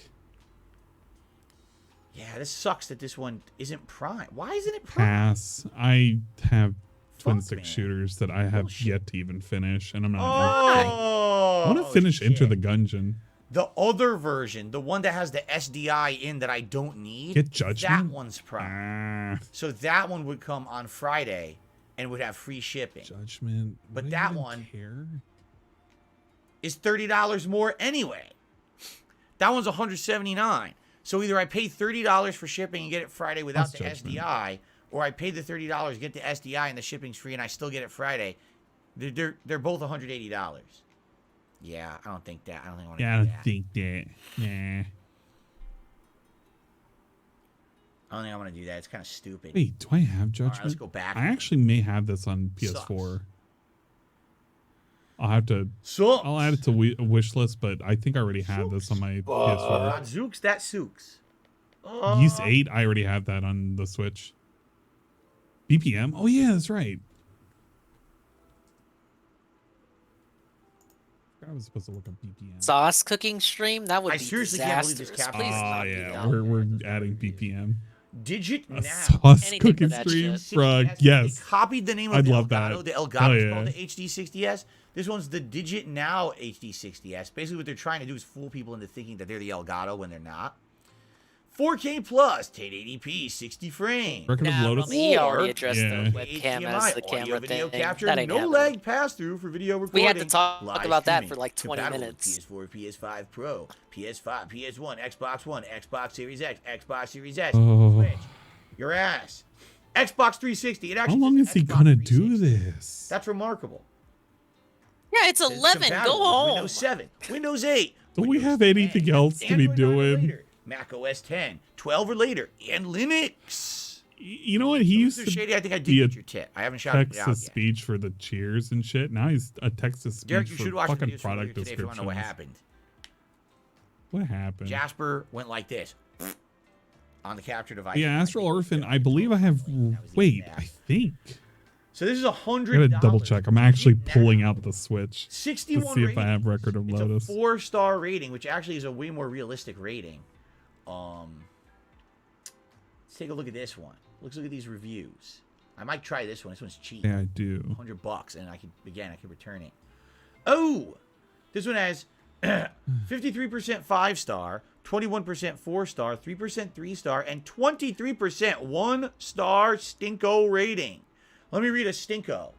Yeah, this sucks that this one isn't Prime. Why isn't it Prime? Pass. I have twin stick shooters that I have yet to even finish, and I'm not. I want to finish Enter the Gungeon. The other version, the one that has the SDI in that I don't need, Get Judgment? that one's Prime. So that one would come on Friday and would have free shipping. Judgment. But that one is $30 more anyway. That one's $179. So either I pay $30 for shipping and get it Friday without the SDI, or I pay the $30, get the SDI, and the shipping's free, and I still get it Friday. They're both $180. Yeah, I don't think that. I don't think I want to do that. I don't think that. Nah. I don't think I want to do that. It's kind of stupid. Wait, do I have Judgment? All right, let's go back. I actually may have this on PS4. I'll have to. I'll add it to wish list, but I think I already have this on my PS4. Zooks, that Zooks. Use 8, I already have that on the Switch. BPM? Oh yeah, that's right. I was supposed to look up BPM. Sauce cooking stream? That would be seriously disastrous. can't believe this Please Oh not do yeah, that. we're adding BPM. Digit A now. sauce Anything cooking for that stream, shit. bruh. Yes. They copied the name of I'd the love Elgato. that. The Elgato Oh, is yeah. called the HD60S. This one's the Digit Now HD60S. Basically, what they're trying to do is fool people into thinking that they're the Elgato when they're not. 4K plus, 1080p, 60 frames. Record of Lotus. He already addressed Yeah. the webcam as the camera video thing. capture, That ain't no happening. lag pass-through for video recording. We had to talk live about that streaming, for like 20 compatible minutes. with PS4, PS5 Pro, PS5, PS1, Xbox One, Xbox Series X, Xbox Series S, Oh. Switch. Your ass. Xbox 360. It How actually long says is he Xbox gonna 360. do this? That's remarkable. Yeah, it's 11. Go compatible with home. Windows 7, Windows 8. Don't we have anything else to be Android 9 or doing? later, Mac OS 10, 12 or later, and Linux. You know what? He used Mr. to Shady, I think I did be a get your tit. I haven't shouted it out text to yet. speech for the cheers and shit. Now he's a text to speech Derek, you for should watch the fucking videos from earlier product today if you want to know what descriptions. happened. What happened? Jasper went like this on the capture device. Yeah, Astral Orphan. I believe I have. Wait, I think. So this is I $100. gotta double check. I'm actually pulling out the Switch to 61 see if I rating. have Record of It's Lotus. a 4-star rating, which actually is a way more realistic rating. Let's take a look at this one. Let's look at these reviews. I might try this one. This one's cheap. Yeah, I do. $100, and I can return it. Oh, this one has 53% 5-star, 21% 4-star, 3% 3-star, and 23% 1-star Stinko rating. Let me read a Stinko.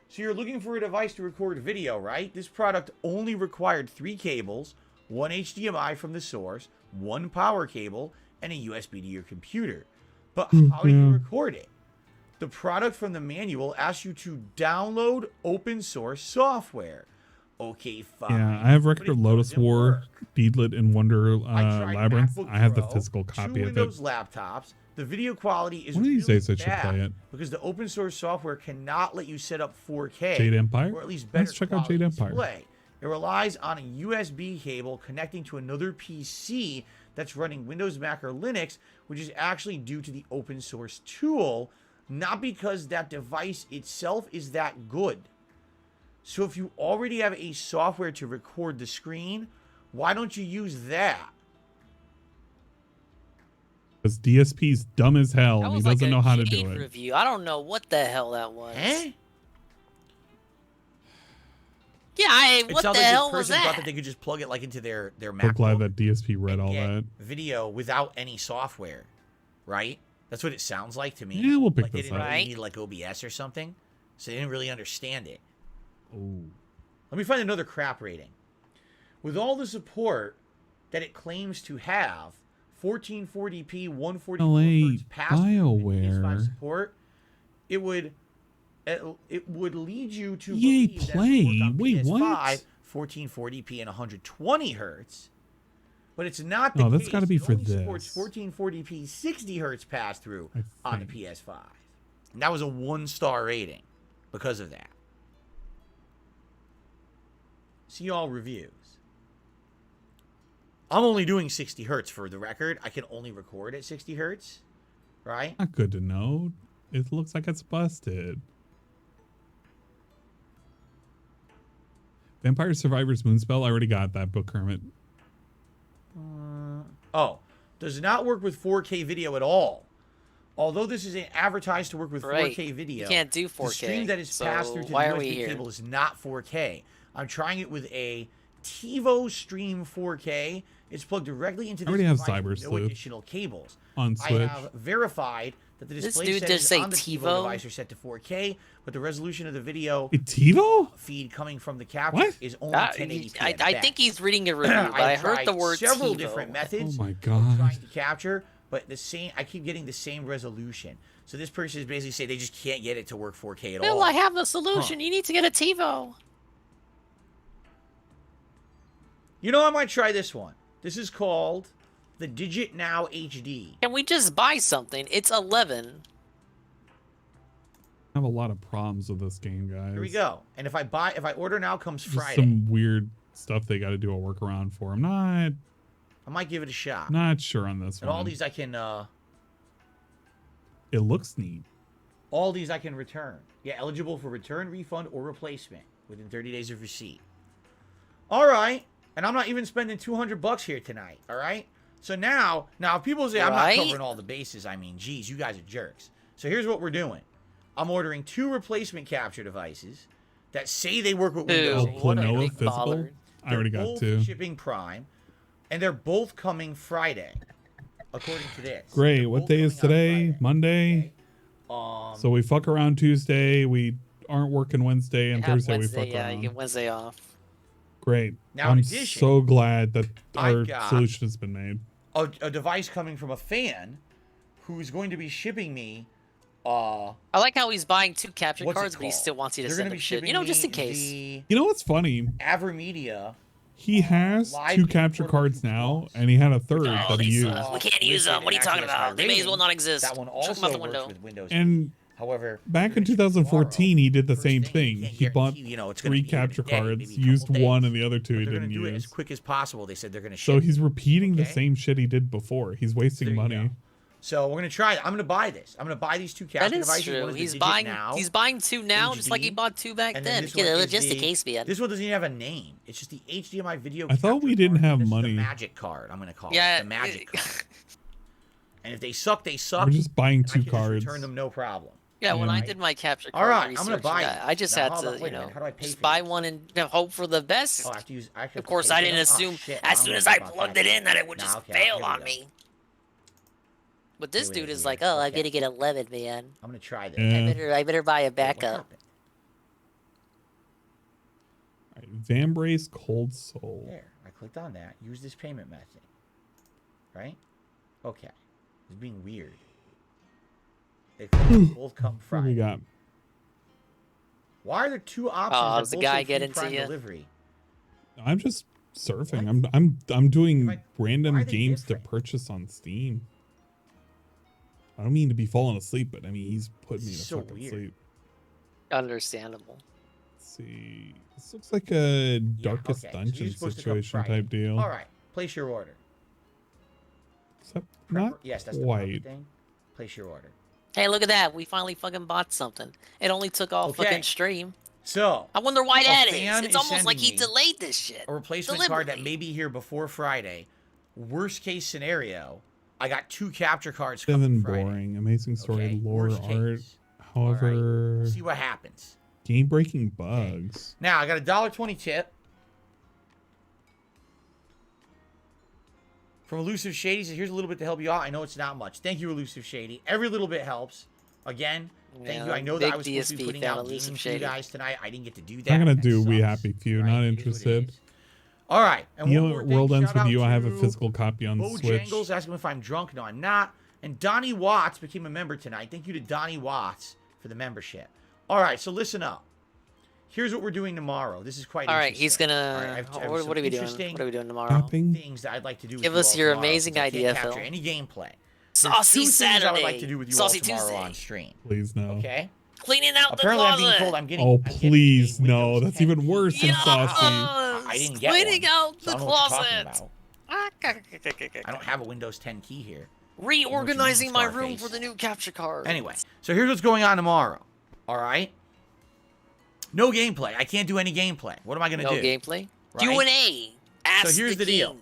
So you're looking for a device to record video, right? This product only required 3 cables, 1 HDMI from the source, 1 power cable, and a USB to your computer. But how do you record it? The product from the manual asks you to download open source software. Okay, fine. Yeah, I have Record of Lotus War, Deedlit, and Wonder Labyrinth. MacBook I have the Pro, physical copy 2 of it. Windows laptops. The video quality is One of these really days I should bad play it. because the open source software cannot let you set up 4K. Jade Empire? Or at least better Let's check out quality Jade Empire. display. It relies on a USB cable connecting to another PC that's running Windows, Mac, or Linux, which is actually due to the open source tool, not because that device itself is that good. So if you already have a software to record the screen, why don't you use that? Because DSP's dumb as hell and he doesn't know how to do it. Review. I don't know what the hell that was. Eh? Yeah, What the hell was that? Thought that they could just plug it like into their MacBook. I'm glad that DSP read all that. Video without any software, right? That's what it sounds like to me. Yeah, we'll pick like this they didn't up. really need like OBS or something, so they didn't really understand it. Oh. Let me find another crap rating. With all the support that it claims to have, 1440p, 144 Hz BioWare support, it would lead you to EA believe Play. that it would work on Wait, PS5, what? 1440p and 120 hertz, but it's not the case. Oh, that's got to be it for only this. supports 1440p 60 hertz pass through on the PS5. And that was a 1-star rating because of that. See all reviews. I'm only doing 60 hertz for the record. I can only record at 60 hertz, right? Not good to know. It looks like it's busted. Vampire Survivors Moonspell. I already got that book, Kermit. Does not work with 4K video at all. Although this is advertised to work with 4K video, you can't do 4K. The stream that is passed through to the USB cable is not 4K. I'm trying it with a TiVo Stream 4K. It's plugged directly into this device with no additional cables. On Switch. I have verified that the display settings on the TiVo device are set to 4K, but the resolution of the video feed coming from the capture is only 1080p. I think he's reading a review, but I heard the word several TiVo. different methods. Oh my god! Trying to capture, but I keep getting the same resolution. So this person is basically saying they just can't get it to work 4K at all. Bill, I have the solution. You need to get a TiVo. You know, I might try this one. This is called the Digit Now HD. Can we just buy something? It's 11. I have a lot of problems with this game, guys. Here we go. And if I order now, comes Just Friday. some weird stuff they got to do a workaround for. I might give it a shot. Not sure on this and one. all these I can. It looks neat. All these I can return. Yeah, eligible for return, refund, or replacement within 30 days of receipt. All right. And I'm not even spending $200 here tonight, all right? So now if people say I'm not covering all the bases, I mean, geez, you guys are jerks. So here's what we're doing. I'm ordering 2 replacement capture devices that say they work with Windows. Planoa physical? I already got 2. Shipping Prime, and they're both coming Friday, according to this. Great. What day is today? Monday? Okay. So we fuck around Tuesday. We aren't working Wednesday, and Thursday we fuck around. Yeah, you get Wednesday off. Great. Now, I'm so glad that our solution has been made. A device coming from a fan who's going to be shipping me. I like how he's buying 2 capture cards, but he still wants you to send him shit. You know, just in case. You know what's funny? Avermedia. He has 2 capture cards now, and he had a third that he used. We can't use them. What are you talking about? They may as well not exist. That one also works with Windows. And however, back in 2014, he did the same thing. He bought 3 capture cards, used 1, and the other 2 he didn't do it use. as quick as possible. They said they're going to ship. So he's repeating the same shit he did before. He's wasting money. So we're going to try it. I'm going to buy this. I'm going to buy these 2 capture devices. That is true. He's buying 2 now, just like he bought 2 back then. Just in case, man. This one doesn't even have a name. It's just the HDMI video. I thought we didn't have money. The magic card. I'm going to call it the magic card. And if they suck, they suck. We're just buying 2 cards. Return them, no problem. Yeah, when I did my capture card I'm going to buy it. I just had to, just buy one and hope for the best. Oh, I have to use. Of course, I didn't assume as soon as I plugged it in that it would just fail on me. But this dude is like, oh, I'm gonna get 11, man. I'm gonna try this. I better buy a backup. Vambrace Cold Soul. There, I clicked on that. Use this payment method. Right? Okay. It's being weird. They both come Friday. What we got? Why are there 2 options? Oh, does the guy get into you? Delivery? I'm just surfing. I'm doing random games to purchase on Steam. I don't mean to be falling asleep, but I mean he's putting me to fucking sleep. Understandable. Let's see. This looks like a Darkest Dungeon situation type deal. All right, place your order. Except not yes, that's quite. the thing. Place your order. Hey, look at that. We finally fucking bought something. It only took all fucking stream. So I wonder why that is. It's almost like he delayed this shit. A replacement card that may be here before Friday. Worst case scenario, I got 2 capture cards coming Friday. Boring. Amazing story, lore, art. However, we'll see what happens. Game-breaking bugs. Now, I got a $1.20 tip from Elusive Shady. So here's a little bit to help you out. I know it's not much. Thank you, Elusive Shady. Every little bit helps. Again, thank you. I know that I was supposed to be putting out gaming for you guys tonight. I didn't get to do that. I'm going to do We Happy Few. Not interested. All right. And World Ends With You. I have a physical copy on the Switch. Bojangles asking if I'm drunk. No, I'm not. And Donnie Watts became a member tonight. Thank you to Donnie Watts for the membership. All right, so listen up. Here's what we're doing tomorrow. This is quite interesting. All right, he's gonna. What are we doing? What are we doing tomorrow? Things that I'd like to do with Give you us all your tomorrow, amazing idea, Phil. Any gameplay. Saucy Saturday. I would like to do with you Saucy all tomorrow Tuesday. on stream. Please no. Okay. Cleaning out Apparently, the I'm being closet. I'm getting. Oh, please no. That's even worse than Saucy. I didn't get Cleaning one, out so the I don't know what you're closet. talking about. I don't have a Windows 10 key here. Reorganizing my room for the new capture card. Anyway, so here's what's going on tomorrow. All right. No gameplay. I can't do any gameplay. What am I going to do? No gameplay. Right? Q&A. Ask so here's the king. deal.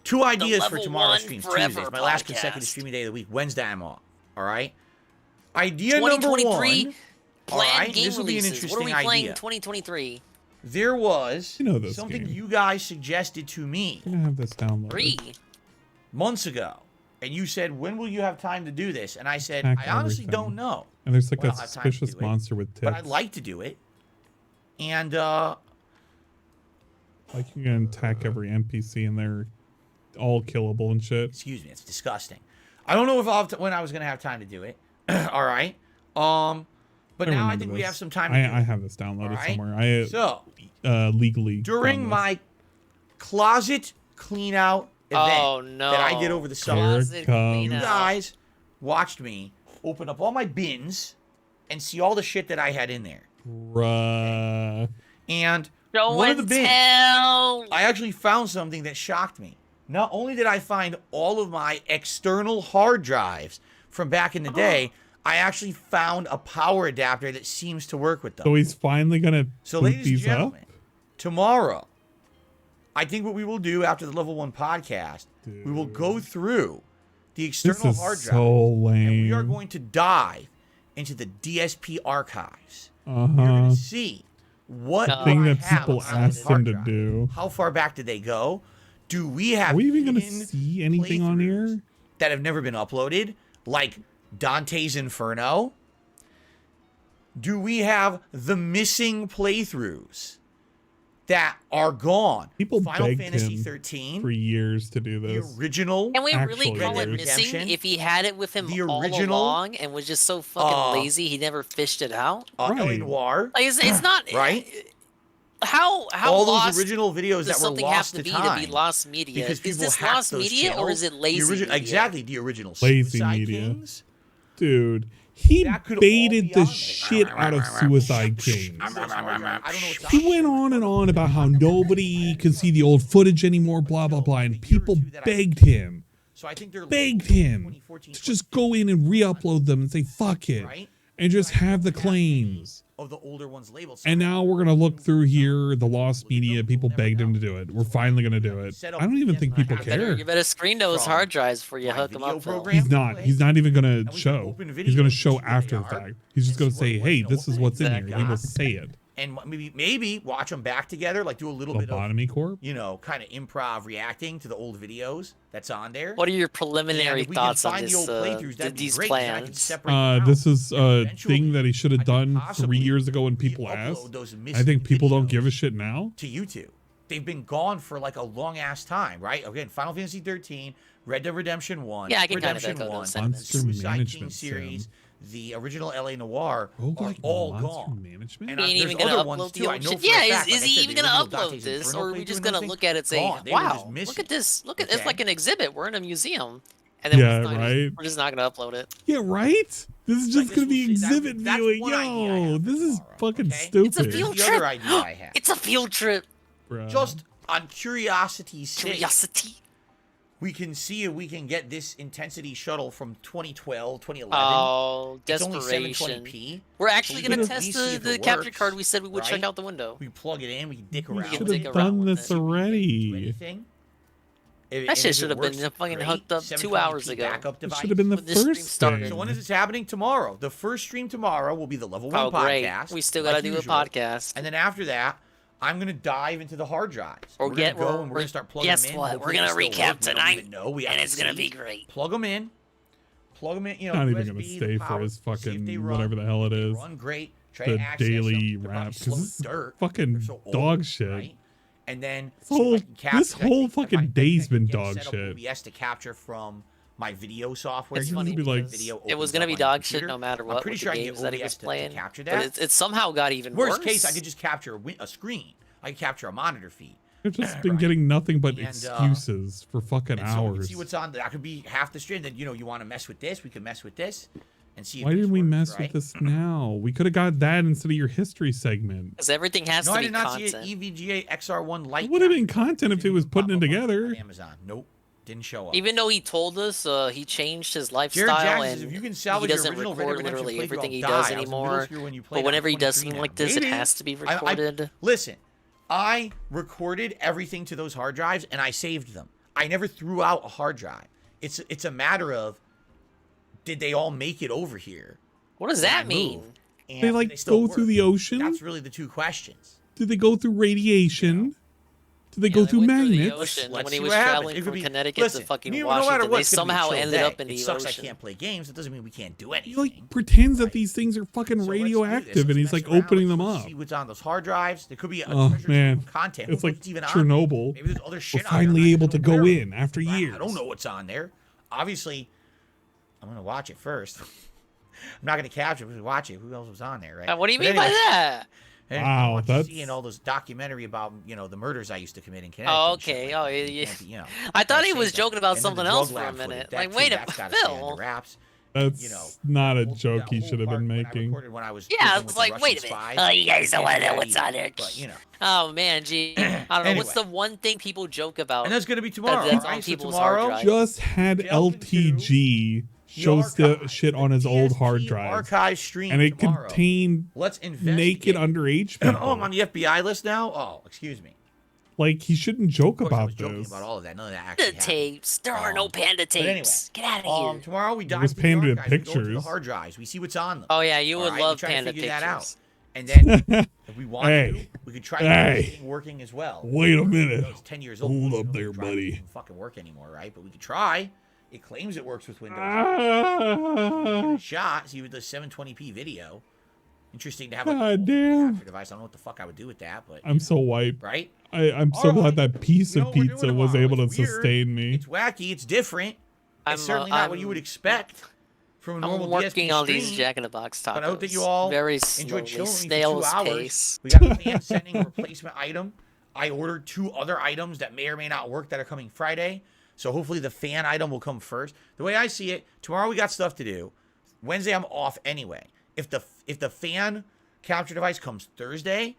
2 ideas for level tomorrow's one stream. forever Tuesday. My last podcast. consecutive streaming day of the week. Wednesday I'm off. All right. Idea number 2023 one. planned All right. game This will be an releases. What are interesting we playing idea. in 2023? There was this something game. you guys suggested to me I'm going to have this downloaded. months ago. And you said, when will you have time to do this? And I said, Attack I honestly everything. don't know. And there's like when a I'll have time to suspicious do it. monster with tips. But I'd like to do it. And, like you're going to attack every NPC and they're all killable and shit. excuse me, it's disgusting. I don't know if I'll have when I was going to have time to do it. All right. But now I think we have some time to do it. I have this downloaded All right? somewhere. So, legally. during my closet clean out event that I did over the summer, you guys watched me open up all my bins and see all the shit that I had in there. And one of the bins, I actually found something that shocked me. Not only did I find all of my external hard drives from back in the day, I actually found a power adapter that seems to work with them. So he's finally going to So, boot ladies and these up? gentlemen, tomorrow, I think what we will do after the Level 1 podcast, we will go through the external hard drive. So lame. And we are going to dive into the DSP archives. Uh-huh. You're going to see what thing I that have people on this asked hard him to drive. do. How far back did they go? Do we have Are we even going to see anything on here? that have never been uploaded, like Dante's Inferno? Do we have the missing playthroughs that are gone? People Final begged Fantasy him 13, for years to do the this. original. Can we really Actual call it years. missing Redemption, if he had it with him the all original, along and was just so fucking lazy he never fished it out? LA Noire. Like, it's not right. How all lost those original videos does that were something lost have to to be time to be lost media? because Is people this hacked lost those media or channels. is it lazy The media? Exactly, the original Lazy Suicide media. Kings. Dude, he could all baited be the on shit out of Suicide Kings. I don't know what's He went on and on about how nobody can see the old footage anymore, blah, blah, blah, and people begged him. So I think they're Begged him to just go in and re-upload them and say, fuck it, and just have the claims. Of the older ones labeled. And now we're going to look through here, the lost media. People begged him to do it. We're finally going to do it. I don't even think people care. You better screen those hard drives before you hook them up. Phil. He's not. He's not even going to show. He's going to show after the fact. He's just going to say, hey, this is what's in here. He will say it. And maybe watch them back together, like do a little bit Lobotomy of, Corp? you know, kind of improv reacting to the old videos that's on there. What are your preliminary thoughts on the old playthroughs, that'd be these great, 'cause I can plans? separate them out. This is a thing that he should have done 3 years ago when people asked. I think people don't give a shit now. To YouTube. They've been gone for like a long ass time, right? Again, Final Fantasy 13, Red Dead Redemption 1, Yeah, I can kind of Redemption echo 1, those the sentiments. Suicide King series, the original LA Noire are all gone. Management? And He ain't there's even gonna other ones upload too. the I old know shit. for a Yeah, fact, is like I he said, even the gonna original upload Dante's this, Inferno or are we playthrough just and gonna everything? look at it and say, Gone. They were just "Wow, missing. look at this! Look at it's Okay? like an exhibit. We're in a museum." And then Yeah, we're right. We're just not gonna upload it. Yeah, right? This is just going to be exhibit viewing. one idea I Yo, have this is fucking okay? stupid. It's a field The trip. other idea I have. It's a field trip. Bruh. Just on curiosity's sake, Curiosity. we can see if we can get this intensity shuttle from 2012, 2011. Oh, It's only desperation. 720p. We're actually We gonna can at test least see if the it capture works, card we said we would check right? out the window. We plug it in, we can dick We around. should with have it. done with this it. already. Anything. That shit should have been fucking hooked up 2 hours ago. It should have been the first thing. So when is this happening? Tomorrow. The first stream tomorrow will be the level 1 podcast. Great. We still gotta do a podcast. And then after that, I'm gonna dive into the hard drives. We're gonna start plugging them in. Guess what? We're gonna recap tonight, and it's gonna be great. Plug them in. You know, not even USB, gonna stay for his fucking run, whatever the hell it is. Run great. Try the to access daily them. wrap because this fucking dog shit. Right? And then this whole fucking day's been dog shit. OBS to capture from my video software. It's funny because it was gonna be dog shit no matter what. I'm pretty sure I can get games that he was OBS playing, to capture that. but it somehow got even worse. Worst case, I could just capture a screen. I could capture a monitor feed. I've just been getting nothing but excuses for fucking so hours. We can see what's on. That could be half the stream. Then you want to mess with this, we can mess with this, and see. Why didn't we mess with this now? We could have got that instead of your history segment. Because everything has to be content. No, I did not see an EVGA XR1 Lite. It would have been content if it was putting it together. Amazon. Nope. Didn't show up. Even though he told us he changed his lifestyle and if you can he doesn't record literally everything he does anymore. But whenever he does something like this, it has to be recorded. Listen, I recorded everything to those hard drives and I saved them. I never threw out a hard drive. It's a matter of, did they all make it over here? What does that mean? They go through the ocean? That's really the two questions. Did they go through radiation? Did they go through magnets? When he was traveling from Connecticut to fucking Washington, they somehow ended up in the ocean. It sucks I can't play games. It doesn't mean we can't do anything. He like pretends that these things are fucking radioactive, and he's like opening them up. See what's on those hard drives. There could be content. It's like Chernobyl. Maybe there's other shit. We're finally able to go in after years. I don't know what's on there. Obviously, I'm gonna watch it first. I'm not gonna capture it. I'm gonna watch it. Who else was on there, right? What do you mean by that? Wow, that's seeing all those documentary about the murders I used to commit in Connecticut. Oh, okay. Oh, yeah. I thought he was joking about something else for a minute. Like, wait a minute, Phil. That's not a joke he should have been making. Yeah, it's like, wait a minute. Oh, you guys don't want to know what's on there. Oh man, gee, I don't know. What's the one thing people joke about? And that's gonna be tomorrow. That's on people's hard drive. Just had LTG show shit on his old hard drive, archive stream, and it contained naked underage people. Oh, I'm on the FBI list now. Oh, excuse me. Like, he shouldn't joke about this. About all of that. None of that actually Panda tapes. There are no panda tapes. Anyway, get out of here. Tomorrow we dive into the panda pictures. We go to the hard drives. We see what's on them. Oh yeah, you would love panda pictures. That out. And then if we want to, we could try to get everything working as well. Wait a minute. It's 10 years old. Hold up there, buddy. It doesn't fucking work anymore, right? But we could try. It claims it works with Windows. Shot. See with the 720p video. Interesting to have a capture device. I don't know what the fuck I would do with that, but I'm so wiped. Right? I'm so glad that piece of pizza was able to sustain me. It's wacky. It's different. It's certainly not what you would expect from a normal DSP working on stream, these Jack in the Box tacos. But I hope that you all very enjoyed chilling with me for 2 snail's hours. pace. We got a fan sending a replacement item. I ordered 2 other items that may or may not work that are coming Friday. So hopefully the fan item will come first. The way I see it, tomorrow we got stuff to do. Wednesday I'm off anyway. If the fan capture device comes Thursday,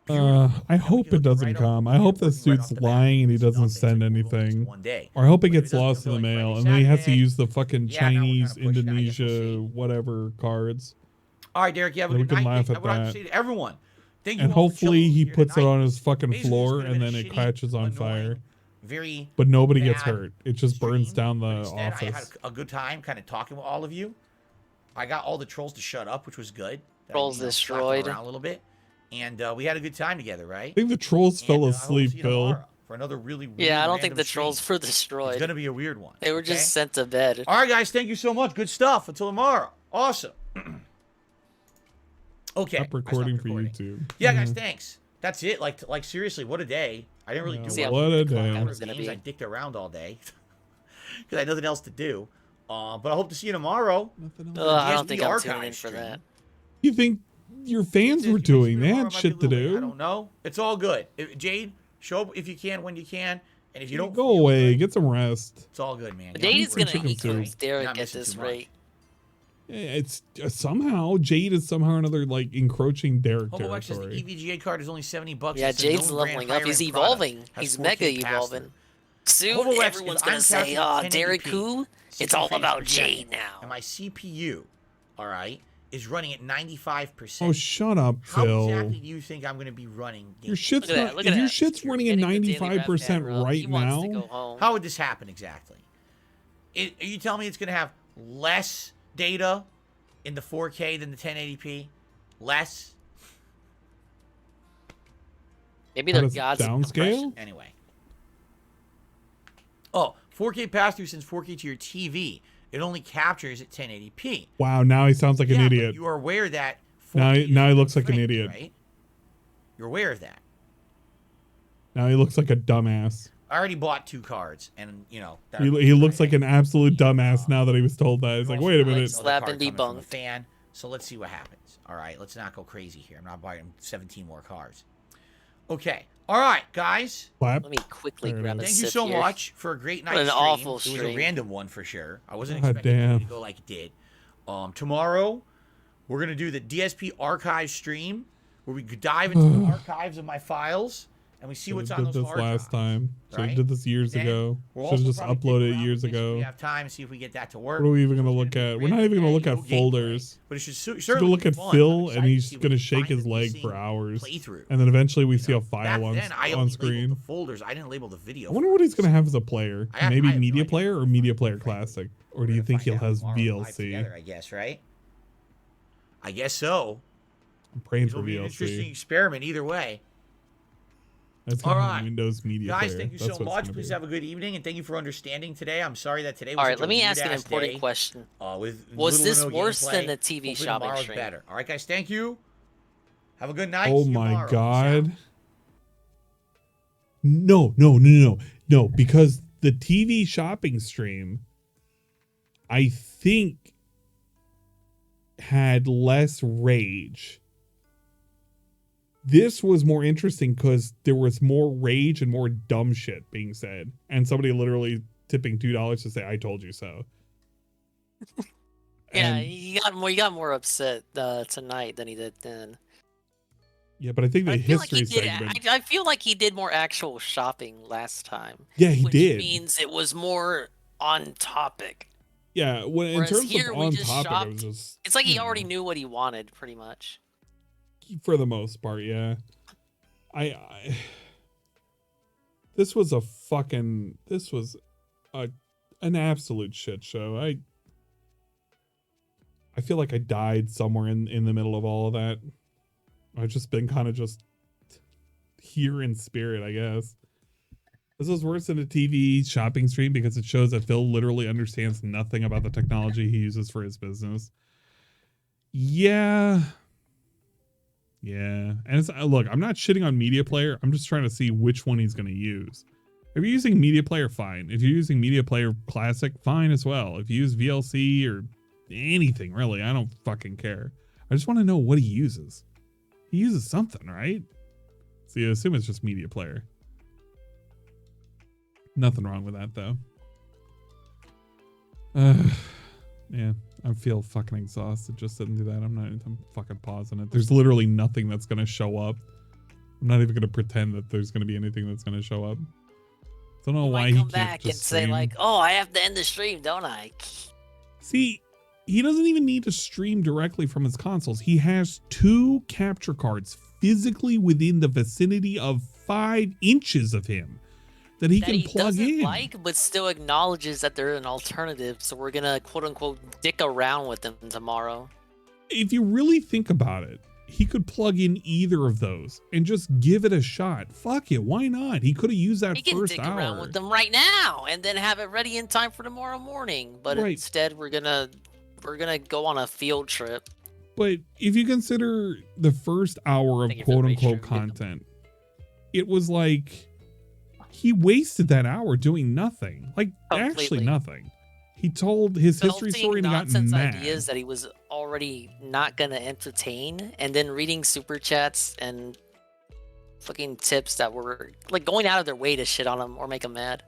I hope it doesn't come. I hope the suit's lying and he doesn't send anything. Or I hope it gets lost in the mail and then he has to use the fucking Chinese, Indonesia, whatever cards. All right, Derek, you have a good night. I would like to say to everyone, thank you. And hopefully he puts it on his fucking floor and then it catches on fire. But nobody gets hurt. It just burns down the office. I had a good time kind of talking with all of you. I got all the trolls to shut up, which was good. Trolls destroyed. Around a little bit. And we had a good time together, right? I think the trolls fell asleep, Bill. For another really weird, yeah, I don't think the trolls were destroyed. It's going to be a weird one. They were just sent to bed. All right, guys. Thank you so much. Good stuff. Until tomorrow. Awesome. Okay. Stop recording for YouTube. Yeah, guys. Thanks. That's it. Like seriously, what a day. I didn't really do what a day. I dicked around all day because I had nothing else to do. But I hope to see you tomorrow. I don't think I'm tuning in for that. You think your fans were doing? They had shit to do. I don't know. It's all good. Jade, show up if you can when you can, and if you don't, go away. Get some rest. It's all good, man. Jade is gonna eat Derek at this rate. It's somehow Jade is somehow another like encroaching Derek territory. The EVGA card is only $70. Yeah, Jade's leveling up. He's evolving. He's mega evolving. Soon everyone's gonna say, "Oh, Derek who?" It's all about Jade now. And my CPU, all right, is running at 95%. Oh, shut up, How Phil. exactly do you think I'm going to be running? Your shit's not, if your shit's running at 95% right now. How would this happen exactly? Are you telling me it's going to have less data in the 4K than the 1080p? Less? Maybe they're gods downscale? Anyway. Oh, 4K pass-through since 4K to your TV. It only captures at 1080p. Wow, now he sounds like an idiot. But you are aware that now he looks like an idiot. Right? You're aware of that. Now he looks like a dumbass. I already bought 2 cards, and you know he looks like an absolute dumbass now that he was told that. He's like, wait a minute. Slap and debunk. Fan. So let's see what happens. All right, let's not go crazy here. I'm not buying 17 more cards. Okay. All right, guys. Let me quickly grab a Thank you so much for a great night. What an awful stream. stream. It was a random one for sure. I wasn't expecting it to go like it did. Tomorrow, we're going to do the DSP archive stream where we dive into the archives of my files and we see what's on those archives. Last time. So we did this years ago. Should have just uploaded it years ago. We have time to see if we get that to work. What are we even going to look at? We're not even going to look at folders. But it should certainly certainly look at Phil, and he's going to shake his leg for hours. And then eventually we see a file on screen. The folders. I didn't label the video. I wonder what he's going to have as a player. Maybe Media Player or Media Player Classic? Or do you think he'll have VLC? Together, I guess, right? I guess so. I'm praying for It'll be VLC. an interesting experiment either way. That's all right, Windows Media guys. Player. Thank you so much. Please have a good evening, and thank you for understanding today. I'm sorry that today was all right. such Let me a ask an weird-ass important day, question. Was this worse than the TV Hopefully shopping tomorrow's stream? better. All right, guys. Thank you. Have a good night. Oh See you my tomorrow. God. No. Because the TV shopping stream, I think, had less rage. This was more interesting because there was more rage and more dumb shit being said. And somebody literally tipping $2 to say, I told you so. Yeah, he got more upset tonight than he did then. Yeah, but I think the history segment... I feel like he did more actual shopping last time. Yeah, he did. Which means it was more on topic. Yeah, in terms of on topic, it was just... It's like he already knew what he wanted, pretty much. For the most part, yeah. This was an absolute shit show. I feel like I died somewhere in the middle of all of that. I've just been kind of just here in spirit, I guess. This was worse than a TV shopping stream because it shows that Phil literally understands nothing about the technology he uses for his business. Yeah. And it's, look, I'm not shitting on Media Player. I'm just trying to see which one he's going to use. If you're using Media Player, fine. If you're using Media Player Classic, fine as well. If you use VLC or anything, really, I don't fucking care. I just want to know what he uses. He uses something, right? So you assume it's just Media Player. Nothing wrong with that, though. Yeah, I feel fucking exhausted just sitting through that. I'm fucking pausing it. There's literally nothing that's going to show up. I'm not even going to pretend that there's going to be anything that's going to show up. Don't know why he can't back and just say stream. like, oh, I have to end the stream, don't I? See, he doesn't even need to stream directly from his consoles. He has 2 capture cards physically within the vicinity of 5 inches of him that he can plug in. But still acknowledges that they're an alternative. So we're gonna quote unquote dick around with them tomorrow. If you really think about it, he could plug in either of those and just give it a shot. Fuck it, why not? He could have used that first hour. Dick around with them right now and then have it ready in time for tomorrow morning. But instead, we're gonna go on a field trip. But if you consider the first hour of quote unquote content, it was like he wasted that hour doing nothing. Like actually nothing. He told his history story and he got mad. Ideas that he was already not gonna entertain, and then reading super chats and fucking tips that were like going out of their way to shit on him or make him mad.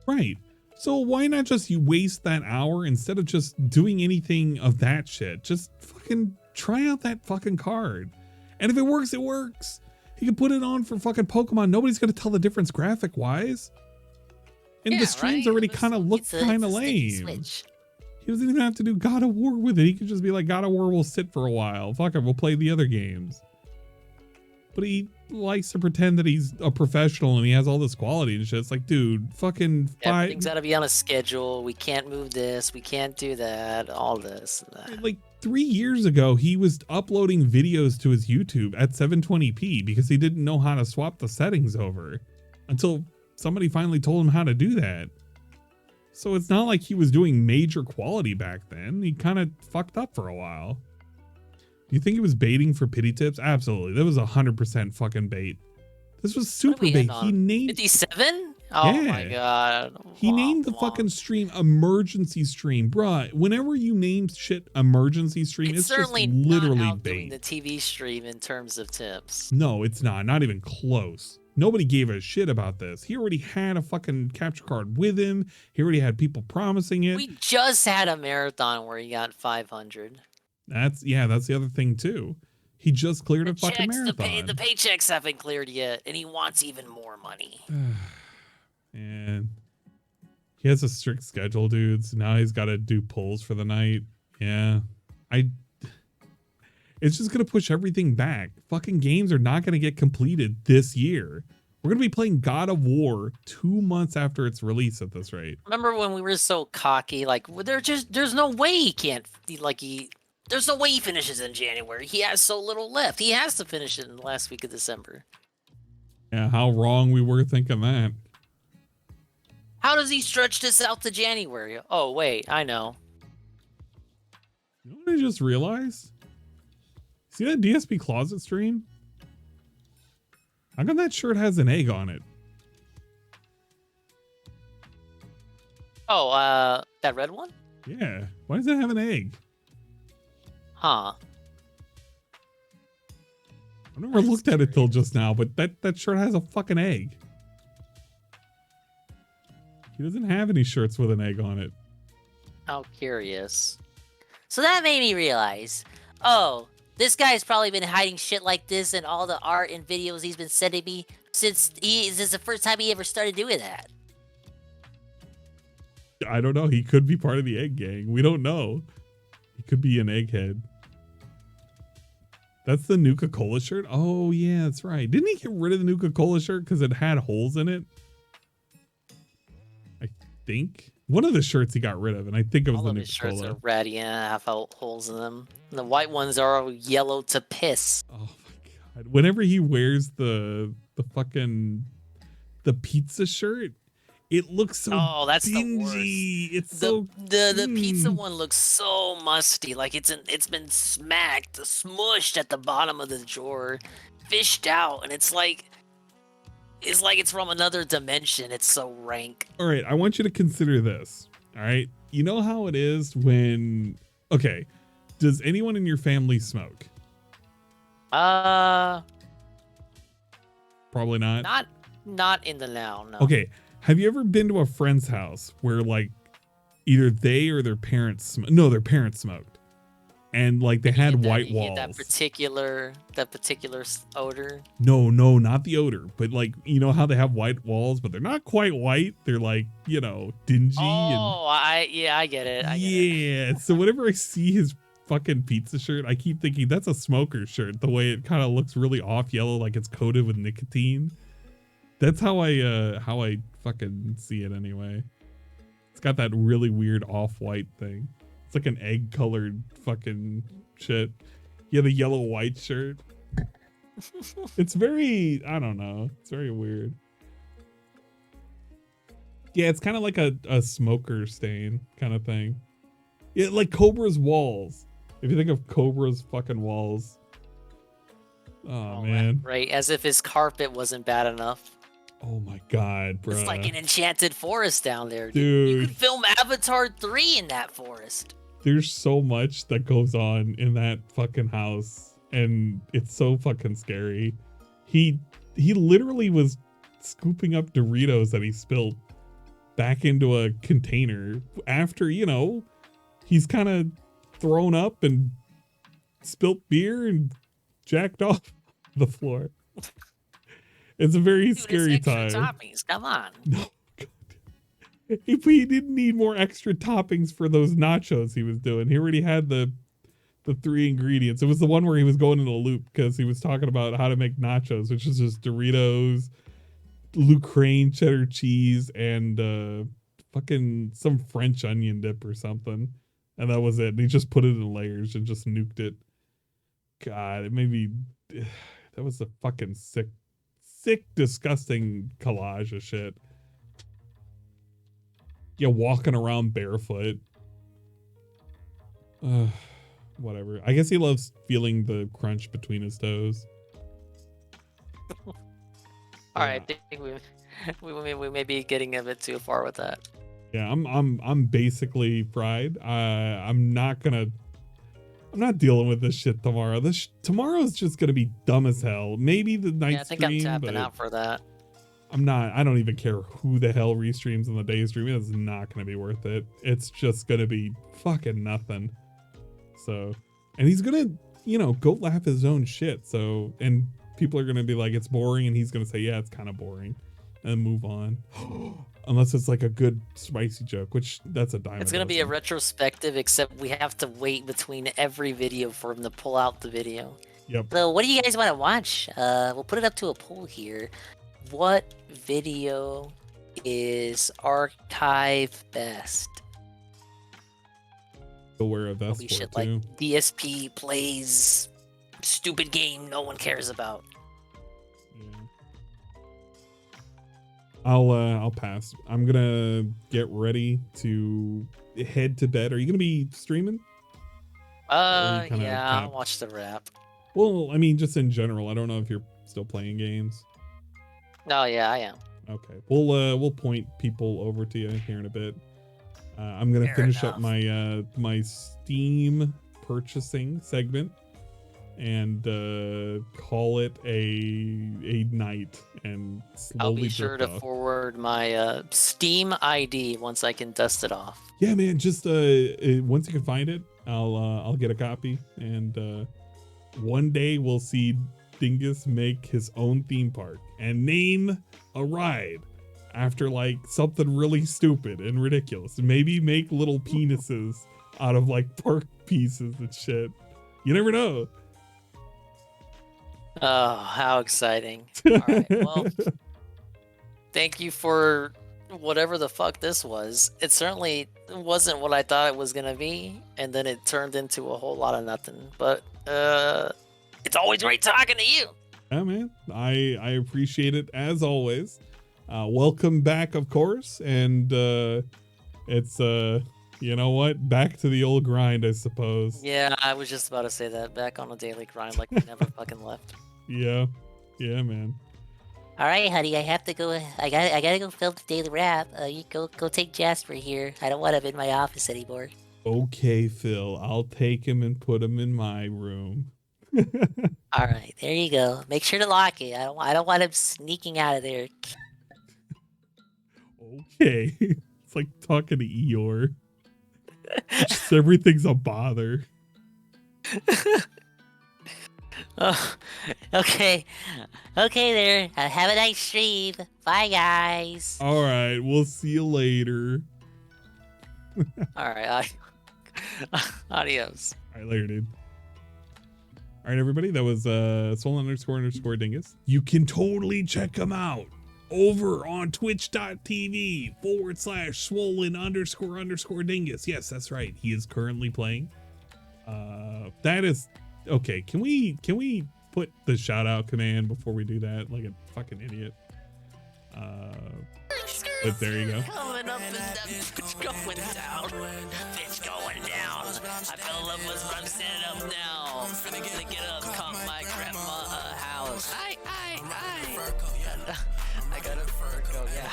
Right. So why not just you waste that hour instead of just doing anything of that shit? Just fucking try out that fucking card. And if it works, it works. He could put it on for fucking Pokemon. Nobody's going to tell the difference graphic wise. And the streams already kind of look kind of lame. He doesn't even have to do God of War with it. He could just be like, God of War will sit for a while. Fuck it, we'll play the other games. But he likes to pretend that he's a professional and he has all this quality and shit. It's like, dude, fucking Everything's got to be on a schedule. We can't move this. We can't do that. All this and that. Like 3 years ago, he was uploading videos to his YouTube at 720p because he didn't know how to swap the settings over until somebody finally told him how to do that. So it's not like he was doing major quality back then. He kind of fucked up for a while. Do you think he was baiting for pity tips? Absolutely. That was 100% fucking bait. This was super bait. He named 57? Oh yeah. My god. He named the fucking stream emergency stream. Bruh, whenever you name shit emergency stream, it's certainly just literally not bait. the TV stream in terms of tips. No, it's not. Not even close. Nobody gave a shit about this. He already had a fucking capture card with him. He already had people promising it. We just had a marathon where he got 500. That's the other thing too. He just cleared a fucking marathon. The paychecks haven't cleared yet, and he wants even more money. And he has a strict schedule, dudes. Now he's got to do pulls for the night. Yeah, it's just gonna push everything back. Fucking games are not gonna get completed this year. We're gonna be playing God of War 2 months after its release at this rate. Remember when we were so cocky? Like, there's no way he can't. There's no way he finishes in January. He has so little left. He has to finish it in the last week of December. Yeah, how wrong we were thinking that. How does he stretch this out to January? Oh, wait, I know. You know what I just realized? See that DSP closet stream? How come that shirt has an egg on it? Oh, that red one? Yeah. Why does it have an egg? Huh. I've never looked at it till just now, but that shirt has a fucking egg. He doesn't have any shirts with an egg on it. How curious. So that made me realize, oh, this guy's probably been hiding shit like this in all the art and videos he's been sending me since this is the first time he ever started doing that. I don't know. He could be part of the egg gang. We don't know. He could be an egghead. That's the Nuka-Cola shirt? Oh, yeah, that's right. Didn't he get rid of the Nuka-Cola shirt because it had holes in it? I think. One of the shirts he got rid of, and I think it was all the of his Nuka-Cola. shirts are red, yeah, have holes in them. And the white ones are yellow to piss. Oh, my God. Whenever he wears the pizza shirt, it looks so that's dingy. The worst. It's so the pizza one looks so musty, like it's been smushed at the bottom of the drawer, fished out, and it's like it's from another dimension. It's so rank. All right, I want you to consider this. All right, you know how it is when does anyone in your family smoke? Probably not. Not in the now. No. Okay. Have you ever been to a friend's house where like either they or their parents their parents smoked, and like they had white walls? That particular odor. No, not the odor, but like you know how they have white walls, but they're not quite white. They're like dingy. Oh, I get it. I get it. So whenever I see his fucking pizza shirt, I keep thinking that's a smoker shirt. The way it kind of looks really off yellow, like it's coated with nicotine. That's how I fucking see it anyway. It's got that really weird off-white thing. It's like an egg-colored fucking shit. Yeah, the yellow-white shirt. It's very, I don't know. It's very weird. Yeah, it's kind of like a smoker stain kind of thing. Yeah, like Cobra's walls. If you think of Cobra's fucking walls. Oh man. Right, as if his carpet wasn't bad enough. Oh my God, bro. It's like an enchanted forest down there. Dude. You could film Avatar 3 in that forest. There's so much that goes on in that fucking house, and it's so fucking scary. He literally was scooping up Doritos that he spilled back into a container after, he's kind of thrown up and spilt beer and jacked off the floor. It's a very scary time. Toppings, come on. No, God. If he didn't need more extra toppings for those nachos he was doing, he already had the 3 ingredients. It was the one where he was going in a loop because he was talking about how to make nachos, which is just Doritos, Lucraine cheddar cheese, and fucking some French onion dip or something. And that was it. And he just put it in layers and just nuked it. God, it made me... That was a fucking sick, disgusting collage of shit. Yeah, walking around barefoot. Whatever. I guess he loves feeling the crunch between his toes. All right, I think we may be getting a bit too far with that. Yeah, I'm basically fried. I'm not dealing with this shit tomorrow. Tomorrow's just gonna be dumb as hell. Maybe the night. Yeah, I think stream, I'm tapping out for that. I don't even care who the hell restreams on the day stream. It's not gonna be worth it. It's just gonna be fucking nothing. So, and he's gonna, go laugh his own shit. So, and people are gonna be like, it's boring, and he's gonna say, yeah, it's kind of boring, and move on. Unless it's like a good spicy joke, which that's a diamond. It's gonna be a retrospective, except we have to wait between every video for him to pull out the video. Yep. So, what do you guys want to watch? We'll put it up to a poll here. What video is archive best? Wear a vest Holy for shit, it like too. DSP plays stupid game no one cares about. I'll pass. I'm gonna get ready to head to bed. Are you gonna be streaming? Yeah, I'll watch the wrap. Well, I mean, just in general. I don't know if you're still playing games. Oh yeah, I am. Okay, we'll point people over to you here in a bit. I'm gonna finish up my my Steam purchasing segment and call it a night, and slowly I'll be sure to drift off. forward my Steam ID once I can dust it off. Yeah, man. Just once you can find it, I'll get a copy, and one day we'll see Dingus make his own theme park and name a ride after like something really stupid and ridiculous. Maybe make little penises out of like park pieces and shit. You never know. Oh, how exciting. All right, well, thank you for whatever the fuck this was. It certainly wasn't what I thought it was going to be, and then it turned into a whole lot of nothing. But it's always great talking to you. Yeah, man. I appreciate it as always. Welcome back, of course, and it's you know what? Back to the old grind, I suppose. Yeah, I was just about to say that. Back on a daily grind like we never fucking left. Yeah, man. All right, honey, I have to go. I gotta go film the daily wrap. You go take Jasper here. I don't want him in my office anymore. Okay, Phil. I'll take him and put him in my room. All right, there you go. Make sure to lock it. I don't want him sneaking out of there. Okay. It's like talking to Eeyore. Just everything's a bother. Oh, okay there. Have a nice stream. Bye, guys. All right, we'll see you later. All right, adios. All right, later, dude. All right, everybody, that was Swollen__Dingus. You can totally check him out over on twitch.tv/swollen__Dingus. Yes, that's right. He is currently playing. That is okay. Can we put the shout out command before we do that? Like a fucking idiot. But there you go. Coming up and down, bitch going down. Bitch going down. I fell in love with run, stand up now. I'm finna get up, come my grandma house. I got a fur coat, yeah.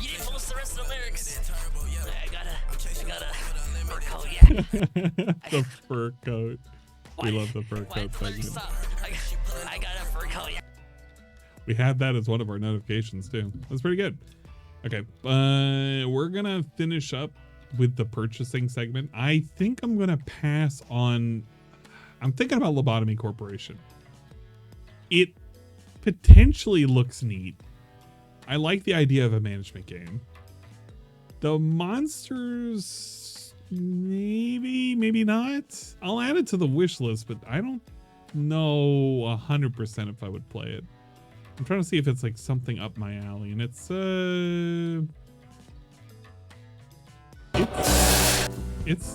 You didn't post the rest of the lyrics. I got a fur coat, yeah. The fur coat. We love the fur coat segment. I got a fur coat, yeah. We had that as one of our notifications too. That's pretty good. Okay, we're gonna finish up with the purchasing segment. I think I'm gonna pass on. I'm thinking about Lobotomy Corporation. It potentially looks neat. I like the idea of a management game. The monsters, maybe not. I'll add it to the wish list, but I don't know 100% if I would play it. I'm trying to see if it's like something up my alley, and it's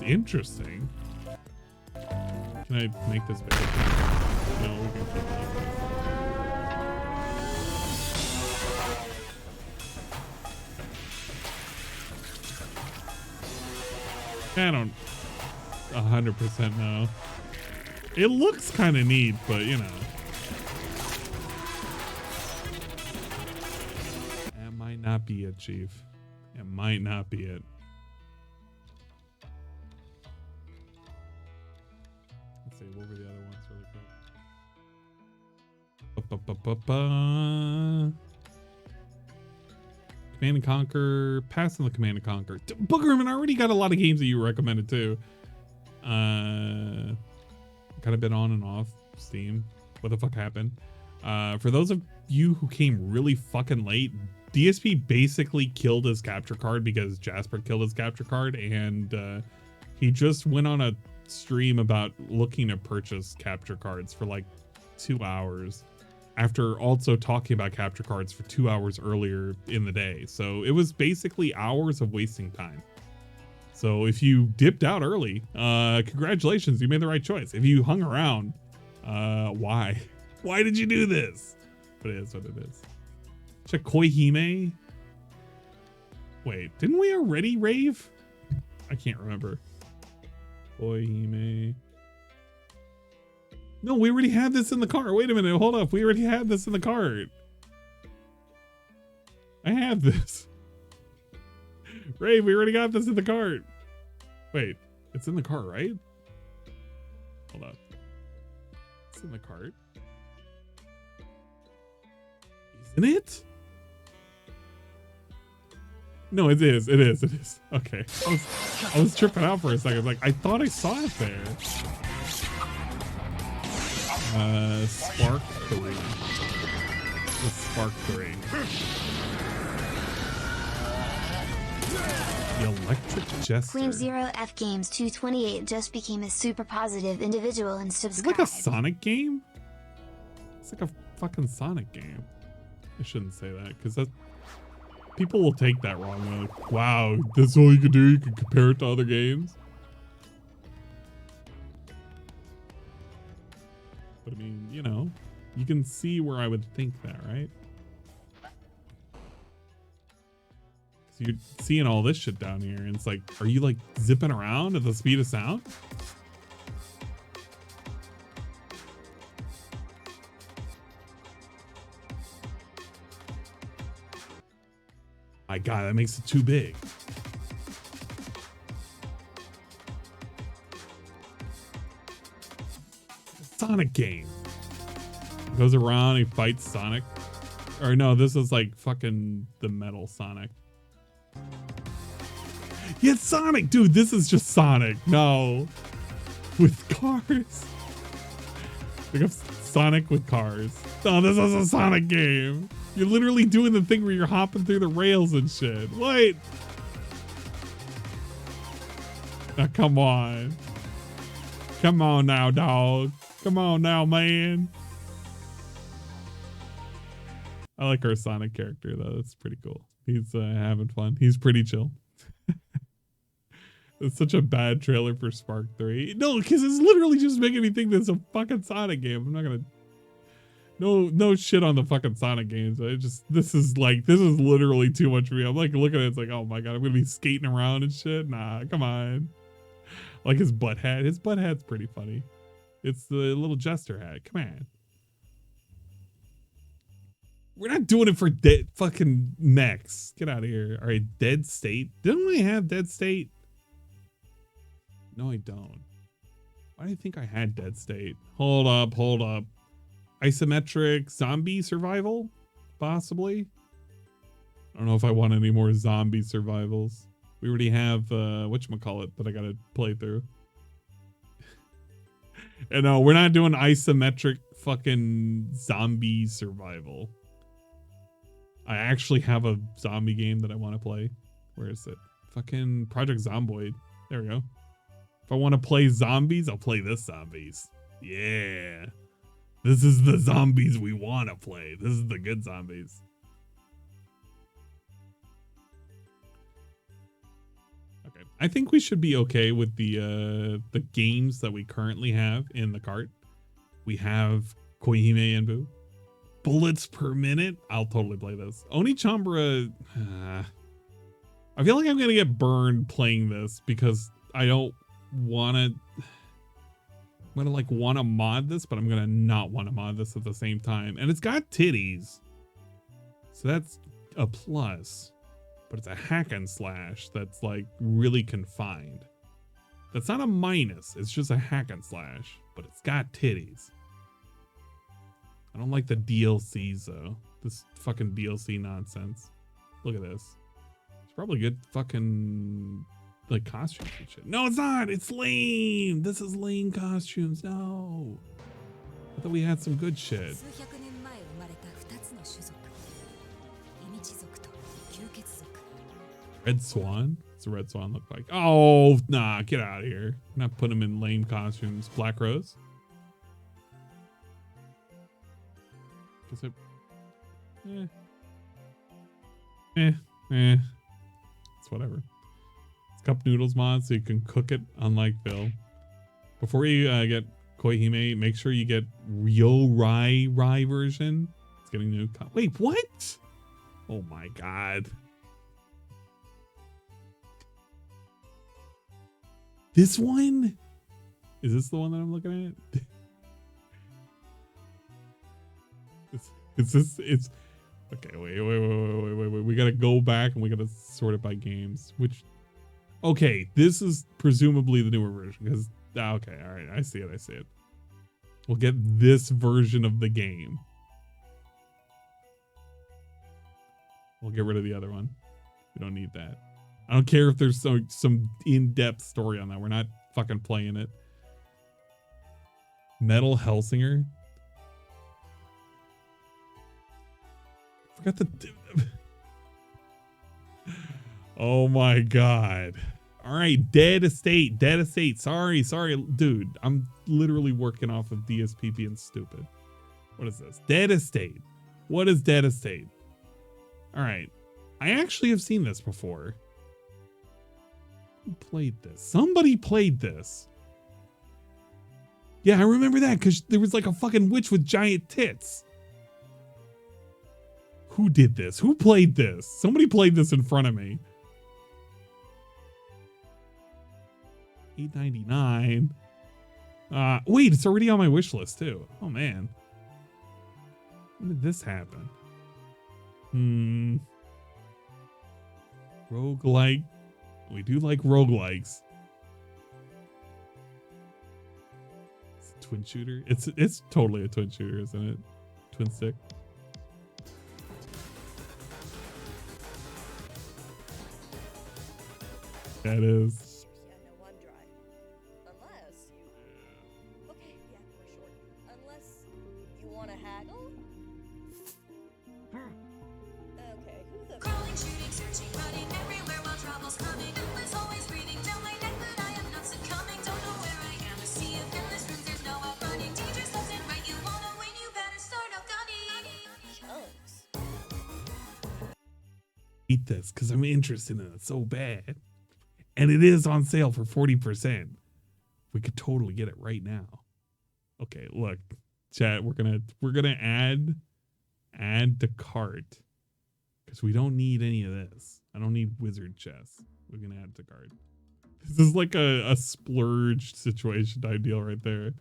interesting. Can I make this bigger? No, we can keep it like this. I don't 100% know. It looks kind of neat, but you know. That might not be it, Chief. It might not be it. Let's see, what were the other ones really quick? Command and Conquer, passing the Command and Conquer. Boogerman, I already got a lot of games that you recommended too. Kind of been on and off Steam. What the fuck happened? For those of you who came really fucking late, DSP basically killed his capture card because Jasper killed his capture card, and he just went on a stream about looking to purchase capture cards for like 2 hours. After also talking about capture cards for 2 hours earlier in the day. So it was basically hours of wasting time. So if you dipped out early, congratulations, you made the right choice. If you hung around, why? Why did you do this? But it is what it is. Check Koihime. Wait, didn't we already rave? I can't remember. Koihime. No, we already had this in the cart. Wait a minute, hold up. We already had this in the cart. I have this. Ray, we already got this in the cart. Wait, it's in the cart, right? Hold up. It's in the cart. Isn't it? No, it is. It is. It is. Okay. I was tripping out for a second. Like, I thought I saw it there. Spark 3. The Spark 3. The Electric Jester. Flame Zero F Games 228 just became a super positive individual and It's subscribed. like a Sonic game? It's like a fucking Sonic game. I shouldn't say that, because that people will take that wrong. They're like, wow, that's all you can do? You can compare it to other games? But I mean, you know, you can see where I would think that, right? So you're seeing all this shit down here, and it's like, are you like zipping around at the speed of sound? My God, that makes it too big. Sonic game. He goes around, he fights Sonic. Or no, this is like fucking the metal Sonic. Yeah, it's Sonic, dude. This is just Sonic. No, with cars. Like a Sonic with cars. No, this is a Sonic game. You're literally doing the thing where you're hopping through the rails and shit. Wait. Now, come on. Come on now, dog. Come on now, man. I like our Sonic character, though. That's pretty cool. He's having fun. He's pretty chill. It's such a bad trailer for Spark 3. No, because it's literally just making me think this is a fucking Sonic game. I'm not gonna... No shit on the fucking Sonic games. This is literally too much for me. I'm like looking at it, it's like, oh my God, I'm gonna be skating around and shit. Nah, come on. Like his butt hat. His butt hat's pretty funny. It's the little jester hat. Come on. We're not doing it for dead fucking mechs. Get out of here. All right, Dead State. Didn't we have Dead State? No, I don't. Why do you think I had Dead State? Hold up. Isometric zombie survival? Possibly? I don't know if I want any more zombie survivals. We already have, whatchamacallit that I gotta play through. And no, we're not doing isometric fucking zombie survival. I actually have a zombie game that I want to play. Where is it? Fucking Project Zomboid. There we go. If I want to play zombies, I'll play this zombies. Yeah. This is the zombies we want to play. This is the good zombies. Okay. I think we should be okay with the games that we currently have in the cart. We have Koihime and Boo. Bullets per minute. I'll totally play this. Onichambra. I feel like I'm going to get burned playing this because I don't want to. I'm going to like want to mod this, but I'm going to not want to mod this at the same time. And it's got titties. So that's a plus. But it's a hack and slash that's like really confined. That's not a minus. It's just a hack and slash. But it's got titties. I don't like the DLCs though. This fucking DLC nonsense. Look at this. It's probably good fucking like costumes and shit. No, it's not. It's lame. This is lame costumes. No. I thought we had some good shit. Red Swan? What's a Red Swan look like? Oh, nah, get out of here. I'm not putting them in lame costumes. Black Rose? Guess it. It's whatever. It's cup noodles mod, so you can cook it, unlike Phil. Before you get Koihime, make sure you get Ryo Rai version. It's getting new. Wait, what? Oh my god. This one? Is this the one that I'm looking at? It's okay. Wait. We gotta go back and we gotta sort it by games. Which, okay, this is presumably the newer version because okay, all right, I see it. We'll get this version of the game. We'll get rid of the other one. We don't need that. I don't care if there's some in-depth story on that. We're not fucking playing it. Metal Hellsinger. Forgot the. Oh my god. All right, Dead Estate. Sorry, dude. I'm literally working off of DSP being stupid. What is this? Dead Estate. What is Dead Estate? All right. I actually have seen this before. Who played this? Somebody played this. Yeah, I remember that because there was like a fucking witch with giant tits. Who did this? Who played this? Somebody played this in front of me. $8.99. Wait, it's already on my wish list too. Oh man. When did this happen? Roguelike. We do like roguelikes. It's a twin shooter. It's totally a twin shooter, isn't it? Twin stick. That is. Eat this because I'm interested in it so bad, and it is on sale for 40%. We could totally get it right now. Okay, look, chat. We're gonna add to cart because we don't need any of this. I don't need wizard chess. We're gonna add to cart. This is like a splurge situation type deal right there.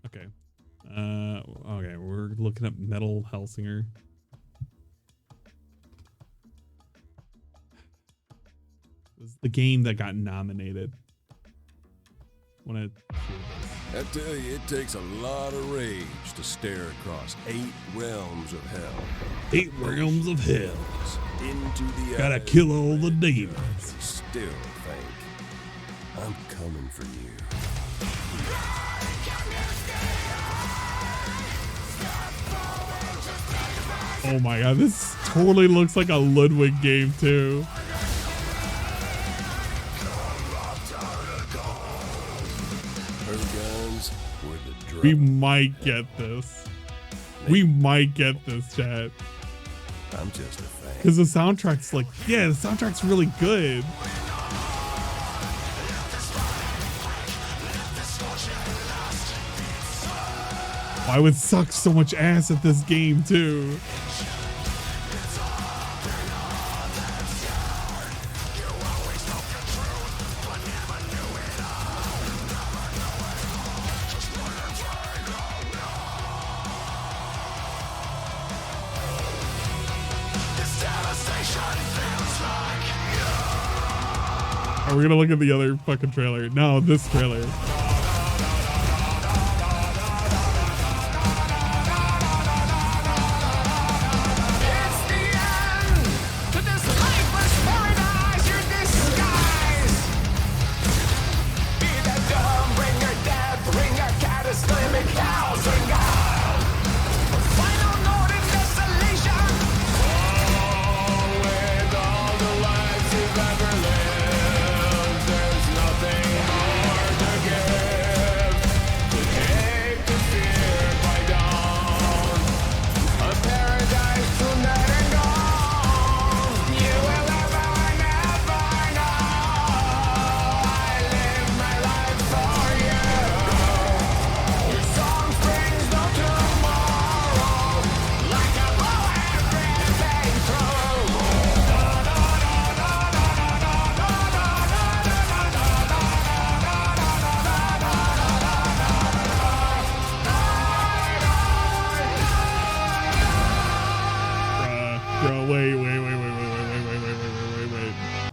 Okay. Okay, we're looking up Metal Hellsinger. This is the game that got nominated. I tell you, it takes a lot of rage to stare across 8 realms of hell. 8 realms of hell. Into the Gotta kill all the demons. Still think I'm coming for you. Oh my god, this totally looks like a Ludwig game too. We might get this. We might get this, chat. I'm just a fan. Because the soundtrack's like, yeah, the soundtrack's really good. I would suck so much ass at this game too. Are we gonna look at the other fucking trailer? No, this trailer.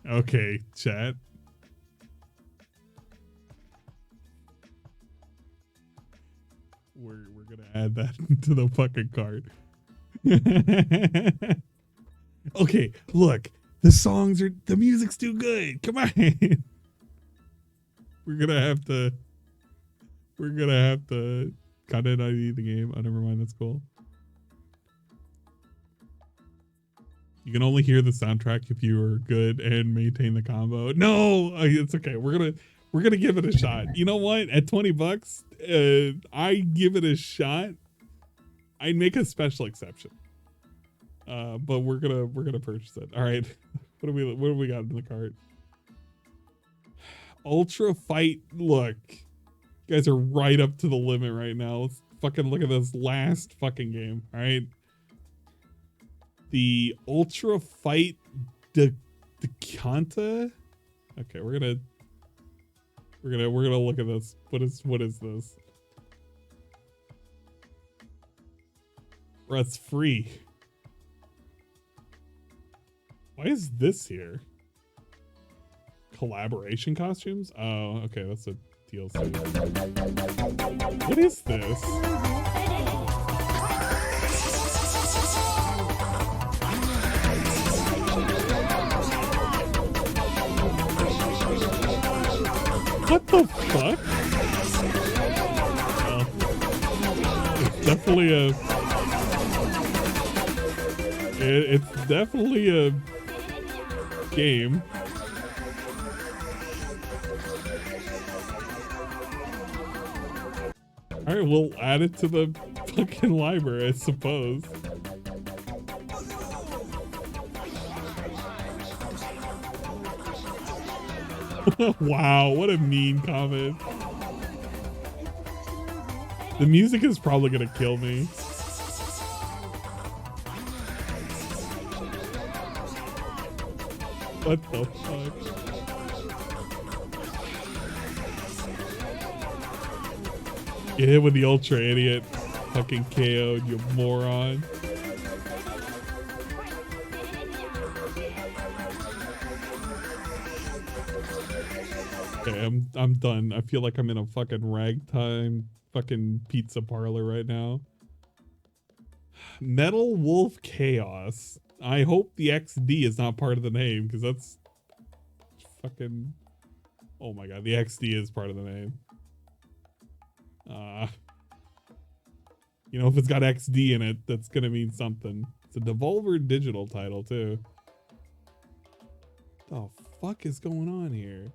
Okay, chat. We're gonna add that to the fucking cart. Okay, look, the music's too good. Come on. We're gonna have to content ID the game. Oh, never mind, that's cool. You can only hear the soundtrack if you are good and maintain the combo. No, it's okay. We're gonna give it a shot. You know what? At $20, I give it a shot. I'd make a special exception. But we're gonna purchase it. All right. What do we got in the cart? Ultra Fight. Look, you guys are right up to the limit right now. Let's fucking look at this last fucking game. All right. The Ultra Fight Decanta. Okay, we're gonna look at this. What is this? That's free. Why is this here? Collaboration costumes? Oh, okay, that's a DLC. What is this? What the fuck? Well, it's definitely a game. All right, we'll add it to the fucking library, I suppose. Wow, what a mean comment. The music is probably gonna kill me. What the fuck? Get hit with the Ultra Idiot. Fucking KO'd, you moron. Okay, I'm done. I feel like I'm in a fucking ragtime fucking pizza parlor right now. Metal Wolf Chaos. I hope the XD is not part of the name, because that's fucking... Oh my god, the XD is part of the name. You know, if it's got XD in it, that's gonna mean something. It's a Devolver Digital title too. What the fuck is going on here?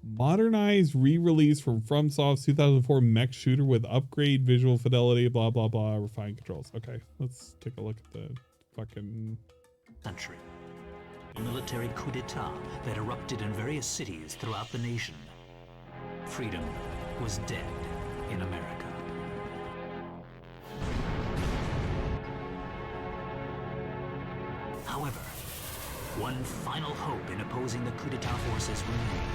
Modernized re-release from FromSoft's 2004 mech shooter with upgrade visual fidelity, blah blah blah, refined controls. Okay, let's take a look at the fucking country. Military coup d'etat that erupted in various cities throughout the nation. Freedom was dead in America. However, one final hope in opposing the coup d'etat forces remained.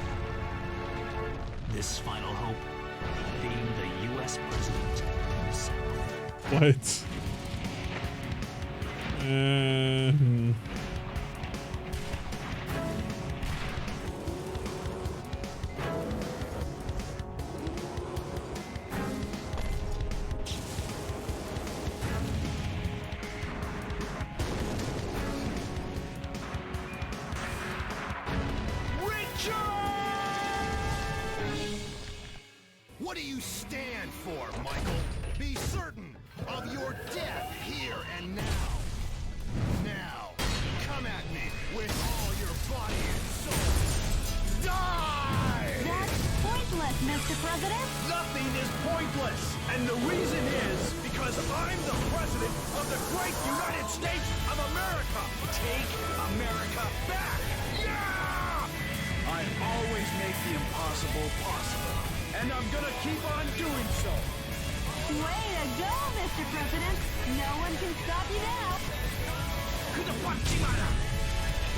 This final hope being the U.S. President himself. What? What do you stand for, Michael? Be certain of your death here and now. Now, come at me with all your body and soul. Die! That's pointless, Mr. President. Nothing is pointless, and the reason is because I'm the president of the great United States of America. Take America back. Yeah! I always make the impossible possible, and I'm gonna keep on doing so. Way to go, Mr. President. No one can stop you now.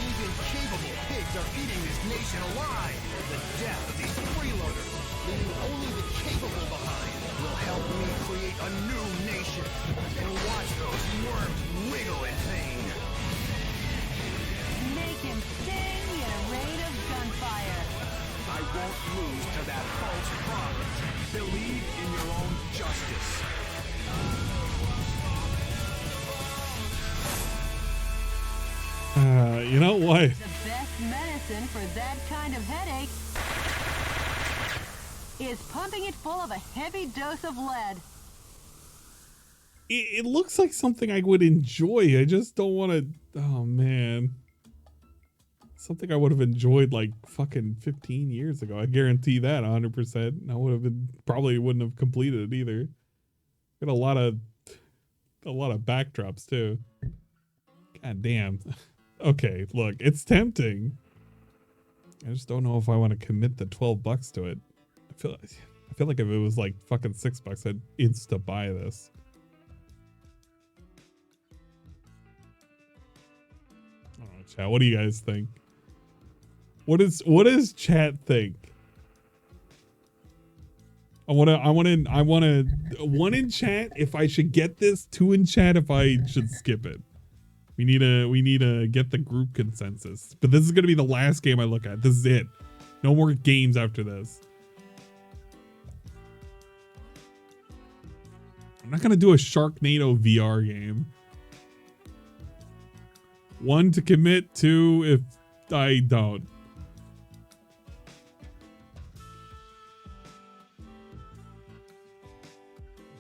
Even capable pigs are eating this nation alive. The death of these freeloaders, leaving only the capable behind, will help me create a new nation. And watch those worms wiggle in pain. Make him sting in a rain of gunfire. I won't lose to that false prophet. Believe in your own justice. You know what? The best medicine for that kind of headache is pumping it full of a heavy dose of lead. It looks like something I would enjoy. I just don't want to. Oh man, something I would have enjoyed like fucking 15 years ago. I guarantee that 100%. I would have been probably wouldn't have completed it either. Got a lot of backdrops too. God damn. Okay, look, it's tempting. I just don't know if I want to commit the $12 to it. I feel like if it was like fucking $6, I'd insta buy this. I don't know, chat. What do you guys think? What does chat think? I want to one in chat if I should get this, two in chat if I should skip it. We need to get the group consensus. But this is going to be the last game I look at. This is it. No more games after this. I'm not going to do a Sharknado VR game. 1 to commit, 2 if I don't.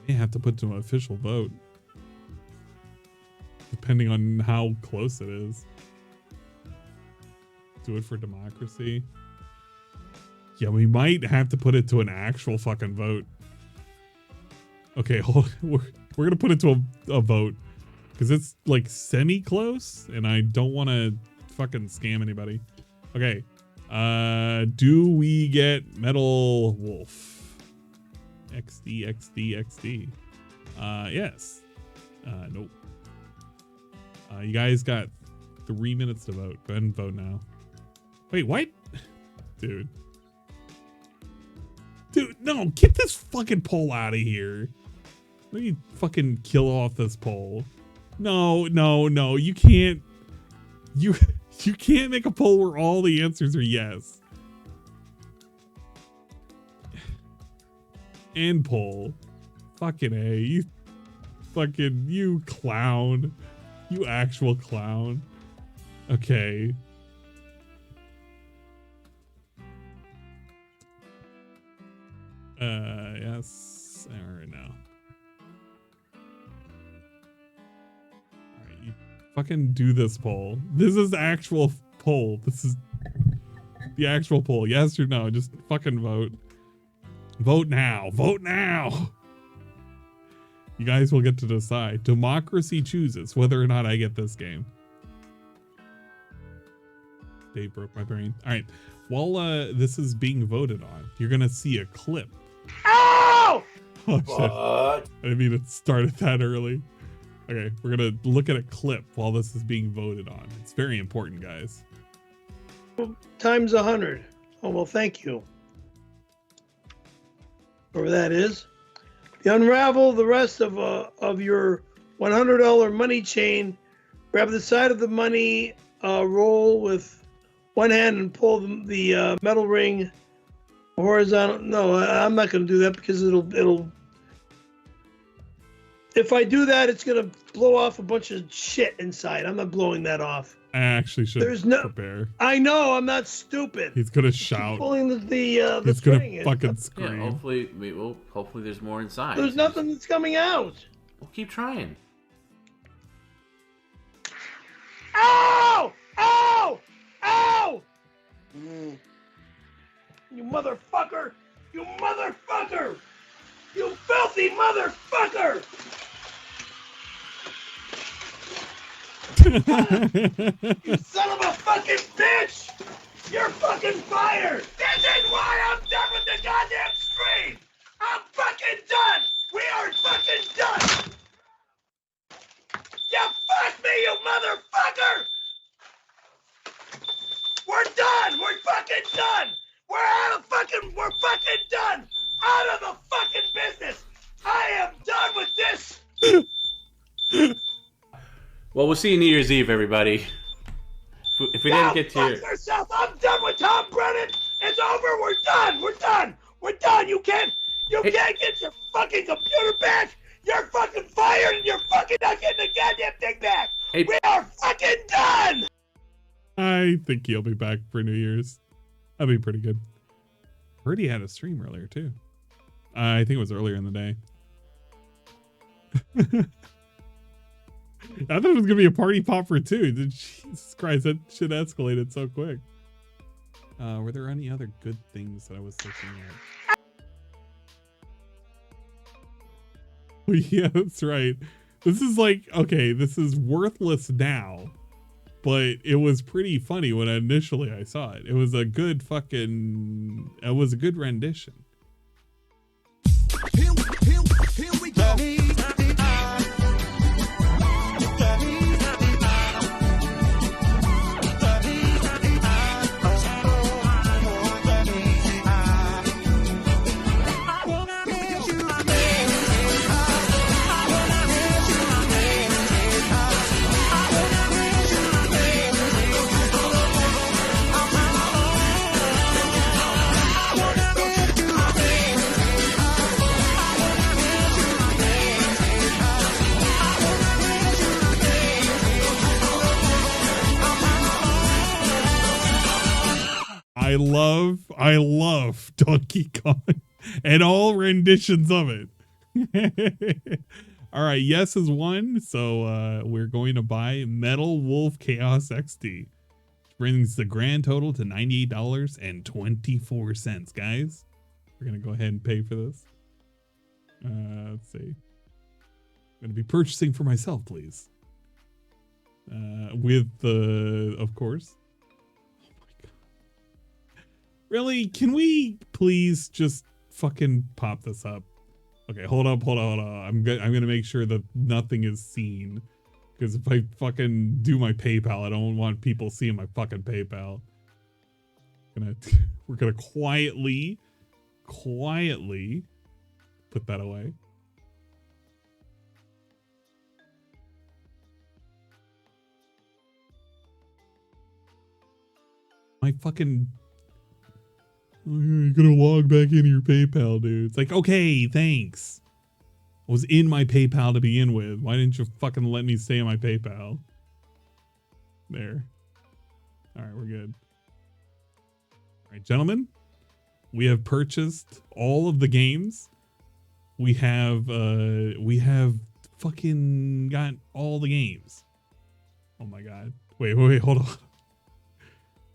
May have to put to an official vote. Depending on how close it is. Do it for democracy. Yeah, we might have to put it to an actual fucking vote. Okay, hold on. We're gonna put it to a vote. Because it's like semi-close, and I don't want to fucking scam anybody. Okay. Do we get Metal Wolf? XD. Yes. Nope. You guys got 3 minutes to vote. Go ahead and vote now. Wait, what? Dude, no, get this fucking poll out of here. Let me fucking kill off this poll. No, you can't. You can't make a poll where all the answers are yes. End poll. Fucking A. You clown. You actual clown. Okay. Yes. All right now. Fucking do this poll. This is the actual poll. This is the actual poll. Yes or no? Just fucking vote. Vote now. Vote now. You guys will get to decide. Democracy chooses whether or not I get this game. Dave broke my brain. All right. While this is being voted on, you're going to see a clip. Ow! Oh, shit. I didn't mean to start it that early. Okay, we're going to look at a clip while this is being voted on. It's very important, guys. Times 100. Oh, well, thank you. Whatever that is. You unravel the rest of your $100 money chain. Grab the side of the money roll with one hand and pull the metal ring horizontal. No, I'm not going to do that because it'll. If I do that, it's going to blow off a bunch of shit inside. I'm not blowing that off. I actually should prepare. I know, I'm not stupid. He's going to shout. Pulling the He's going to fucking scream. Yeah, hopefully there's more inside. There's nothing that's coming out. We'll keep trying. Ow! Ow! Ow! You motherfucker! You motherfucker! You filthy motherfucker! You son of a fucking bitch! You're fucking fired! This is why I'm done with the goddamn stream! I'm fucking done! We are fucking done! You fuck me, you motherfucker! We're done! We're fucking done! We're fucking done! Out of the fucking business! I am done with this! Well, we'll see you New Year's Eve, everybody. If we didn't get to your... yourself! I'm done with Tom Brennan! It's over! We're done! We're done! We're done! You can't get your fucking computer back! You're fucking fired and you're fucking not getting the goddamn thing back! Hey. We are fucking done! I think he'll be back for New Year's. That'd be pretty good. Heard he had a stream earlier too. I think it was earlier in the day. I thought it was gonna be a party popper too. Jesus Christ, that shit escalated so quick. Were there any other good things that I was looking at? Oh, yeah, that's right. This is like, okay, this is worthless now, but it was pretty funny when initially I saw it. It was a good it was a good rendition. Here we go. I love Donkey Kong and all renditions of it. All right, yes is one, so we're going to buy Metal Wolf Chaos XD. Brings the grand total to $98.24, guys. We're gonna go ahead and pay for this. Let's see. I'm gonna be purchasing for myself, please. With the, of course. Really? Can we please just fucking pop this up? Okay, hold up. I'm gonna make sure that nothing is seen. Because if I fucking do my PayPal, I don't want people seeing my fucking PayPal. We're gonna quietly put that away. My fucking... You're gonna log back into your PayPal, dude. It's like, okay, thanks. I was in my PayPal to begin with. Why didn't you fucking let me stay in my PayPal? There. All right, we're good. All right, gentlemen. We have purchased all of the games. We have fucking got all the games. Oh my god. Wait, hold on.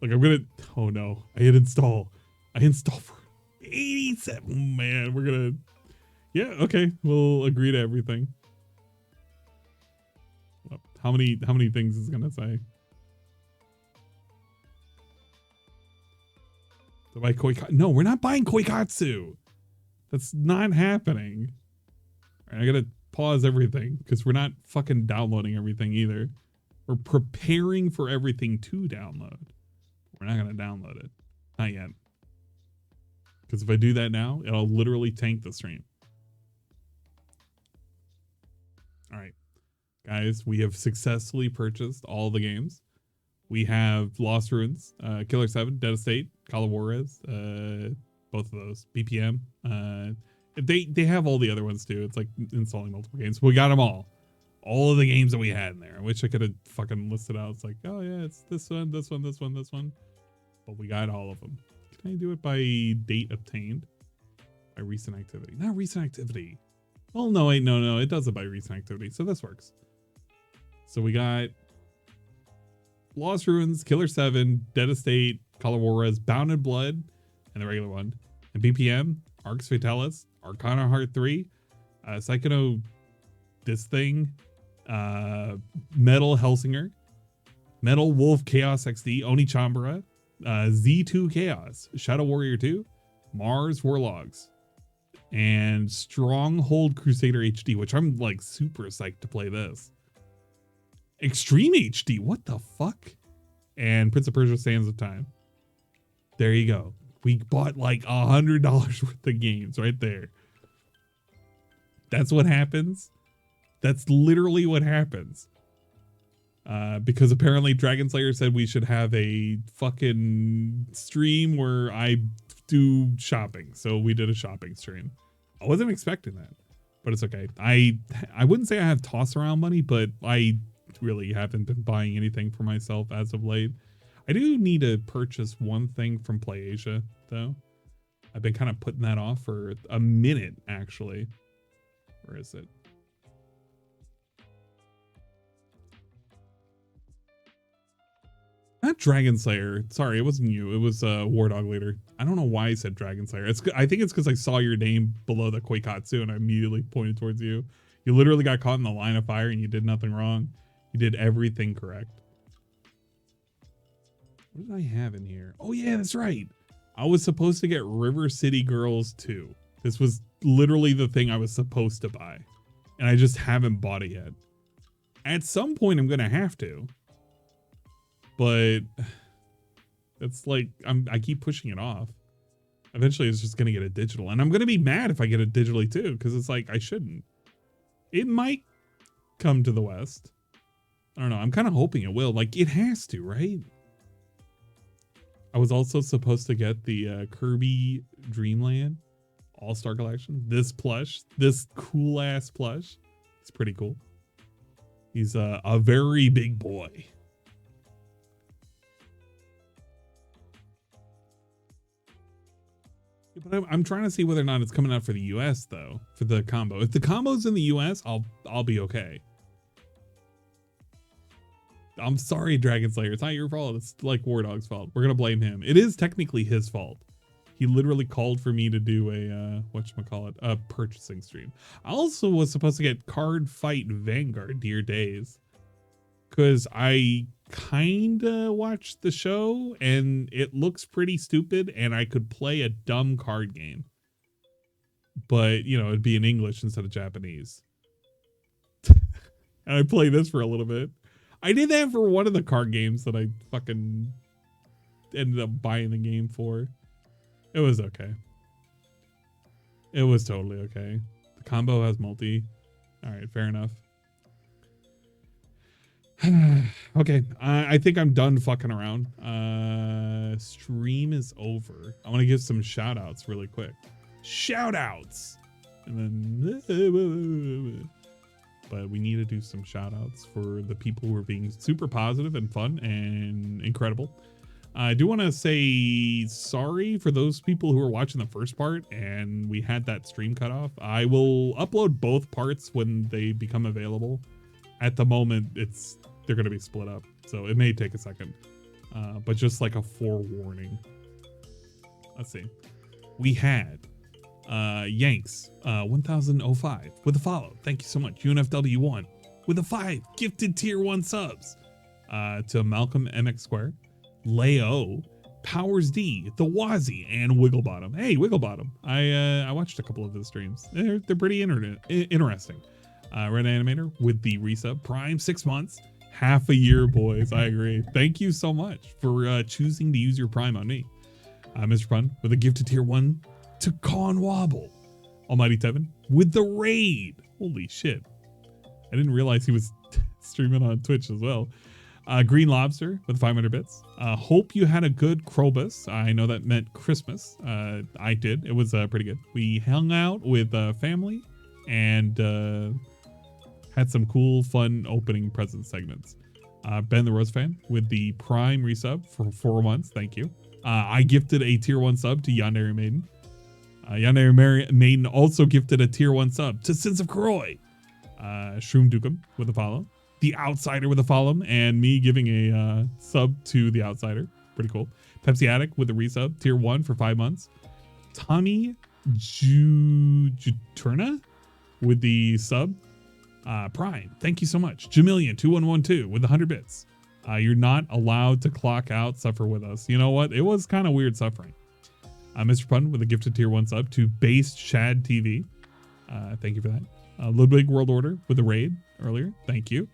Like I'm gonna. Oh no, I hit install. I install for 87. Oh, man, we're gonna. Yeah, okay. We'll agree to everything. How many things is it gonna say? To buy no, we're not buying Koikatsu. That's not happening. All right, I gotta pause everything because we're not fucking downloading everything either. We're preparing for everything to download. We're not gonna download it. Not yet. Because if I do that now, it'll literally tank the stream. All right, guys, we have successfully purchased all the games. We have Lost Ruins, Killer 7, Dead Estate, Call of Juarez, both of those, BPM. They have all the other ones too. It's like installing multiple games. We got them all. All of the games that we had in there. I wish I could have fucking listed out. It's like, oh yeah, it's this one, this one, this one, this one. But we got all of them. Can I do it by date obtained? By recent activity. Not recent activity. Oh, no, wait, no. It does it by recent activity. So this works. So we got Lost Ruins, Killer 7, Dead Estate, Call of Juarez, Bounded Blood, and the regular one. And BPM, Arx Fatalis, Arcana Heart 3, Psychono, this thing, Metal Helsinger, Metal Wolf Chaos XD, Oni Chambara, Z2 Chaos, Shadow Warrior 2, Mars Warlogs, and Stronghold Crusader HD, which I'm like super psyched to play this. Extreme HD, what the fuck? And Prince of Persia Sands of Time. There you go. We bought like $100 worth of games right there. That's what happens. That's literally what happens. Because apparently Dragon Slayer said we should have a fucking stream where I do shopping. So we did a shopping stream. I wasn't expecting that, but it's okay. I wouldn't say I have toss around money, but I really haven't been buying anything for myself as of late. I do need to purchase one thing from PlayAsia though. I've been kind of putting that off for a minute actually. Where is it? Not Dragon Slayer. Sorry, it wasn't you. It was War Dog Leader. I don't know why I said Dragon Slayer. I think it's because I saw your name below the Koikatsu and I immediately pointed towards you. You literally got caught in the line of fire and you did nothing wrong. You did everything correct. What did I have in here? Oh yeah, that's right. I was supposed to get River City Girls 2. This was literally the thing I was supposed to buy. And I just haven't bought it yet. At some point I'm gonna have to. But it's like I keep pushing it off. Eventually it's just gonna get a digital. And I'm gonna be mad if I get it digitally too, because it's like I shouldn't. It might come to the West. I don't know. I'm kind of hoping it will. Like it has to, right? I was also supposed to get the Kirby Dreamland All-Star Collection. This plush, this cool ass plush. It's pretty cool. He's a very big boy. But I'm trying to see whether or not it's coming out for the US though, for the combo. If the combo's in the US, I'll be okay. I'm sorry, Dragon Slayer. It's not your fault. It's like War Dog's fault. We're gonna blame him. It is technically his fault. He literally called for me to do a whatchamacallit, a purchasing stream. I also was supposed to get Card Fight Vanguard Dear Days, because I kinda watched the show and it looks pretty stupid and I could play a dumb card game. But, you know, it'd be in English instead of Japanese. And I played this for a little bit. I did that for one of the card games that I fucking ended up buying the game for. It was okay. It was totally okay. The combo has multi. All right, fair enough. Okay, I think I'm done fucking around. Stream is over. I want to give some shout outs really quick. Shout outs! And then... But we need to do some shout outs for the people who are being super positive and fun and incredible. I do want to say sorry for those people who were watching the first part and we had that stream cut off. I will upload both parts when they become available. At the moment, it's they're going to be split up. So it may take a second. But just like a forewarning. Let's see. We had Yanks 1005 with a follow. Thank you so much. UNFW1 with a 5 gifted tier 1 subs. To Malcolm MX Square, Leo, Powers D, The Wazzy, and Wigglebottom. Hey, Wigglebottom. I watched a couple of his streams. They're pretty interesting. Red Animator with the resub. Prime 6 months. Half a year, boys. I agree. Thank you so much for choosing to use your Prime on me. Mr. Pun with a gift to tier 1 to Con Wobble. Almighty Tevin with the raid. Holy shit. I didn't realize he was streaming on Twitch as well. Green Lobster with 500 bits. Hope you had a good Krobus. I know that meant Christmas. I did. It was pretty good. We hung out with family and had some cool, fun opening present segments. Ben the Rose Fan with the Prime resub for 4 months. Thank you. I gifted a tier 1 sub to Yandere Maiden. Yandere Maiden also gifted a tier 1 sub to Sins of Kroy. Shroom Dukem with a follow. The Outsider with a follow, and me giving a sub to The Outsider. Pretty cool. Pepsi Addict with a resub, tier 1 for 5 months. Tommy Juturna with the sub. Prime, thank you so much. Jamillion2112 with 100 bits. You're not allowed to clock out, suffer with us. You know what? It was kind of weird suffering. Mr. Pun with a gifted tier 1 sub to Based Shad TV. Thank you for that. Ludwig World Order with the raid earlier. Thank you.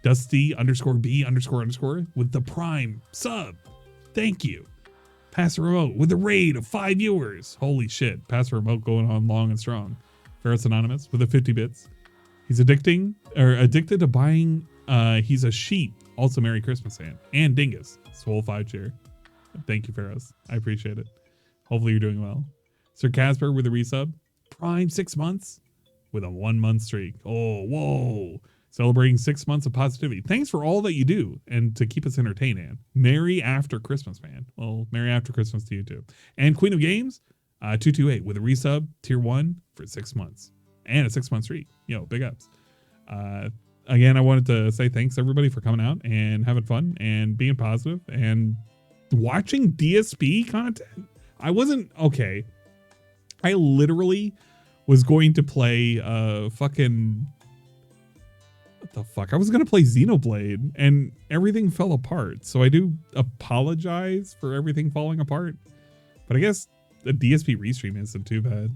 Dusty _B_ with the Prime sub. Thank you. Pass the Remote with the raid of 5 viewers. Holy shit. Pass the Remote going on long and strong. Ferris Anonymous with the 50 bits. He's addicted to buying. He's a sheep. Also Merry Christmas, Sam. And Dingus. Swole 5 cheer. Thank you, Ferris. I appreciate it. Hopefully you're doing well. Sir Casper with a resub. Prime 6 months with a 1 month streak. Oh, whoa. Celebrating 6 months of positivity. Thanks for all that you do and to keep us entertained, man. Merry after Christmas, man. Well, Merry after Christmas to you too. And Queen of Games, 228 with a resub, tier 1 for 6 months. And a 6 month streak. Yo, big ups. Again, I wanted to say thanks everybody for coming out and having fun and being positive and watching DSP content. I wasn't okay. I literally was going to play fucking what the fuck? I was gonna play Xenoblade and everything fell apart. So I do apologize for everything falling apart. But I guess the DSP restream isn't too bad.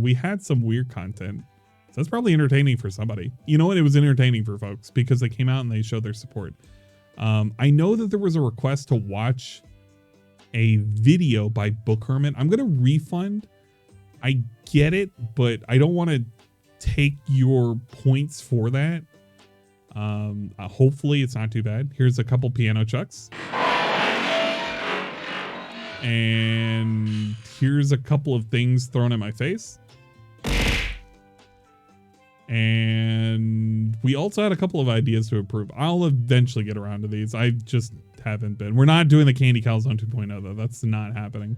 We had some weird content. So that's probably entertaining for somebody. You know what? It was entertaining for folks because they came out and they showed their support. I know that there was a request to watch a video by Book Hermit. I'm gonna refund. I get it, but I don't want to take your points for that. Hopefully it's not too bad. Here's a couple piano chucks. And here's a couple of things thrown at my face. And we also had a couple of ideas to improve. I'll eventually get around to these. I just haven't been. We're not doing the Candy Calzone 2.0 though. That's not happening.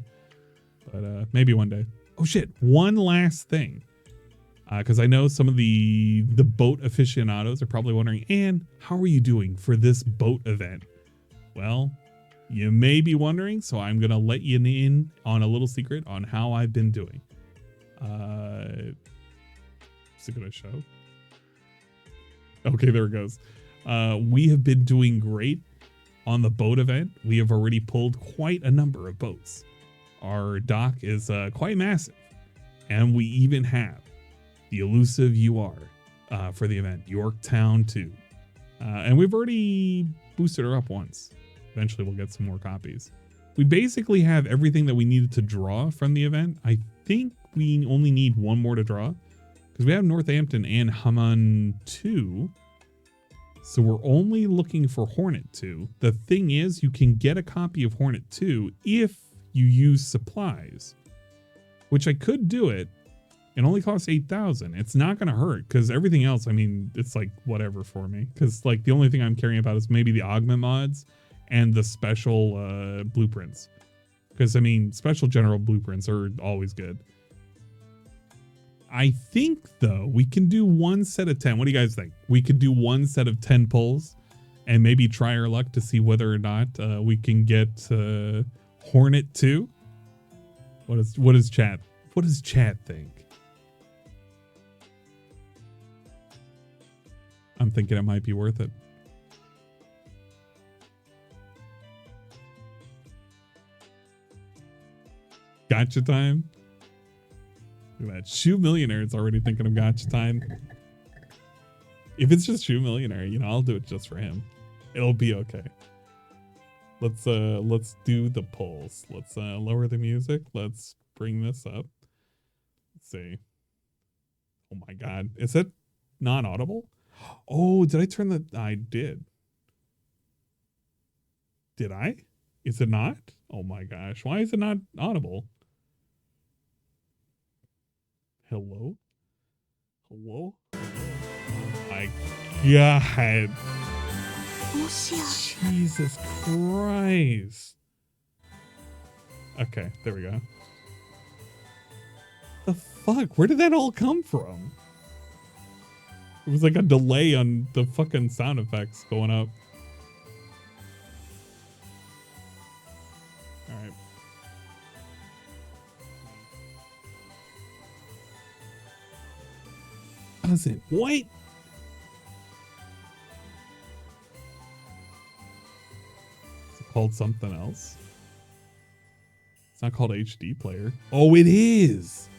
But maybe one day. Oh shit, one last thing. Because I know some of the boat aficionados are probably wondering, and how are you doing for this boat event? Well, you may be wondering, so I'm going to let you in on a little secret on how I've been doing. Is it going to show? Okay, there it goes. We have been doing great on the boat event. We have already pulled quite a number of boats. Our dock is quite massive. And we even have the elusive UR for the event, Yorktown 2. And we've already boosted her up once. Eventually we'll get some more copies. We basically have everything that we needed to draw from the event. I think we only need one more to draw because we have Northampton and Haman 2. So we're only looking for Hornet 2. The thing is, you can get a copy of Hornet 2 if you use supplies, which I could do it. It only costs 8,000. It's not going to hurt because everything else, I mean, it's like whatever for me. Because like the only thing I'm caring about is maybe the augment mods and the special blueprints. Because I mean, special general blueprints are always good. I think though, we can do one set of 10. What do you guys think? We could do one set of 10 pulls and maybe try our luck to see whether or not we can get Hornet 2. What does chat think? I'm thinking it might be worth it. Gotcha time. Look at that. Shoe Millionaire's already thinking of gotcha time. If it's just Shoe Millionaire, you know, I'll do it just for him. It'll be okay. Let's do the polls. Let's lower the music. Let's bring this up. Let's see. Oh my god. Is it non-audible? Oh, did I turn the I did. Did I? Is it not? Oh my gosh. Why is it not audible? Hello? Hello? My god. Jesus Christ. Okay, there we go. The fuck? Where did that all come from? It was like a delay on the fucking sound effects going up. Alright. Doesn't. What? Is it called something else? It's not called HD player. Oh, it is.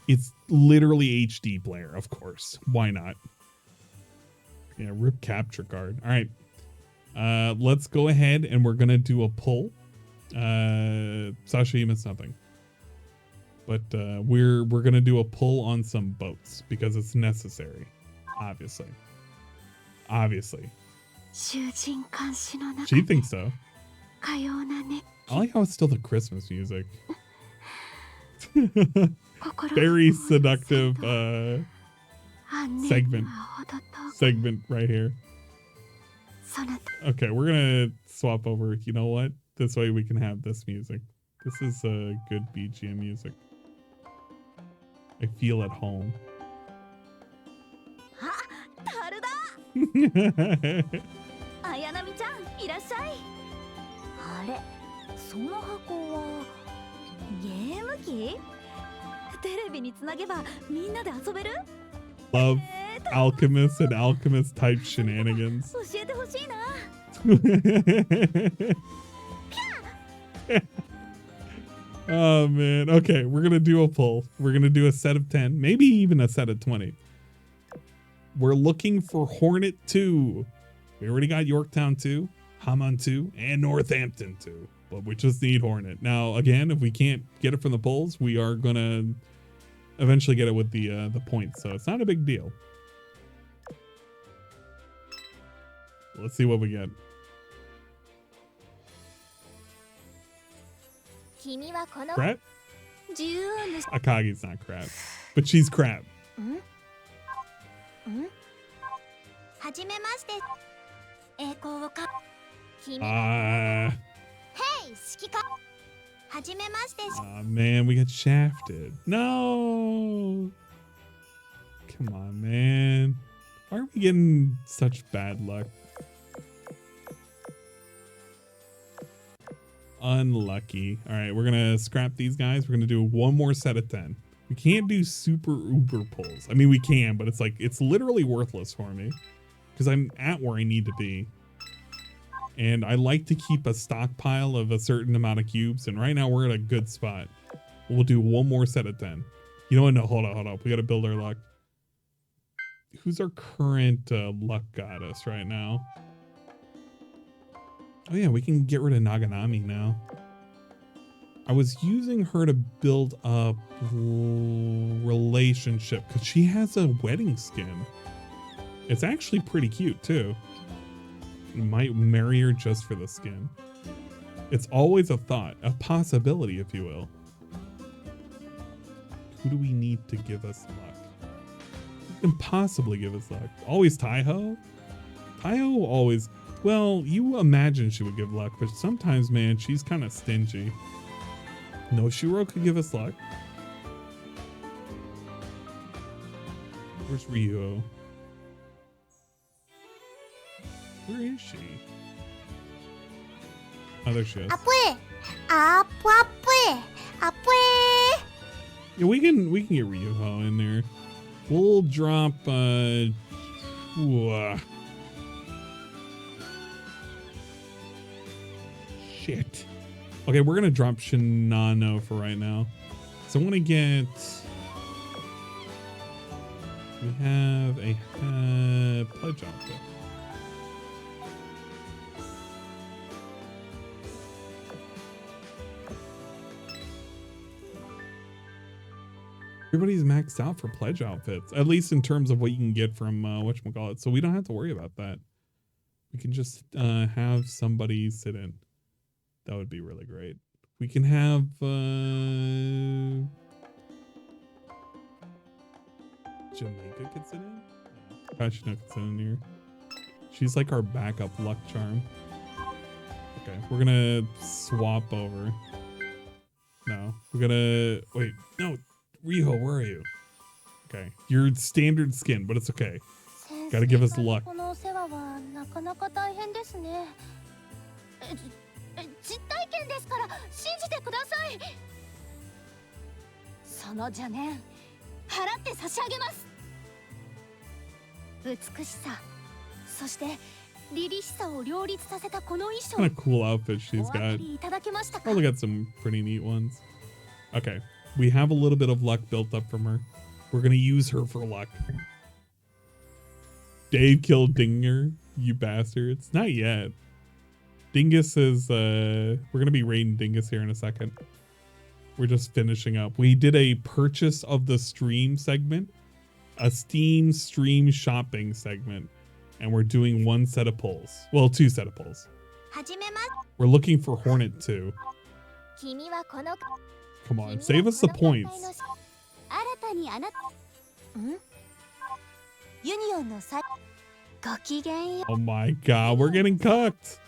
It's literally HD player, of course. Why not? Yeah, RIP capture card. All right. Let's go ahead and we're going to do a poll. Sasha, you missed something. But we're going to do a poll on some boats because it's necessary. Obviously. Obviously. She thinks so. I like how it's still the Christmas music. Very seductive segment right here. Okay, we're gonna swap over. You know what? This way we can have this music. This is a good BGM music. I feel at home. 綾波ちゃんいらっしゃい。あれ、その箱はゲーム機？テレビにつなげばみんなで遊べる？ Love Alchemist and Alchemist type shenanigans. 教えてほしいな。Oh man. Okay, we're gonna do a poll. We're gonna do a set of 10, maybe even a set of 20. We're looking for Hornet 2. We already got Yorktown 2, Hammond 2, and Northampton 2. But we just need Hornet. Now, again, if we can't get it from the polls, we are gonna eventually get it with the points. So it's not a big deal. Let's see what we get. Crap? Akagi's not crap, but she's crap. Man, we got shafted. No! Come on, man. Why are we getting such bad luck? Unlucky. All right, we're gonna scrap these guys. We're gonna do one more set of 10. We can't do super uber pulls. I mean, we can, but it's like, it's literally worthless for me because I'm at where I need to be. And I like to keep a stockpile of a certain amount of cubes. And right now we're at a good spot. We'll do one more set of 10. You know what? No, hold up. We got to build our luck. Who's our current luck goddess right now? Oh yeah, we can get rid of Naganami now. I was using her to build up relationship because she has a wedding skin. It's actually pretty cute too. Might marry her just for the skin. It's always a thought, a possibility, if you will. Who do we need to give us luck? Who can possibly give us luck? Always Taiho? Taiho always, well, you imagine she would give luck, but sometimes, man, she's kind of stingy. Noshiro could give us luck. Where's Ryo? Where is she? Oh, there she is. Yeah, we can get Ryuho in there. We'll drop shit. Okay, we're gonna drop Shinano for right now. So I want to get. We have a pledge outfit. Everybody's maxed out for pledge outfits, at least in terms of what you can get from whatchamacallit. So we don't have to worry about that. We can just have somebody sit in. That would be really great. We can have Jamaica could sit in. Kashina could sit in here. She's like our backup luck charm. Okay, we're gonna swap over. No, we're gonna wait. No, Riho, where are you? Okay, you're standard skin, but it's okay. Gotta give us luck. 実体験ですから信じてください。その邪念払って差し上げます。美しさ、そして凛々しさを両立させたこの衣装。Kind of cool outfit she's got. Probably got some pretty neat ones. Okay, we have a little bit of luck built up from her. We're gonna use her for luck. Dave killed Dinger, you bastards. Not yet. Dingus is, we're going to be raiding Dingus here in a second. We're just finishing up. We did a purchase of the stream segment, a Steam stream shopping segment, and we're doing one set of pulls. Well, two set of pulls. We're looking for Hornet 2. Come on, save us the points. Oh my god, we're getting cucked.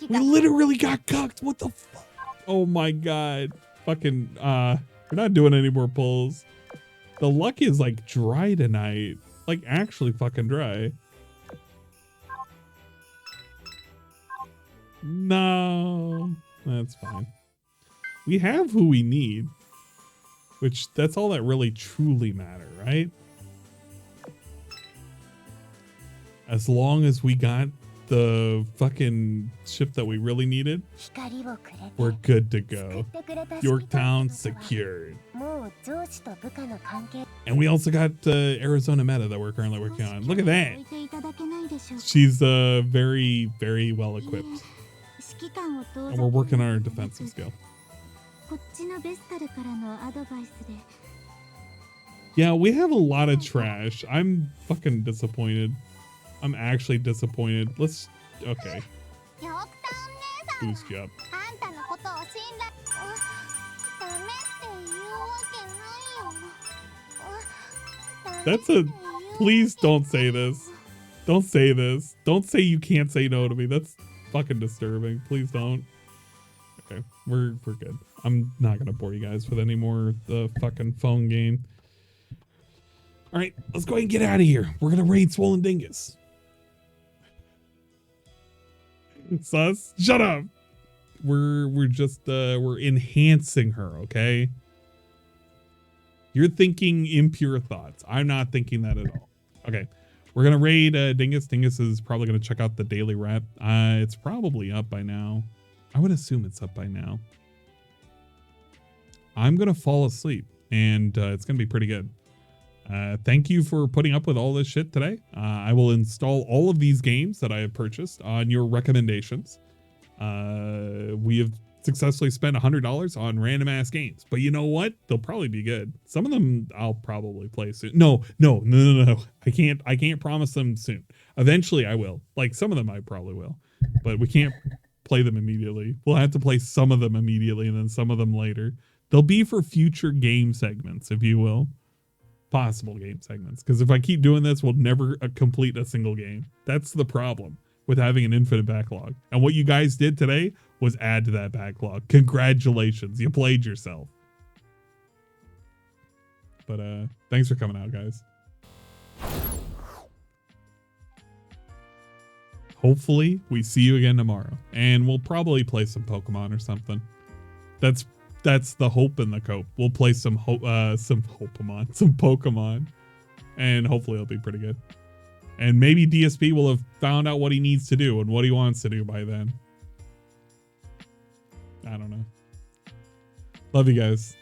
We literally got cucked. What the fuck? Oh my god. Fucking, we're not doing any more pulls. The luck is like dry tonight. Like actually fucking dry. No. That's fine. We have who we need. Which, that's all that really truly matter, right? As long as we got the fucking ship that we really needed, we're good to go. Yorktown secured. And we also got Arizona Meta that we're currently working on. Look at that. She's very, very well equipped. And we're working on our defensive skill. Yeah, we have a lot of trash. I'm fucking disappointed. I'm actually disappointed. Let's, okay. Boost you up. That's a, please don't say this. Don't say this. Don't say you can't say no to me. That's fucking disturbing. Please don't. Okay, we're good. I'm not gonna bore you guys with any more of the fucking phone game. All right, let's go ahead and get out of here. We're gonna raid Swollen Dingus. Sus, shut up. We're just we're enhancing her, okay? You're thinking impure thoughts. I'm not thinking that at all. Okay, we're gonna raid Dingus. Dingus is probably gonna check out the daily rep. It's probably up by now. I would assume it's up by now. I'm gonna fall asleep, and it's gonna be pretty good. Thank you for putting up with all this shit today. I will install all of these games that I have purchased on your recommendations. We have successfully spent $100 on random ass games, but you know what? They'll probably be good. Some of them I'll probably play soon. No. I can't promise them soon. Eventually I will. Like some of them I probably will, but we can't play them immediately. We'll have to play some of them immediately and then some of them later. They'll be for future game segments, if you will. Possible game segments, because if I keep doing this, we'll never complete a single game. That's the problem with having an infinite backlog. And what you guys did today was add to that backlog. Congratulations, you played yourself. But thanks for coming out, guys. hopefully we see you again tomorrow, and we'll probably play some Pokemon or something. That's the hope and the cope. We'll play some Pokemon, and hopefully it'll be pretty good. And maybe DSP will have found out what he needs to do and what he wants to do by then. I don't know. Love you guys.